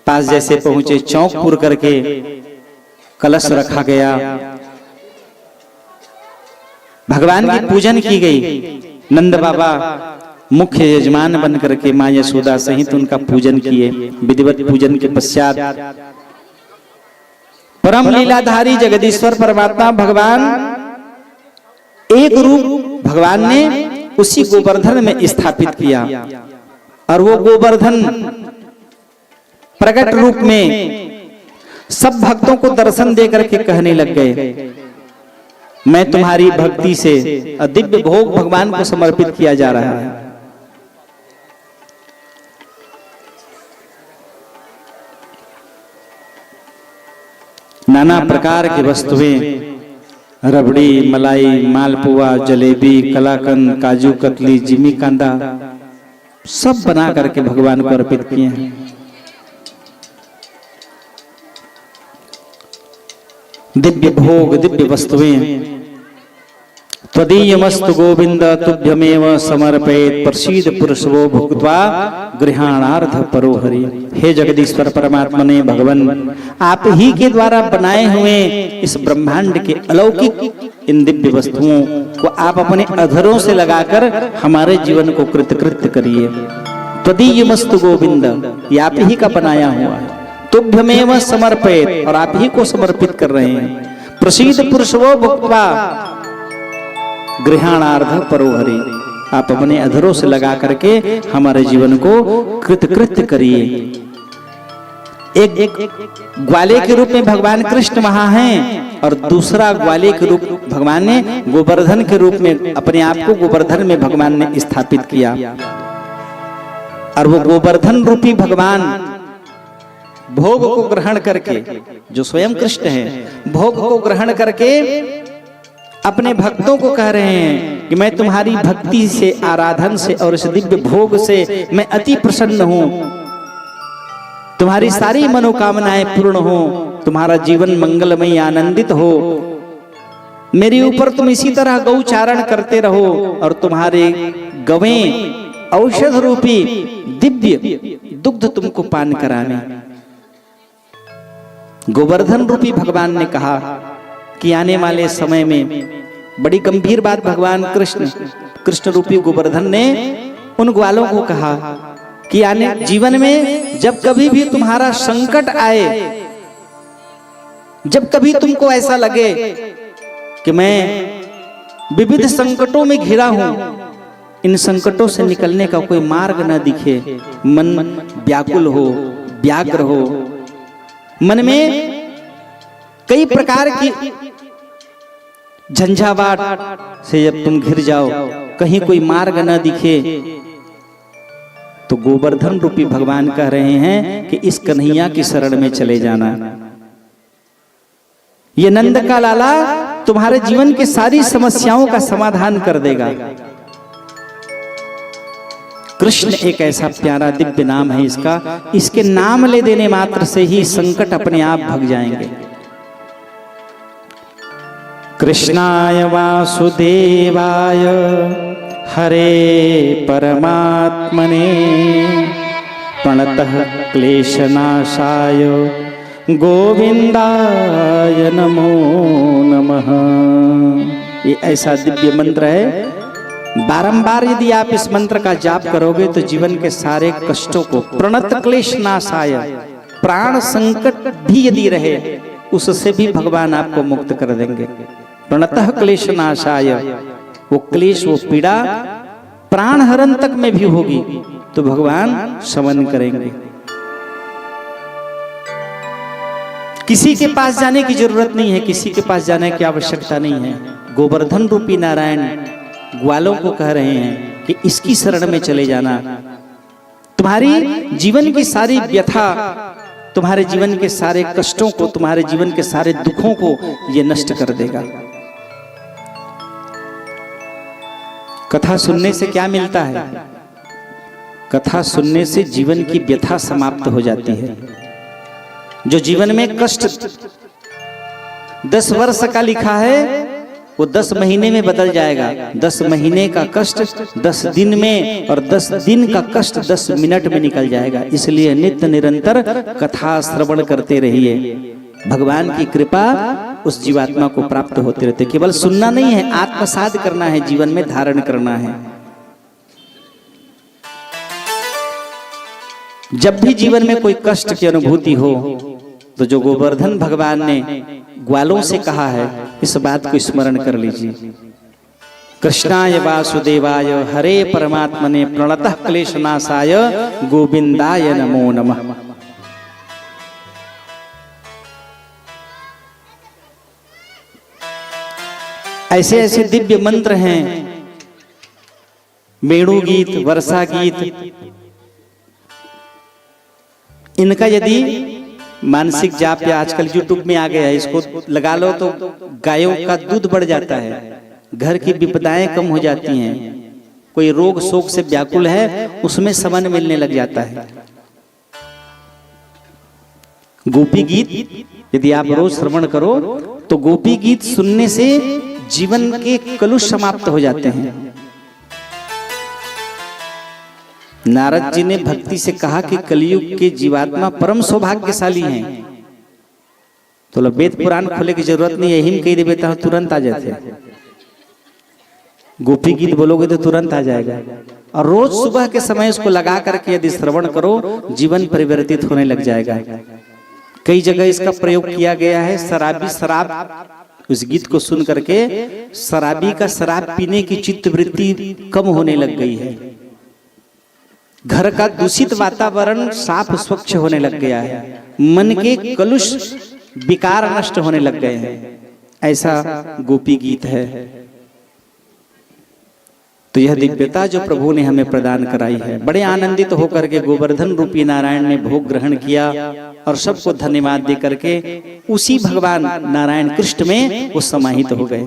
B: पास जैसे पहुंचे, चौक पुर करके कलश रखा गया, भगवान की पूजन की गई। नंद बाबा मुख्य यजमान बन करके मां यशोदा सहित उनका पूजन किए। विधिवत पूजन के पश्चात परम लीलाधारी जगदीश्वर परमात्मा भगवान एक रूप भगवान ने उसी गोवर्धन में स्थापित किया और वो गोवर्धन प्रकट रूप में सब भक्तों को दर्शन देकर के कहने लग गए, मैं तुम्हारी भक्ति से दिव्य भोग भगवान को समर्पित किया जा रहा है। नाना प्रकार की वस्तुएं, रबड़ी, मलाई, मालपुआ, जलेबी, कलाकंद, काजू कतली, जिमी कांदा सब बना करके भगवान को अर्पित किए हैं। दिव्य भोग, दिव्य वस्तुएं, त्वदीयमस्तु गोविंद तुभ्यमेव समर्पयेत् प्रसीद पुरुषो भुक्त्वा गृहाणार्थ परो हरि। हे जगदीश्वर परमात्मा ने भगवान आप ही के द्वारा बनाए हुए इस ब्रह्मांड के अलौकिक इन दिव्य वस्तुओं को आप अपने अधरों से लगाकर हमारे जीवन को कृतकृत्य करिए। त्वदीयमस्तु गोविंद, ये आप ही का बनाया हुआ है। तुभ्यमेव समर्पयेत्, और आप ही को समर्पित कर रहे हैं। प्रसीद पुरुषो भुक्त्वा गृहाणार्थ परो हरि, आप अपने अधरों से लगा करके हमारे जीवन को कृतकृत्य करिए। एक ग्वाले के रूप में भगवान कृष्ण वहां हैं और दूसरा ग्वाले के रूप भगवान ने गोवर्धन के रूप में अपने आप को गोवर्धन में भगवान ने स्थापित किया। और वो गोवर्धन रूपी भगवान भोग को ग्रहण करके, जो स्वयं कृष्ण है, भोग को ग्रहण करके अपने भक्तों को कह रहे हैं कि मैं तुम्हारी भक्ति से, आराधन से और इस दिव्य भोग से मैं अति प्रसन्न हूं। तुम्हारी सारी मनोकामनाएं पूर्ण हो, तुम्हारा जीवन मंगलमय आनंदित हो। मेरे ऊपर तुम इसी तरह गौचारण करते रहो और तुम्हारे गवें औषध रूपी दिव्य दुग्ध तुमको पान कराने। गोवर्धन रूपी भगवान ने कहा कि आने वाले समय में बड़ी गंभीर बात भगवान कृष्ण रूपी गोवर्धन ने उन ग्वालों को कहा कि आने जीवन में जब कभी भी तुम्हारा संकट आए, जब कभी तुमको ऐसा लगे कि मैं विविध संकटों में घिरा हूं, इन संकटों से निकलने का कोई मार्ग न दिखे, मन व्याकुल हो, व्याग्र हो, मन में कई प्रकार की झंझावाट से जब तुम घिर जाओ, कहीं कोई मार्ग न दिखे, तो गोवर्धन रूपी भगवान कह रहे हैं कि इस कन्हैया की शरण में चले जाना। ये नंद का लाला तुम्हारे जीवन की सारी समस्याओं का समाधान कर देगा। कृष्ण एक ऐसा प्यारा दिव्य नाम है इसका, इसके नाम ले देने मात्र से ही संकट अपने आप भाग जाएंगे। कृष्णाय वासुदेवाय हरे परमात्मने प्रणतः क्लेशनाशाय गोविंदाय नमो नमः। ये ऐसा दिव्य मंत्र है, बारंबार यदि आप इस मंत्र का जाप करोगे तो जीवन के सारे कष्टों को, प्रणत क्लेश नाशाय, प्राण संकट भी यदि रहे उससे भी भगवान आपको मुक्त कर देंगे। प्रणतः क्लेश नाशाय, वो क्लेश, वो पीड़ा प्राण हरण तक में भी होगी तो भगवान शमन करेंगे। किसी के पास जाने की जरूरत नहीं है, किसी के पास जाने की आवश्यकता नहीं है। गोवर्धन रूपी नारायण ग्वालों को कह रहे हैं कि इसकी शरण में चले जाना। तुम्हारी जीवन की सारी व्यथा, तुम्हारे जीवन के सारे कष्टों को, तुम्हारे जीवन के सारे दुखों को ये नष्ट कर देगा। कथा सुनने से क्या मिलता है? कथा सुनने से जीवन की व्यथा समाप्त हो जाती है। जो जीवन में कष्ट 10 वर्ष का लिखा है वो 10 महीने में बदल जाएगा। 10 महीने का कष्ट 10 दिन में, और 10 दिन का कष्ट 10 मिनट में निकल जाएगा। इसलिए नित्य निरंतर कथा श्रवण करते रहिए, भगवान की कृपा उस जीवात्मा को प्राप्त होते रहते। केवल सुनना नहीं है, आत्मसात करना है, जीवन में धारण करना है। जब भी जीवन में कोई कष्ट की अनुभूति हो तो जो गोवर्धन भगवान ने ग्वालों से कहा है, इस बात को स्मरण कर लीजिए। कृष्णाय वासुदेवाय हरे परमात्मने प्रणतः क्लेशनाशाय गोविंदाय नमो नमः। ऐसे ऐसे दिव्य मंत्र हैं, मेणु गीत, वर्षा गीत, इनका यदि मानसिक जाप या आजकल यूट्यूब में आ गया है, इसको लगा लो तो गायों का दूध बढ़ जाता है, घर की विपदाएं कम हो जाती हैं, कोई रोग शोक से व्याकुल है उसमें शमन मिलने लग जाता है। गोपी गीत यदि आप रोज श्रवण करो तो गोपी गीत सुनने से जीवन के कलुष समाप्त हो जाते हैं। नारद जी ने भक्ति से कहा कि कलयुग के जीवात्मा परम सौभाग्यशाली हैं। तो वेद पुराण खोले की जरूरत नहीं है, हिम कही देता हूं तुरंत आ जाते। गोपी गीत बोलोगे तो तुरंत आ जाएगा। और रोज सुबह के समय उसको लगा करके यदि श्रवण करो, जीवन परिवर्तित होने लग जाएगा। कई जगह इसका प्रयोग किया गया है। शराबी शराब, उस गीत को सुन करके शराबी का शराब पीने की चित्तवृत्ति कम होने लग गई है। घर का दूषित वातावरण साफ स्वच्छ होने लग गया है। मन के कलुष विकार नष्ट होने लग गए हैं। ऐसा गोपी गीत है। तो यह दिव्यता जो प्रभु ने हमें प्रदान कराई है, बड़े आनंदित तो होकर के गोवर्धन रूपी नारायण ने भोग ग्रहण किया और सबको धन्यवाद दे करके उसी भगवान नारायण कृष्ण में वो समाहित हो गए।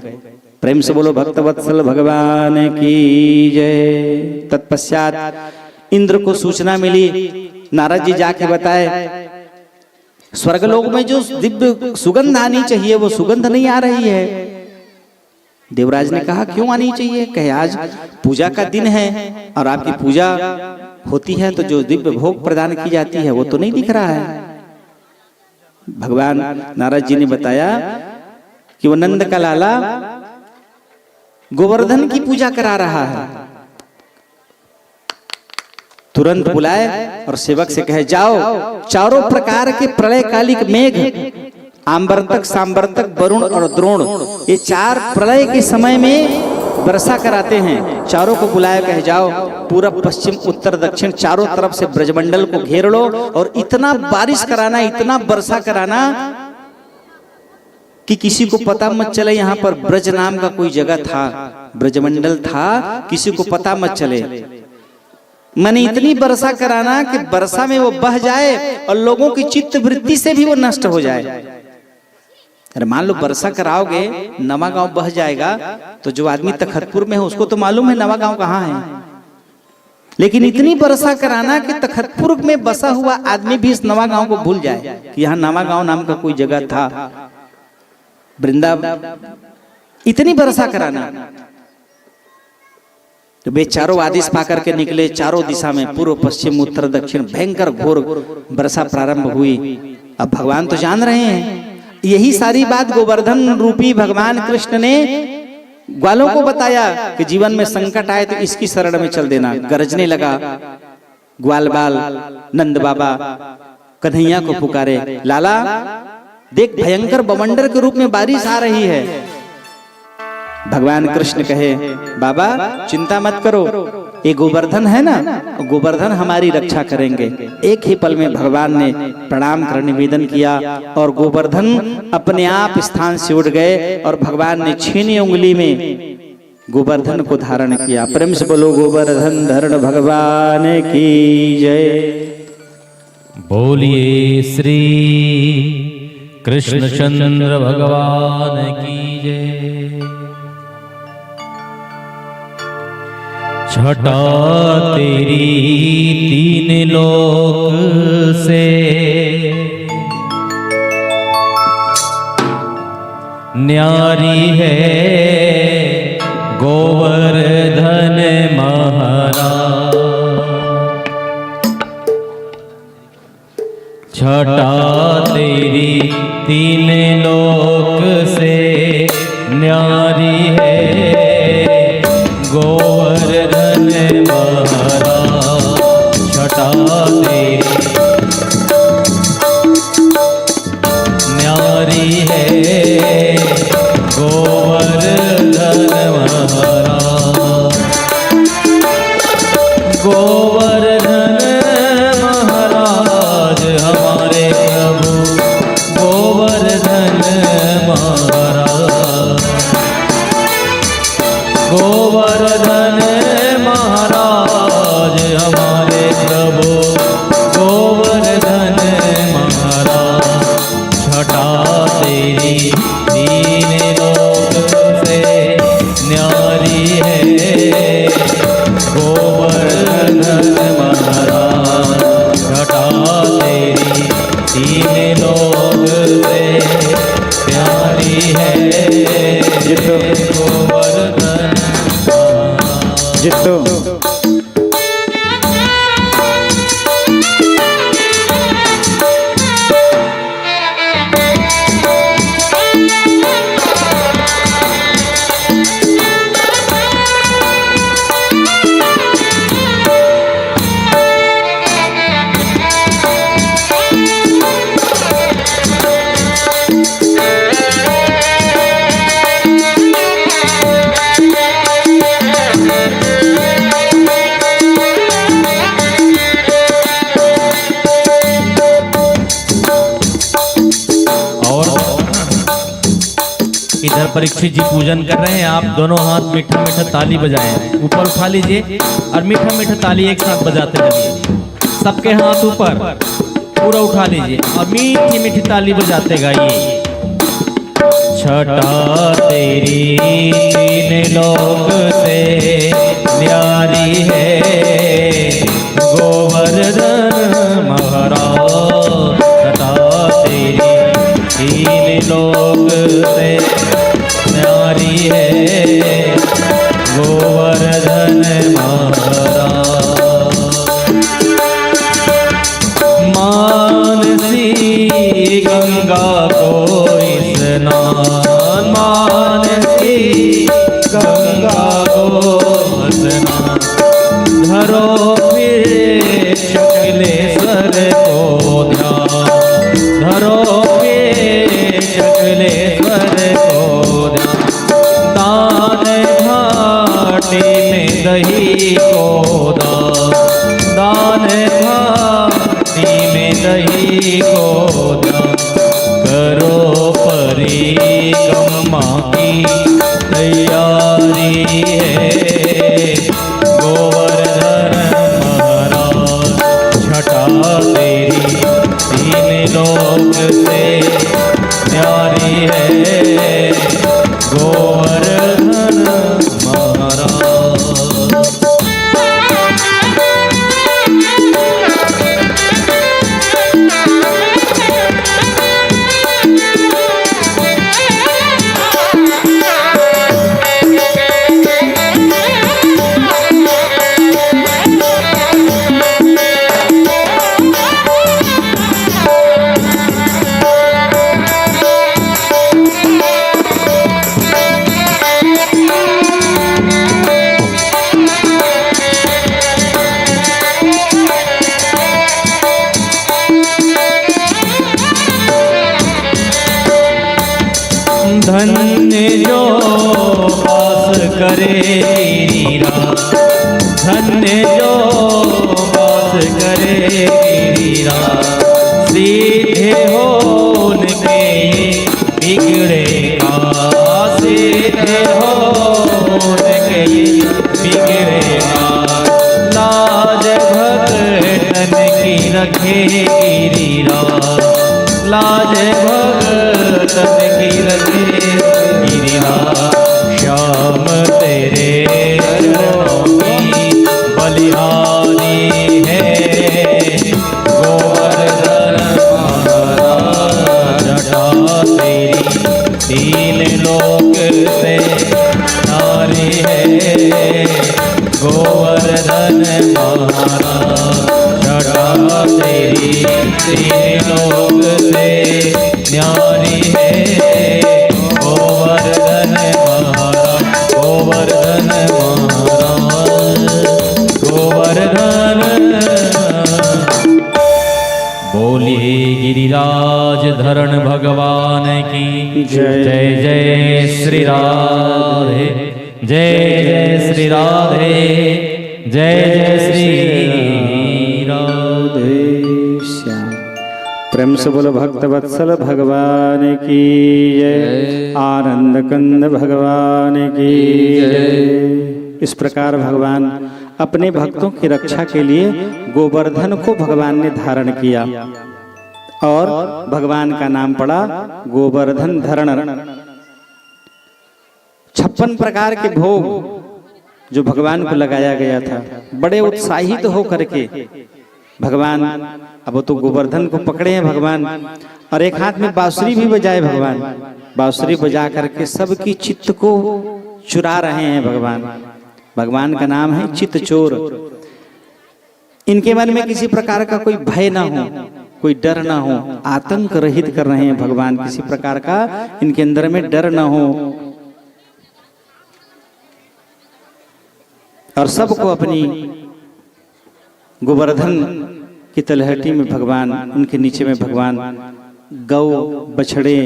B: प्रेम से बोलो भक्तवत्सल भगवान की जय। तत्पश्चात इंद्र को सूचना मिली, नारद जी जाके बताए स्वर्गलोक में जो दिव्य सुगंध आनी चाहिए वो सुगंध नहीं आ रही है। देवराज ने कहा क्यों आनी चाहिए? कहे आज पूजा का दिन है और आपकी पूजा होती है तो जो दिव्य भोग प्रदान की जाती है वो तो नहीं दिख रहा है। भगवान नारद जी ने बताया कि वो नंद का लाला गोवर्धन की पूजा करा रहा है। तुरंत बुलाए और सेवक से कहे जाओ चारों प्रकार के प्रलयकालिक मेघ, आंबर्तक, सांबर्तक, वरुण और द्रोण, ये चार प्रलय के समय में वर्षा कराते हैं। चारों को बुलाया कहे जाओ पूरब पश्चिम उत्तर दक्षिण चारों तरफ से ब्रजमंडल को घेर लो और इतना बारिश कराना, इतना वर्षा कराना कि किसी को पता मत चले यहाँ पर ब्रज नाम का कोई जगह था, ब्रजमंडल था, किसी को पता मत चले। माने इतनी वर्षा कराना कि वर्षा में वो बह जाए और लोगों की चित्त वृत्ति से भी वो नष्ट हो जाए। अरे मान लो वर्षा कराओगे, नवा गांव बह जाएगा तो जो आदमी तखतपुर में है उसको तो मालूम है नवा गांव कहाँ है, लेकिन इतनी वर्षा कराना कि तखतपुर में बसा हुआ आदमी भी इस नवा गांव को भूल जाए कि यहाँ नवा गांव नाम का कोई जगह था, वृंदावन। इतनी वर्षा कराना तो वे चारों आदेश पाकर के निकले। चारों दिशा में पूर्व पश्चिम उत्तर दक्षिण भयंकर घोर वर्षा प्रारंभ हुई। अब भगवान तो जान रहे हैं, यही सारी बात गोवर्धन रूपी भगवान कृष्ण ने ग्वालों को बताया कि जीवन में संकट आए तो इसकी शरण में चल देना। गरजने लगा ग्वाल बाल, नंद बाबा कन्हैया को पुकारे, लाला देख भयंकर बवंडर के रूप में बारिश आ रही है। भगवान कृष्ण कहे बाबा चिंता मत करो, ये गोवर्धन है ना, गोवर्धन हमारी रक्षा करेंगे। एक ही पल में भगवान ने प्रणाम कर निवेदन किया और गोवर्धन अपने आप स्थान से उड़ गए और भगवान ने छीनी उंगली में गोवर्धन को धारण किया। प्रेम से बोलो गोवर्धन धरण भगवान की जय।
A: बोलिए श्री कृष्णचंद्र भगवान की जय। छटा तेरी तीन लोक से न्यारी है गोवर्धन महाराज। छटा तेरी तीन लोक से न्यारी है गोवर्धन महाराज। छटा तेरी न्यारी है गोवर्धन महाराज। गोवर्धन महाराज हमारे प्रभु गोवर्धन महाराज। गोवर्धन महाराज हमारे प्रभु गोवर्धन महाराज। छटा तेरी तीन लोक से न्यारी है गोवर्धन महाराज। छटा तेरी तीन लोक से न्यारी है गोवर्धन
B: जितो
A: इधर परीक्षित जी पूजन कर रहे हैं। आप दोनों हाथ मीठा मीठा ताली बजाएं, ऊपर उठा लीजिए और मीठा मीठा ताली एक साथ बजाते चलिए। सबके हाथ ऊपर पूरा उठा लीजिए और मीठी मीठी ताली बजाते गाइए। छटा तेरी तीन लोक से न्यारी है गोवर्धन महाराज। छटा तेरी तीन लोक से न्यारी है गोवर्धन महाराज। गंगा को स्नान, मानसी गंगा को स्नान, धरो फिर शुक्लेश्वर को ध्यान, धरो फिर शुक्लेश्वर को ध्यान। दान घाटी में दही को दान, दान घाटी में दही को दान। करो परिक्रमा की तैयारी है, गोवर्धन महाराज छटा तेरी तीन लोक से न्यारी है, गोवर्धन महाराज। धन्य जो वास करे गिरिरा, धन्य जो वास करे गिरिरा। सीधे होने बिगड़े का, सीधे होने बिगड़े का। लाज भगतन की रखे गिरिरा, लाज भगतन की रखे गिरिरा। श्याम तेरे चरणों की बलिहारी है, गोवर्धन महाराज जटा तेरी तीन लोक से नारी है, गोवर्धन महाराज जटा तेरी तीन लोक से न्यारी है, गोवर्धन महाराज, गोवर्धन महाराज, गोवर्धन। बोलिए गिरिराज धरण भगवान की जय। जय जय श्री राधे, जय जय श्री राधे, जय जय श्री राधे
B: श्याम। प्रेम से बोलो भक्तवत्सल भगवान की जय, आनंद कंद भगवान की जय। इस प्रकार भगवान अपने भक्तों की रक्षा के लिए गोवर्धन को भगवान ने धारण किया और भगवान का नाम पड़ा गोवर्धन धरण। 56 प्रकार के भोग जो भगवान को लगाया गया था, बड़े उत्साहित हो करके भगवान, अब तो गोवर्धन को पकड़े हैं भगवान, और एक हाथ में बांसुरी भी बजाए भगवान, बांसुरी बजा करके सबकी चित्त को चुरा रहे हैं भगवान। भगवान का नाम है चित्त चोर। इनके मन में किसी प्रकार का कोई भय ना हो, कोई डर ना हो, आतंक रहित कर रहे हैं भगवान। किसी प्रकार का इनके अंदर में डर ना हो, और सबको अपनी गोवर्धन की तलहटी में भगवान, उनके नीचे में भगवान गौ, बछड़े,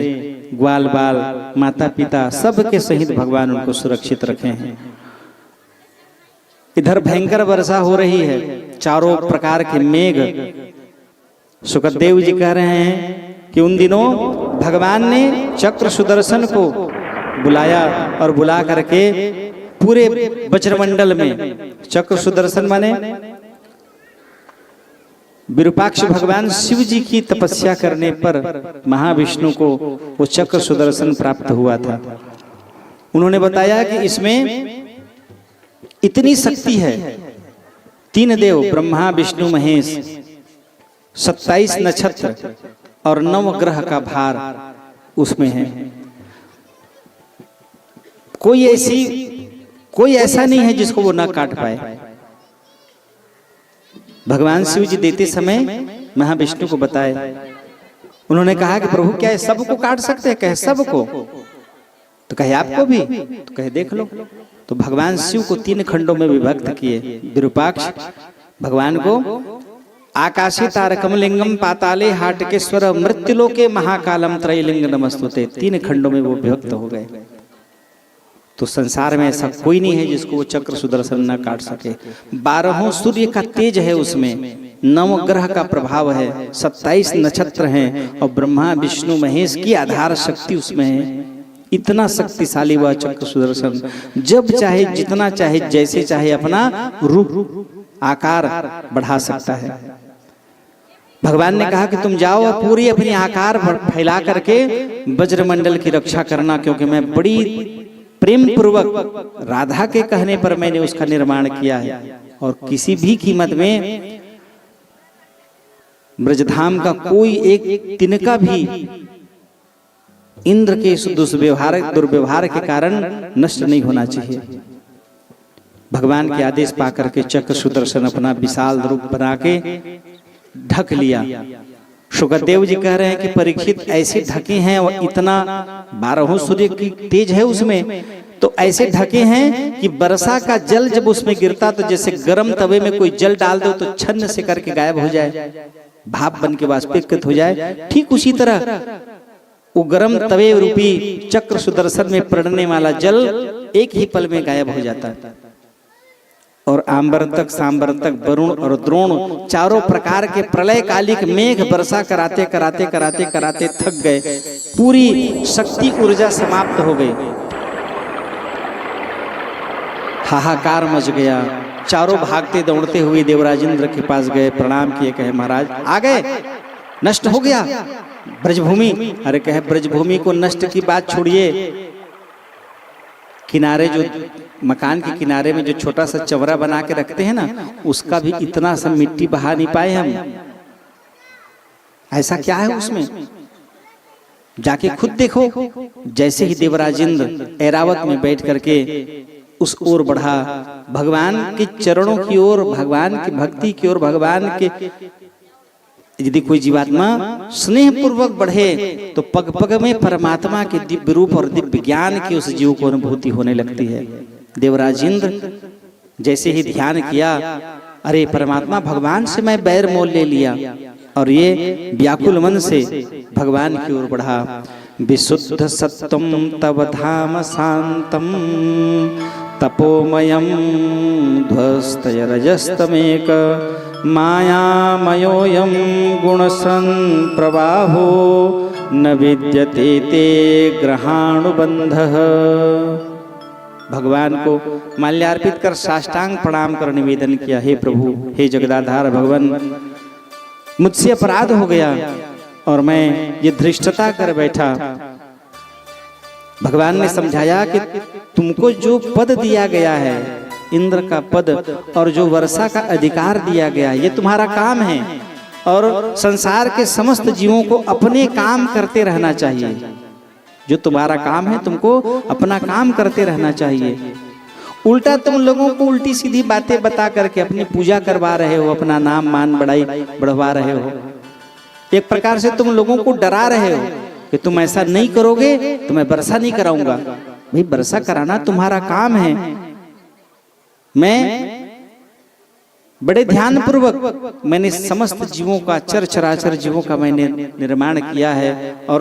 B: ग्वाल बाल, माता पिता सबके सहित भगवान उनको सुरक्षित रखे हैं। इधर भयंकर वर्षा हो रही है, चारों प्रकार के मेघ। सुखदेव जी कह रहे हैं कि उन दिनों भगवान ने चक्र सुदर्शन को बुलाया और बुला करके पूरे वज्रमंडल में, चक्र सुदर्शन माने विरूपाक्ष भगवान शिव जी की तपस्या करने पर महाविष्णु को वो चक्र सुदर्शन प्राप्त हुआ था। उन्होंने बताया कि इसमें इतनी शक्ति है, 3 देव ब्रह्मा विष्णु महेश, 27 नक्षत्र और 9 ग्रह का भार उसमें है। कोई ऐसा नहीं है जिसको वो ना काट पाए। भगवान शिव जी देते समय महाविष्णु को बताए उन्होंने कहा कि प्रभु क्या है सबको काट सकते हैं? कहे सबको। तो कहे आपको भी? तो कहे देख लो। तो भगवान शिव को 3 खंडों में विभक्त किए। विरूपाक्ष भगवान को आकाशे तारकम लिंगम पाताले हाटकेश्वर मृत्युलोके महाकालम त्रैलिंग नमस्तुते, 3 खंडों में वो विभक्त हो गए। तो संसार में ऐसा कोई नहीं है जिसको वो चक्र सुदर्शन न काट सके। 12 सूर्य का तेज है उसमें, 9 ग्रह का प्रभाव है, 27 नक्षत्र हैं और ब्रह्मा विष्णु महेश की आधार शक्ति उसमें है। इतना शक्तिशाली वह चक्र सुदर्शन, जब चाहे जितना चाहे जैसे चाहे अपना रूप आकार बढ़ा सकता है। भगवान ने कहा कि तुम जाओ और पूरी अपनी आकार फैला करके वज्रमंडल की रक्षा करना, क्योंकि मैं बड़ी प्रेम पूर्वक राधा के कहने पर मैंने उसका निर्माण किया है और किसी भी कीमत में ब्रजधाम का कोई एक तिनका भी इंद्र के दुर्व्यवहार के कारण नष्ट नहीं होना चाहिए। भगवान के आदेश पाकर के चक्र सुदर्शन अपना विशाल रूप बना के ढक लिया। शुकदेव जी कह रहे हैं कि परीक्षित ऐसे ढके हैं और इतना 12 सूर्य की तेज है उसमें, तो ऐसे ढके हैं कि वर्षा का जल जब उसमें गिरता तो जैसे गर्म तवे में कोई जल डाल दो तो छन्न से करके गायब हो जाए, भाप बन के वाष्पीकृत हो जाए। ठीक उसी तरह वो गर्म तवे रूपी चक्र सुदर्शन में पड़ने वाला जल एक ही पल में गायब हो जाता है। और आंबर तक सांबर तक वरुण और द्रोण चारों प्रकार के प्रलय कालिक मेघ वर्षा कराते कराते कराते कराते थक गए, पूरी शक्ति ऊर्जा समाप्त हो गई, हाहाकार मच गया। चारों भागते दौड़ते हुए देवराज इंद्र के पास गए, प्रणाम किए, कहे महाराज आ गए, नष्ट हो गया ब्रजभूमि। अरे कहे ब्रजभूमि को नष्ट की बात छोड़िए, किनारे जो मकान के किनारे में जो छोटा सा चवरा बना के रखते हैं ना, उसका भी इतना सा मिट्टी बहा नहीं पाए हम। ऐसा क्या है उसमें, जाके खुद देखो। जैसे ही देवराज इंद्र ऐरावत में बैठ करके उस ओर बढ़ा, भगवान के चरणों की ओर, भगवान की भक्ति की ओर, भगवान के यदि कोई जीवात्मा स्नेह पूर्वक बढ़े तो पग पग में परमात्मा के दिव्य रूप और दिव्य ज्ञान की उस जीव को अनुभूति होने लगती है। देवराज इंद्र जैसे ही ध्यान किया, अरे परमात्मा भगवान से मैं बैर मोल ले लिया, और ये व्याकुल मन से भगवान की ओर बढ़ा। विशुद्ध सत्वम तव धाम शांतम तपोमयम ध्वस्तय रजस्तमेक मायामयोऽयं गुणसंप्रवाहो न विद्यते ते ग्रहाणुबंधः। भगवान को माल्यार्पित कर साष्टांग प्रणाम कर निवेदन किया, हे प्रभु, हे जगदाधार भगवान, मुझसे अपराध हो गया और मैं ये धृष्टता कर बैठा। भगवान ने समझाया कि तुमको जो पद दिया गया है, इंद्र का पद, और जो वर्षा का अधिकार दिया गया, ये तुम्हारा काम है, और संसार के समस्त जीवों को अपने काम करते रहना चाहिए। जो तुम्हारा काम है, तुमको अपना काम करते रहना चाहिए। उल्टा तुम लोगों को उल्टी सीधी बातें बता करके अपनी पूजा करवा रहे हो, अपना नाम मान बढ़ाई बढ़वा रहे हो। एक प्रकार से तुम लोगों को डरा रहे हो कि तुम ऐसा नहीं करोगे तो मैं वर्षा नहीं कराऊंगा। भाई, वर्षा कराना तुम्हारा काम है। मैं बड़े ध्यान पूर्वक मैंने समस्त जीवों का, चर चराचर जीवों का मैंने निर्माण किया है, और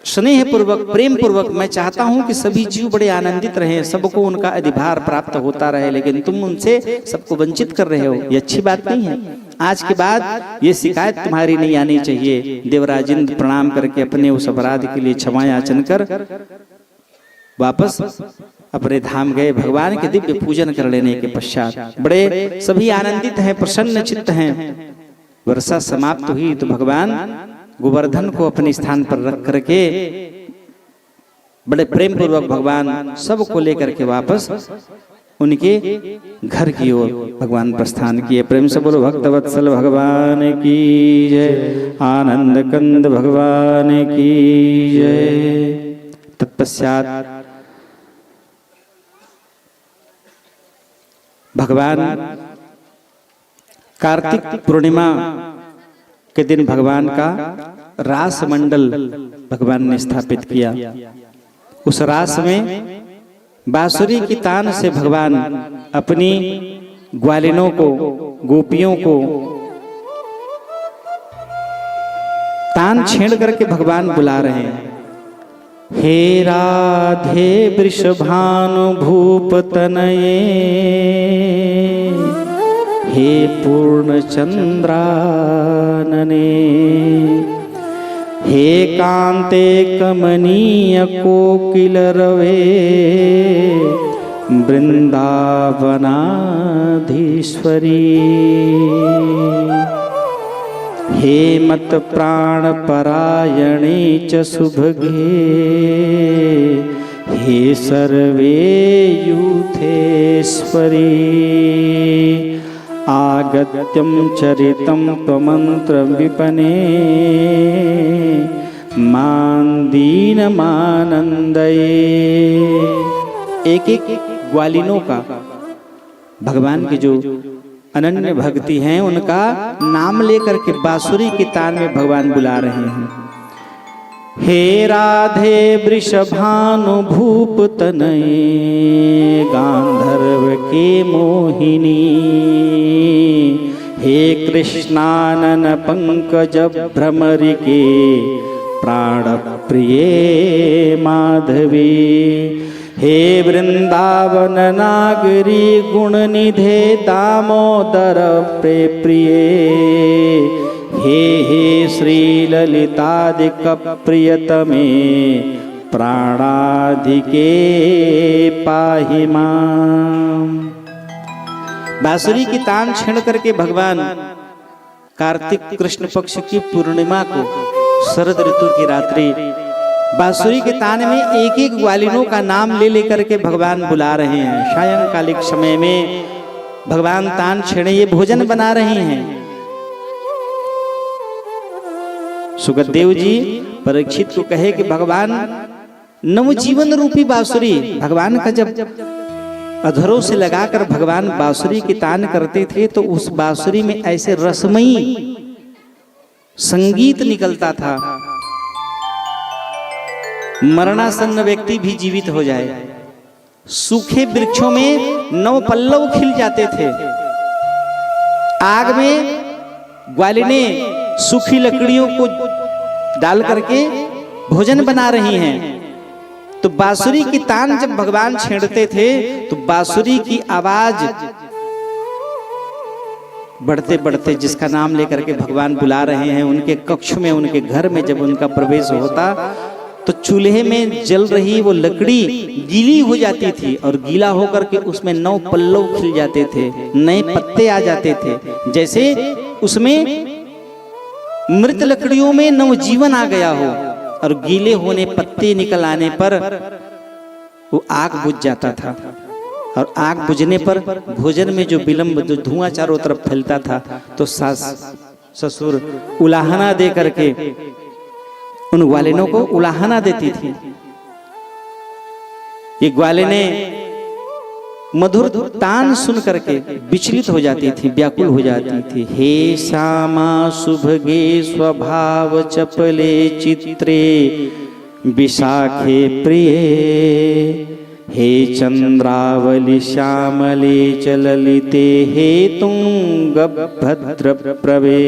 B: स्नेह पूर्वक, प्रेम पूर्वक मैं चाहता हूं कि सभी जीव बड़े आनंदित रहें, सबको उनका अधिभार प्राप्त होता रहे, लेकिन तुम उनसे सबको वंचित कर रहे हो। ये अच्छी बात नहीं है। आज के बाद ये शिकायत तुम्हारी नहीं आनी चाहिए। देवराज इंद्र प्रणाम करके अपने उस अपराध के लिए क्षमा याचन कर वापस अपने धाम गए। भगवान के दिव्य पूजन कर लेने के पश्चात बड़े सभी आनंदित हैं, प्रसन्न चित्त हैं। वर्षा समाप्त हुई तो भगवान गोवर्धन को अपने स्थान पर रख करके बड़े प्रेम पूर्वक भगवान सबको लेकर के वापस उनके घर की ओर भगवान प्रस्थान किए। प्रेम से बोलो भक्तवत्सल भगवान की जय, आनंद कंद भगवान की जय। तत्पश्चात भगवान कार्तिक पूर्णिमा के दिन भगवान का रास मंडल भगवान ने स्थापित किया। उस रास में बांसुरी की तान से भगवान अपनी ग्वालिनों को, गोपियों को तान छेड़ करके भगवान बुला रहे हैं। हे राधे वृषभानु भूप तनये, हे पूर्ण चंद्रानने, हे कांते कमनीय कोकिल रवे, वृंदावनाधीश्वरी। हे मत प्राण परायणे च सुभगे, हे सर्वे यूथेश्वरी। आगत्यं चरितं त्वमन्त्र विपने, मान दीनमानंदये। एक एक ग्वालिनों का भगवान की जो अनन्य भक्ति हैं उनका नाम लेकर के बांसुरी की तान में भगवान बुला रहे हैं। हे राधे वृषभानु भूप तनये, गांधर्व के मोहिनी, हे कृष्णानन पंकज भ्रमरी के प्राण प्रिय माधवी। हे वृंदावन नागरी गुण निधे दामोदर प्रिय, हे श्री ललितादिक प्रियतमे प्राणाधिके पाहि माम्। बांसुरी की तान छेड़ करके भगवान कार्तिक कृष्ण पक्ष की पूर्णिमा को, शरद ऋतु की रात्रि, बांसुरी के तान में एक एक ग्वालिनों का नाम ले लेकर के भगवान बुला रहे हैं। सायंकालिक समय में भगवान तान छेड़े ये भोजन बना रहे हैं। सुखदेव जी परीक्षित को कहे कि भगवान नवजीवन रूपी बांसुरी, भगवान का जब अधरों से लगाकर भगवान बांसुरी की तान करते थे तो उस बांसुरी में ऐसे रसमयी संगीत निकलता था, मरणासन्न व्यक्ति भी जीवित हो जाए। सूखे वृक्षों में नव पल्लव खिल जाते थे। आग में ग्वालिने सूखी लकड़ियों को डाल करके भोजन बना रही हैं। तो बांसुरी की तान जब भगवान छेड़ते थे तो बांसुरी की आवाज बढ़ते बढ़ते, जिसका नाम लेकर के भगवान बुला रहे हैं, उनके कक्ष में, उनके घर में जब उनका प्रवेश होता तो चूल्हे में जल रही वो लकड़ी गीली हो जाती थी और गीला होकर के उसमें नौ पल्लव खिल जाते थे, नए पत्ते आ जाते थे, जैसे उसमें मृत लकड़ियों में नवजीवन आ गया हो। और गीले होने पत्ते निकल आने पर वो आग बुझ जाता था और आग बुझने पर भोजन में जो विलंब, जो धुआं चारों तरफ फैलता था तो सास ससुर उलाहना दे करके उन ग्वालिनों को उलाहना देती थी। ये ग्वालिने मधुर तान सुन करके विचलित हो जाती थी, व्याकुल हो जाती थी। हे श्यामा सुभगे स्वभाव चपले चित्रे विशाखे प्रिय, हे चंद्रावली श्यामले चललिते, हे तुंग भद्र प्रवे,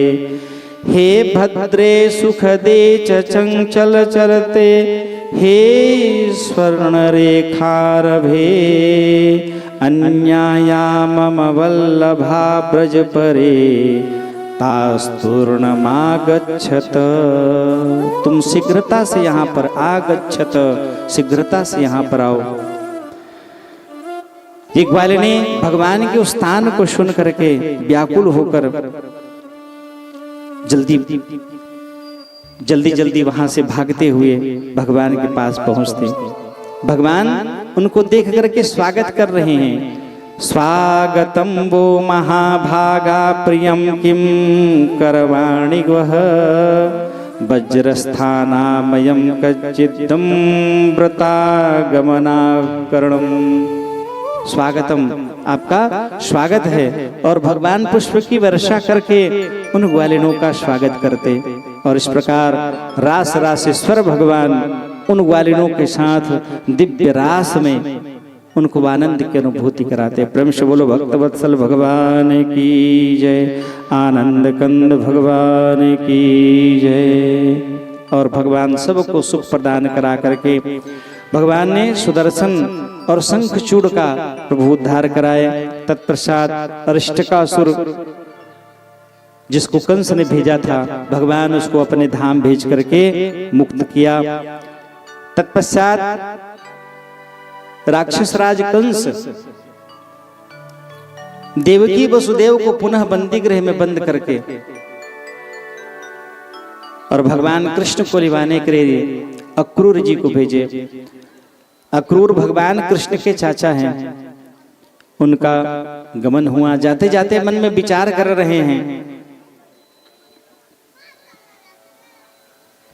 B: हे भद्रे सुखदे च चंचल चलते, हे स्वर्ण रेखारभे, अन्याया मम वल्लभा ब्रज परे, तास्तूर्णमागच्छत। तुम शीघ्रता से यहाँ पर आगच्छत, शीघ्रता से यहाँ पर आओ। ये ग्वालिने भगवान के उस स्थान को सुन करके व्याकुल होकर जल्दी जल्दी वहां से भागते हुए भगवान के पास पहुंचते। भगवान उनको देख करके स्वागत कर रहे हैं। स्वागतम वो महाभागा प्रियम किम करवाणि वह, वज्रस्थानामयं कच्चिदं व्रतागमनाकरणम। स्वागतम, आपका स्वागत है। और भगवान पुष्प की वर्षा करके उन ग्वालिनों का स्वागत करते और इस प्रकार रास रासेश्वर भगवान उन ग्वालिनों के साथ दिव्य रास में उनको आनंद की अनुभूति कराते। प्रेम से बोलो भक्तवत्सल भगवान की जय, आनंद कंद भगवान की जय। और भगवान सबको सुख प्रदान करा करके भगवान ने सुदर्शन और शंखचूड़ का प्रभु उद्धार कराए। तत्पश्चात अरिष्टकासुर जिसको कंस ने भेजा था, भगवान उसको अपने धाम भेज करके मुक्त किया। तत्पश्चात राक्षस राज कंस देवकी वसुदेव को पुनः बंदी गृह में बंद करके और भगवान कृष्ण को लिवाने के लिए अक्रूर जी को भेजे। अक्रूर भगवान कृष्ण के चाचा हैं। उनका गमन हुआ। जाते जाते मन में विचार कर रहे हैं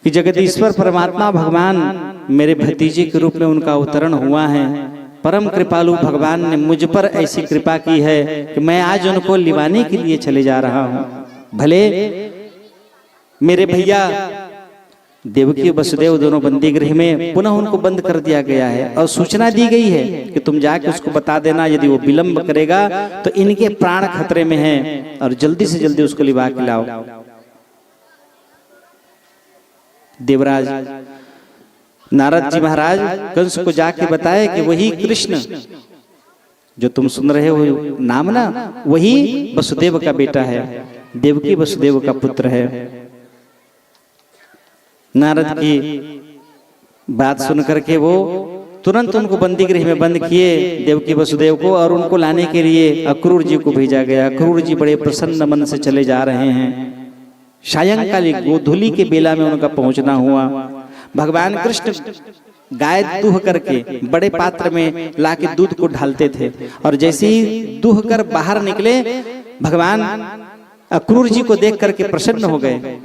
B: कि जगदीश्वर परमात्मा भगवान मेरे भतीजे के रूप में उनका अवतरण हुआ है। परम कृपालु भगवान ने मुझ पर ऐसी कृपा की है कि मैं आज उनको लिवाने के लिए चले जा रहा हूं। भले मेरे भैया देवकी वसुदेव दोनों बंदी गृह में, पुनः उनको बंद कर दिया गया है और सूचना दी गई है कि तुम जाके उसको बता देना, यदि वो विलंब करेगा तो इनके प्राण खतरे में हैं और जल्दी से जल्दी उसको लिवा के लाओ। देवराज नारद जी महाराज कंस को जाके बताए कि वही कृष्ण जो तुम सुन रहे हो नाम ना, वही वसुदेव का बेटा है, देवकी वसुदेव का पुत्र है। नारद की बात सुन करके वो तुरंत उनको बंदी गृह में बंद किए, देवकी वसुदेव को, और उनको लाने के लिए अक्रूर जी को भेजा गया। अक्रूर जी बड़े प्रसन्न मन से चले जा रहे हैं। सायंकालिक गोधूली के बेला में उनका पहुंचना हुआ। भगवान कृष्ण गाय दूह करके बड़े पात्र में लाके दूध को ढालते थे और जैसे ही दूह कर बाहर निकले, भगवान अक्रूर जी को देख करके प्रसन्न हो गए।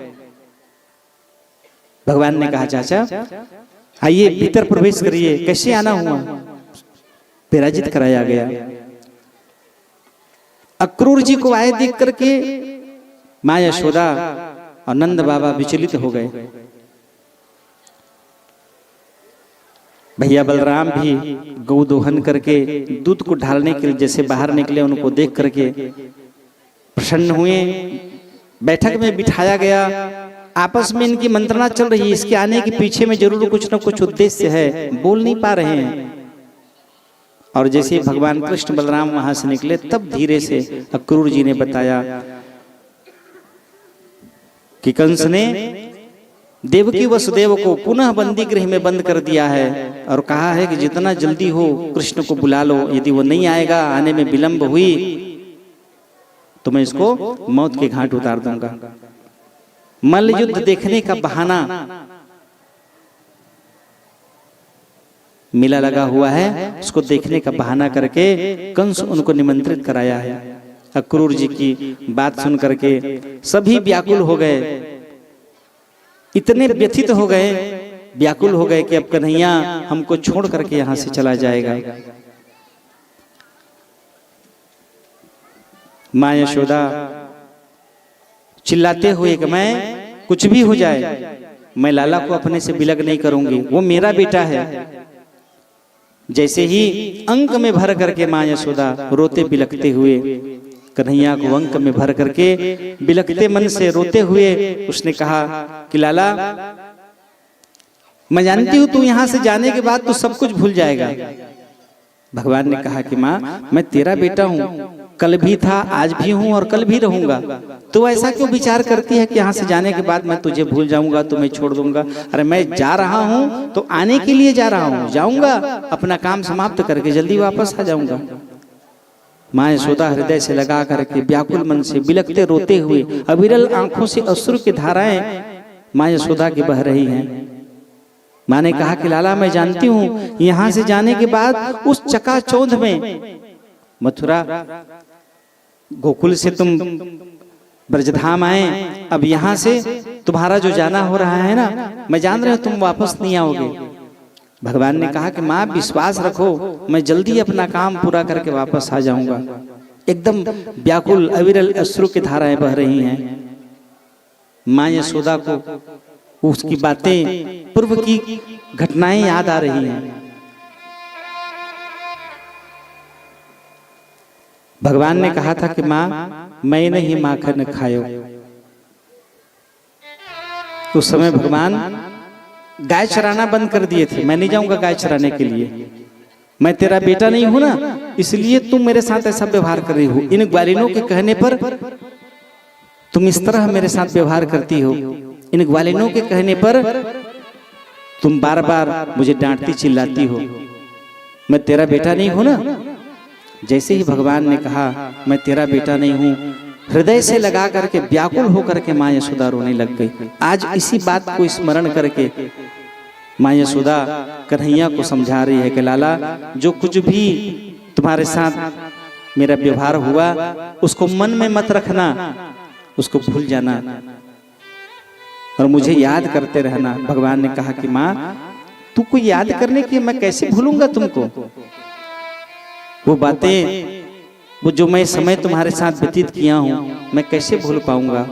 B: भगवान ने कहा, चाचा आइए भीतर प्रवेश करिए। कैसे आना हुआ? विराजित कराया गया। अक्रूर जी को आए देख करके माँ यशोदा और नंद बाबा विचलित हो गए। भैया बलराम भी गौ दोहन करके दूध को ढालने के लिए जैसे बाहर निकले, उनको देख करके प्रसन्न हुए। बैठक में बिठाया गया। आपस में इनकी मंत्रणा चल रही है, इसके आने के पीछे में जरूर कुछ न कुछ उद्देश्य है, बोल नहीं पा रहे हैं। और जैसे भगवान कृष्ण बलराम वहां से निकले, तब धीरे से अक्रूर जी ने बताया कि कंस ने देवकी वसुदेव को पुनः बंदी गृह में बंद कर दिया है और कहा है कि जितना जल्दी हो कृष्ण को बुला लो। यदि वो नहीं आएगा, आने में विलंब हुई तो मैं इसको मौत के घाट उतार दूंगा। मल्ल युद्ध देखने का बहाना मेला लगा हुआ है, उसको देखने का बहाना करके कंस उनको निमंत्रित कराया है। अक्रूर जी की बात सुन करके सभी व्याकुल हो गए, इतने व्यथित हो गए, व्याकुल हो गए कि अब कन्हैया हमको छोड़ करके यहां से चला जाएगा। माँ यशोदा चिल्लाते हुए कि मैं कुछ भी हो जाए, मैं लाला को अपने से बिलग नहीं करूंगी, वो मेरा बेटा है। जैसे ही अंक में भर करके माँ यशोदा रोते बिलखते हुए कन्हैया को अंक में भर करके बिलखते मन से रोते हुए उसने कहा कि लाला, मैं जानती हूं तू यहां से जाने के बाद तो सब कुछ भूल जाएगा। भगवान ने कहा कि माँ, मैं तेरा बेटा हूं, कल भी था, आज भी हूं और कल भी रहूंगा। तो ऐसा क्यों विचार करती है कि यहाँ से जाने के बाद मैं तुझे भूल जाऊंगा, तुम्हें छोड़ दूंगा? अरे मैं जा रहा हूं तो आने के लिए जा रहा हूं, जाऊंगा अपना काम समाप्त करके जल्दी वापस आ जाऊंगा। माँ यशोदा हृदय से लगा करके व्याकुल मन से बिलखते रोते हुए अविरल आंखों से अश्रु की धाराएं माँ यशोदा की बह रही हैं। माँ ने कहा कि लाला, मैं जानती हूँ यहाँ से जाने के बाद उस चकाचौंध में मथुरा गोकुल से तुम ब्रजधाम आए, अब यहाँ से तुम्हारा जो जाना हो रहा है ना, मैं जान रहा हूं तुम वापस नहीं आओगे। भगवान ने कहा कि माँ विश्वास रखो, मैं जल्दी अपना काम पूरा करके वापस आ जाऊंगा। एकदम व्याकुल अविरल अश्रु की धाराएं बह रही हैं। माँ यशोदा को उसकी बातें, पूर्व की घटनाएं याद आ रही हैं। भगवान ने कहा था कि माँ मैं नहीं माखन खायो। उस समय भगवान गाय चराना बंद कर दिए थे। मैं नहीं जाऊंगा गाय चराने के लिए, मैं तेरा बेटा नहीं हूं ना, इसलिए तुम मेरे साथ ऐसा व्यवहार कर रही हो। इन ग्वालिनों के कहने पर तुम इस तरह मेरे साथ व्यवहार करती हो। इन ग्वालिनों के कहने पर तुम बार बार मुझे डांटती चिल्लाती हो। मैं तेरा बेटा नहीं हूं ना। जैसे ही भगवान ने कहा मैं तेरा बेटा नहीं हूं, हृदय से लगा करके व्याकुल होकर के माँ यशोदा रोने लग गई। आज इसी बात को स्मरण करके माँ यशोदा कन्हैया को समझा रही है कि लाला, जो कुछ भी तुम्हारे साथ मेरा व्यवहार हुआ उसको मन में मत रखना, उसको भूल जाना और मुझे याद करते रहना। भगवान ने कहा कि माँ तू को याद करने की मैं कैसे भूलूंगा तुमको। वो बातें, वो जो मैं समय तुम्हारे साथ व्यतीत किया हूं मैं कैसे भूल पाऊंगा।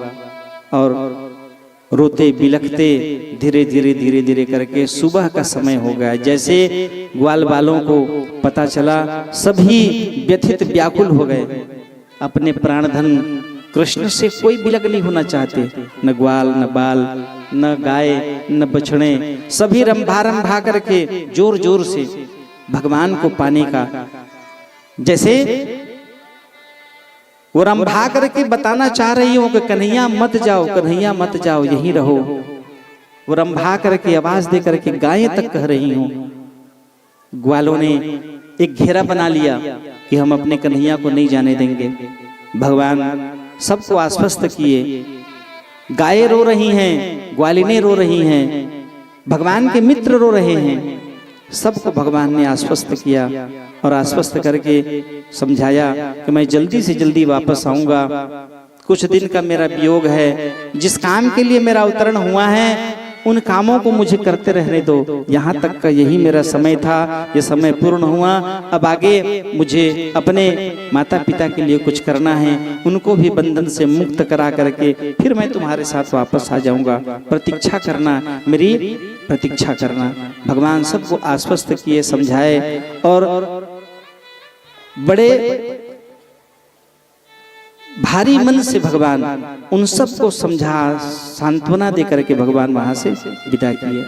B: और रोते बिलखते धीरे धीरे धीरे धीरे करके सुबह का समय हो गया। जैसे ग्वाल बालों को पता चला, सभी व्यथित व्याकुल हो गए। अपने प्राणधन कृष्ण से कोई विलग नहीं होना चाहते, न ग्वाल न बाल न गाय न बछड़े, सभी रंभा रंभा करके जोर जोर से भगवान को पाने का, जैसे वो रंभा करके बताना चाह रही हो कि कन्हैया मत जाओ, कन्हैया मत जाओ, यहीं रहो। वो रंभा करके आवाज दे करके गायें तक कह रही हूं। ग्वालों ने एक घेरा बना लिया कि हम अपने कन्हैया को नहीं जाने देंगे। भगवान सबको आश्वस्त किए। गायें रो रही हैं, ग्वालिनें रो रही हैं, भगवान के मित्र रो रहे हैं। सबको भगवान ने आश्वस्त किया और आश्वस्त करके समझाया कि मैं जल्दी से जल्दी वापस आऊंगा। कुछ दिन का मेरा वियोग है। जिस काम के लिए मेरा अवतरण हुआ है उन कामों को मुझे करते रहने दो। यहाँ तक का यही मेरा समय था, ये समय पूर्ण हुआ। अब आगे मुझे अपने माता पिता के लिए कुछ करना है, उनको भी बंधन से मुक्त करा करके फिर मैं तुम्हारे साथ वापस आ जाऊंगा। प्रतीक्षा करना, मेरी प्रतीक्षा करना। भगवान सबको आश्वस्त किए, समझाए और बड़े भारी मन से भगवान उन सबको समझा, सांत्वना देकर के भगवान वहां से विदा किए।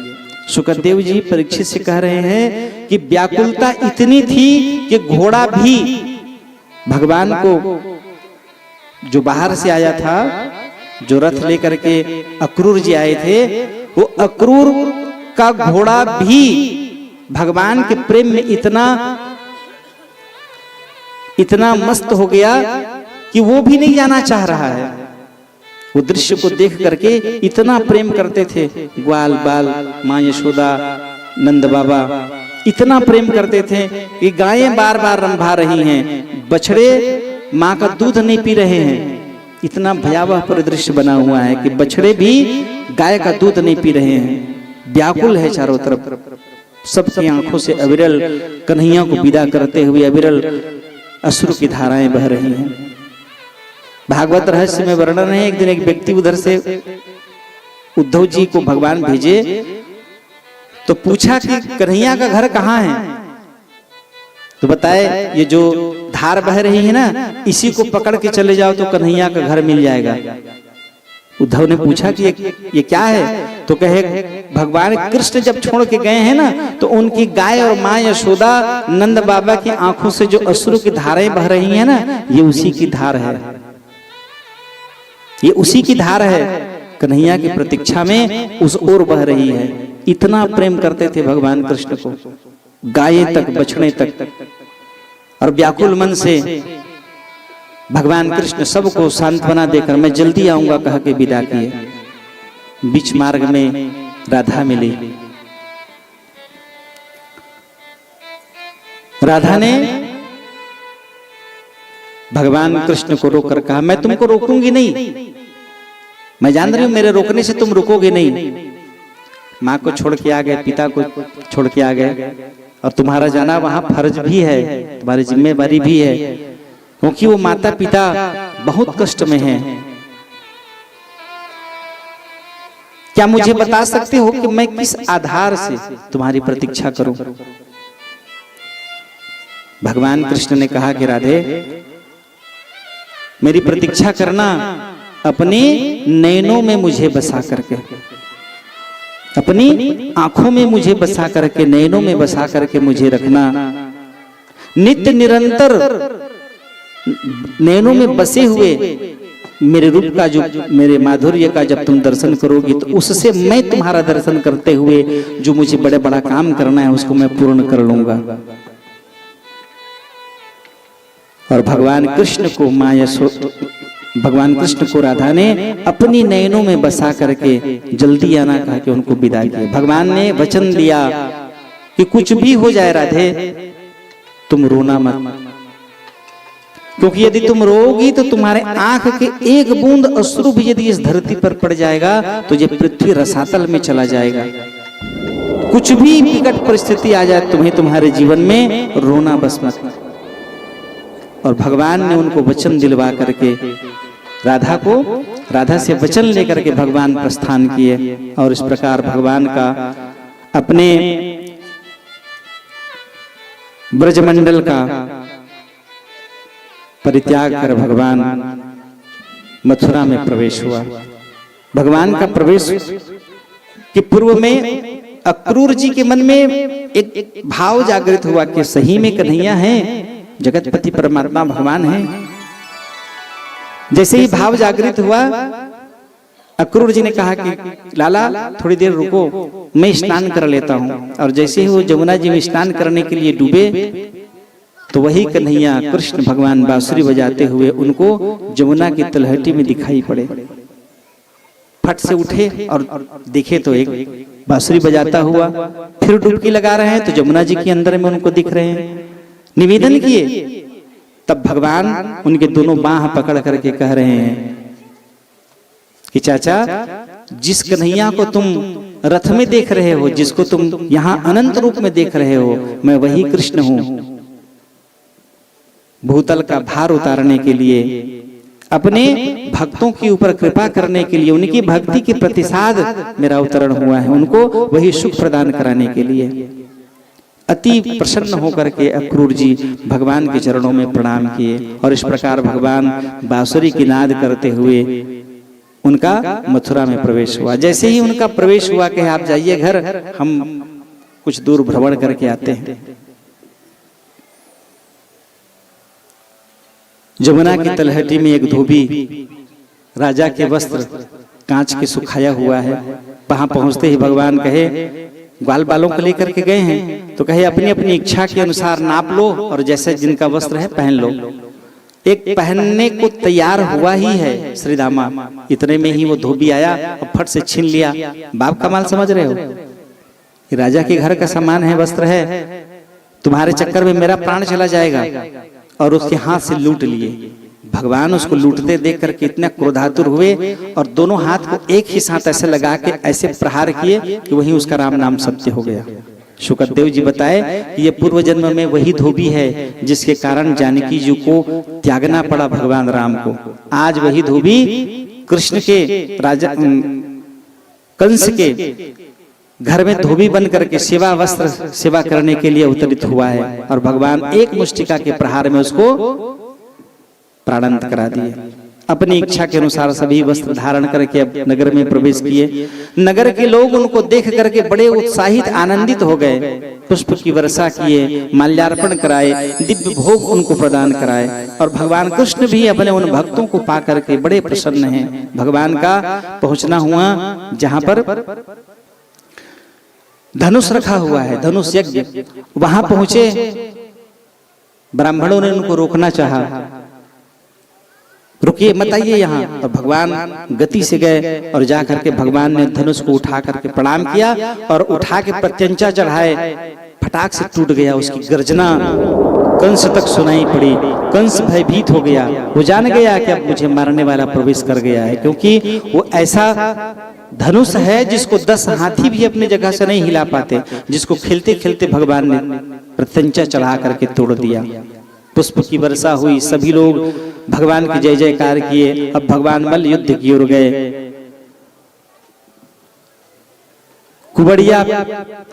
B: शुकदेव जी परीक्षित से कह रहे हैं कि व्याकुलता इतनी थी कि घोड़ा भी भगवान को, जो बाहर से आया था, जो रथ लेकर के अक्रूर जी आए थे, वो अक्रूर का घोड़ा भी भगवान के प्रेम में इतना मस्त हो गया कि वो भी नहीं जाना चाह रहा है। वो दृश्य को देख करके इतना प्रेम करते थे। ग्वाल बाल, माँ यशोदा, नंद बाबा इतना प्रेम करते थे कि गायें बार बार रंभा रही हैं, बछड़े माँ का दूध नहीं पी रहे हैं। इतना भयावह परिदृश्य बना हुआ है कि बछड़े भी गाय का दूध नहीं पी रहे हैं। व्याकुल है चारों तरफ, सबकी आंखों से अविरल कन्हैया को विदा करते हुए अविरल अश्रु की धाराएं बह रही हैं। भागवत रहस्य में वर्णन है, एक दिन एक व्यक्ति उधर से उद्धव जी को भगवान भेजे तो पूछा कि कन्हैया का घर कहाँ है। तो बताए ये जो धार बह रही है ना, इसी को पकड़ के चले जाओ तो कन्हैया का घर मिल जाएगा। उद्धव ने पूछा कि ये क्या है, तो कहे भगवान कृष्ण जब छोड़ के गए हैं ना, तो उनकी गाय और माँ यशोदा नंद बाबा की आंखों से जो अश्रु की धाराएं बह रही हैं ना, ये उसी की धार है, ये उसी की धार है। कन्हैया की प्रतीक्षा में उस ओर बह रही है। इतना प्रेम करते थे भगवान कृष्ण को, गायें तक बछड़े तक। और व्याकुल मन से भगवान कृष्ण सबको सांत्वना देकर मैं जल्दी आऊंगा कह के विदा किए। बीच मार्ग में राधा मिली। राधा ने भगवान कृष्ण को रोककर कहा, मैं तुमको रोकूंगी नहीं, मैं जान रही हूं मेरे रोकने से तुम रुकोगे नहीं। माँ को छोड़ के आ गए, पिता को छोड़ के आ गए, और तुम्हारा जाना वहां फर्ज भी है, तुम्हारी जिम्मेवारी भी है, क्योंकि वो माता पिता बहुत कष्ट में हैं। क्या मुझे बता सकते हो कि मैं किस आधार से तुम्हारी प्रतीक्षा करूं? भगवान कृष्ण ने कहा कि राधे, मेरी प्रतीक्षा करना अपने नैनों में मुझे बसा करके, अपनी आंखों में मुझे बसा करके, नैनों में बसा करके मुझे रखना। नित्य निरंतर नैनों में बसे हुए मेरे रूप का, जो मेरे माधुर्य का जब तुम दर्शन करोगी तो उससे मैं तुम्हारा दर्शन करते हुए जो मुझे बड़े बड़ा काम करना है उसको मैं पूर्ण कर लूंगा। और भगवान कृष्ण को भगवान कृष्ण को राधा ने अपनी नयनों में बसा करके जल्दी आना कहा कि उनको विदा किया। भगवान ने वचन दिया कि कुछ भी हो जाए राधे, तुम रोना मत, क्योंकि यदि तुम रोगी तो तुम्हारे आंख के एक बूंद अश्रु भी यदि इस धरती पर पड़ जाएगा तो ये पृथ्वी रसातल में चला जाएगा। कुछ भी विकट परिस्थिति आ जाए तुम्हें तुम्हारे जीवन में, रोना बस मत। और भगवान ने उनको वचन दिलवा करके राधा से वचन लेकर के भगवान प्रस्थान किए। और इस प्रकार भगवान का अपने ब्रजमंडल का परित्याग कर भगवान मथुरा में प्रवेश हुआ। भगवान का प्रवेश के पूर्व में अक्रूर जी के मन में एक भाव जागृत हुआ कि सही में कन्हैया है, जगतपति परमात्मा भगवान है। जैसे ही भाव जागृत हुआ, अक्रूर जी ने कहा कि लाला थोड़ी देर रुको, मैं स्नान कर लेता हूं। और जैसे ही वो जमुना जी में स्नान करने के लिए डूबे तो वही कन्हैया कृष्ण भगवान बांसुरी बजाते हुए उनको जमुना की तलहटी में दिखाई पड़े। फट से उठे और देखे तो एक बांसुरी बजाता हुआ, फिर डुबकी लगा रहे हैं तो जमुना जी के अंदर में उनको दिख रहे हैं। निवेदन किए, तब भगवान उनके दोनों बाह पकड़ करके कह रहे हैं कि चाचा, जिस कन्हैया को तुम रथ में देख रहे हो, जिसको तुम यहाँ अनंत रूप में देख रहे हो, मैं वही कृष्ण हूं। भूतल का भार उतारने के लिए, अपने भक्तों के ऊपर कृपा करने के लिए, उनकी भक्ति के प्रतिसाद मेरा अवतरण हुआ है, उनको वही सुख प्रदान कराने के लिए। अति प्रसन्न होकर के अक्रूर जी भगवान के चरणों में प्रणाम किए। और इस प्रकार भगवान बांसुरी की नाद करते हुए उनका मथुरा में प्रवेश हुआ। जैसे ही उनका प्रवेश हुआ कि आप जाइए घर, हम कुछ दूर भ्रमण करके आते हैं। जमुना की तलहटी में एक धोबी राजा के वस्त्र कांच के सुखाया हुआ है। वहां पहुंचते ही भगवान कहे, ग्वाल बालों को लेकर के गए हैं तो कहे अपनी अपनी इच्छा के अनुसार नाप लो और जैसे जिनका वस्त्र है पहन लो। एक पहनने को तैयार हुआ ही है श्री दामा, इतने में ही वो धोबी आया और फट से छीन लिया। बाप का माल समझ रहे हो, राजा के घर का सामान है, वस्त्र है, तुम्हारे चक्कर में मेरा प्राण चला जाएगा। और उसके हाथ से लूट लिए। भगवान उसको लूटते देख करके इतने क्रोधातुर हुए और दोनों हाथ को एक ही साथ ऐसे लगा के ऐसे प्रहार किए कि वहीं उसका राम नाम सत्य हो गया। शुकदेव जी बताए कि ये पूर्व जन्म में वही धोबी है जिसके कारण जानकी जी को त्यागना पड़ा भगवान राम को। आज वही धोबी कृष्ण के राजा कंस के घर में धोबी बन करके सेवा वस्त्र सेवा करने के लिए अवतरित हुआ है। और भगवान एक मुष्टिका के प्रहार में उसको प्राणांत करा दिए। अपनी इच्छा के अनुसार सभी वस्त्र धारण करके अब नगर में प्रवेश किए। नगर के लोग उनको देख करके बड़े उत्साहित आनंदित हो गए, पुष्प की वर्षा किए, माल्यार्पण कराए, दिव्य भोग उनको प्रदान कराए। और भगवान कृष्ण भी अपने उन भक्तों को पा करके बड़े प्रसन्न हैं। भगवान का पहुंचना हुआ जहां पर धनुष रखा हुआ है, धनुष यज्ञ, वहां पहुंचे। ब्राह्मणों ने उनको रोकना चाहा, रुकिए मत आइए यहाँ। और भगवान गति से गए और जाकर के भगवान ने धनुष को उठा करके प्रणाम किया और उठा के प्रत्यंचा चढ़ाए। फटाक से टूट गया, उसकी गर्जना कंस तक सुनाई पड़ी। कंस भयभीत हो गया, वो जान गया कि अब मुझे मारने वाला प्रवेश कर गया है, क्योंकि वो ऐसा धनुष है जिसको 10 हाथी भी अपनी जगह से नहीं हिला पाते, जिसको खेलते खेलते भगवान ने प्रत्यंचा चढ़ा करके तोड़ दिया। पुष्प की वर्षा हुई, सभी लोग भगवान की जय जयकार किए। अब भगवान मल्ल युद्ध की ओर गए। कुबड़िया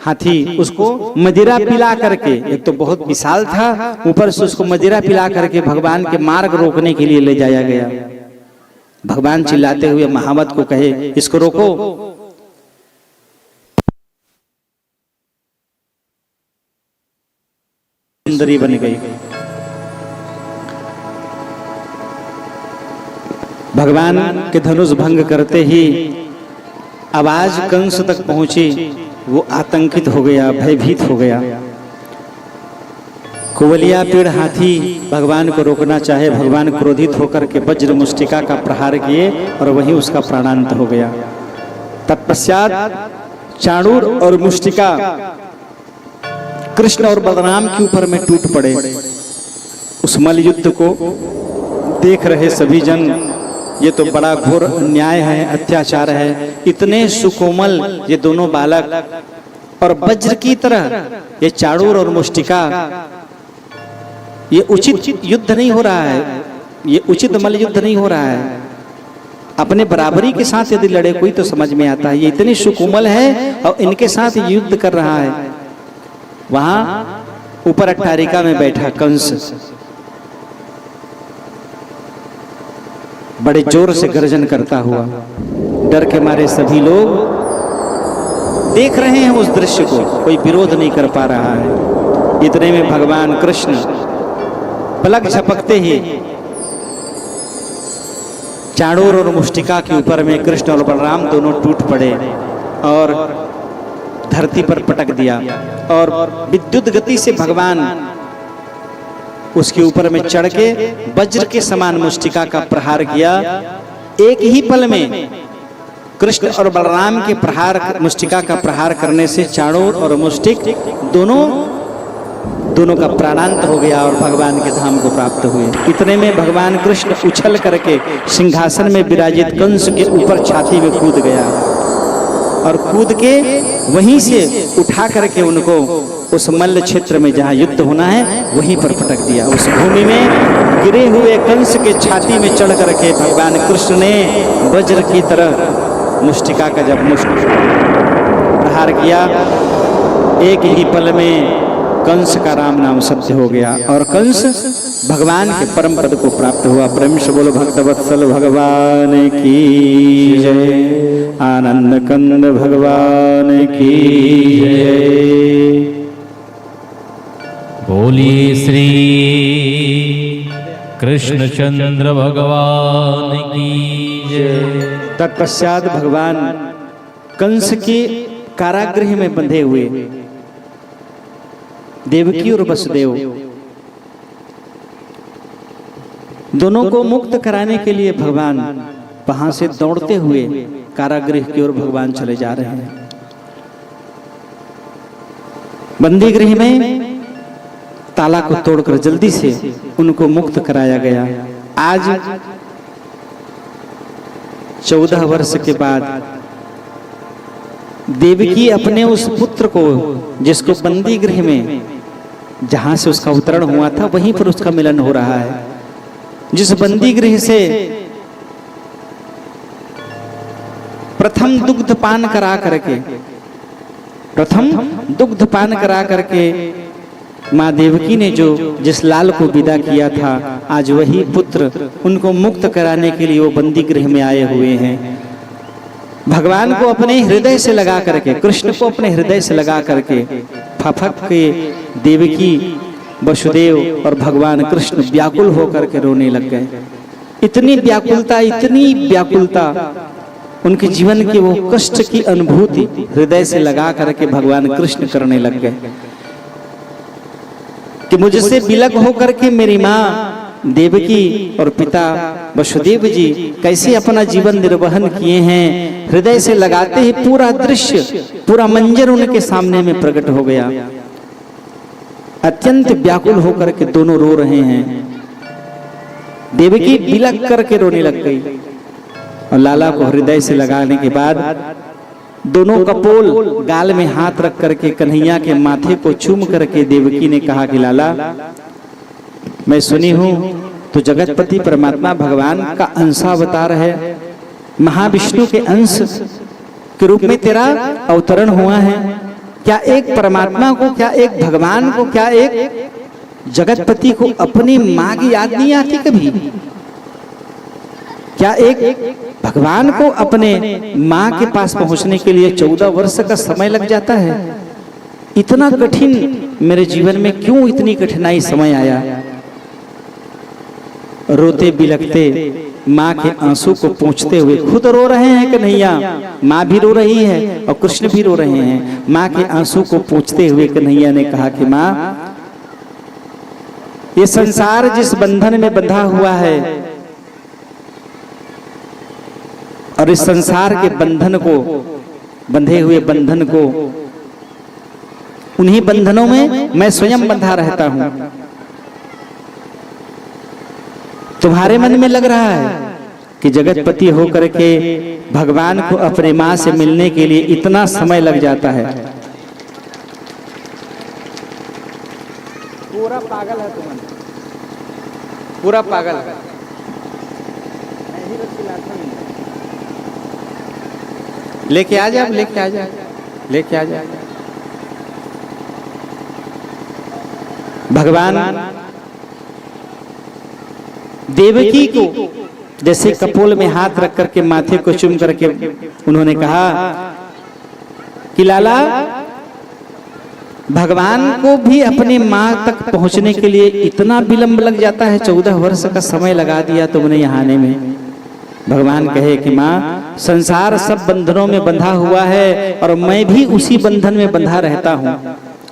B: हाथी उसको मदिरा पिला करके, एक तो बहुत विशाल था, ऊपर से उसको मदिरा पिला करके भगवान के मार्ग रोकने के लिए ले जाया गया। भगवान चिल्लाते हुए महावत को कहे, इसको रोको। सुंदरी बन गई। भगवान के धनुष भंग करते ही आवाज कंस तक पहुंची। वो आतंकित हो गया, भयभीत हो गया। कुबलिया पीड़ हाथी भगवान को रोकना चाहे, भगवान क्रोधित होकर के वज्र मुष्टिका का प्रहार किए और वहीं उसका प्राणांत हो गया। तत्पश्चात चाणूर और मुष्टिका कृष्ण और बलराम के ऊपर में टूट पड़े। उस मल्ल युद्ध को देख रहे सभी जन, ये तो बड़ा घोर अन्याय है, अत्याचार है। इतने सुकोमल ये दोनों बालक और वज्र की तरह ये चाणूर और मुष्टिका, ये उचित युद्ध नहीं हो रहा है, ये उचित मल्ल युद्ध नहीं हो रहा है। अपने बराबरी के साथ यदि लड़े कोई तो समझ में आता है, ये इतने सुकोमल है और इनके साथ युद्ध कर रहा है। वहां ऊपर अट्टारिका में बैठा कंस बड़े जोर से गर्जन करता हुआ, डर के मारे सभी लोग देख रहे हैं उस दृश्य को, कोई विरोध नहीं कर पा रहा है। इतने में भगवान कृष्ण पलक झपकते ही चाणूर और मुष्टिका के ऊपर में कृष्ण और बलराम दोनों टूट पड़े और धरती पर पटक दिया। और विद्युत गति से भगवान उसके ऊपर में चढ़ के वज्र के समान मुष्टिका का प्रहार किया। एक ही पल में कृष्ण और बलराम के प्रहार, मुष्टिका का प्रहार करने से चाणूर और मुष्टिक दोनों का प्राणांत हो गया और भगवान के धाम को प्राप्त हुए। इतने में भगवान कृष्ण उछल करके सिंहासन में विराजित कंस के ऊपर छाती में कूद गया और कूद के वहीं से उठा करके उनको उस मल्ल क्षेत्र में जहाँ युद्ध होना है वहीं पर पटक दिया। उस भूमि में गिरे हुए कंस के छाती में चढ़ करके भगवान कृष्ण ने वज्र की तरह मुष्टिका का जब प्रहार किया, एक ही पल में कंस का राम नाम सत्य हो गया और कंस भगवान के परम पद को प्राप्त हुआ। प्रेम से बोलो भक्तवत्सल भगवान की जय, आनंद कंद भगवान की जय।
A: बोलिए श्री कृष्णचंद्र भगवान की जय।
B: तत्पश्चात भगवान कंस के कारागृह में बंधे हुए देवकी और वसुदेव दोनों को मुक्त कराने के लिए भगवान वहां से दौड़ते हुए कारागृह की ओर भगवान चले जा रहे हैं। बंदी गृह में ताला को तोड़कर जल्दी से उनको मुक्त कराया गया। आज 14 वर्ष के बाद देवकी अपने उस पुत्र को, जिसको बंदी गृह में जहां से उसका अवतरण हुआ था वहीं पर उसका मिलन हो रहा है। जिस बंदी गृह से प्रथम दुग्ध पान करा करके माँ देवकी ने जिस लाल को विदा किया था, आज वही पुत्र उनको मुक्त कराने के लिए वो बंदी गृह में आए हुए हैं। भगवान को अपने हृदय से लगा करके, कृष्ण को अपने हृदय से लगा करके फफक के देवकी, वसुदेव और भगवान कृष्ण व्याकुल होकर के रोने लग गए। इतनी व्याकुलता उनके जीवन के वो कष्ट की अनुभूति हृदय से लगा करके भगवान कृष्ण करने लग गए कि मुझसे विलग होकर के मेरी माँ देवकी और पिता वसुदेव जी कैसे अपना जीवन निर्वहन किए हैं। हृदय से लगाते ही पूरा दृश्य, पूरा मंजर उनके सामने में प्रकट हो गया। अत्यंत व्याकुल होकर के दोनों रो रहे हैं। देवकी बिलक करके रोने लग गई और लाला को हृदय से लगाने के बाद दोनों कपोल गाल में हाथ रख करके कन्हैया के माथे को चूम करके देवकी ने कहा कि लाला, मैं सुनी हूं तो जगतपति परमात्मा भगवान का अंशावतार है, महाविष्णु के अंश के रूप में तेरा अवतरण हुआ है। क्या एक परमात्मा को, क्या एक भगवान को, क्या एक जगतपति को अपनी माँ की याद नहीं आती कभी? क्या एक भगवान को अपने माँ के पास पहुंचने के लिए 14 वर्ष का समय लग जाता है? इतना कठिन मेरे जीवन में क्यों इतनी कठिनाई समय आया? रोते बिलखते माँ के आंसू को पोंछते हुए खुद रो रहे हैं कन्हैया, माँ भी रो रही है और कृष्ण भी रो रहे हैं। माँ के आंसू को पोंछते हुए कन्हैया ने कहा कि माँ, ये संसार जिस बंधन में बंधा हुआ है और इस संसार के बंधन को, बंधे हुए बंधन को, उन्हीं बंधनों में मैं स्वयं बंधा रहता हूं। तुम्हारे मन में लग रहा है कि जगतपति होकर के भगवान को अपने मां से मिलने के लिए इतना समय लग जाता है। पूरा पागल है तुम, पूरा पागल है। लेके आ जा, लेके आ जा, लेके आ जा। भगवान देवकी को जैसे कपोल में हाथ रख करके माथे को चूम करके उन्होंने कहा कि लाला, भगवान को भी अपनी मां तक पहुंचने के लिए इतना विलंब लग जाता है, 14 वर्ष का समय लगा दिया तुमने यहाँ आने में। भगवान कहे कि मां, संसार सब बंधनों में बंधा हुआ है और मैं भी उसी बंधन में बंधा रहता हूं,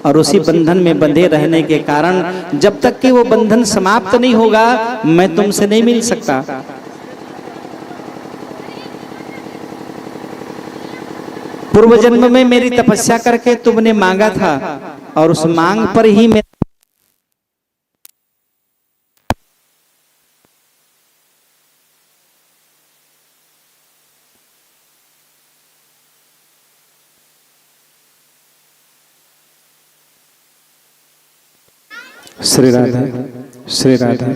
B: और उसी बंधन में बंधे रहने के कारण जब तक कि वो बंधन समाप्त नहीं होगा मैं तुमसे नहीं मिल सकता। पूर्व जन्म में मेरी तपस्या करके तुमने मांगा था और उस मांग पर ही मैं श्री राधा, श्री राधा।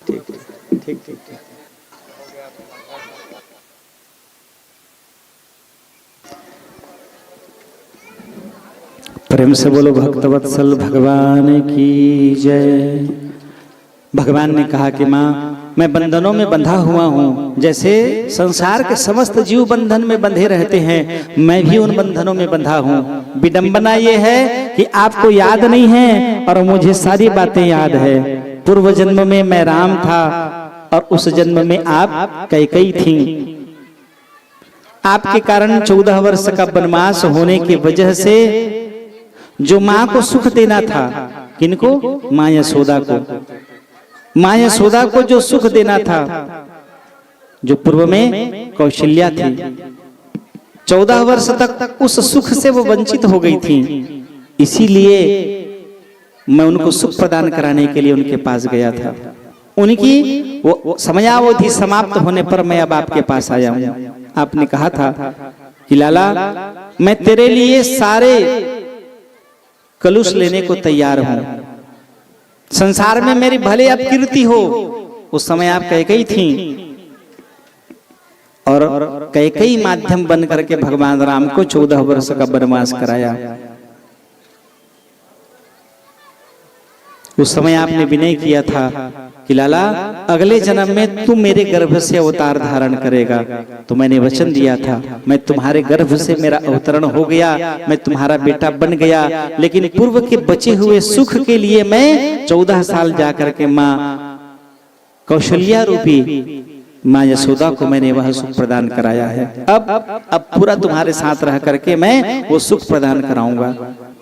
B: ठीक ठीक ठीक। प्रेम से बोलो भक्तवत्सल भगवान की जय। भगवान ने कहा कि माँ, मैं बंधनों में बंधा हुआ हूँ, जैसे संसार के समस्त जीव बंधन में बंधे रहते हैं, मैं भी उन बंधनों में बंधा हूँ। विडंबना ये है कि आपको याद नहीं है और मुझे सारी बातें याद है। पूर्व जन्म में मैं राम था और उस जन्म में आप कैकेयी थी। आपके कारण 14 वर्ष का वनवास होने की वजह से जो माँ को सुख देना था, किनको? माँ यशोदा को। माँ यशोदा को जो सुख देना था, जो पूर्व में कौशल्या थी, 14 वर्ष तक उस सुख से वो वंचित हो गई थी। इसीलिए मैं उनको सुख प्रदान कराने के लिए उनके पास गया था। उनकी वो समयावधि समाप्त होने पर मैं अब आपके पास आया हूं। आपने कहा था कि लाला, मैं तेरे लिए सारे कलुष लेने को तैयार हूं। संसार में मेरी भले अब कीर्ति हो, उस समय आप कैकेयी थी और कैकेयी माध्यम बन करके भगवान राम को 14 वर्ष का वनवास कराया। उस समय आपने विनय किया था कि लाला, अगले जन्म में तू मेरे गर्भ से अवतार धारण करेगा। तो मैंने वचन दिया था, मैं तुम्हारे गर्भ से मेरा अवतरण हो गया, मैं तुम्हारा बेटा बन गया। लेकिन पूर्व के बचे हुए सुख के लिए मैं 14 साल जाकर के माँ कौशल्या रूपी माँ यशोदा को मैंने वह सुख प्रदान कराया है। अब पूरा तुम्हारे साथ रह करके मैं वो सुख प्रदान कराऊंगा।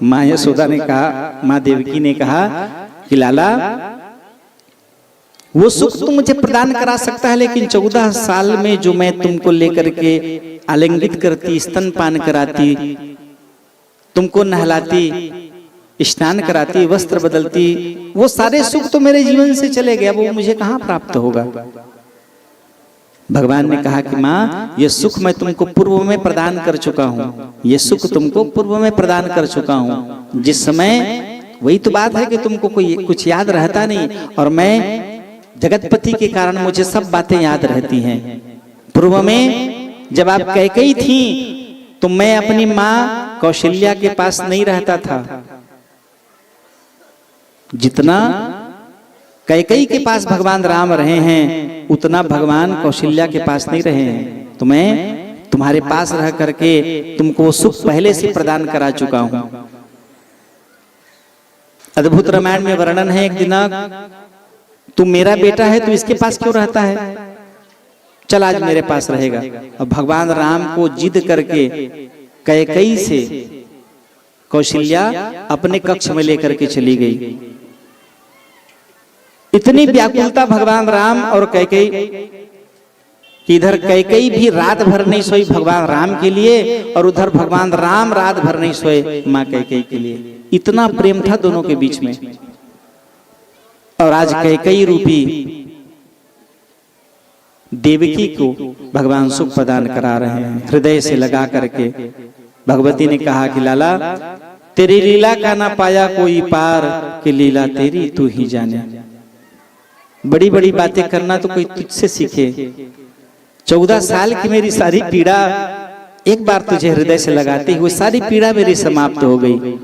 B: माँ यशोदा ने कहा, माँ देवकी ने कहा कि लाला, वो सुख तो मुझे प्रदान करा सकता है, लेकिन 14 साल में जो मैं तुमको लेकर के आलिंगित करती, स्तनपान कराती, तुमको नहलाती, स्नान कराती, वस्त्र बदलती, वो सारे सुख तो मेरे जीवन से चले गए, वो मुझे कहाँ प्राप्त होगा। भगवान ने कहा कि माँ, ये सुख मैं तुमको पूर्व में प्रदान कर चुका हूँ, ये सुख तुमको पूर्व में प्रदान कर चुका हूँ। जिस समय, वही तो बात है कि तुमको कोई कुछ याद रहता नहीं, और मैं जगतपति के कारण मुझे सब बातें याद रहती हैं। पूर्व में जब आप कैकेयी थी तो मैं अपनी माँ कौशल्या के पास नहीं रहता था। जितना कैकेयी के पास भगवान राम रहे हैं, उतना भगवान कौशल्या के पास नहीं रहे हैं। तो मैं तुम्हारे पास रह करके तुमको सुख पहले से प्रदान करा चुका हूं। अद्भुत रामायण में वर्णन है, एक दिन तू मेरा बेटा है, तू इसके पास क्यों रहता है, चल आज मेरे पास रहेगा। अब भगवान राम को जिद करके कैकेयी से कौशल्या अपने कक्ष में लेकर के चली गई। इतनी व्याकुलता भगवान राम और कैकेयी कि इधर कैकेयी भी रात भर नहीं सोई भगवान राम के लिए, और उधर भगवान राम रात भर नहीं सोए मां कैकेयी के लिए। इतना प्रेम था दोनों के बीच में। और आज कैकेयी रूपी देवकी को भगवान सुख प्रदान करा रहे हैं, हृदय से लगा करके। भगवती ने कहा कि लाला, तेरी लीला का ना पाया कोई पार, कि लीला तेरी तू ही जाने। बड़ी बड़ी बातें करना तो कोई तुझसे सीखे। 14 साल की मेरी सारी पीड़ा एक बार तुझे हृदय से लगाते हुए सारी पीड़ा मेरी समाप्त हो गई।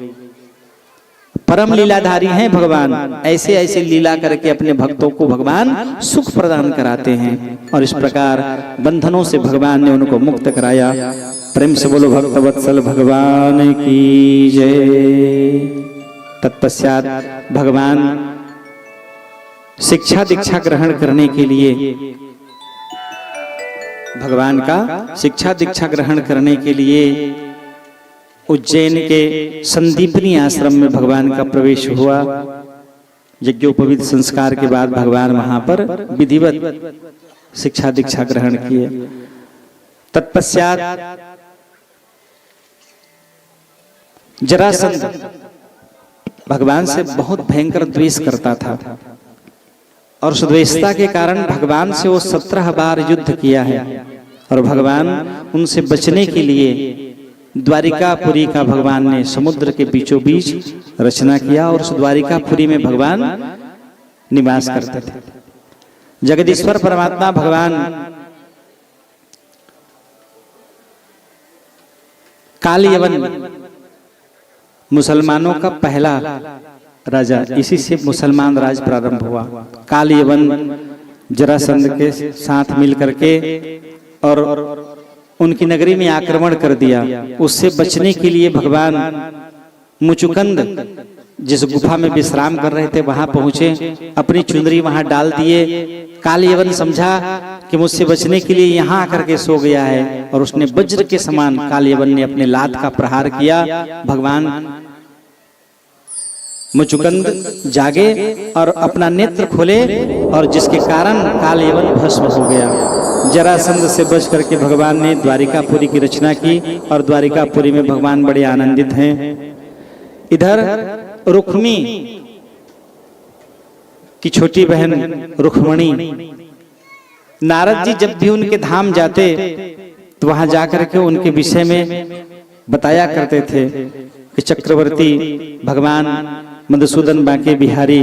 B: परम लीलाधारी हैं भगवान, ऐसे ऐसे लीला करके अपने भक्तों को भगवान सुख प्रदान कराते हैं। और इस प्रकार बंधनों से भगवान ने उनको मुक्त कराया। प्रेम से बोलो भक्तवत्सल भगवान की जय। तत्पश्चात भगवान शिक्षा दीक्षा ग्रहण करने के लिए, भगवान का शिक्षा दीक्षा ग्रहण करने के लिए उज्जैन के संदीपनी आश्रम में भगवान का प्रवेश हुआ। यज्ञोपवीत संस्कार के बाद भगवान वहां पर विधिवत शिक्षा दीक्षा ग्रहण किए। तत्पश्चात जरासंध भगवान से बहुत भयंकर द्वेष करता था, और उस द्वेषता के कारण भगवान से वो 17 बार युद्ध किया है। और भगवान उनसे बचने के लिए द्वारिकापुरी का भगवान ने समुद्र के बीचों बीच रचना किया, और उस द्वारिकापुरी में भगवान निवास करते थे। जगदीश्वर परमात्मा भगवान काल यवन मुसलमानों का पहला राजा, इसी से मुसलमान राज प्रारंभ हुआ। काल यवन जरासंध के साथ मिलकर के और उनकी नगरी में आक्रमण कर दिया। उससे बचने के लिए भगवान मुचुकंद जिस गुफा में विश्राम कर रहे थे वहां पहुंचे, अपनी चुनरी वहां डाल दिए। काल यवन समझा कि मुझसे बचने के लिए यहाँ आकर के सो गया है, और उसने वज्र के समान काल यवन ने अपने लात का प्रहार किया। भगवान मुचुकंद जागे और अपना नेत्र खोले, और जिसके कारण काल यवन भस्म हो गया। जरासंध से बच करके भगवान ने द्वारिकापुरी की रचना की, और द्वारिकापुरी में भगवान बड़े आनंदित हैं। इधर रुक्मी की छोटी बहन रुक्मणी, नारद जी जब भी उनके धाम जाते तो वहां जाकर के उनके विषय में बताया करते थे कि चक्रवर्ती भगवान मधुसूदन बांके बिहारी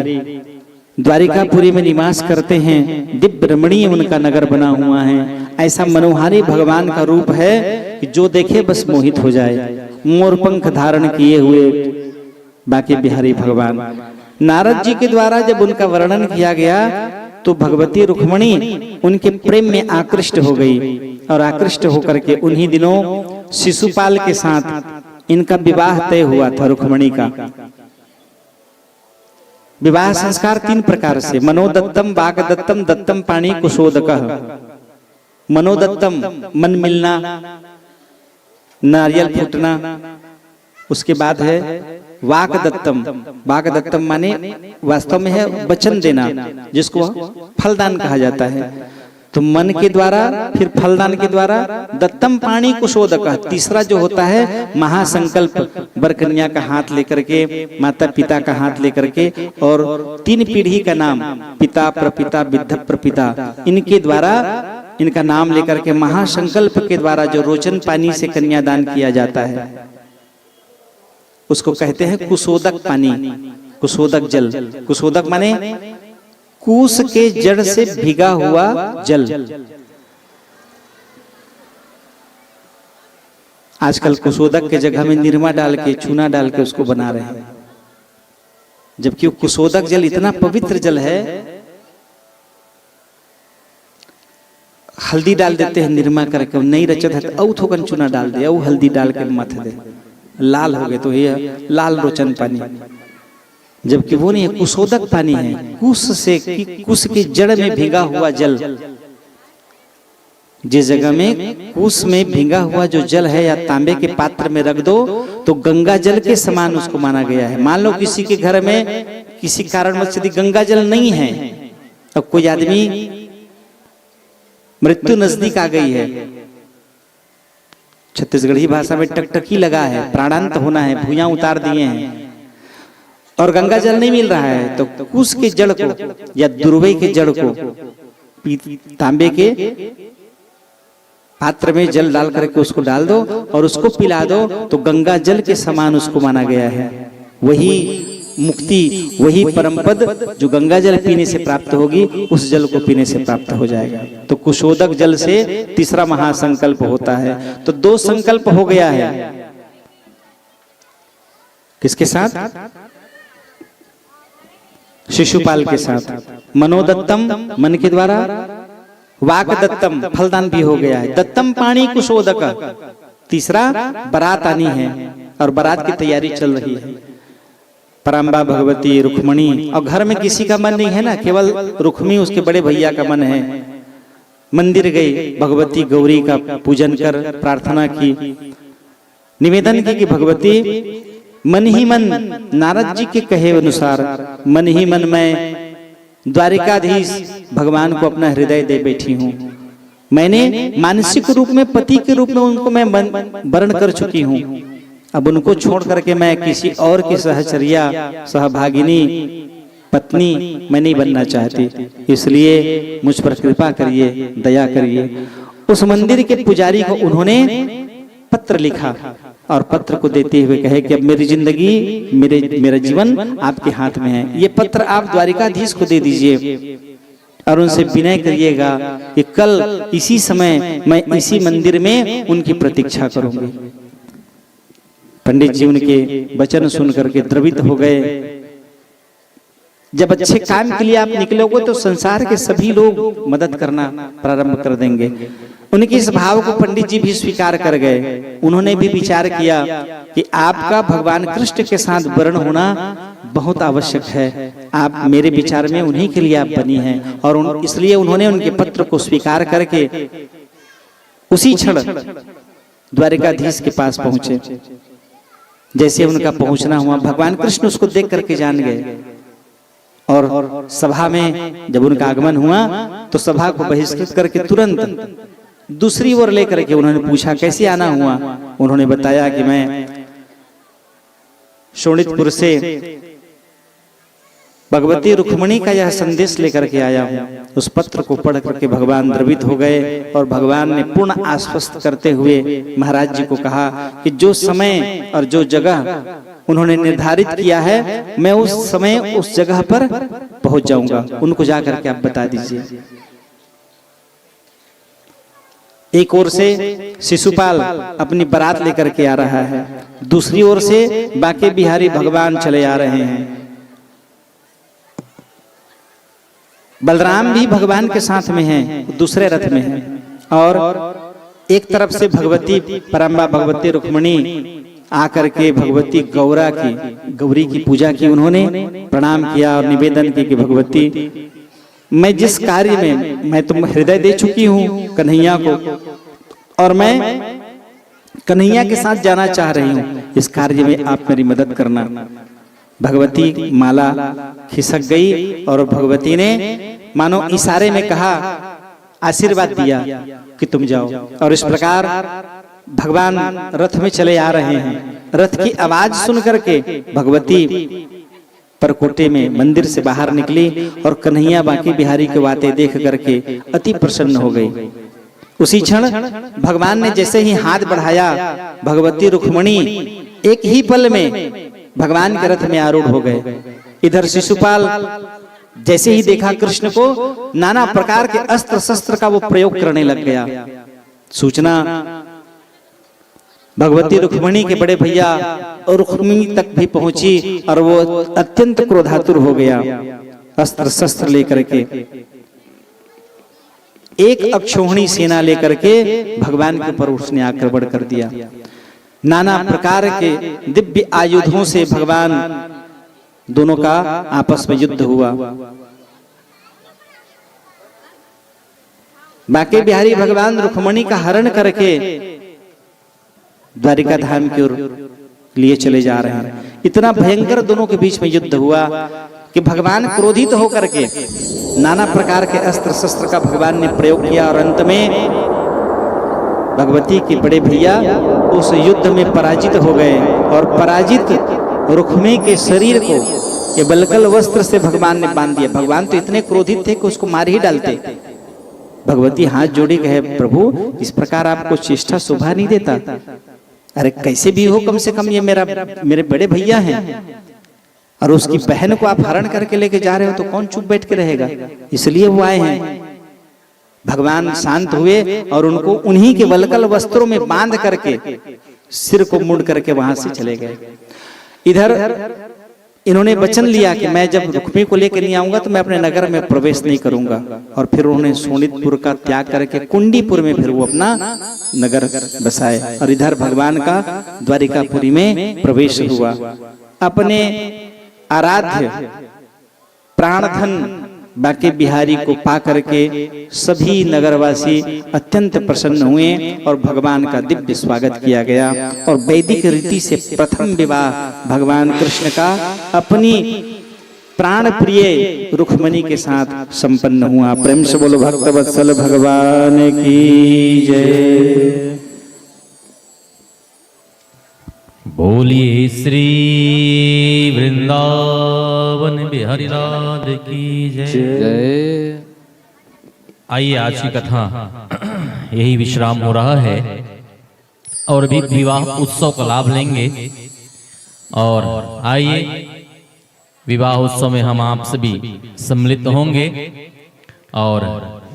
B: द्वारिकापुरी में निवास करते हैं, दिव्य रमणीय उनका नगर बना हुआ है। ऐसा मनोहारी भगवान का रूप है कि जो देखे बस मोहित हो जाए। मोरपंख धारण किए हुए बांके बिहारी भगवान, नारद जी के द्वारा जब उनका वर्णन किया गया तो भगवती रुक्मणी उनके प्रेम में आकृष्ट हो गई, और आकृष्ट होकर के उन्हीं दिनों शिशुपाल के साथ इनका विवाह तय हुआ था। रुक्मणी का विवाह संस्कार 3 प्रकार से, मनोदत्तम, वागदत्तम, दत्तम पाणी कुशोदकः। मनोदत्तम मन मिलना, नारियल फूटना, उसके बाद है वाक दत्तम। वाक दत्तम माने वास्तव में है वचन देना, जिसको फलदान कहा जाता है। तो मन के द्वारा, फिर फलदान के द्वारा, दत्तम पाणी कुशोदक। तीसरा जो होता है महासंकल्प, वर कन्या का हाथ लेकर के, माता पिता का हाथ लेकर के, और 3 पीढ़ी का नाम, पिता प्रपिता विद्ध प्रपिता, इनके द्वारा, इनका नाम लेकर के महासंकल्प के द्वारा जो रोचन पानी से कन्यादान किया जाता है, उसको कहते हैं कुशोदक पानी, कुशोदक जल। कुशोदक माने कूस के जड़ से भीगा हुआ जल। आजकल कुशोदक के जगह में निरमा डाल के, चूना डाल के उसको बना रहे हैं, जबकि कुशोदक जल इतना पवित्र जल है। हल्दी डाल देते हैं निरमा करके, नहीं रचत है तो थोकन चूना डाल दे, हल्दी डाल के मथ दे, लाल हो गए तो ये लाल रोचन पानी। जबकि वो नहीं है, कुशोदक पानी है, कुश से, कुश की जड़ में भीगा हुआ जल। जिस जगह में कुश में भीगा हुआ जो जल है, या तांबे के पात्र में रख दो तो गंगा जल के समान उसको माना गया है। मान लो किसी के घर में किसी कारणवश यदि गंगा जल नहीं है, अब कोई आदमी मृत्यु नजदीक आ गई है, छत्तीसगढ़ी भाषा में टकटकी लगा है, प्राणांत होना है, भुइयां उतार दिए हैं, और गंगा जल नहीं मिल रहा है, तो कुश के जड़ को या दुर्वे के जड़ को तांबे के पात्र में जल डाल करके उसको डाल दो और उसको पिला दो, तो गंगा जल के समान उसको माना गया है। वही मुक्ति, वही परम पद जो गंगा जल पीने से प्राप्त होगी, उस जल को पीने से प्राप्त हो जाएगा। तो कुशोदक जल से तीसरा महासंकल्प होता है। तो 2 संकल्प हो गया है, किसके साथ? शिशुपाल के साथ। मनोदत्तम मन के द्वारा, वाक दत्तम फलदान भी हो गया है। दत्तम पाणी कुशोदक, तीसरा बारात आनी है और बारात की तैयारी चल रही है। पराम्बा भगवती रुक्मणी, और घर में किसी का मन नहीं है ना, केवल रुक्मी उसके बड़े भैया का मन है। मंदिर गई, भगवती गौरी का पूजन कर प्रार्थना की, निवेदन की कि भगवती मन ही मन, नारद जी के कहे अनुसार मन ही मन मैं द्वारिकाधीश भगवान को अपना हृदय दे बैठी हूँ। मैंने मानसिक रूप में पति के रूप में उनको मैं वर्ण कर चुकी हूँ, अब उनको छोड़ करके मैं किसी और की सहचर्या, सहभागिनी, पत्नी मैं नहीं बनना चाहती, इसलिए मुझ पर कृपा करिए, दया करिए। उस मंदिर के पुजारी को उन्होंने पत्र लिखा और पत्र को देते हुए कहे कि अब मेरी जिंदगी, मेरा जीवन आपके हाथ में है, ये पत्र आप द्वारिकाधीश को दे दीजिए और उनसे विनय करिएगा कि कल इसी समय मैं इसी मंदिर में उनकी प्रतीक्षा करूंगी। पंडित जी उनके वचन सुन करके द्रवित हो गए। जब अच्छे काम के लिए आप निकलोगे तो संसार के सभी लोग मदद करना प्रारंभ कर देंगे। उनके इस भाव को पंडित जी भी स्वीकार कर गए। उन्होंने भी विचार किया कि आपका भगवान कृष्ण के साथ वर्ण होना बहुत आवश्यक है, आप मेरे विचार में उन्हीं के लिए आप बनी हैं, और इसलिए उन्होंने उनके पत्र को स्वीकार करके उसी क्षण द्वारिकाधीश के पास पहुंचे। जैसे उनका पहुंचना हुआ, भगवान कृष्ण उसको देख करके जान गए, और सभा में जब उनका आगमन हुआ तो सभा को बहिष्कृत करके तुरंत दूसरी ओर लेकर के उन्होंने पूछा कैसे आना हुआ। उन्होंने बताया कि मैं शोणितपुर से भगवती रुक्मणी का यह संदेश लेकर के आया हूँ। उस पत्र को पढ़ करके भगवान द्रवित हो गए और भगवान ने पूर्ण आश्वस्त करते हुए महाराज जी को कहा कि जो समय और जो जगह उन्होंने निर्धारित किया है, मैं उस समय उस जगह पर पहुंच जाऊंगा, उनको जाकर के आप बता दीजिए। एक ओर से शिशुपाल अपनी बारात लेकर के आ रहा है, दूसरी ओर से बाके बिहारी भगवान चले आ रहे हैं। बलराम भी भगवान के साथ में हैं, दूसरे रथ में हैं, और एक तरफ से भगवती पराम्बा भगवती रुक्मणी आकर के भगवती गौरी की पूजा की, उन्होंने प्रणाम किया और निवेदन किया कि भगवती मैं जिस कार्य में मैं तुम हृदय दे चुकी हूँ कन्हैया को, और मैं कन्हैया के साथ जाना चाह रही हूँ, इस कार्य में आप मेरी मदद करना। भगवती माला खिसक गई और भगवती ने मानो इशारे में कहा, आशीर्वाद दिया कि तुम जाओ। और इस प्रकार भगवान रथ में चले आ रहे हैं। रथ की आवाज सुन करके भगवती परकोटे में मंदिर से बाहर निकली और कन्हैया बांके बिहारी की बातें देख करके अति प्रसन्न हो गई। उसी क्षण भगवान ने जैसे ही हाथ बढ़ाया, भगवती रुक्मणी एक ही पल में भगवान के रथ में आरूढ़ हो गए। इधर शिशुपाल जैसे ही देखा कृष्ण को, नाना प्रकार के अस्त्र शस्त्र का वो प्रयोग करने लग गया। सूचना भगवती रुक्मणी के बड़े भैया और रुक्मिणी तक भी पहुंची और वो अत्यंत क्रोधातुर हो गया। अस्त्र शस्त्र लेकर के एक अक्षौहिणी सेना लेकर के भगवान के ऊपर उसने आक्रमण कर दिया। नाना प्रकार के दिव्य आयुधों से भगवान दोनों का आपस में युद्ध हुआ। बांके बिहारी भगवान रुक्मणी का हरण करके द्वारिका धाम की ओर लिए चले जा रहे हैं। इतना भयंकर दोनों के बीच में युद्ध हुआ कि भगवान क्रोधित होकर के नाना प्रकार के अस्त्र शस्त्र का भगवान ने प्रयोग किया और अंत में भगवती के बड़े भैया उस युद्ध में पराजित हो गए और पराजित रुक्मिणी के शरीर को ये बलकल वस्त्र से भगवान ने बांध दिया। भगवान तो इतने क्रोधित थे कि उसको मार ही डालते। भगवती हाथ जोड़ी कहे, प्रभु इस प्रकार आपको चेष्टा शोभा नहीं देता। अरे कैसे भी हो, कम से कम ये मेरे बड़े भैया हैं और उसकी बहन को आप हरण करके लेके जा रहे हो तो कौन चुप बैठ के रहेगा, इसलिए वो आए हैं। भगवान शांत हुए और उनको उन्हीं के वलकल वस्त्रों में बांध करके सिर को मुड़ करके वहां से चले गए। इधर इन्होंने वचन लिया कि मैं जब रुक्मिणी को लेकर नहीं आऊंगा तो मैं अपने नगर में प्रवेश नहीं करूंगा। और फिर उन्होंने शोणितपुर का त्याग करके कुंडीपुर में फिर वो अपना नगर बसाए और इधर भगवान का द्वारिकापुरी में प्रवेश हुआ। अपने आराध्य प्राणधन बांके बिहारी को पा करके सभी नगरवासी अत्यंत प्रसन्न हुए और भगवान का दिव्य स्वागत किया गया। और वैदिक रीति से प्रथम विवाह भगवान कृष्ण का अपनी प्राण प्रिय रुक्मिणी के साथ संपन्न हुआ। प्रेम से बोलो भक्तवत्सल भगवान की जय।
A: बोलिए श्री वृंदावन बिहारी लाल की जय। आइए आज की कथा यही विश्राम हो रहा है और भी विवाह उत्सव का लाभ लेंगे। और आइए विवाह उत्सव में हम आप सभी सम्मिलित होंगे और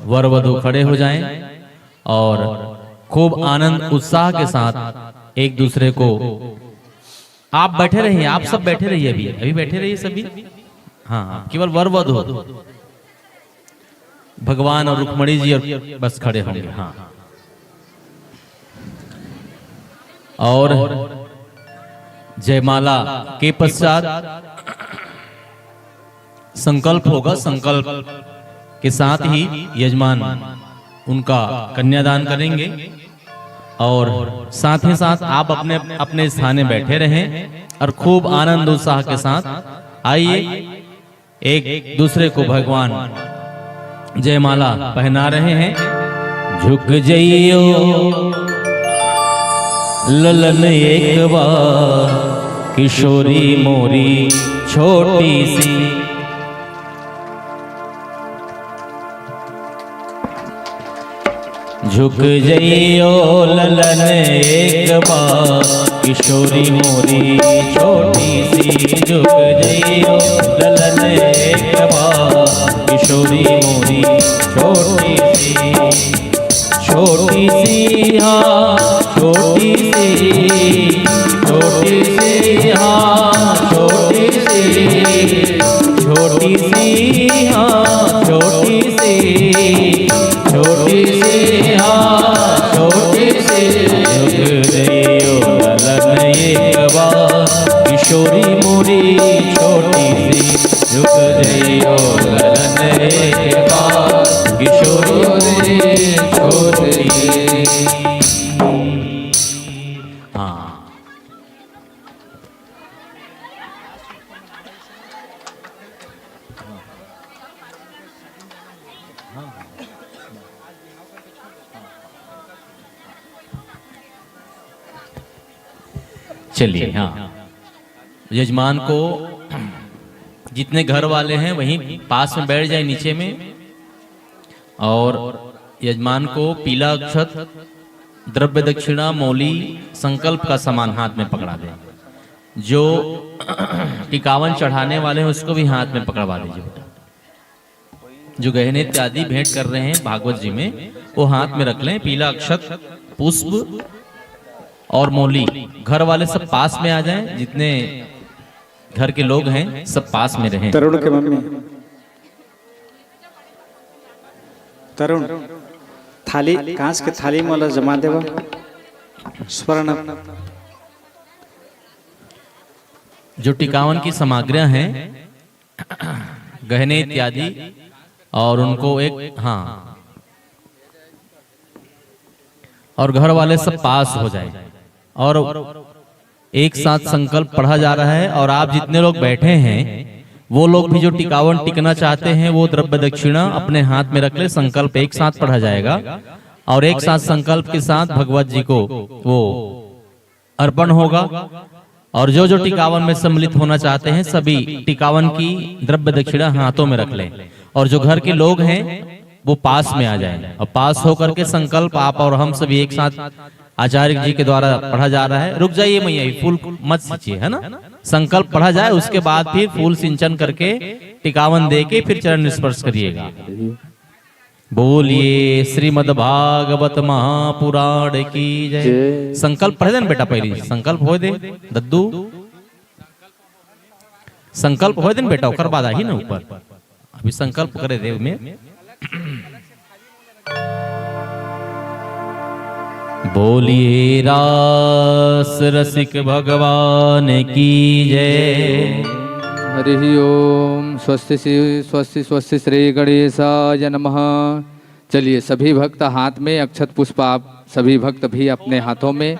A: वर वधू खड़े हो जाएं और खूब आनंद उत्साह के साथ एक दूसरे को, आप बैठे रहिए, आप सब बैठे रहिए, अभी बैठे रहिए सभी। हाँ, केवल वर वधू भगवान और रुक्मिणी जी और बस खड़े होंगे। हाँ, और जयमाला के पश्चात संकल्प होगा। संकल्प के साथ ही यजमान उनका कन्यादान करेंगे और साथ ही साथ आप अपने अपने स्थान में बैठे रहें और खूब आनंद उत्साह के साथ आइए एक दूसरे को भगवान जयमाला पहना रहे हैं। झुक जइयो ललन एक बार, किशोरी मोरी छोटी सी, झुक जइयो ललन एक बार, किशोरी मोरी छोटी सी, झुक जइयो ललन एक बार, किशोरी मोरी छोटी सी, छोटी सी हाँ छोटी सी, छोटी सी हाँ छोटी सी, छोटी सी हाँ छोटी सी, छोटी सी हाँ छोटी सी, झुक जइयो ललन एक बार, किशोरी मोरी छोटी सी, झुक जइयो ललन एक बार, किशोरी मोरी छोटी सी। चलिए हाँ, यजमान को जितने घर वाले हैं वहीं पास में बैठ जाए नीचे में, और यजमान को पीला अक्षत, द्रव्य दक्षिणा, मौली, संकल्प का सामान हाथ में पकड़ा दे। जो टिकावन चढ़ाने वाले हैं उसको भी हाथ में पकड़वा दीजिए बेटा। जो गहने इत्यादि भेंट कर रहे हैं भागवत जी में वो हाथ में रख लें। पीला अक्षत, पुष्प और मौली। घर वाले सब पास में आ जाएं, जितने घर के लोग हैं सब पास में रहें।
B: तरुण के मम्मी, तरुण थाली, कांच के थाली में वाला जमा देवा स्वर्ण।
A: जो टिकावन की सामग्रियां हैं, गहने इत्यादि, और उनको एक हाँ, और घर वाले सब पास हो जाए और एक साथ संकल्प पढ़ा जा रहा है। और आप जितने लोग बैठे हैं वो लोग भी जो टिकावन टिकना चाहते हैं वो द्रव्य दक्षिणा अपने हाथ में रख ले। संकल्प एक साथ पढ़ा जाएगा और एक साथ संकल्प के साथ भगवत जी को वो अर्पण होगा। और जो जो टिकावन में सम्मिलित होना चाहते हैं सभी टिकावन की द्रव्य दक्षिणा हाथों में रख लें। और जो घर के लोग हैं वो पास में आ जाएं। और पास होकर के संकल्प आप और हम सभी एक साथ आचार्य जी के द्वारा पढ़ा जा रहा है। रुक जाइए मैया, फूल मत सींचिए, है ना। संकल्प पढ़ा जाए उसके बाद फिर फूल सिंचन करके टिकावन दे के फिर चरण स्पर्श करिएगा। बोलिए श्रीमद् भागवत महापुराण की जय। संकल्प पढ़े देना बेटा, पहले संकल्प हो दे दद्दू, संकल्प हो देना बेटा, ओकर बाद आई ना ऊपर। अभी संकल्प करे देव में। बोलिए रास रसिक भगवान की जय।
C: हरि ओम। स्वस्ति स्वस्ति स्वस्ति श्री गणेशाय नमः। चलिए सभी भक्त हाथ में अक्षत पुष्प, आप सभी भक्त भी अपने हाथों में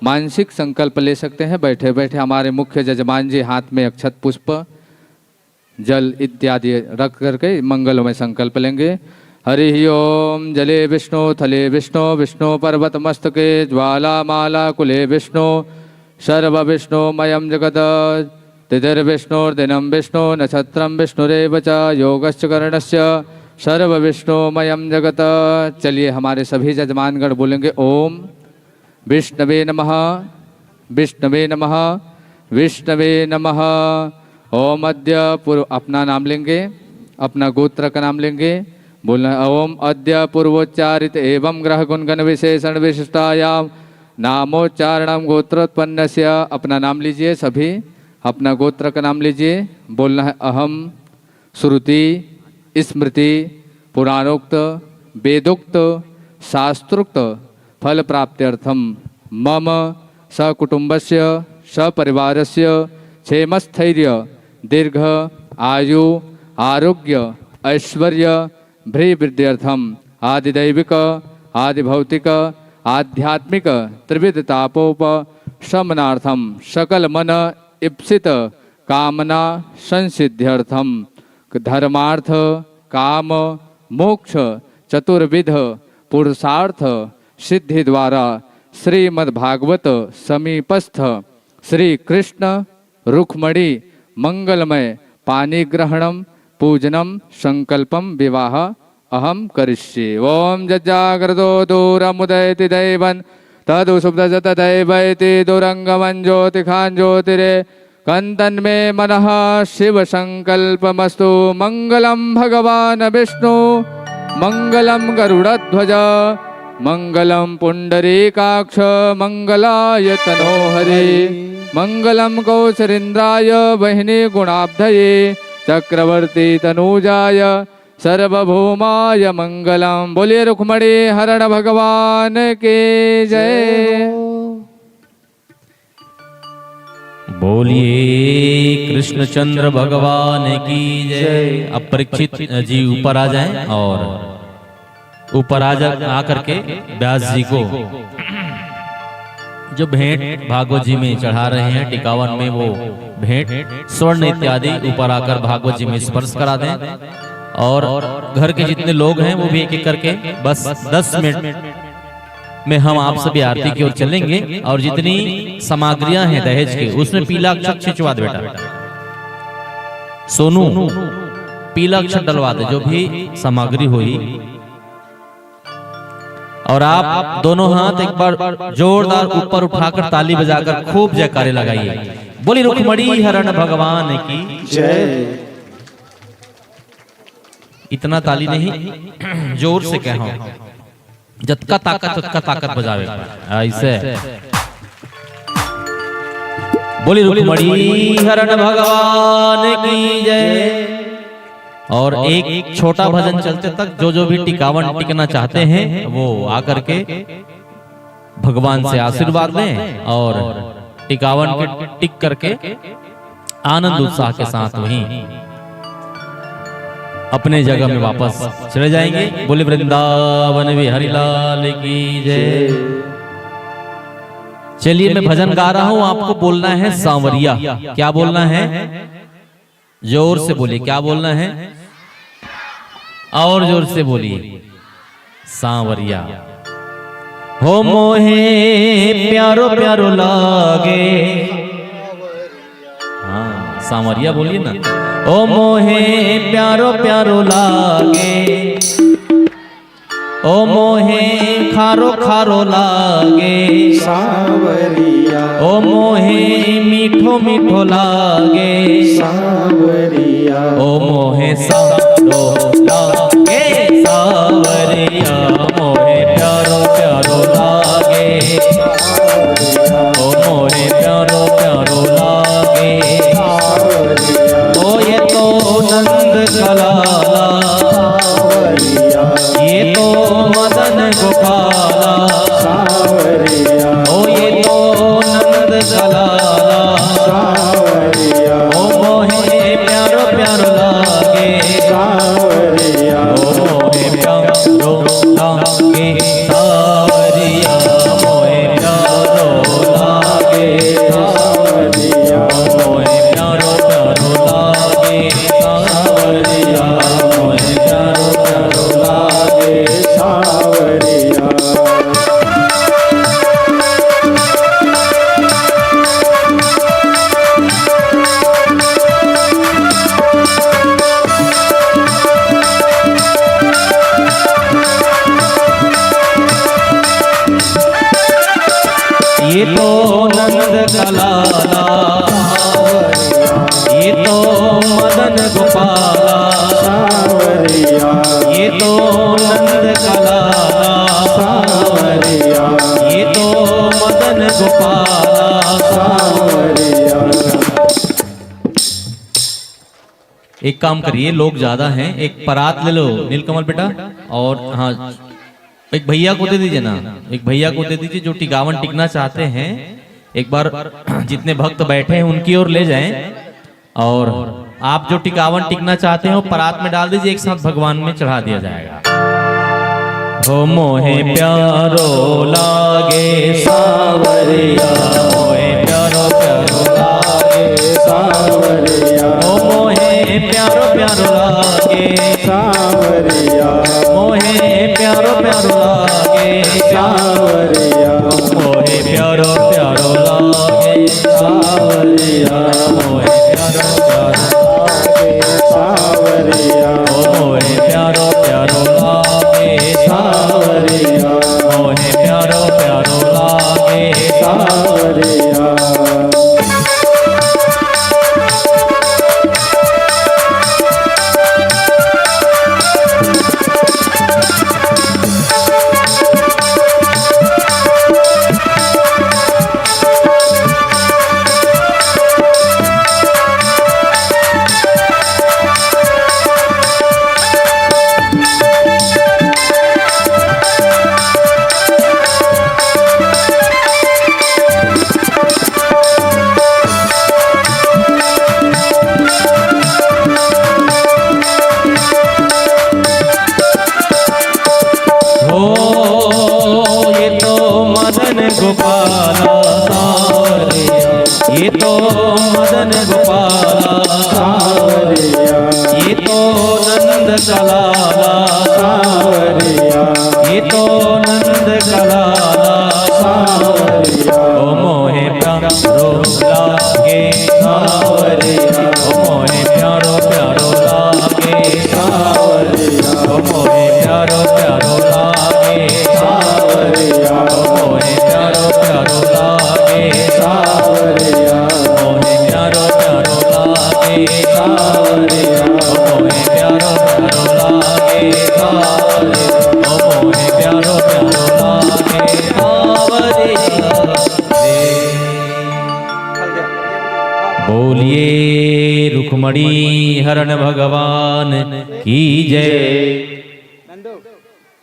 C: मानसिक संकल्प ले सकते हैं। बैठे बैठे हमारे मुख्य जजमान जी हाथ में अक्षत पुष्प, जल इत्यादि रख करके मंगलमय संकल्प लेंगे। हरि ओम। जले विष्णु, थले विष्णु, विष्णु पर्वत मस्तके, ज्वाला माला कुले विष्णु, सर्व विष्णुमयं जगत्, तिथिर्विष्णुर्दिनं विष्णु, नक्षत्रं विष्णुरेव च, योगश्च कर्णस्य, सर्व विष्णुमयं जगत्। चलिए हमारे सभी जजमानगण बोलेंगे ओम विष्णवे नमः, विष्णवे नमः, विष्णवे नमः। ओम अद्य पूर्व, अपना नाम लेंगे, अपना गोत्र का नाम लेंगे। बोलना ओम अद्य पूर्वोच्चारित एवं ग्रह गुणगण विशेषण विशिष्टायाम नामोच्चारणम गोत्रोत्पन्नस्य। अपना नाम लीजिए, सभी अपना गोत्र का नाम लीजिए। बोलना है अहम श्रुति स्मृति पुराणोक्त वेदोक्त शास्त्रोक्त फल प्राप्त्यर्थम मम सकुटुंबस्य सपरिवारस्य क्षेमस्थैर्य दीर्घ आयु आरोग्य ऐश्वर्य भ्रीवृद्ध्यर्थम आदिदैविक आदिभौतिक आध्यात्मिक त्रिविध तापोपशमनार्थम सकल मन इप्सित कामना संसिद्ध्यर्थम धर्मार्थ काम मोक्ष चतुर्विध पुरुषार्थ सिद्धि द्वारा श्रीमद्भागवत समीपस्थ श्री कृष्ण रुक्मणी मंगलमय पाणिग्रहणम पूजनम संकल्पम विवाह अहम करिष्ये। ओम जज्जाग्रतो दूरमुदयति दैवन् तदुसुप्तजत दैवैति दुरंगमं ज्योतिखान् ज्योतिरे कंतन्मे मनः शिव संकल्पमस्तु। मंगलम भगवान विष्णु मंगलम गरुड़ध्वज मंगलम पुंडरीकाक्ष मंगलाय तनोहरे मंगलम कौसरेन्द्राय वहिनी गुणाब्धये चक्रवर्ती तनूजाय सर्वभौमाय मंगलम। बोलिए रुक्मणी हरण भगवान के जय।
A: बोलिए कृष्णचंद्र भगवान की जय। अब परीक्षित जी ऊपर आ जाएं और ऊपर आकर के व्यास जी को जो भेंट भागवत जी में चढ़ा रहे हैं टिकावन में, वो भेंट स्वर्ण इत्यादि ऊपर आकर भागवत जी में स्पर्श करा दें। और घर के जितने लोग हैं वो भी एक एक करके बस 10 मिनट में हम आप सभी आरती की ओर चलेंगे और जितनी सामग्रियां हैं दहेज के उसमें पीला अक्षर खिंचवा दे बेटा। सोनू पीला अक्षर डलवा दे जो भी सामग्री हुई। और आप दोनों हाथ एक बार जोरदार ऊपर उठाकर ताली बजाकर खूब जयकारे लगाइए। बोली रुक्मणी हरण भगवान की
B: जय।
A: इतना ताली नहीं, जोर से कहो, जतका ताकत बजावे ऐसे। बोली रुक्मणी हरण भगवान की जय। और एक छोटा भजन चलते तक जो भी टिकावन टिकना चाहते हैं वो आकर के भगवान से आशीर्वाद लें और टिकावन के टिक करके आनंद उत्साह के साथ वहीं अपने जगह में वापस चले जाएंगे। बोले वृंदावन बिहारी लाल की जय। चलिए मैं भजन गा रहा हूं, आपको बोलना है सांवरिया। क्या बोलना है? जोर से बोलिए। क्या बोलना है? और जोर से बोलिए। सांवरिया। हो मोहे प्यारो प्यारो लागे। हाँ सांवरिया बोलिए ना। ओ मोहे प्यारो प्यारो लागे। ओ मोहे खारो खारो लागे
B: सांवरिया।
A: ओ मोहे मीठो मीठो लागे
B: सांवरिया।
A: ओ मोहे सारो लागे सांवरिया। मोहे प्यारो प्यारो लागे। ओ मोहे प्यारो प्यारो लागे। ओ ये तो नंद कलाला। ये तो मदन गोपाला।
B: सांवरिया।
A: ओ ये तो नंद कलाला।
B: सांवरिया।
A: ओ मोहे प्यारो प्यारो लागे।
B: सांवरिया।
A: ओ मोहे प्यारो लागे सांवरिया। मोहे प्यारो लागे
B: सांवरिया।
A: मोहे प्यारो प्यारो लागे सांवरिया। मोहे प्यारो प्यारो लागे
B: सांवरिया।
A: ये तो नंद कलाला। ये तो मदन गोपाला।
B: सांवरिया।
A: ये तो नंद कलाला।
B: सांवरिया।
A: ये तो मदन गोपाला।
B: सांवरिया।
A: एक काम करिए, लोग ज्यादा हैं, एक परात ले लो नीलकमल बेटा। और हाँ एक भैया को दे दीजिए ना, एक भैया को दे दीजिए जो टिकावन टिकना चाहते हैं। एक बार जितने भक्त बैठे हैं उनकी ओर ले जाएं और आप जो टिकावन टिकना चाहते हैं वो परात में डाल दीजिए, एक साथ भगवान में चढ़ा दिया जाएगा। हो मोहे प्यारो लागे सांवरिया। मोहे प्यारो प्यारो लागे
B: सांवरिया।
A: ओ मोहे प्यारो प्यारो लागे
B: सांवरिया।
A: मोहे प्यारो प्यारो लागे
B: सांवरिया।
A: मोहे प्यारो प्यारो लागे
B: सांवरिया।
A: मोहे प्यारो प्यारो
B: लागे सांवरिया।
A: मोहे प्यारो प्यारो लागे
B: सांवरिया।
A: मोहे प्यारो प्यारो लागे
B: सांवरिया।
A: गोपाला सांवरिया। ये तो मदन गोपाला
B: सांवरिया।
A: ये तो नंद कलाला
B: सांवरिया।
A: ये तो नंद कलाला ओ मोहे प्यारो लागे सावरिया, ओ मोहे प्यारो प्यारो लागे सावरिया, ओ मोहे प्यारो प्यारो लागे सावरिया, ओ मोहे प्यारो प्यारो लागे सावरिया, मोहे प्यारो प्यारो लागे सावरिया, ओ मोहे प्यारो प्यारो लागे सावरिया, ओ मोहे प्यारो प्यारो लागे सावरिया। बोलिए रुक्मणी हरण भगवान की जय।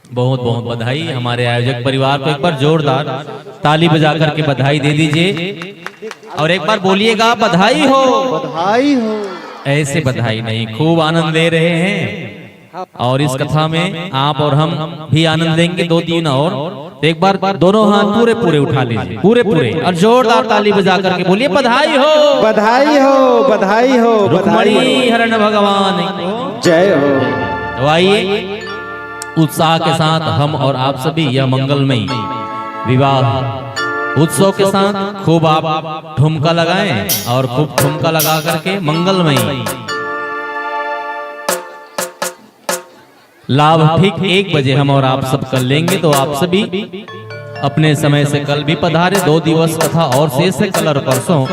A: बहुत बहुत बधाई हमारे आयोजक परिवार को, एक बार जोरदार ताली बजा करके बधाई दे दीजिए और एक बार बोलिएगा बधाई हो,
D: बधाई हो।
A: ऐसे बधाई नहीं, खूब आनंद ले रहे हैं और इस कथा में आप और हम भी आनंद लेंगे, 2-3 और। एक बार दोनों हाथ पूरे पूरे उठा लीजिए, पूरे पूरे, और जोरदार ताली बजा करके बोलिए बधाई हो,
B: बधाई हो, बधाई हो,
A: रुक्मणी हरण भगवान
B: जय हो।
A: तो आइए उत्साह के साथ हम और आप सभी यह मंगलमयी विवाह उत्सव के साथ खूब आप ठुमका लगाएं और खूब ठुमका लगा करके मंगलमयी लाभ ठीक 1 बजे हम और आप सब कर लेंगे। तो आप सभी अपने समय से कल भी पधारे, 2 दिवस कथा और शेष है कल और परसों,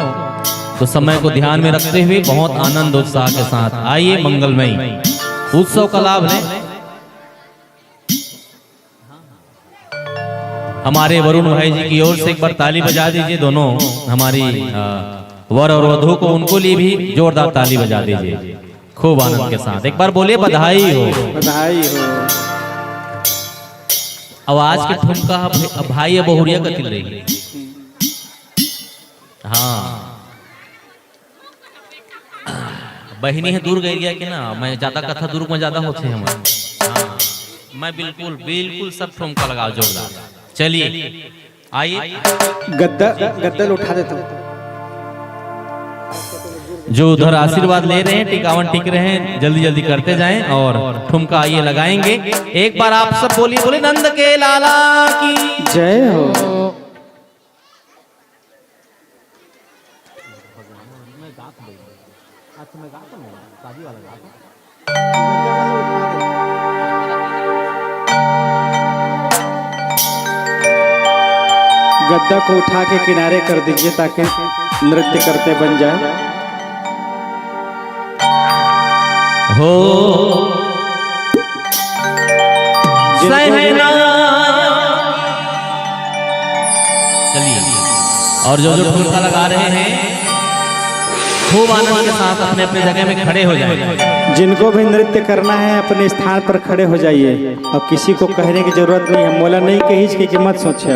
A: तो समय को ध्यान में रखते हुए बहुत आनंद उत्साह के साथ आइए मंगलमयी उत्सव का लाभ लें। हमारे वरुण भाई जी की ओर से एक बार ताली बजा दीजिए, दोनों हमारी वर और वधू को, उनको लिए भी जोरदार ताली बजा दीजिए खूब आनंद के साथ। एक बार बोलिए बधाई हो,
B: बधाई हो।
A: आवाज के ठुमका भाई या बहुरिया का तिल रही। हाँ बहिनी है दूर गई गया कि ना, मैं ज्यादा कथा दूर में ज्यादा होते हैं हमारे। हाँ मैं बिल्कुल बिल्कुल सब ठुमका लगाओ जोरदार। चलिए आइए
B: गद्दल उठा देता हूँ।
A: जो उधर आशीर्वाद ले रहे हैं, टिकावन टिक रहे हैं, जल्दी जल्दी करते जाएं और ठुमका आइए लगाएंगे। एक बार आप सब बोलिए, बोले नंद के लाला की
B: जय हो। गद्दा को उठा के किनारे कर दीजिए ताकि नृत्य करते बन जाए।
A: हो सहना। चलिए और जो जो ठुमका लगा रहे हैं खूब आनंद के साथ अपने अपने जगह में खड़े हो जाएं।
B: जिनको भी नृत्य करना है अपने स्थान पर खड़े हो जाइए और किसी को कहने की जरूरत नहीं है। मोला नहीं कही इसकी कीमत सोचे।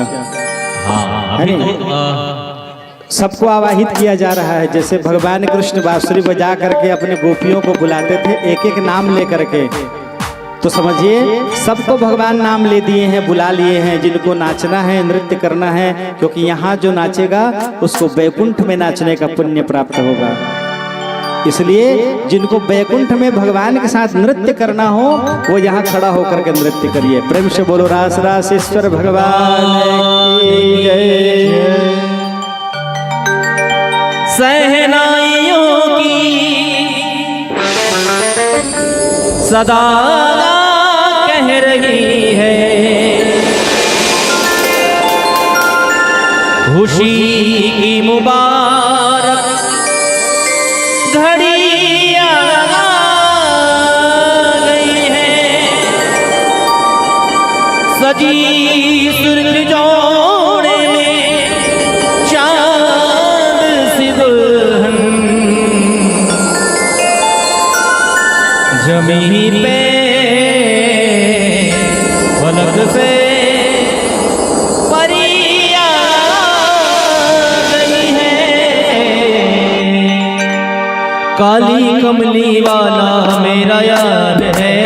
A: हाँ
B: है नहीं? सबको आवाहित किया जा रहा है। जैसे भगवान कृष्ण बांसुरी बजा करके अपने गोपियों को बुलाते थे एक एक नाम ले करके, तो समझिए सबको भगवान नाम ले दिए हैं, बुला लिए हैं जिनको नाचना है, नृत्य करना है। क्योंकि यहाँ जो नाचेगा उसको वैकुंठ में नाचने का पुण्य प्राप्त होगा। इसलिए जिनको वैकुंठ में भगवान के साथ नृत्य करना हो वो यहाँ खड़ा होकर के नृत्य करिए। प्रेम से बोलो रास रासेश्वर भगवान की जय।
A: सहनाइयों की सदा कह रही है, खुशी की मुबारक घड़ी आ गई है। सजी सुर्ख जोड़े में चांद सी दुल्हन जमीन पे फलक से परी आ गई है। काली कमली वाला मेरा यार है,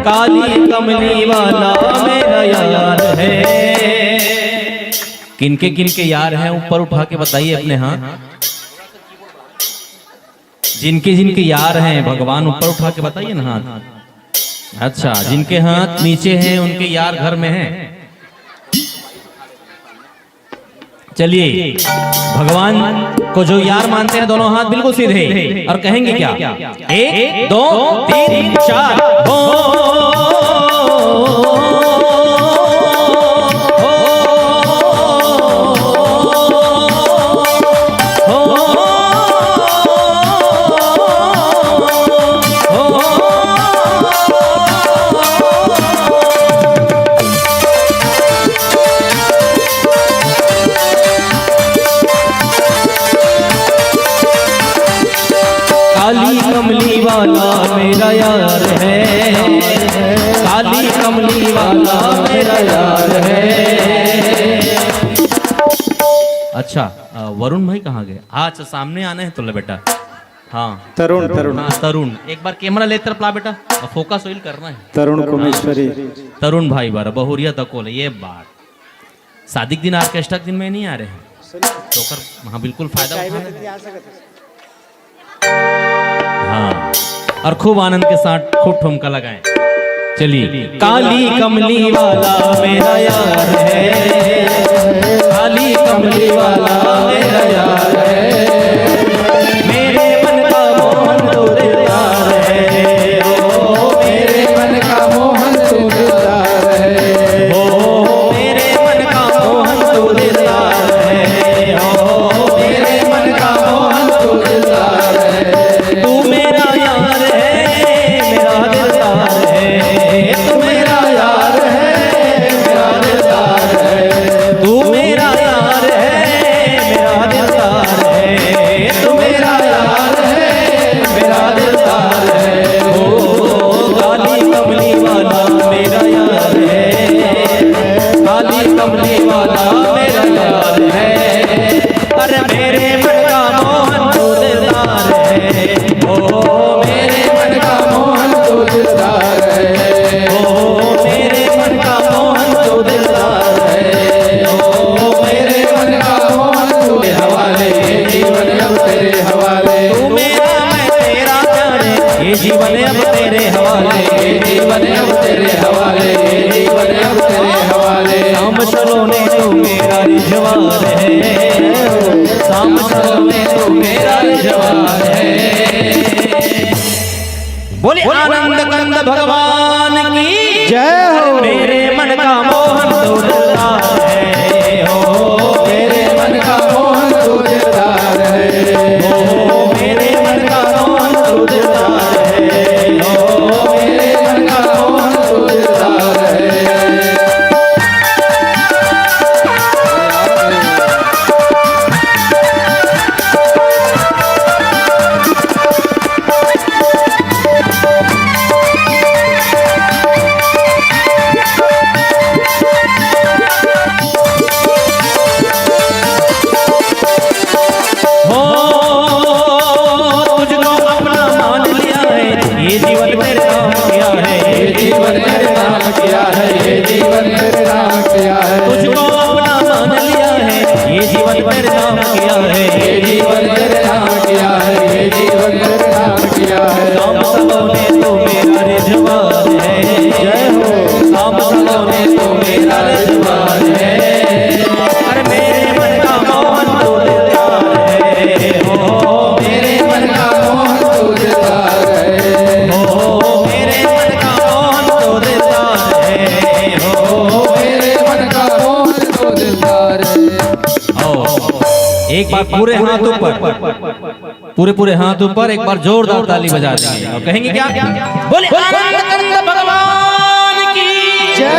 A: काली कमली वाला मेरा यार है। किनके किनके यार हैं ऊपर उठा के बताइए अपने हाथ। जिनके जिनके यार हैं भगवान ऊपर उठा के बताइए ना हाथ। अच्छा, जिनके हाथ नीचे हैं उनके यार घर में हैं। चलिए, भगवान को जो यार मानते हैं दोनों हाथ बिल्कुल सीधे और कहेंगे क्या? 1 2 3 4 काली कमली वाला मेरा यार है, काली कमली वाला मेरा यार है। अच्छा, वरुण भाई कहाँ गए? अच्छा, सामने आना है तो ले बेटा। हाँ
B: तरुण तरुण
A: हाँ, तरुण एक बार कैमरा ले तरफ ला बेटा, फोकस ऑइल करना है।
B: तरुण कुमेश्वरी
A: तरुण भाई बारा बहुरिया तकोल, ये बात शादी के दिन ऑर्केस्ट्रा के दिन में नहीं आ रहे हैं तो कर, हाँ बिल्कुल फायदा उठाना। हाँ, और खूब आनंद के साथ खूब ठुमका लगाएं। चलिए, काली कमली वाला मेरा यार है, काली कमली वाला मेरा यार है, मेरे मन का मोहन तो दिलदार है, ओ मेरे मन का मोहन तो दिलदार है, ओ मेरे मन का मोहन तो दिलदार है, ओ मेरे मन का मोहन तो दिलदार है। तू मेरा यार है, मेरा दिलदार है, तू मेरा यार है, मेरा दिलदार है, तू मेरा यार है, मेरा दिलदार है, तू मेरा यार है, मेरा दिलदार है। ओ काली कमली वाला मेरा यार है, काली कमली वाला मेरा यार है, अरे मेरे मन का मोहन तो दिलदार है, ओ मेरे मन का मोहन तो दिलदार है, ओ मेरे मन का मोहन तो दिलदार है, ओ मेरे मन का मोहन तो हवाले, ये जीवन अब तेरे हवाले, तू मेरा मैं तेरा प्यारे, ये जीवन अब तेरे हवाले, ये जीवन अब तेरे हवाले, ये जीवन अब तेरे हवाले। शाम सलोने तू मेरा रिझवार है, शाम सलोने तू मेरा रिझवार है। बोले आनंद कंद भगवान की
B: जय हो।
A: मेरे मन का मोहन तो दिलदार है, हो
B: मेरे मन का मोहन तो दिलदार है,
A: हो मेरे मन का मोहन तो दिलदार है, हो
B: मेरे मन का मोहन तो दिलदार है।
A: तुझको अपना मान लिया है, ये जीवन तेरे नाम किया है,
B: ये जीवन तेरे नाम किया है, ये जीवन तेरे नाम किया है,
A: तुझको अपना मान लिया है, ये जीवन तेरे नाम किया है,
B: ये जीवन तेरे नाम किया है, ये जीवन तेरे नाम किया है।
A: शाम सलोने तो मेरा रिझवार है, जय हो शाम सलोने तो मेरा रिझवार है, अरे मेरे मन का मोहन तो दिलदार है, हो
B: मेरे मन का मोहन तो दिलदार है,
A: हो मेरे मन का मोहन तो दिलदार है, हो
B: मेरे मन का मोहन तो दिलदार है।
A: एक बार पूरे हाथ ऊपर, पूरे हाथ ऊपर, एक बार जोरदार ताली बजा देंगे और कहेंगे क्या? बोले आनंद कंद भगवान की
B: जय।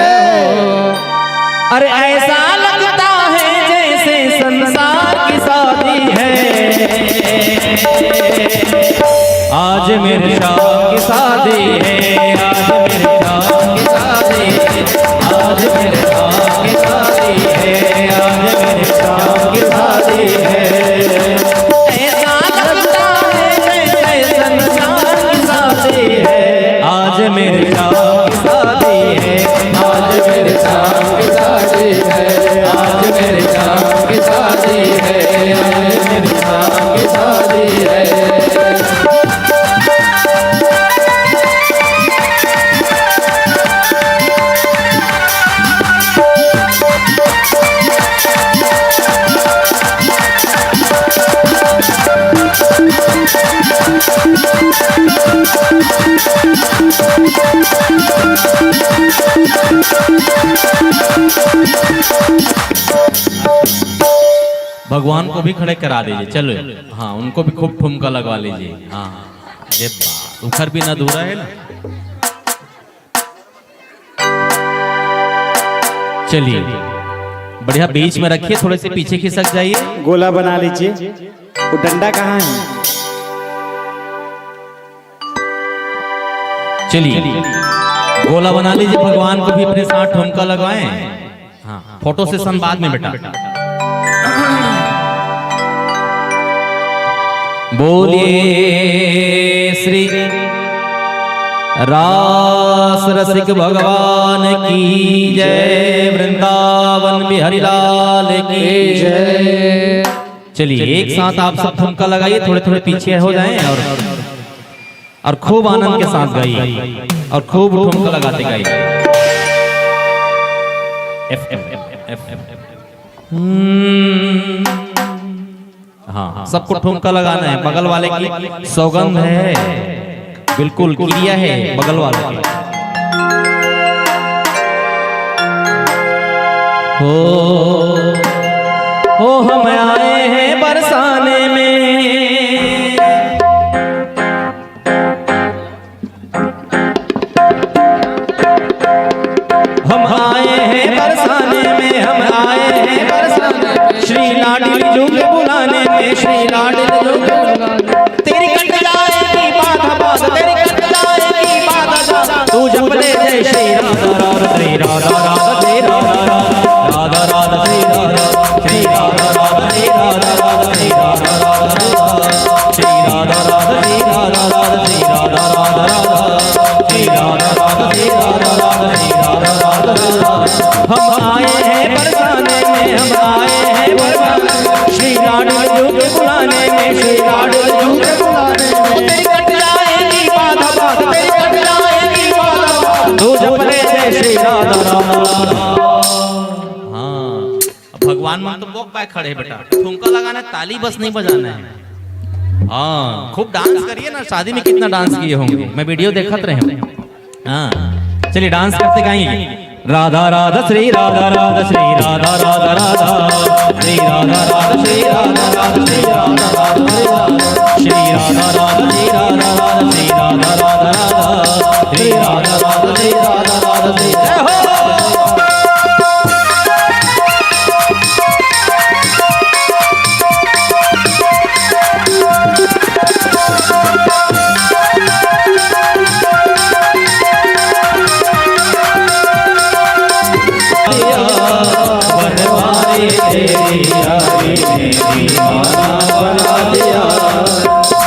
A: अरे ऐसा लगता है जैसे संसार की शादी है, आज मेरे शाम की शादी है, आज मेरे शाम की शादी है, आज मेरे शाम की शादी है, आज मेरे शाम की शादी है। ऐसा लगता है जैसे संसार की शादी है, आज मेरे शाम की शादी है, आज मेरे शाम की शादी है, आज मेरे शाम की शादी है, आज मेरे शाम की शादी है। भगवान को भी खड़े करा दीजिए, चलो। हाँ, उनको भी खूब ठुमका लगवा लीजिए। हाँ, ये उखर भी ना दूरा है ना। चलिए, बढ़िया बीच में रखिए, थोड़े से पीछे खिसक जाइए।
B: गोला बना लीजिए। वो डंडा कहाँ है?
A: चलिए, गोला बना लीजिए। भगवान को भी अपने साथ ठुमका लगवाएं। हाँ, फोटो सेशन बाद में बेटा। बोलिए श्री रास रसिक भगवान की जय, वृंदावन बिहारी लाल की जय। चलिए, एक साथ आप सब ठुमका लगाइए, थोड़े थोड़े पीछे हो जाएं और खूब आनंद के साथ गाइए और खूब ठुमका लगाते गाइए। हाँ, सबको ठुमका लगाना है। बगल वाले की सौगंध है, बिल्कुल क्रिया है बगल वाले की। हो हम आए हैं बरसाने में, हम आए हैं बरसाने में, हम आए हैं बरसाने में, श्री लाडली जुग बुलाने में, श्री लाडली जुग बुलाने। तेरी कट जाएगी बाधा बाधा, तेरी कट जाएगी बाधा, तू जप ले जय श्री राधा राधा श्री राधा राधा श्री राधा राधा राधा श्री राधा श्री राधा राधा श्री राधा राधा श्री राधा राधा श्री राधा राधा श्री राधा राधा श्री राधा राधा राधा श्री राधा राधा श्री राधा राधा श्री राधा राधा। हम आए हैं बरसाने में, हम आए हैं बरसाने, श्री लाडली जुग बुलाने में, श्री लाडली जुग बुलाने में। तेरी कट जाएगी बाधा बाधा, तेरी कट जाएगी बाधा बाधा, तू जप ले जय श्री राधा राधा। हाँ, भगवान मान तो बोक पाए खड़े बेटा, ठुमका लगाना, ताली बस नहीं बजाना है। हाँ, खूब डांस करिए ना। शादी में कितना डांस किए होंगे, मैं वीडियो देखत रहे हूँ। हाँ, चलिए डांस करते गाएंगे। राधा राधा श्री राधा राधा श्री राधा राधा राधा श्री राधा राधा श्री राधा राधा श्री राधा राधा श्री राधा राधा श्री राधा राधा श्री राधा राधा राधा श्री राधा राधा श्री राधा राधा श्री जय हो।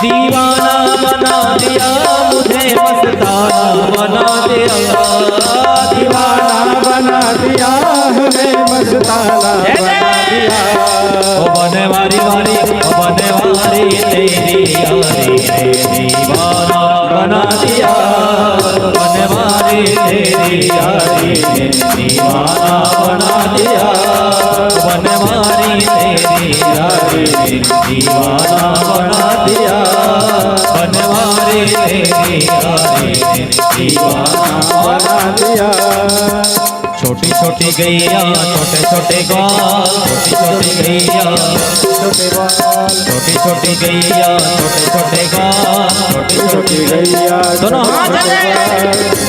A: दीवाना बना दिया मुझे, मस्ताना बना दिया, दीवाना बना दिया हमें, मस्ताना बना दिया। ओ बने वारी वारी, ओ बने वारी तेरी यारी, दीवाना बना दिया, बने वारी तेरी यारी, दीवाना बना दिया, बने वारी तेरी यारी, दीवाना बना दिया, बनवारी तेरी यारी, दीवाना बना दिया। छोटी छोटी गैया छोटे छोटे ग्वाल, छोटी छोटी गैया छोटे ग्वाल, छोटी छोटी गैया छोटे छोटे ग्वाल, छोटी छोटी गैया दोनों हाथ चले।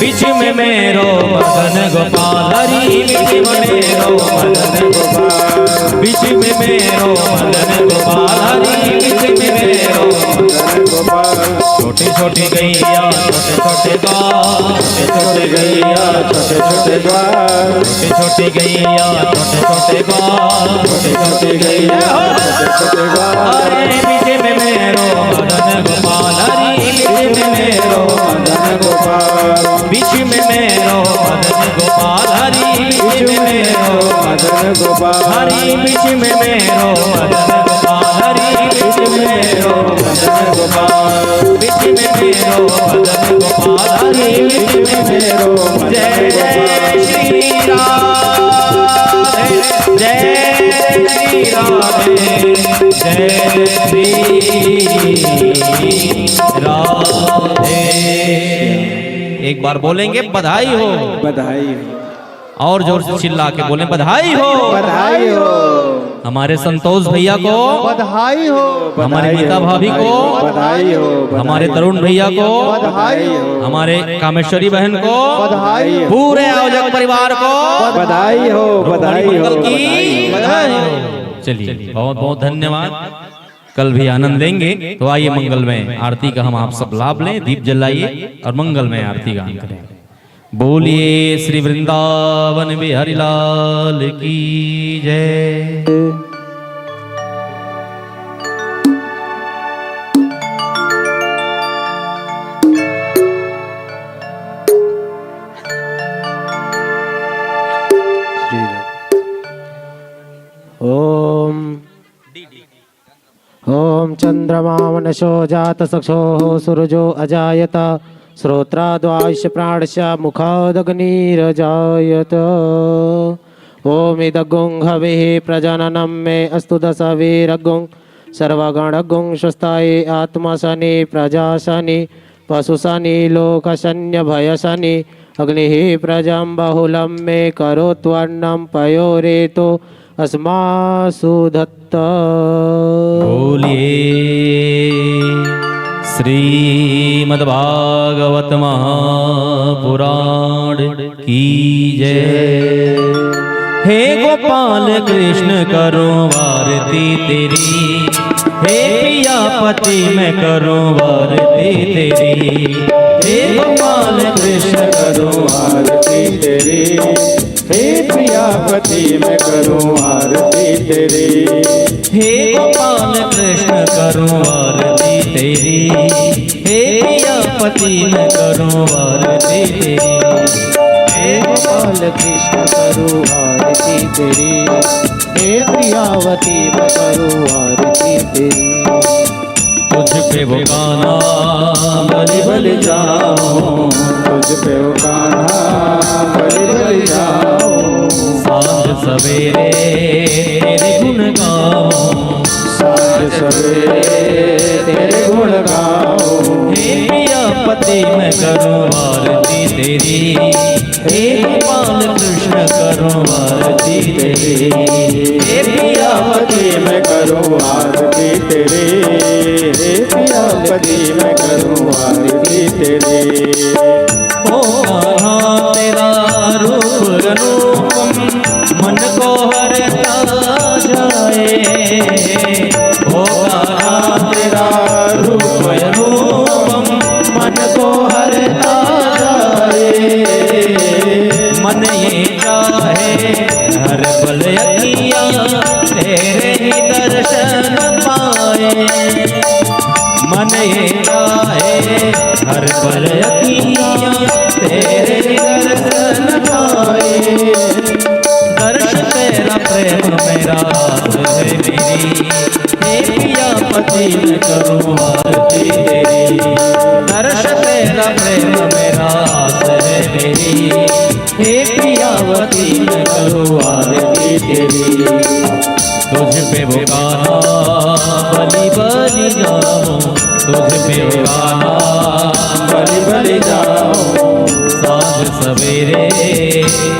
A: बीच में मेरो मदन गोपाल, हरी बीच में मेरो मदन गोपाल, बीच में मेरो मदन गोपाल, हरी बीच में मेरो मदन गोपाल। छोटी छोटी गैया छोटे छोटे ग्वाल, छोटे छोटे गैया छोटे छोटे ग्वाल, छोटे छोटे गैया छोटे छोटे ग्वाल, छोटे छोटे गैया छोटे छोटे ग्वाल। बीच में मेरो मदन गोपाल, हरी बीच में मेरो मदन गोपाल, बीच में मेरो मदन गोपाल, हरी बीच में मेरो मदन गोपाल, हरी बीच में मेरो मदन गोपाल, हरी बीच में मेरो मदन गोपाल, बीच में मेरो मदन गोपाल, हरी बीच में मेरो मदन गोपाल। श्री राधे जय श्री राधे जय श्री राधे। एक बार बोलेंगे बधाई हो,
B: बधाई हो।
A: और जोर से चिल्ला के बोले बधाई हो,
B: बधाई हो,
A: हमारे संतोष भैया को
D: बधाई हो,
A: हमारी मीता भाभी को
B: बधाई हो,
A: हमारे तरुण भैया को
D: बधाई हो,
A: हमारे कामेश्वरी बहन को
D: बधाई हो,
A: पूरे आयोजक परिवार को
B: बधाई हो, बधाई हो,
A: मंगल की बधाई हो। चलिए बहुत बहुत धन्यवाद। कल भी आनंद लेंगे तो आइए मंगलमय आरती का हम आप सब लाभ लें, दीप जलाइए और मंगलमय आरती गान करें। बोलिए श्री वृंदावन बिहारी लाल की जय।
D: ओम चंद्रमा मनसो जात सक्षो सूरजो अजायत श्रोत्राद्वाश्य प्राणश मुखादग्निरजायत। ओम इदगुं हविः प्रजननं मे अस्तु दशवीरगुं सर्वगणगुं स्वस्ताये आत्मशनि प्रजाशनि पशुशनि लोकशन्यभयशनि अग्निः प्रजं बहुलं मे करोत्वर्णं पयोरेतो अस्मासु दत्त।
A: बोलिए श्रीमद्भागवत महापुराण की जय। हे गोपाल कृष्ण करो आरती तेरी, हे प्रियापति मैं करूं आरती तेरी। हे गोपाल कृष्ण करो
B: आरती तेरी, हे प्रियापति मैं करूं आरती तेरी।
A: हे गोपाल कृष्ण करूं आरती तेरी, हे प्रियापति मैं करूं आरती तेरी।
D: हे गोपाल कृष्ण करो आरती तेरी, हे प्रियावती मैं करूं आरती तेरी।
A: तुझ पे वो गाना
B: बलि बलि जाऊं, तुझ पे वो कान्हा बलि बलि जाऊं।
A: सांझ सवेरे तेरे गुण गाऊं,
B: साँझ सवेरे तेरे गुण गाऊं।
A: हे प्रियापति मैं करूं आरती तेरी, हे गोपाल कृष्ण करूं आरती तेरी।
B: हे प्रियापति मैं करूं आरती तेरी, हे प्रियापति मैं करूं आरती तेरी।
A: ओ कान्हा तेरा रूप अनुपम मन को हरता जाए। ओ कान्हा तेरा रूप अनुपम मन को हरता जाए। मन ये चाहे हर पल अखियाँ तेरे ही दर्शन पाए। मन ये चाहे हर पल अखियाँ तेरे ही दर्शन पाए। दर्श तेरा प्रेम मेरा आस है मेरी, हे प्रियापति मैं करूं आरती तेरी। दर्श तेरा प्रेम मेरा आस है मेरी, हे प्रियावती मैं करूं आरती तेरी। तुझ पे वो गाना बलि बलि जाऊं, तुझ पे वो गाना
B: बलि बलि जाऊं।
A: साँझ सवेरे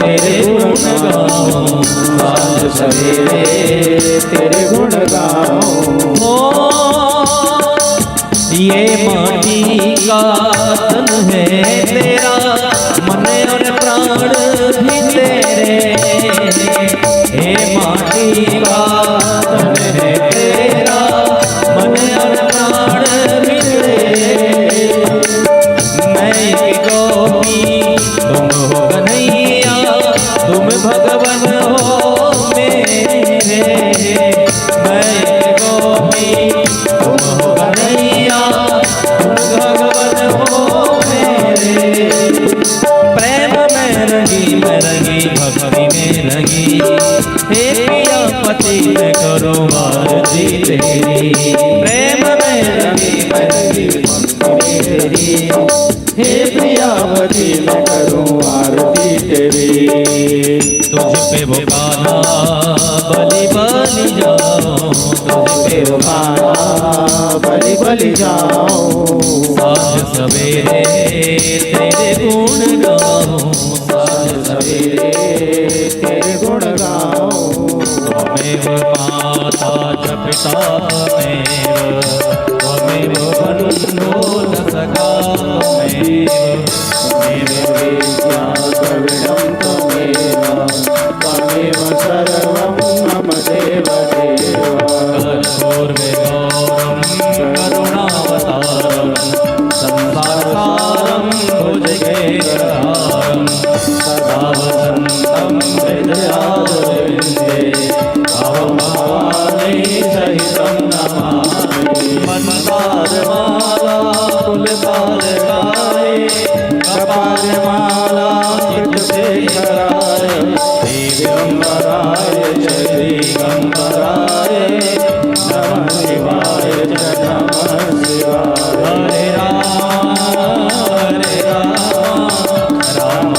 A: तेरे गुण गाऊं,
B: साँझ सवेरे तेरे गुण गाऊं।
A: ओ ये माटी का तन है तेरा, मन और प्राण भी तेरे। हे माटी का तन है तेरा, मन और प्राण भी तेरे। मैं एक गोपी तुम हो कन्हैया, तुम भगवन हो मेरे। मैं एक गोपी तुम हो कन्हैया, तुम भगवन हो मेरे। प्रेम में रंगी मैं रंगी भक्ति में रंगी, हे प्रियापति मैं करूं आरती तेरी। प्रेम में रंगी मैं रंगी भक्ति में तेरी,
B: हे प्रियावती मैं करूं आरती तेरी।
A: तुझ पे वो गाना बलि बलि जाऊं, तुझ पे वो गाना
B: बलि बलि जाऊं।
A: साँझ सवेरे तेरे गुण गाऊं, साँझ
B: सवेरे
D: तेरे गुण गाऊं।
A: त्वमेव माता च पिता त्वमेव, त्वमेव बन्धो च सखा त्वमेव, त्वमेव
D: विद्या द्रविणं त्वमेव, त्वमेव सर्वं मम देव देव।
A: कर्पूर्विगौरं करुणावतारं संसारसारं भुजगेन्द्रहारं सदा वसन्तं हृदयारविन्दे भवभवानी सहितं नमामि। मन्दारमाला फुलदारकाय कपालमाला कृतशेखराय दिगम्बराय च दिगम्बराय नमः शिवाय च नमः शिवाय। हरे राम राम राम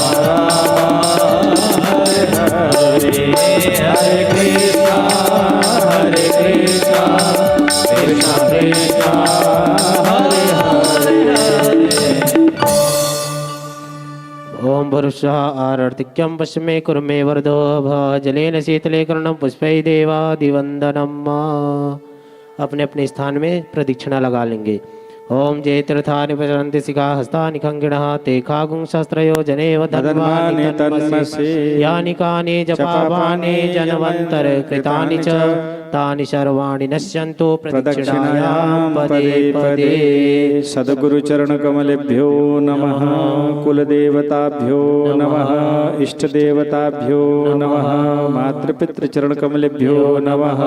A: हरे हरे, हरे कृष्णा कृष्णा कृष्णा हरे हरे।
D: ओम भरुषः आरर्तिक्यं पश्चिमे कुर्मे वरदो भः जलेन शीतले कर्णं पुष्पै देवादिवन्दनम्। अपने अपने स्थान में प्रदक्षिणा लगा लेंगे। ओम जय तीर्थानि प्रचरन्ति शिखा हस्तानि खंगिणः ते खागुं शस्त्रयो जनेव धन्वानि तन्मसि यानि कानि जपावानि जनवन्तर कृतानि च तानि सर्वाणि नश्यन्तु प्रदक्षिणायां पदे पदे।
B: सद्गुरु चरण कमलेभ्यो नमः, कुलदेवताभ्यो नमः, इष्ट देवताभ्यो नमः, मातृपितृ चरण कमलेभ्यो नमः,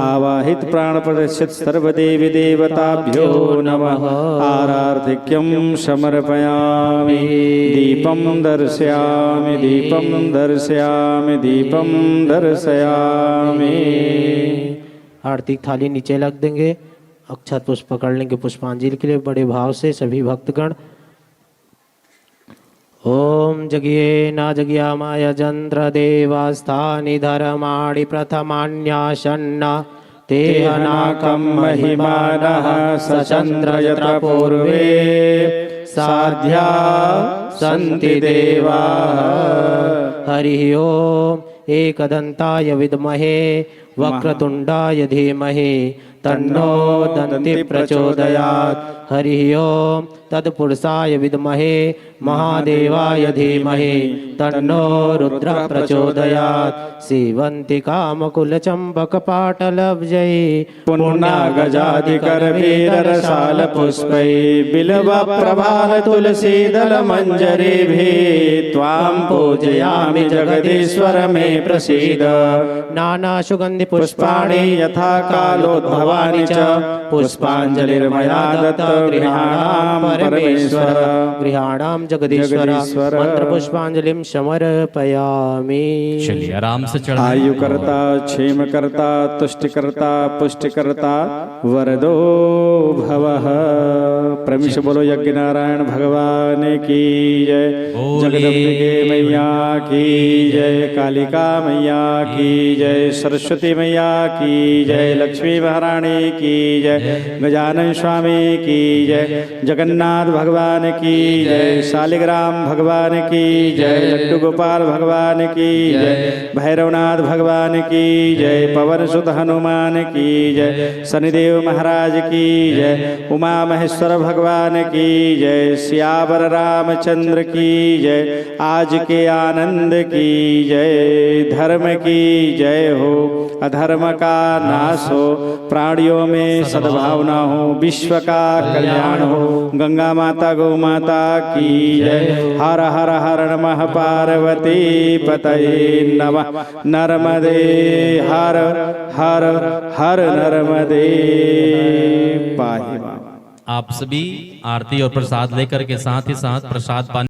B: आवाहित प्राण प्रदर्शित सर्वदेवी देवताभ्यो नमः। आरार्धिक्यं समर्पयामि, दीपं दर्शयामि, दीपं दर्शयामि, दीपं दर्शयामि।
D: आरती थाली नीचे रख देंगे। अक्षत पुष्प पकड़ लेंगे पुष्पांजलि के लिए बड़े भाव से सभी भक्तगण। ओम जगिये न जगिया माया जंत्र देवस्थानि धर्माणि प्रथमान्यासन्न तेहनाकं महिमानः सचंद्र यत्र पूर्वे साध्या सन्ति देवाः। हरि ओम एकदंताय विद्महे वक्रतुंडाय धीमहि तन्नो दन्ति प्रचोदयात्। हरि ओम तत्पुरुषाय विद्महे महादेवाय धीमहि तन्नो रुद्र प्रचोदयात्। सीवन्ति कामकुलचम्बकपाटलब्जै पुण्यगजादिकरवीररसालपुष्पै बिल्वप्रभालतुलसीदलमञ्जरीभिः त्वां पूजयामि जगदीश्वर मे प्रसीद। नानासुगन्धि पुष्पाणि यथा कालोद्भवानि च पुष्पाञ्जलिर्मया दत्त गृहाणां परमेश्वर गृहाणां जगदीश्वर मंत्र पुष्पांजलिं समर्पयामि।
A: चलिए आराम से चढ़।
B: आयु करता क्षेम करता तुष्टिकर्ता पुष्टिकर्ता वरदो भवः। प्रमिष बोलो यज्ञ नारायण भगवान की जय, जगदम्बिके मैया की जय, कालिका मैया की जय, सरस्वती मैया की जय, लक्ष्मी महारानी की जय, गजानन स्वामी की जय, जगन्नाथ भगवान की जय, शालिग्राम भगवान की जय, लड्डू गोपाल भगवान की जय, भैरवनाथ भगवान की जय, पवन सुत हनुमान की जय, शनिदेव महाराज की जय, उमा महेश्वर भगवान की जय, सियावर रामचंद्र की जय, आज के आनंद की जय, धर्म की जय हो, अधर्म का नाश हो, प्राणियों में सद्भावना हो, विश्व का कल्याण हो। गंगा माता गौ माता की जय। हर हर हर नमः पार्वती पतये नमः। नर्मदे हर हर हर नर्मदे पाहि मां।
A: आप सभी आरती और प्रसाद लेकर के साथ ही साथ प्रसाद पाने